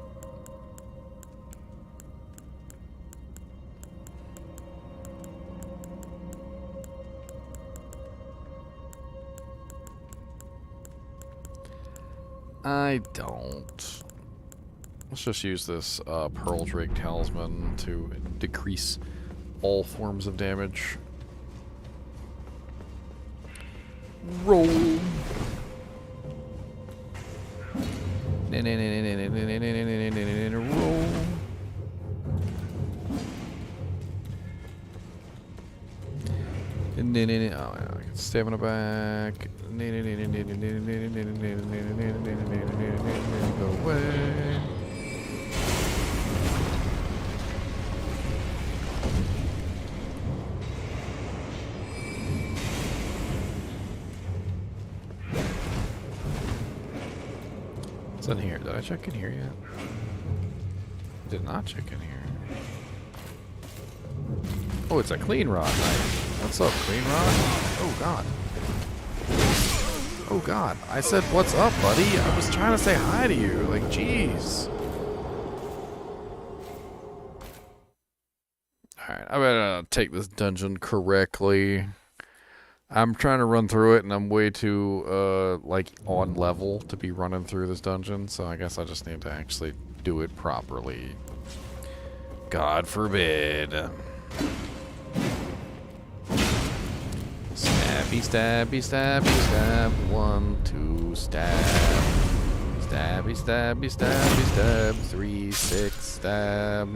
I don't. Let's just use this Pearl Drake Talisman to decrease all forms of damage. Roll. Roll. Oh, I get stamina back. Go away. in here? Did I check in here yet? Did not check in here. Oh, it's a clean rod knight. What's up, clean rod? Oh, God. Oh, God. I said, what's up, buddy? I was trying to say hi to you. Like, jeez. Alright, I better take this dungeon correctly. I'm trying to run through it, and I'm way too, like, on level to be running through this dungeon, so I guess I just need to actually do it properly. God forbid. Stabby, stabby, stabby, stab. 1, 2, stab. Stabby, stabby, stabby, stab. 3, 6, stab.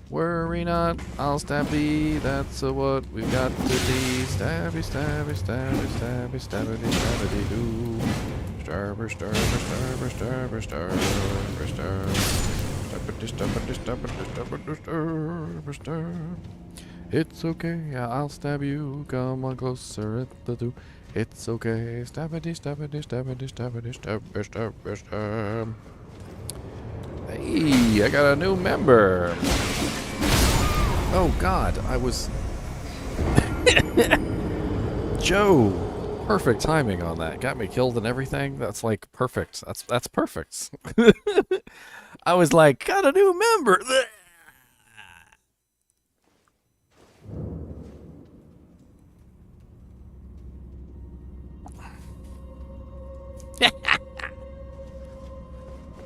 Worry not, I'll stab thee, that's what we've got to be. Stabby, stabby, stabby, stabby, stabby, stabby, doo. Starber, starber, starber, starber, starber, starber. Stabbity, stabbity, stabbity, stabbity, starber, starber. It's okay, I'll stab you, come on closer at the two. It's okay, stabbity, stabbity, stabbity, stabbity, stabber, starber, starber. Hey, I got a new member. Oh God, I was Joe. Perfect timing on that. Got me killed and everything. That's like perfect. That's perfect. I was like, got a new member.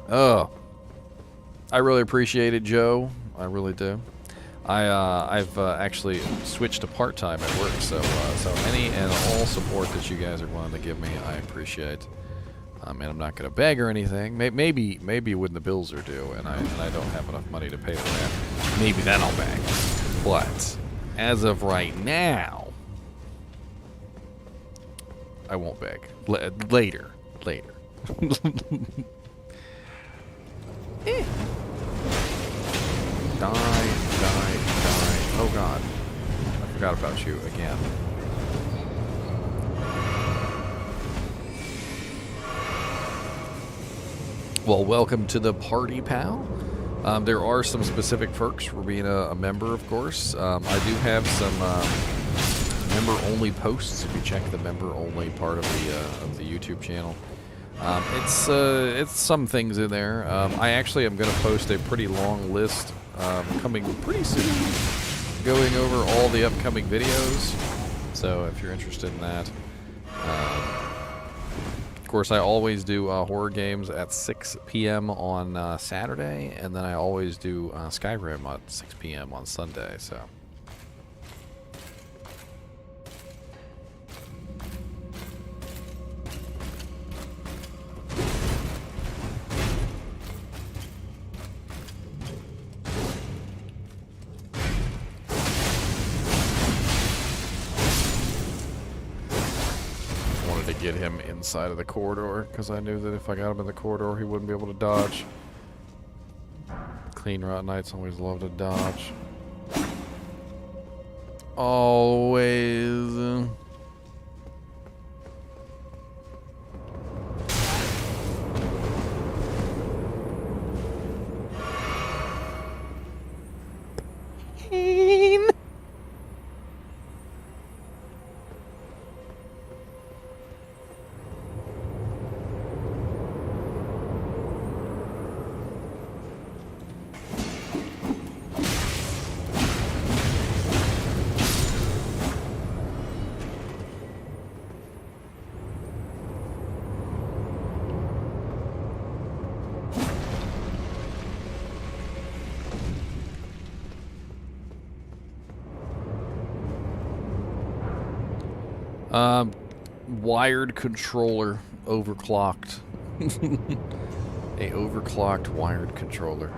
Oh. I really appreciate it, Joe. I really do. I've actually switched to part-time at work, so any and all support that you guys are willing to give me, I appreciate. And I'm not going to beg or anything. Maybe when the bills are due and I don't have enough money to pay the rent, maybe then I'll beg. But as of right now, I won't beg. Later. Eh. Die. Oh God. I forgot about you again. Well, welcome to the party, pal. There are some specific perks for being a member, of course. I do have some member-only posts if you check the member-only part of the YouTube channel. It's some things in there. I actually am going to post a pretty long list coming pretty soon, going over all the upcoming videos. So if you're interested in that, of course, I always do horror games at 6 p.m. on Saturday, and then I always do Skyrim at 6 p.m. on Sunday. So. Get him inside of the corridor because I knew that if I got him in the corridor he wouldn't be able to dodge. Clean rot knights always love to dodge. Always. Wired controller overclocked. A overclocked wired controller.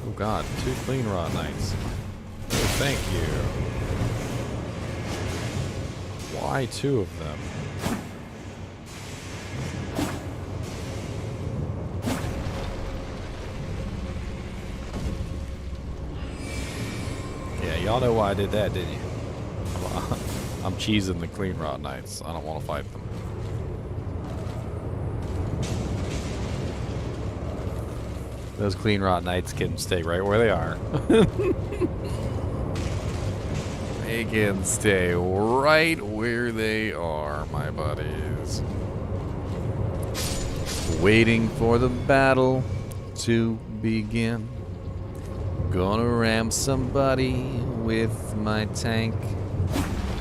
Oh God, 2 clean raw knights. Oh, thank you. Why 2 of them? Y'all know why I did that, didn't you? I'm cheesing the Clean Rot Knights. I don't want to fight them. Those Clean Rot Knights can stay right where they are. They can stay right where they are, my buddies. Waiting for the battle to begin. Gonna ram somebody with my tank.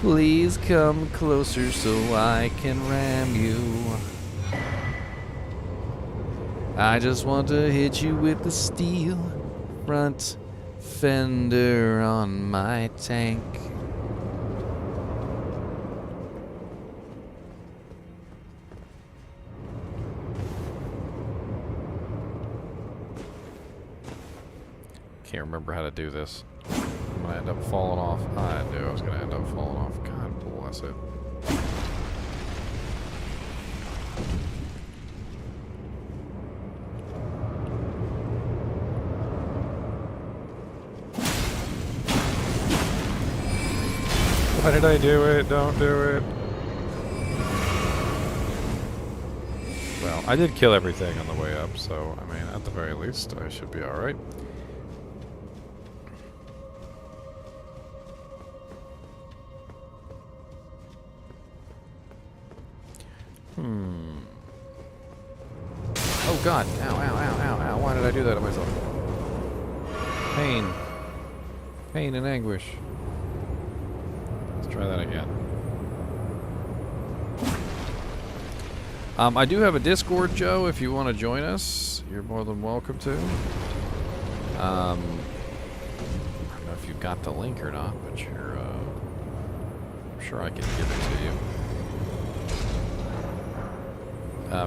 Please come closer so I can ram you. I just want to hit you with the steel front fender on my tank. Can't remember how to do this. I'm gonna end up falling off. I knew I was gonna end up falling off. God bless it. Why did I do it? Don't do it. Well, I did kill everything on the way up, so, I mean, at the very least, I should be alright. Oh God! Ow! Ow! Ow! Ow! Ow! Why did I do that to myself? Pain. Pain and anguish. Let's try that again. I do have a Discord, Joe. If you want to join us, you're more than welcome to. I don't know if you've got the link or not, but you're. I'm sure I can give it to you.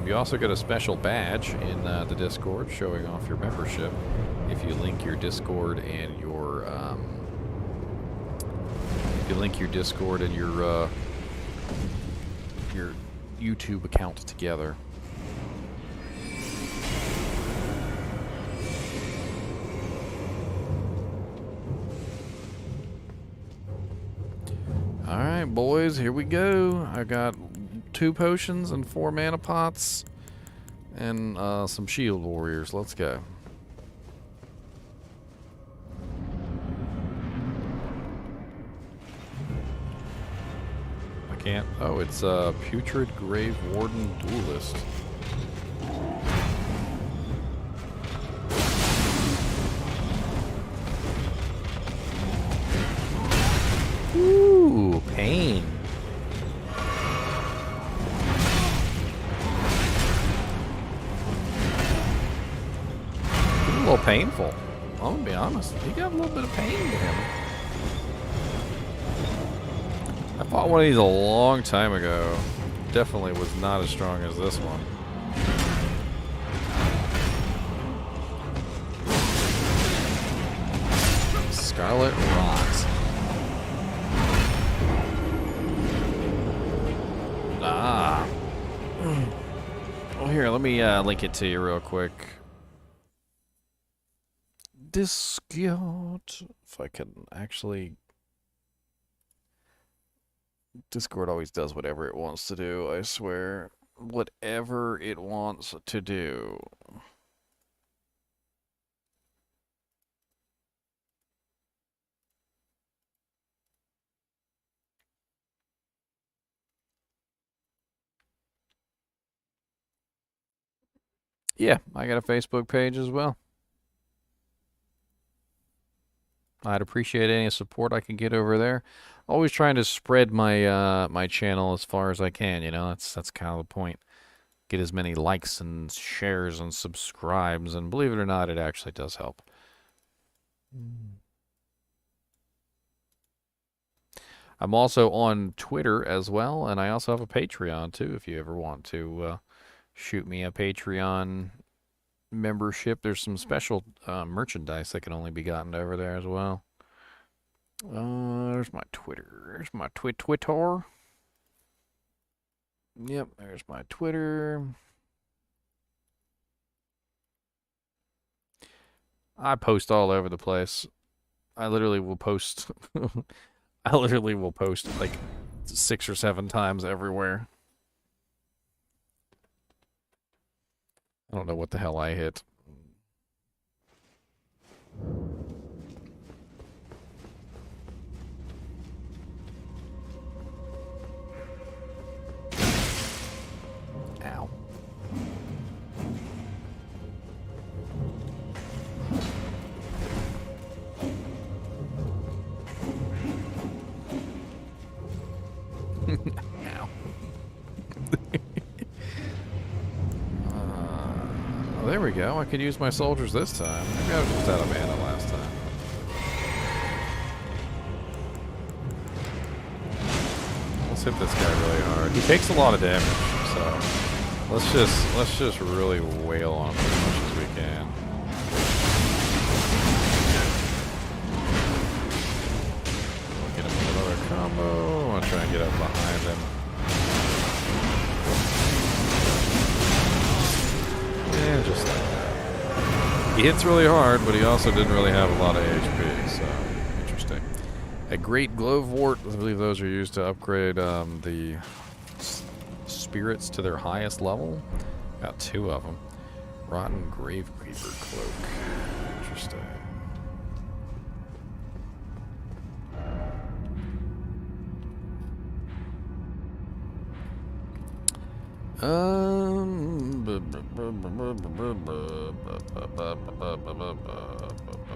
You also get a special badge in the Discord showing off your membership if you link your Discord and your your YouTube account together. All right, boys, here we go. I got 2 potions and 4 mana pots and some shield warriors. Let's go. I can't. Oh, it's Putrid Grave Warden Duelist. Ooh, pain. A little painful. I'm gonna be honest. He got a little bit of pain to him. I fought one of these a long time ago. Definitely was not as strong as this one. Scarlet Rocks. Ah. Well, here, let me link it to you real quick. Discord. If I can actually... Discord always does whatever it wants to do, I swear. Whatever it wants to do. Yeah, I got a Facebook page as well. I'd appreciate any support I can get over there. Always trying to spread my my channel as far as I can, you know. That's kind of the point. Get as many likes and shares and subscribes, and believe it or not, it actually does help. I'm also on Twitter as well, and I also have a Patreon too if you ever want to shoot me a Patreon membership. There's some special merchandise that can only be gotten over there as well. There's my Twitter. There's my Twitter. Yep, there's my Twitter. I post all over the place. I literally will post. I literally will post like 6 or 7 times everywhere. I don't know what the hell I hit. Ow. Ow. Oh, there we go. I could use my soldiers this time. Maybe I was just out of mana last time. Let's hit this guy really hard. He takes a lot of damage, so let's just really wail on him as much as we can. We'll get him with another combo. I want to try and get up behind him. Yeah, just like that. He hits really hard, but he also didn't really have a lot of HP, so interesting. A great glowwort. I believe those are used to upgrade the spirits to their highest level. Got 2 of them. Rotten Grave Creeper Cloak. Interesting.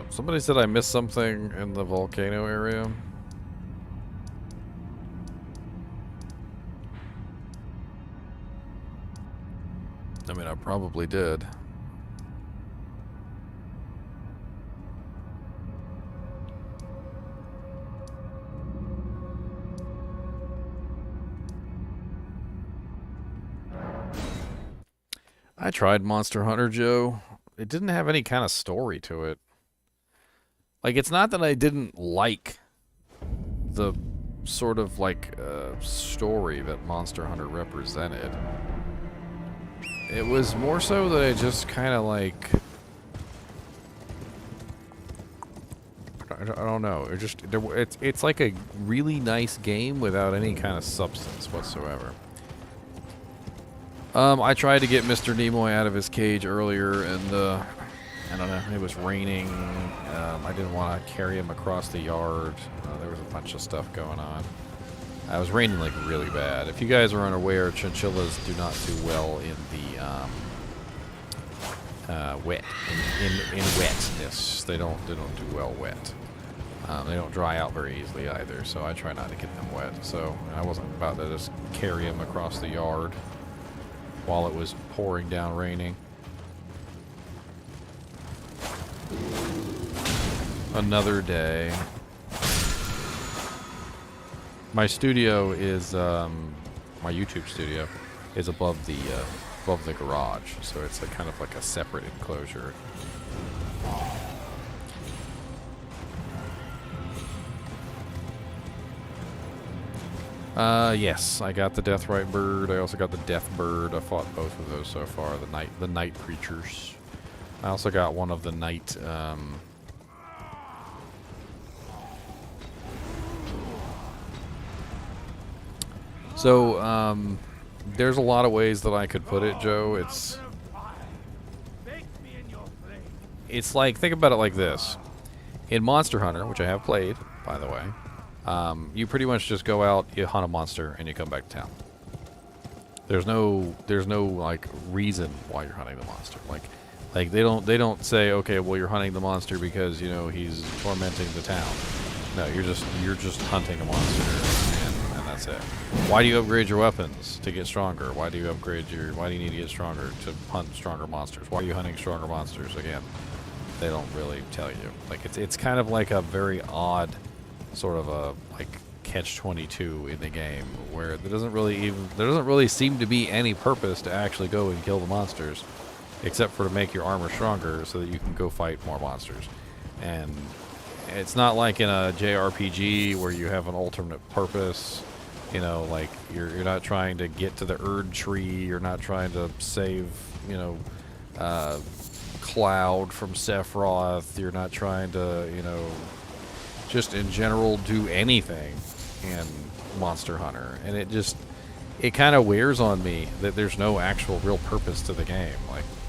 Somebody said I missed something in the volcano area. I mean, I probably did. I tried Monster Hunter, Joe. It didn't have any kind of story to it. Like, it's not that I didn't like the sort of, like, story that Monster Hunter represented. It was more so that I just kind of, like... I don't know. It just... It's like a really nice game without any kind of substance whatsoever. I tried to get Mr. Nimoy out of his cage earlier, and I don't know, it was raining. I didn't want to carry him across the yard. There was a bunch of stuff going on. It was raining like really bad. If you guys are unaware, chinchillas do not do well in the wet, in wetness. They don't do well wet. They don't dry out very easily either, so I try not to get them wet. So I wasn't about to just carry him across the yard while it was pouring down raining. Another day. My studio is my YouTube studio is above the garage, so it's kind of like a separate enclosure. Yes, I got the Deathrite Bird. I also got the Death Bird. I fought both of those so far. The night creatures. I also got one of the night. There's a lot of ways that I could put it, Joe. It's like, think about it like this. In Monster Hunter, which I have played, by the way, you pretty much just go out, you hunt a monster, and you come back to town. There's no like reason why you're hunting the monster. Like they don't say, okay, well you're hunting the monster because, you know, he's tormenting the town. No, you're just hunting a monster, and that's it. Why do you upgrade your weapons to get stronger? Why do you need to get stronger to hunt stronger monsters? Why are you hunting stronger monsters? Again, they don't really tell you. Like it's kind of like a very odd sort of a like catch-22 in the game where there doesn't really seem to be any purpose to actually go and kill the monsters, except for to make your armor stronger so that you can go fight more monsters. And it's not like in a JRPG where you have an alternate purpose. You know, like you're not trying to get to the Erd tree. You're not trying to save, you know, Cloud from Sephiroth. You're not trying to, you know, just in general do anything in Monster Hunter, and it kind of wears on me that there's no actual real purpose to the game.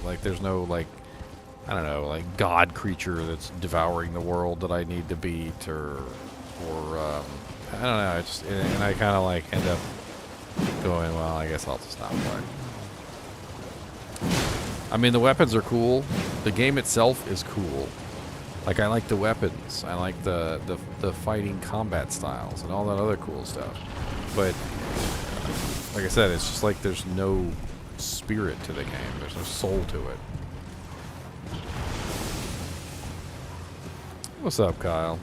Like there's no, like, I don't know, like god creature that's devouring the world that I need to beat, or I don't know. And I kind of like end up going, well, I guess I'll just not play. I mean, the weapons are cool. The game itself is cool. Like, I like the weapons. I like the fighting combat styles and all that other cool stuff. But like I said, it's just like there's no spirit to the game. There's no soul to it. What's up, Kyle?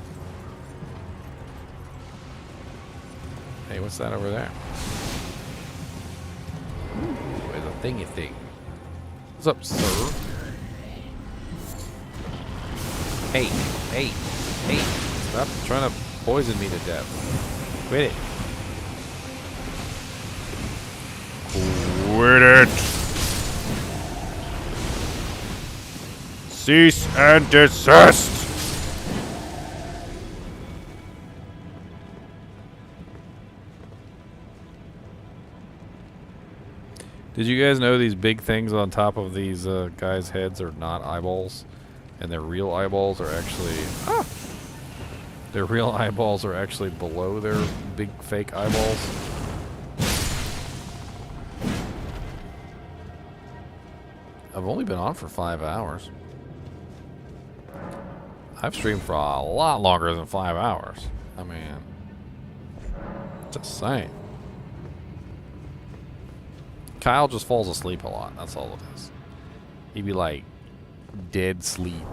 Hey, what's that over there? Ooh, there's a thingy thing. What's up, sir? Hey, hey, hey. Stop trying to poison me to death. Quit it. Quit it! Cease and desist! Did you guys know these big things on top of these guys' heads are not eyeballs? And their real eyeballs are actually... Ah! Their real eyeballs are actually below their big fake eyeballs. I've only been on for 5 hours. I've streamed for a lot longer than 5 hours. I mean... Just saying. Kyle just falls asleep a lot. That's all it is. He'd be like dead sleep.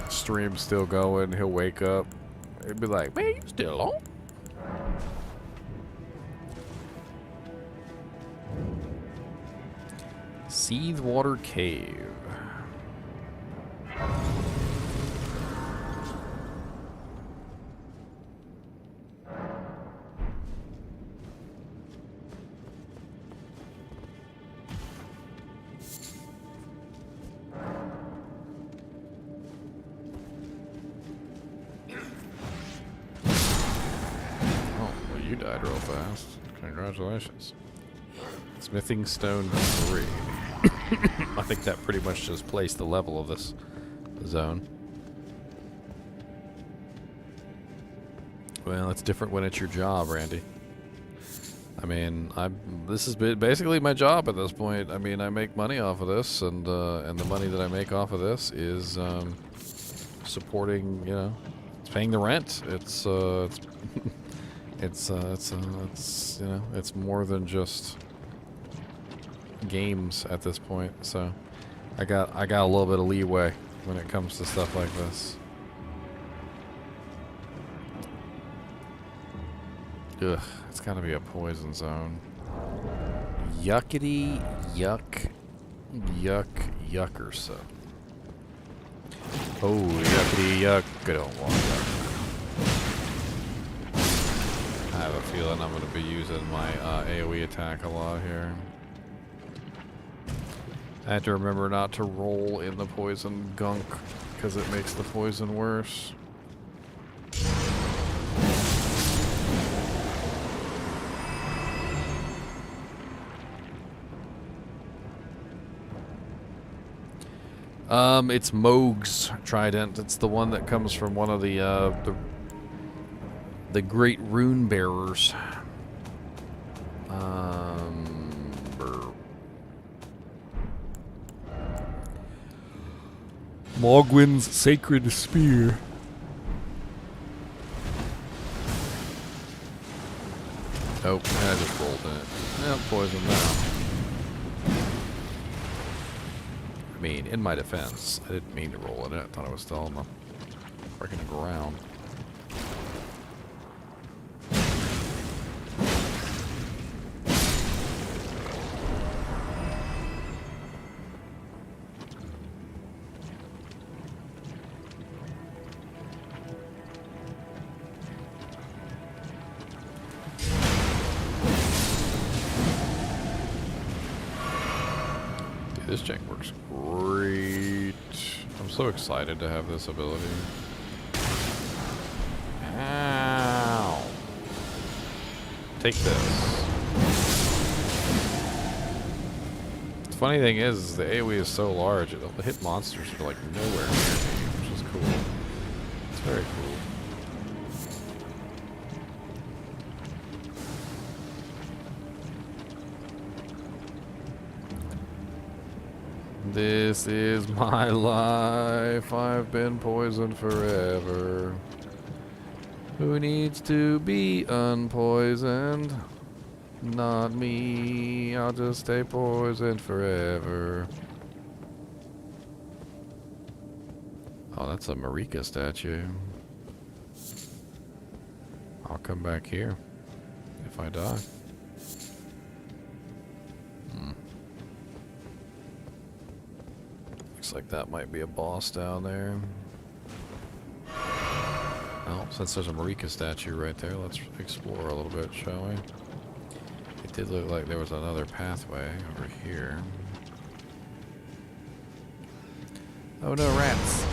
Stream's still going. He'll wake up. He'd be like, "Man, you still on?" Seethe Water Cave. You died real fast. Congratulations. Smithing Stone 3. I think that pretty much just placed the level of this zone. Well, it's different when it's your job, Randy. I mean, this is basically my job at this point. I mean, I make money off of this, and the money that I make off of this is supporting, you know, it's paying the rent. It's it's you know, it's more than just games at this point. So I got a little bit of leeway when it comes to stuff like this. Ugh, it's gotta be a poison zone. Yuckity yuck yuck yuckerson. Oh, yuckity yuck. I don't want that. I have a feeling I'm going to be using my AoE attack a lot here. I have to remember not to roll in the poison gunk because it makes the poison worse. It's Moog's Trident. It's the one that comes from one of the great rune bearers. Mogwin's Sacred Spear. Oh, I just rolled in it. Yeah, poison now. I mean, in my defense, I didn't mean to roll in it. I thought I was still on the freaking ground. This jank works great. I'm so excited to have this ability. take this. The funny thing is the AoE is so large, it'll hit monsters that are like nowhere near me, which is cool. It's very cool. This is my life. I've been poisoned forever. Who needs to be unpoisoned? Not me. I'll just stay poisoned forever. Oh, that's a Marika statue. I'll come back here if I die. Looks like that might be a boss down there. Oh, since there's a Marika statue right there, let's explore a little bit, shall we? It did look like there was another pathway over here. Oh no, rats!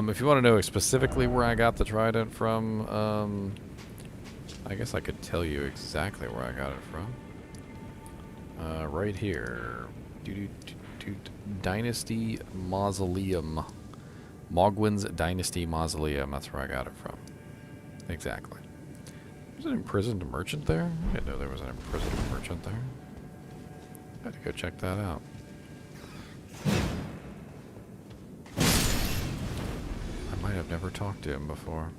If you want to know specifically where I got the trident from, I guess I could tell you exactly where I got it from. Right here. Dynasty Mausoleum. Mogwin's Dynasty Mausoleum. That's where I got it from. Exactly. There's an imprisoned merchant there? I didn't know there was an imprisoned merchant there. I had to go check that out. I might have never talked to him before.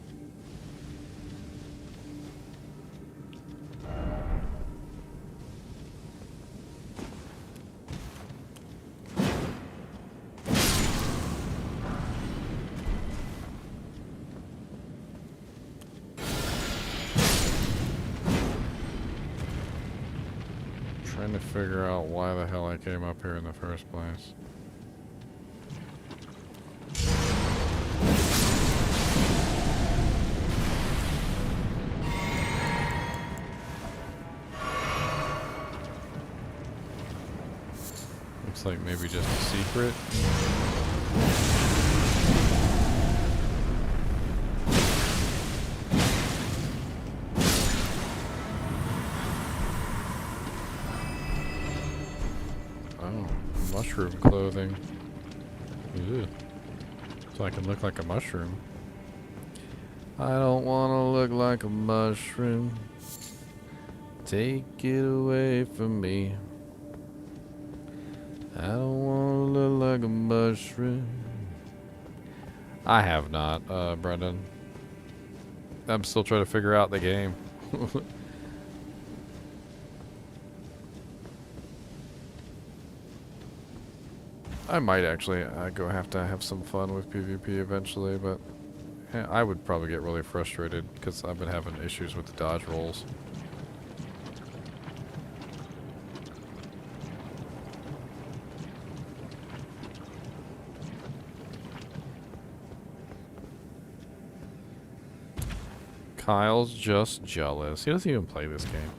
Trying to figure out why the hell I came up here in the first place. Looks like maybe just a secret. Mushroom clothing. Ew. So I can look like a mushroom. I don't want to look like a mushroom. Take it away from me. I don't want to look like a mushroom. I have not, Brendan. I'm still trying to figure out the game. I might actually have to have some fun with PvP eventually, but yeah, I would probably get really frustrated because I've been having issues with the dodge rolls. Kyle's just jealous. He doesn't even play this game.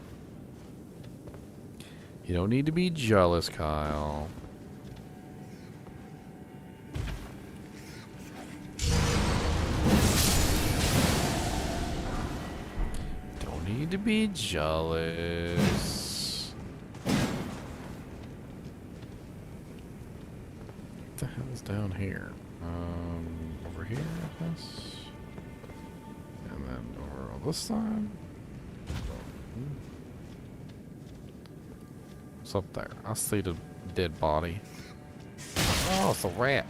You don't need to be jealous, Kyle. To be jealous. What the hell is down here? Over here, I guess. And then over on this side. What's up there? I see the dead body. Oh, it's a rat.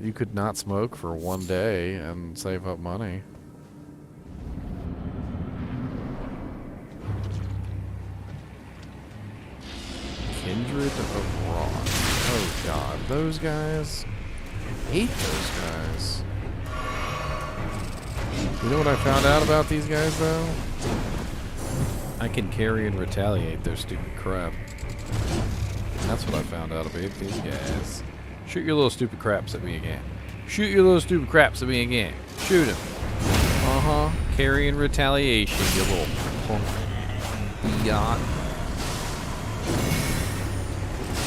You could not smoke for one day and save up money. Kindred of Rock. Oh god, those guys. I hate those guys. You know what I found out about these guys though? I can carry and retaliate their stupid crap. That's what I found out about these guys. Shoot your little stupid craps at me again. Shoot your little stupid craps at me again. Shoot him. Carrying retaliation, you little punk. Yacht.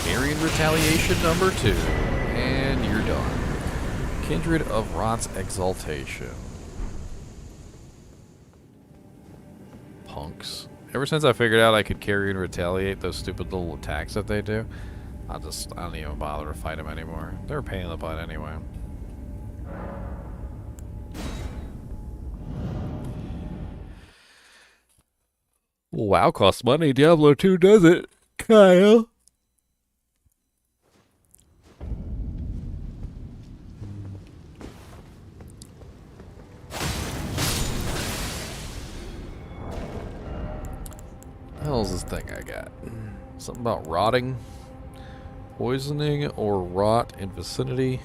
Carrying retaliation number 2. And you're done. Kindred of Rot's Exaltation. Punks. Ever since I figured out I could carry and retaliate those stupid little attacks that they do, I don't even bother to fight them anymore. They're a pain in the butt anyway. WoW costs money. Diablo 2 does it, Kyle. What the hell is this thing I got? Something about rotting, poisoning, or rot in vicinity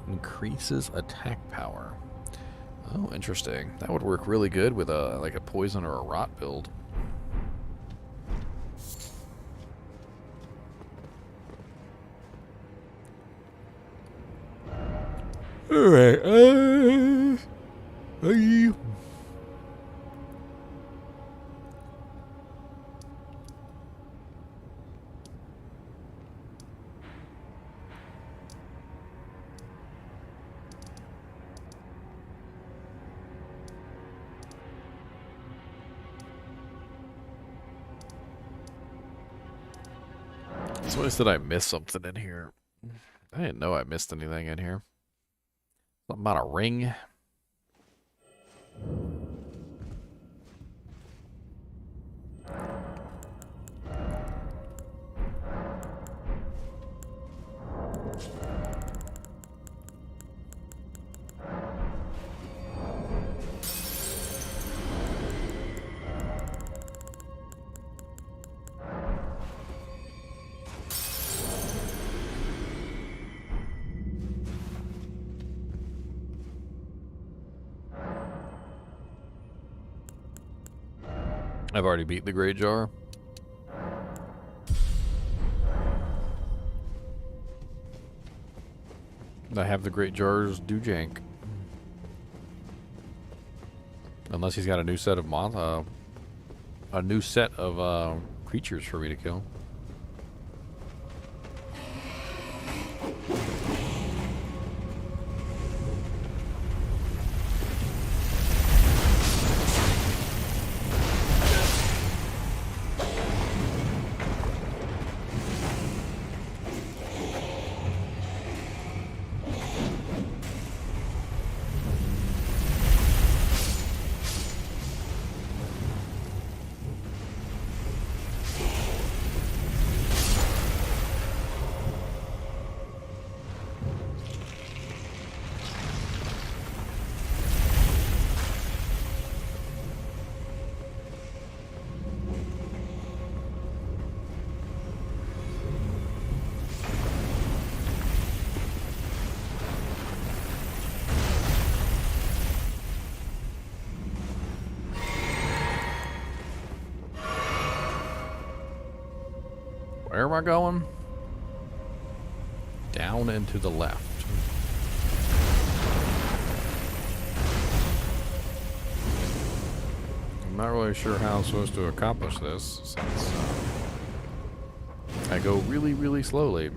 increases attack power. Oh, interesting. That would work really good with a like a poison or a rot build. Alright, Somebody said I missed something in here. I didn't know I missed anything in here. Something about a ring. I've already beat the Great Jar. I have the Great Jar's do jank. Unless he's got a new set of creatures for me to kill. Where am I going? Down and to the left. I'm not really sure how I'm supposed to accomplish this since I go really, really slowly.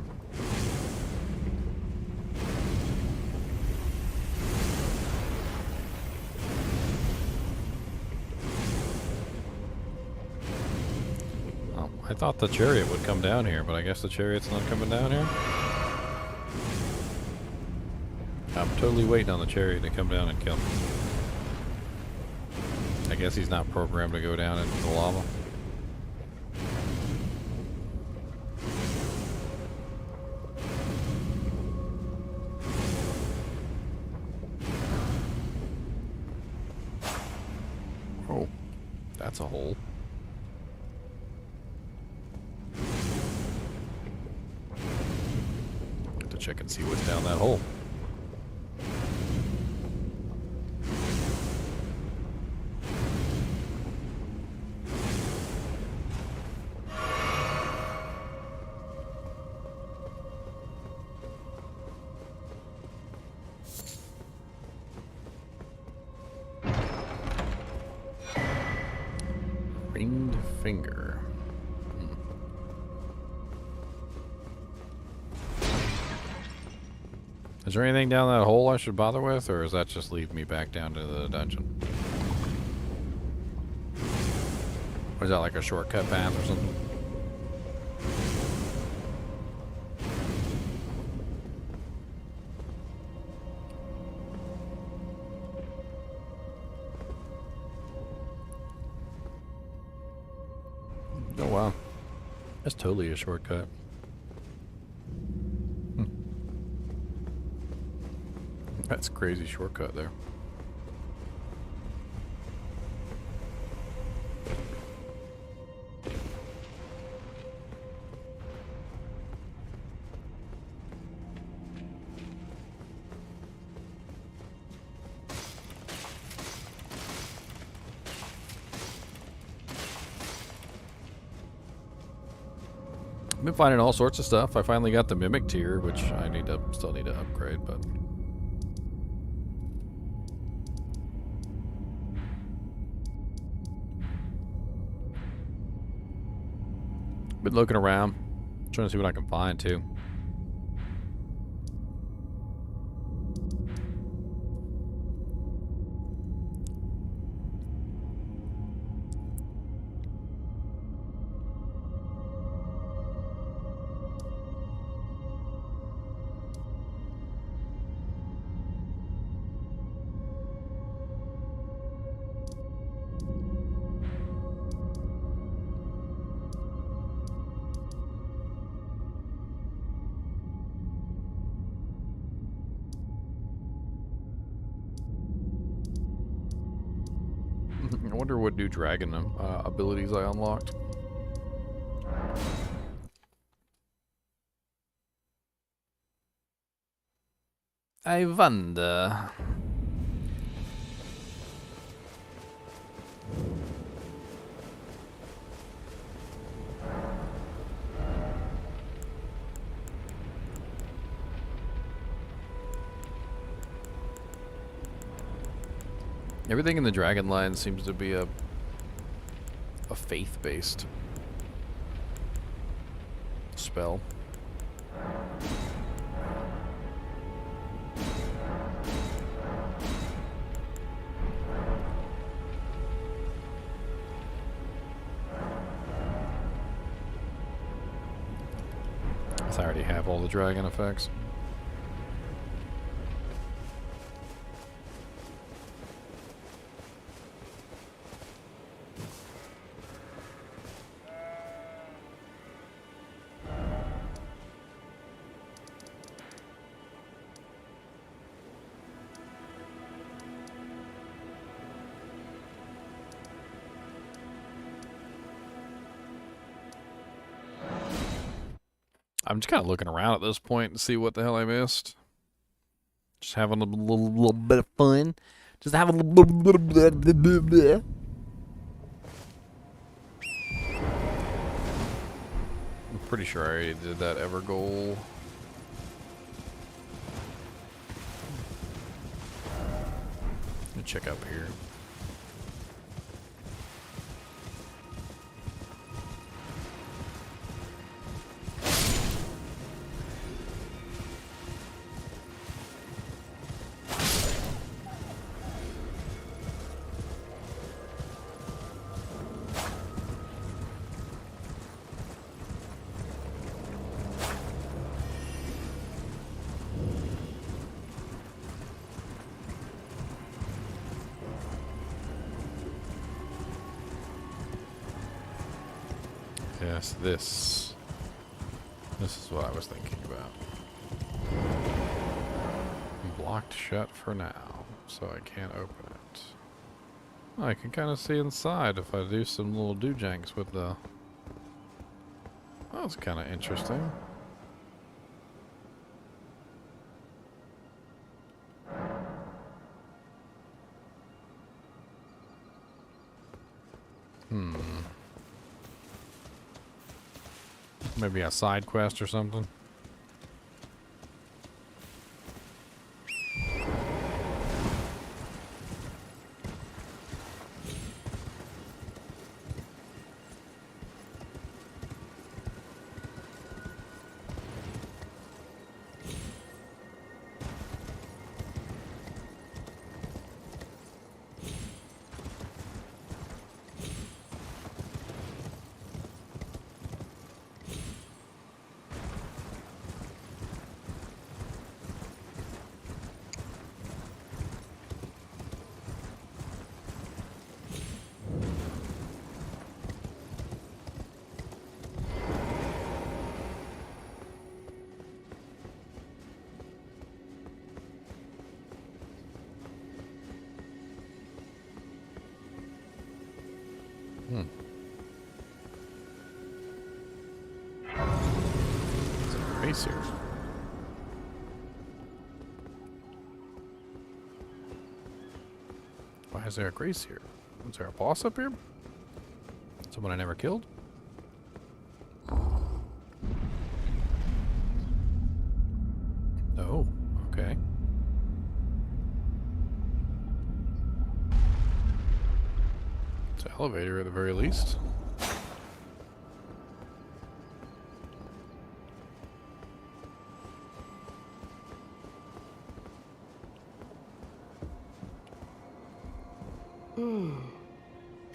I thought the chariot would come down here, but I guess the chariot's not coming down here. I'm totally waiting on the chariot to come down and kill me. I guess he's not programmed to go down into the lava. Oh, that's a hole. Check and see what's down that hole. finger. Is there anything down that hole I should bother with, or does that just leave me back down to the dungeon? Or is that like a shortcut path or something? Oh wow. That's totally a shortcut. That's a crazy shortcut there. I've been finding all sorts of stuff. I finally got the mimic tier, which I still need to upgrade, but been looking around, trying to see what I can find too. I wonder what new dragon abilities I unlocked. I wonder. Everything in the dragon line seems to be a faith-based spell. I already have all the dragon effects. I'm just kind of looking around at this point to see what the hell I missed. Just having a little bit of fun. Just having a little bit. I'm pretty sure I already did that ever goal. Let me check up here. Yes, this is what I was thinking about. Blocked shut for now, so I can't open it. I can kind of see inside if I do some little doojanks with the... That's kind of interesting. Maybe a side quest or something. grace here? Why is there a grace here? Is there a boss up here? Someone I never killed? Oh, okay. It's an elevator at the very least.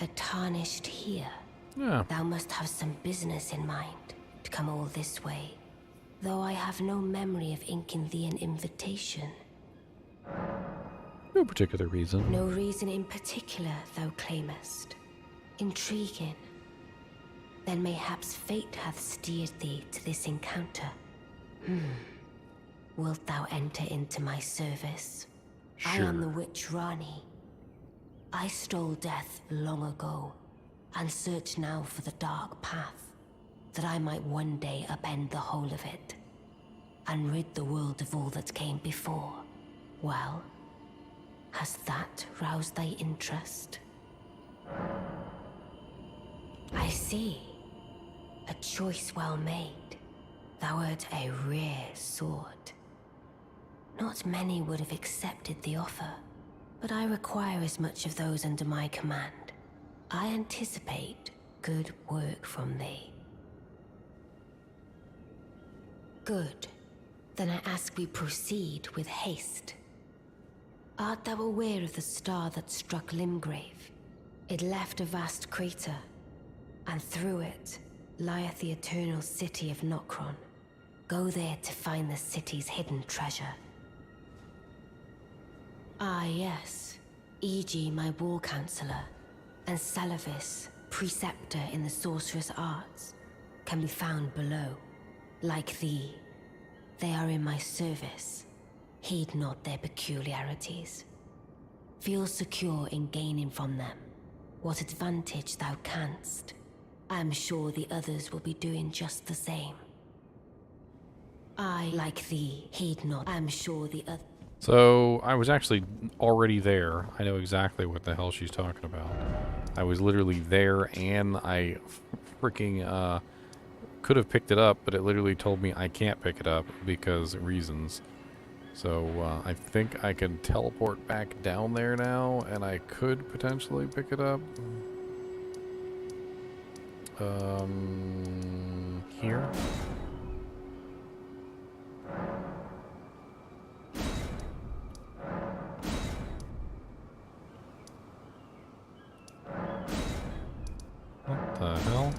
A tarnished here. Yeah. Thou must have some business in mind to come all this way, though I have no memory of inking thee an invitation. No particular reason. No reason in particular, thou claimest. Intriguing. Then mayhaps fate hath steered thee to this encounter. Wilt thou enter into my service? I am the witch Rani. I stole death long ago, and search now for the dark path, that I might one day upend the whole of it, and rid the world of all that came before. Well, has that roused thy interest? I see. A choice well made. Thou art a rare sword. Not many would have accepted the offer, but I require as much of those under my command. I anticipate good work from thee. Good. Then I ask we proceed with haste. Art thou aware of the star that struck Limgrave? It left a vast crater, and through it lieth the eternal city of Nokron. Go there to find the city's hidden treasure. Ah, yes. E.g., my war counselor, and Salavis, preceptor in the sorcerous arts, can be found below. Like thee, they are in my service. Heed not their peculiarities. Feel secure in gaining from them what advantage thou canst. I am sure the others will be doing just the same. I, like thee, heed not. I am sure the others. So, I was actually already there. I know exactly what the hell she's talking about. I was literally there, and I freaking, could have picked it up, but it literally told me I can't pick it up because reasons. So, I think I can teleport back down there now, and I could potentially pick it up. Here? What the hell?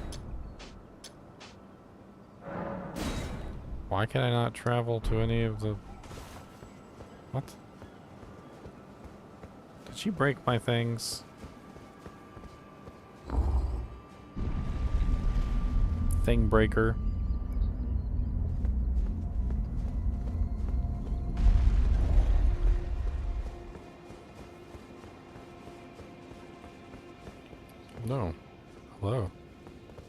Why can I not travel to any of the... What? Did she break my things? Thing breaker. No. Hello.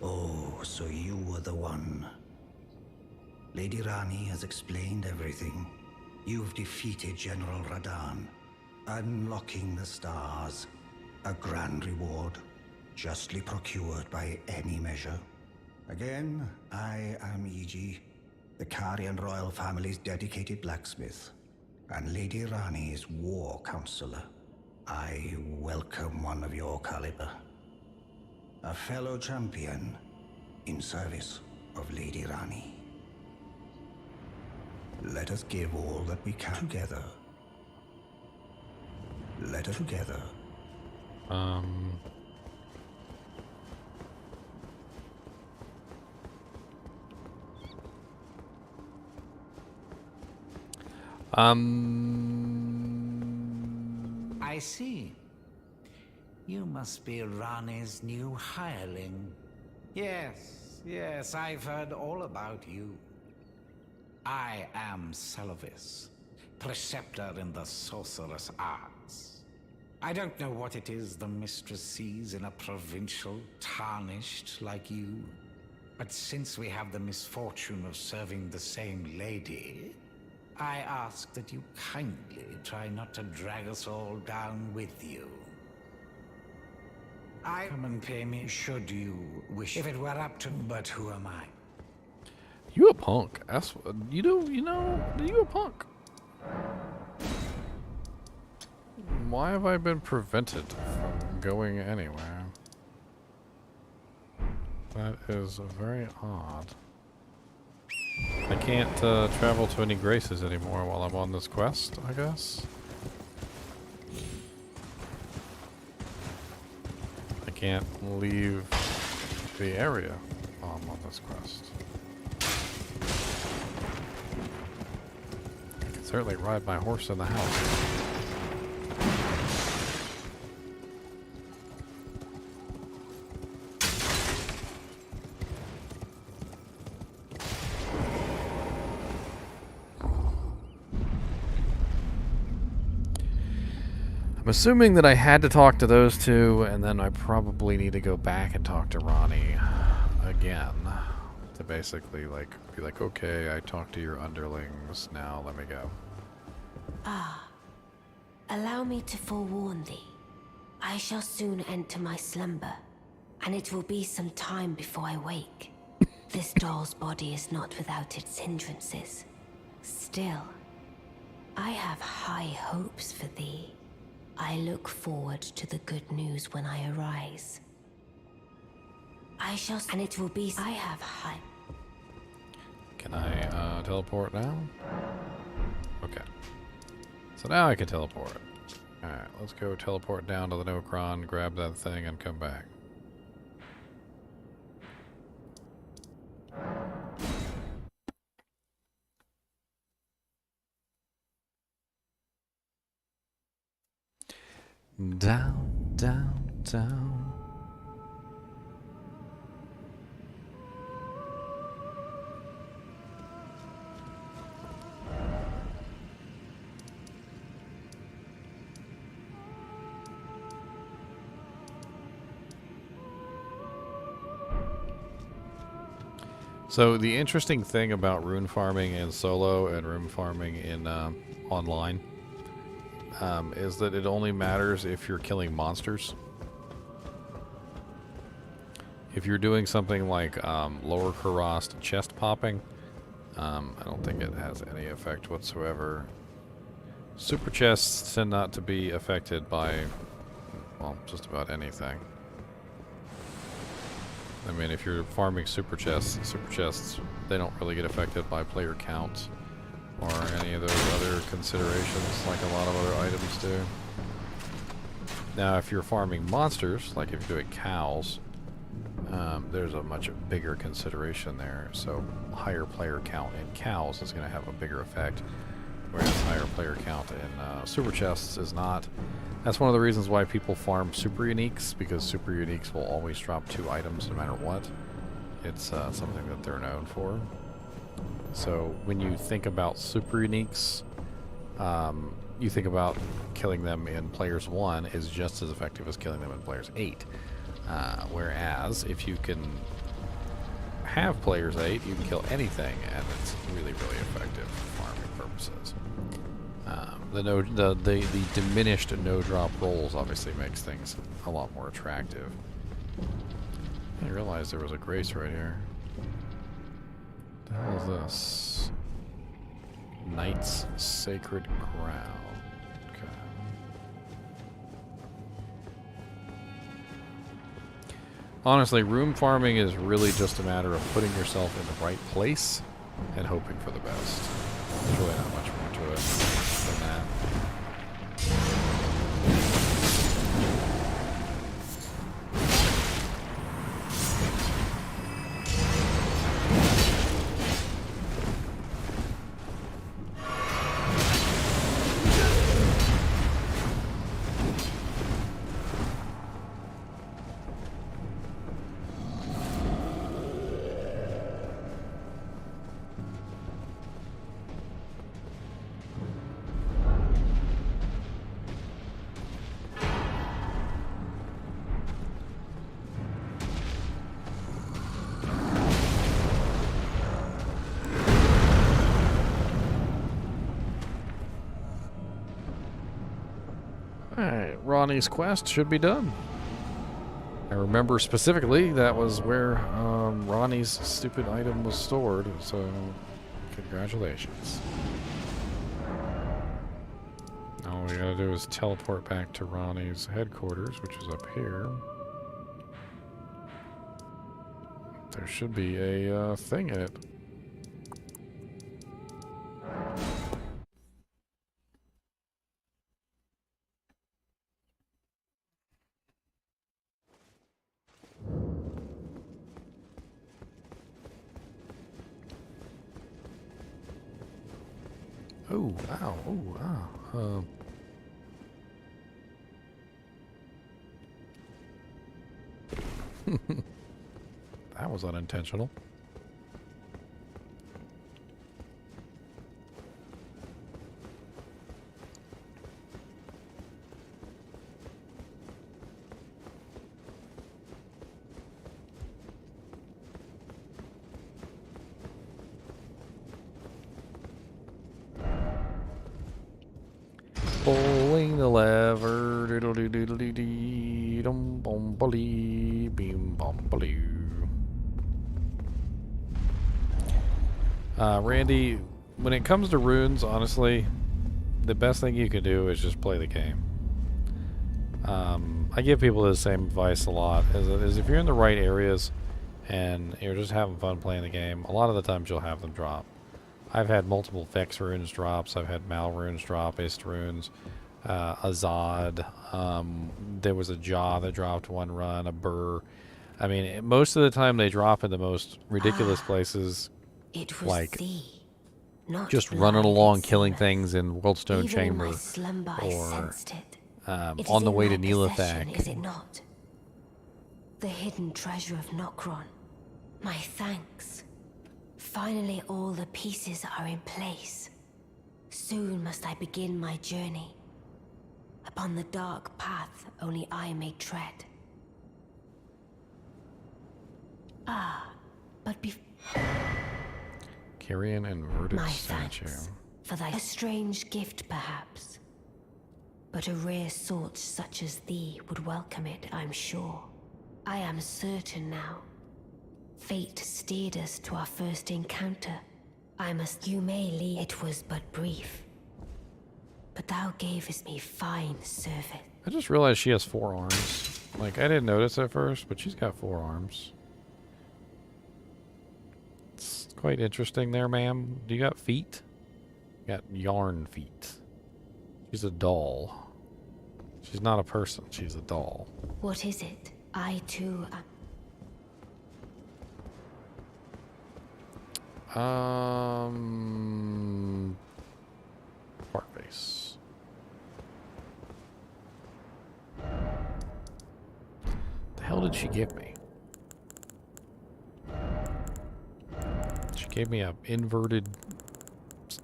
Oh, so you were the one. Lady Rani has explained everything. You've defeated General Radan, unlocking the stars. A grand reward, justly procured by any measure. Again, I am E.G., the Karian royal family's dedicated blacksmith, and Lady Rani's war counselor. I welcome one of your caliber. A fellow champion in service of Lady Rani. Let us give all that we can together. Let us together. I see. You must be Rani's new hireling. Yes, I've heard all about you. I am Salavis, preceptor in the sorcerous arts. I don't know what it is the mistress sees in a provincial tarnished like you. But since we have the misfortune of serving the same lady, I ask that you kindly try not to drag us all down with you. I come and pay me should you wish. If it were up to, but who am I? You a punk. That's you a punk. Why have I been prevented from going anywhere? That is very odd. I can't travel to any graces anymore while I'm on this quest, I guess. I can't leave the area while I'm on this quest. I can certainly ride my horse in the house. I'm assuming that I had to talk to those two, and then I probably need to go back and talk to Ronnie again to basically be like, okay, I talked to your underlings, now let me go. Allow me to forewarn thee. I shall soon enter my slumber, and it will be some time before I wake. This doll's body is not without its hindrances. Still, I have high hopes for thee. I look forward to the good news when I arise. I shall, and it will be. I have high. Can I teleport now? Okay. So now I can teleport. Alright, let's go teleport down to the Nocron, grab that thing, and come back. Down, down, down. So the interesting thing about rune farming in solo and rune farming in online is that it only matters if you're killing monsters. If you're doing something like lower Karast chest popping, I don't think it has any effect whatsoever. Super chests tend not to be affected by, well, just about anything. I mean, if you're farming super chests, they don't really get affected by player count or any of those other considerations like a lot of other items do. Now, if you're farming monsters, like if you're doing cows, there's a much bigger consideration there. So higher player count in cows is going to have a bigger effect, whereas higher player count in super chests is not. That's one of the reasons why people farm super uniques, because super uniques will always drop 2 items no matter what. It's something that they're known for. So when you think about super uniques, you think about killing them in players 1 is just as effective as killing them in players 8. Whereas if you can have players 8, you can kill anything, and it's really, really effective for farming purposes. The diminished no-drop rolls obviously makes things a lot more attractive. I didn't realize there was a grace right here. What the hell is this? Knight's Sacred Crown. Okay. Honestly, room farming is really just a matter of putting yourself in the right place and hoping for the best. There's really not much more to it than that. Alright, Ronnie's quest should be done. I remember specifically that was where Ronnie's stupid item was stored, so congratulations. All we gotta do is teleport back to Ronnie's headquarters, which is up here. There should be a thing in it. Oh, ow, oh, ah. That was unintentional. Pulling the lever, diddle doo diddle dee dee, dum bum balee, beam bum baloo. Randy, when it comes to runes, honestly, the best thing you can do is just play the game. I give people the same advice a lot, is if you're in the right areas and you're just having fun playing the game, a lot of the times you'll have them drop. I've had multiple Vex runes drops. I've had Mal runes drop, Ist runes, Azad. There was a Jaw that dropped one run, a Burr. I mean, most of the time they drop in the most ridiculous places, It was like thee, not just blood running that along killing seemeth. things in Worldstone Even in my Chamber, slumber I or sensed it. It is on the in way my to possession, Neelathak. is it not? The hidden treasure of Nokron. My thanks. Finally all the pieces are in place. Soon must I begin my journey. Upon the dark path only I may tread. But Carry an inverted my statue. thanks for thy strange gift perhaps. But a rare sort such as thee would welcome it, I'm sure. I am certain now. Fate steered us to our first encounter. You may leave. It was but brief. But thou gavest me fine service. I just realized she has 4 arms. Like, I didn't notice at first, but she's got 4 arms. It's quite interesting there, ma'am. Do you got feet? You got yarn feet. She's a doll. She's not a person, she's a doll. What is it? I too Part base. The hell did she give me? She gave me a inverted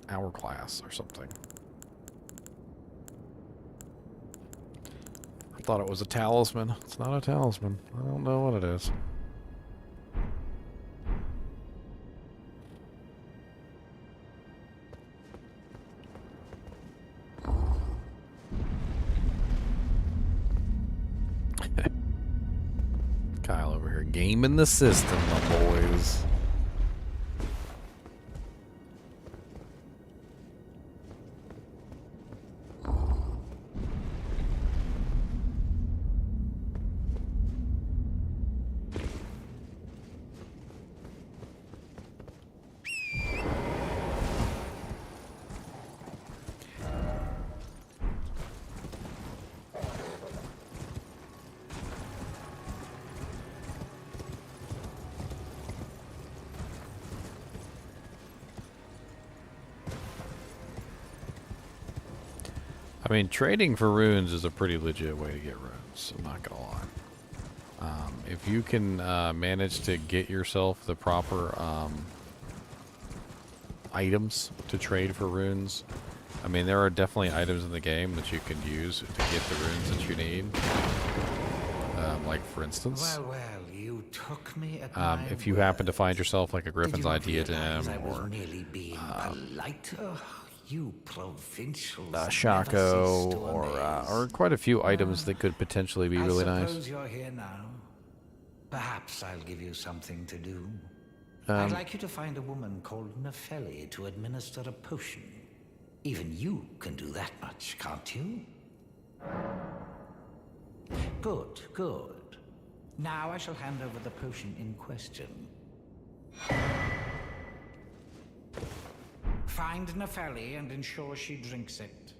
hourglass or something. I thought it was a talisman. It's not a talisman. I don't know what it is. Kyle over here gaming the system, my boys. I mean, trading for runes is a pretty legit way to get runes, I'm not gonna lie. If you can manage to get yourself the proper items to trade for runes, I mean, there are definitely items in the game that you can use to get the runes that you need. Like, for instance, Well, you took me at my if you happen to find yourself like a Did Griffin's you not idea realize gem, I was or merely being polite? You provincials never cease Shaco, to amaze. or quite a few items that could potentially be really I nice. suppose you're here now. Perhaps I'll give you something to do. I'd like you to find a woman called Nefeli to administer a potion. Even you can do that much, can't you? Good, good. Now I shall hand over the potion in question. Find Nefeli and ensure she drinks it.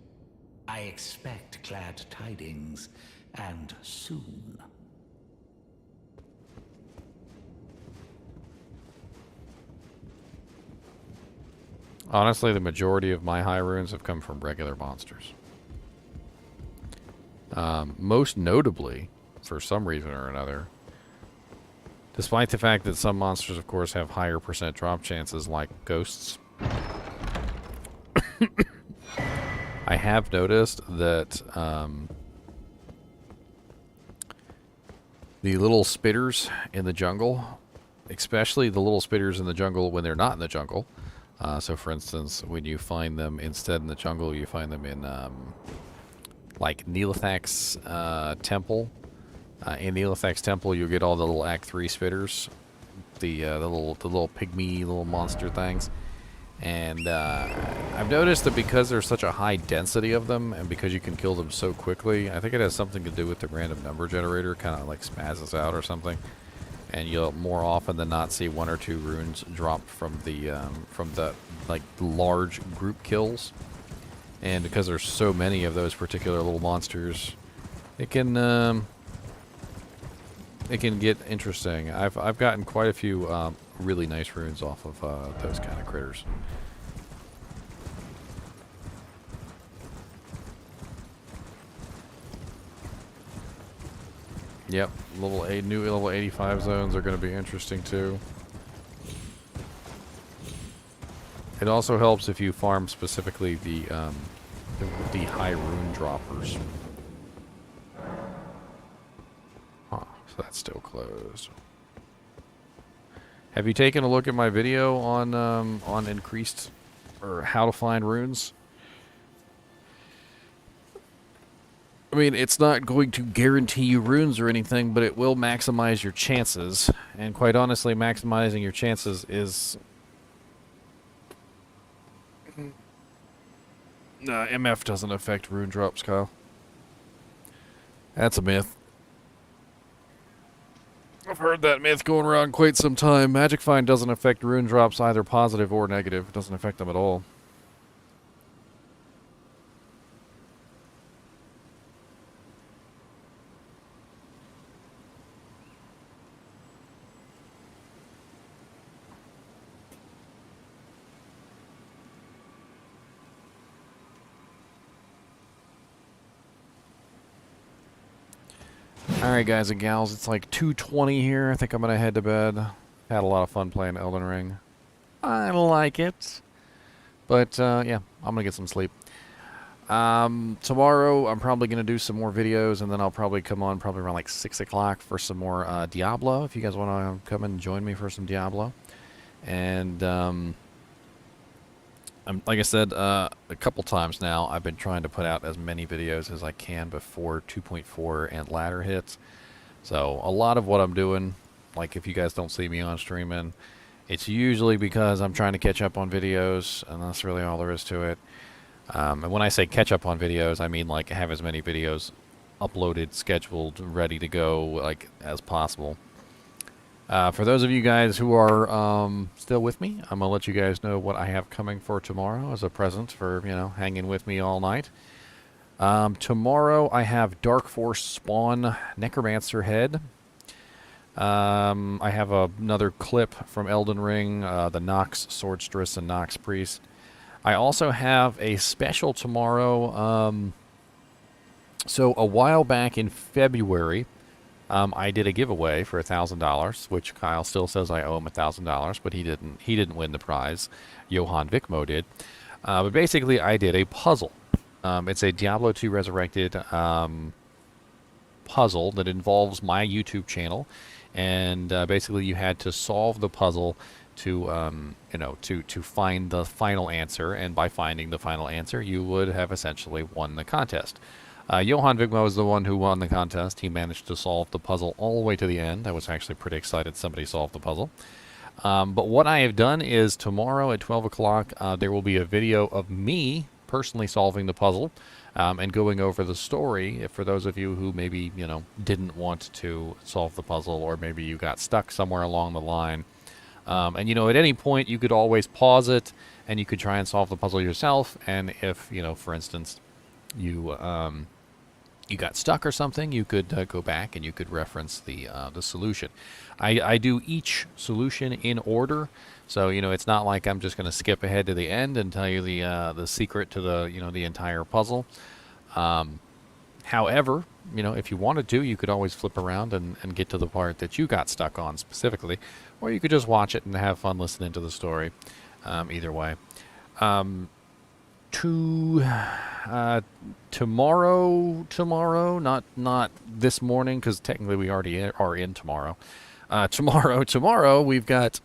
I expect glad tidings, and soon. Honestly, the majority of my high runes have come from regular monsters. Most notably, for some reason or another, despite the fact that some monsters, of course, have higher percent drop chances, like ghosts, I have noticed that the little spitters in the jungle, especially the little spitters in the jungle when they're not in the jungle, so for instance, when you find them instead in the jungle, you find them in like Neelithak's temple. In Neelithak's temple, you'll get all the little Act 3 spitters, the little pygmy little monster things. And I've noticed that because there's such a high density of them, and because you can kill them so quickly, I think it has something to do with the random number generator, kind of like spazzes out or something. And you'll more often than not see 1 or 2 runes drop from the like large group kills. And because there's so many of those particular little monsters, it can get interesting. I've gotten quite a few really nice runes off of those kind of critters. Yep, new level 85 zones are going to be interesting too. It also helps if you farm specifically the high rune droppers. Huh, so that's still closed. Have you taken a look at my video on increased or how to find runes? I mean, it's not going to guarantee you runes or anything, but it will maximize your chances. And quite honestly, maximizing your chances is... MF doesn't affect rune drops, Kyle. That's a myth. I've heard that myth going around quite some time. Magic Find doesn't affect rune drops either positive or negative. It doesn't affect them at all. Alright guys and gals, it's like 2:20 here. I think I'm going to head to bed. Had a lot of fun playing Elden Ring. I like it. But, yeah, I'm going to get some sleep. Tomorrow, I'm probably going to do some more videos, and then I'll probably come on probably around like 6 o'clock for some more Diablo, if you guys want to come and join me for some Diablo. And, like I said a couple times now, I've been trying to put out as many videos as I can before 2.4 and ladder hits. So a lot of what I'm doing, like if you guys don't see me on streaming, it's usually because I'm trying to catch up on videos, and that's really all there is to it. And when I say catch up on videos, I mean like have as many videos uploaded, scheduled, ready to go like as possible. For those of you guys who are still with me, I'm going to let you guys know what I have coming for tomorrow as a present for, you know, hanging with me all night. Tomorrow I have Dark Force Spawn Necromancer Head. I have another clip from Elden Ring, the Nox Swordstress and Nox Priest. I also have a special tomorrow. So a while back in February, I did a giveaway for $1,000, which Kyle still says I owe him $1,000, but he didn't win the prize. Johan Vikmo did. But basically, I did a puzzle. It's a Diablo 2 Resurrected puzzle that involves my YouTube channel, and basically you had to solve the puzzle to to find the final answer, and by finding the final answer, you would have essentially won the contest. Johan Vigmo is the one who won the contest. He managed to solve the puzzle all the way to the end. I was actually pretty excited somebody solved the puzzle. But what I have done is tomorrow at 12 o'clock, there will be a video of me personally solving the puzzle and going over the story for those of you who maybe, didn't want to solve the puzzle, or maybe you got stuck somewhere along the line. And, at any point, you could always pause it, and you could try and solve the puzzle yourself. And if, for instance, you got stuck or something, you could go back and you could reference the solution. I do each solution in order, so it's not like I'm just going to skip ahead to the end and tell you the secret to the entire puzzle. However, if you wanted to, you could always flip around and get to the part that you got stuck on specifically, or you could just watch it and have fun listening to the story. Either way. Tomorrow, not this morning, because technically we already are in tomorrow. Tomorrow we've got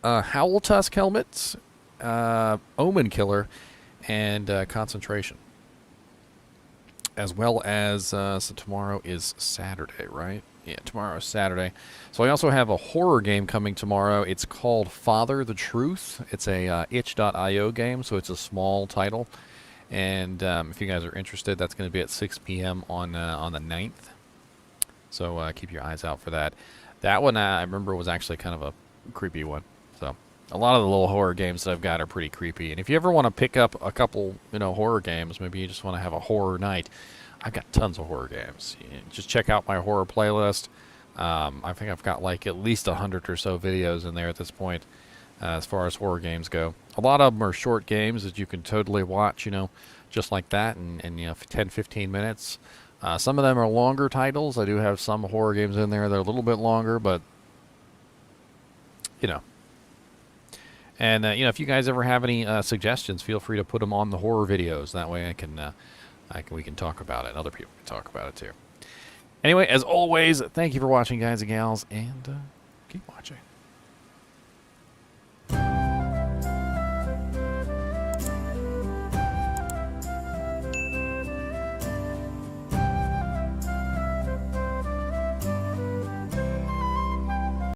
Howl Tusk helmets, Omen Killer, and Concentration. As well as, so tomorrow is Saturday, right? Yeah, tomorrow is Saturday. So I also have a horror game coming tomorrow. It's called Father the Truth. It's a itch.io game, so it's a small title. And if you guys are interested, that's going to be at 6 p.m. on the 9th. So keep your eyes out for that. That one, I remember, was actually kind of a creepy one. So a lot of the little horror games that I've got are pretty creepy. And if you ever want to pick up a couple, horror games, maybe you just want to have a horror night, I've got tons of horror games. Just check out my horror playlist. I think I've got like at least 100 or so videos in there at this point as far as horror games go. A lot of them are short games that you can totally watch, just like that in 10, 15 minutes. Some of them are longer titles. I do have some horror games in there that are a little bit longer, but, And, if you guys ever have any suggestions, feel free to put them on the horror videos. That way we can talk about it. Other people can talk about it too. Anyway, as always, thank you for watching, guys and gals, and keep watching.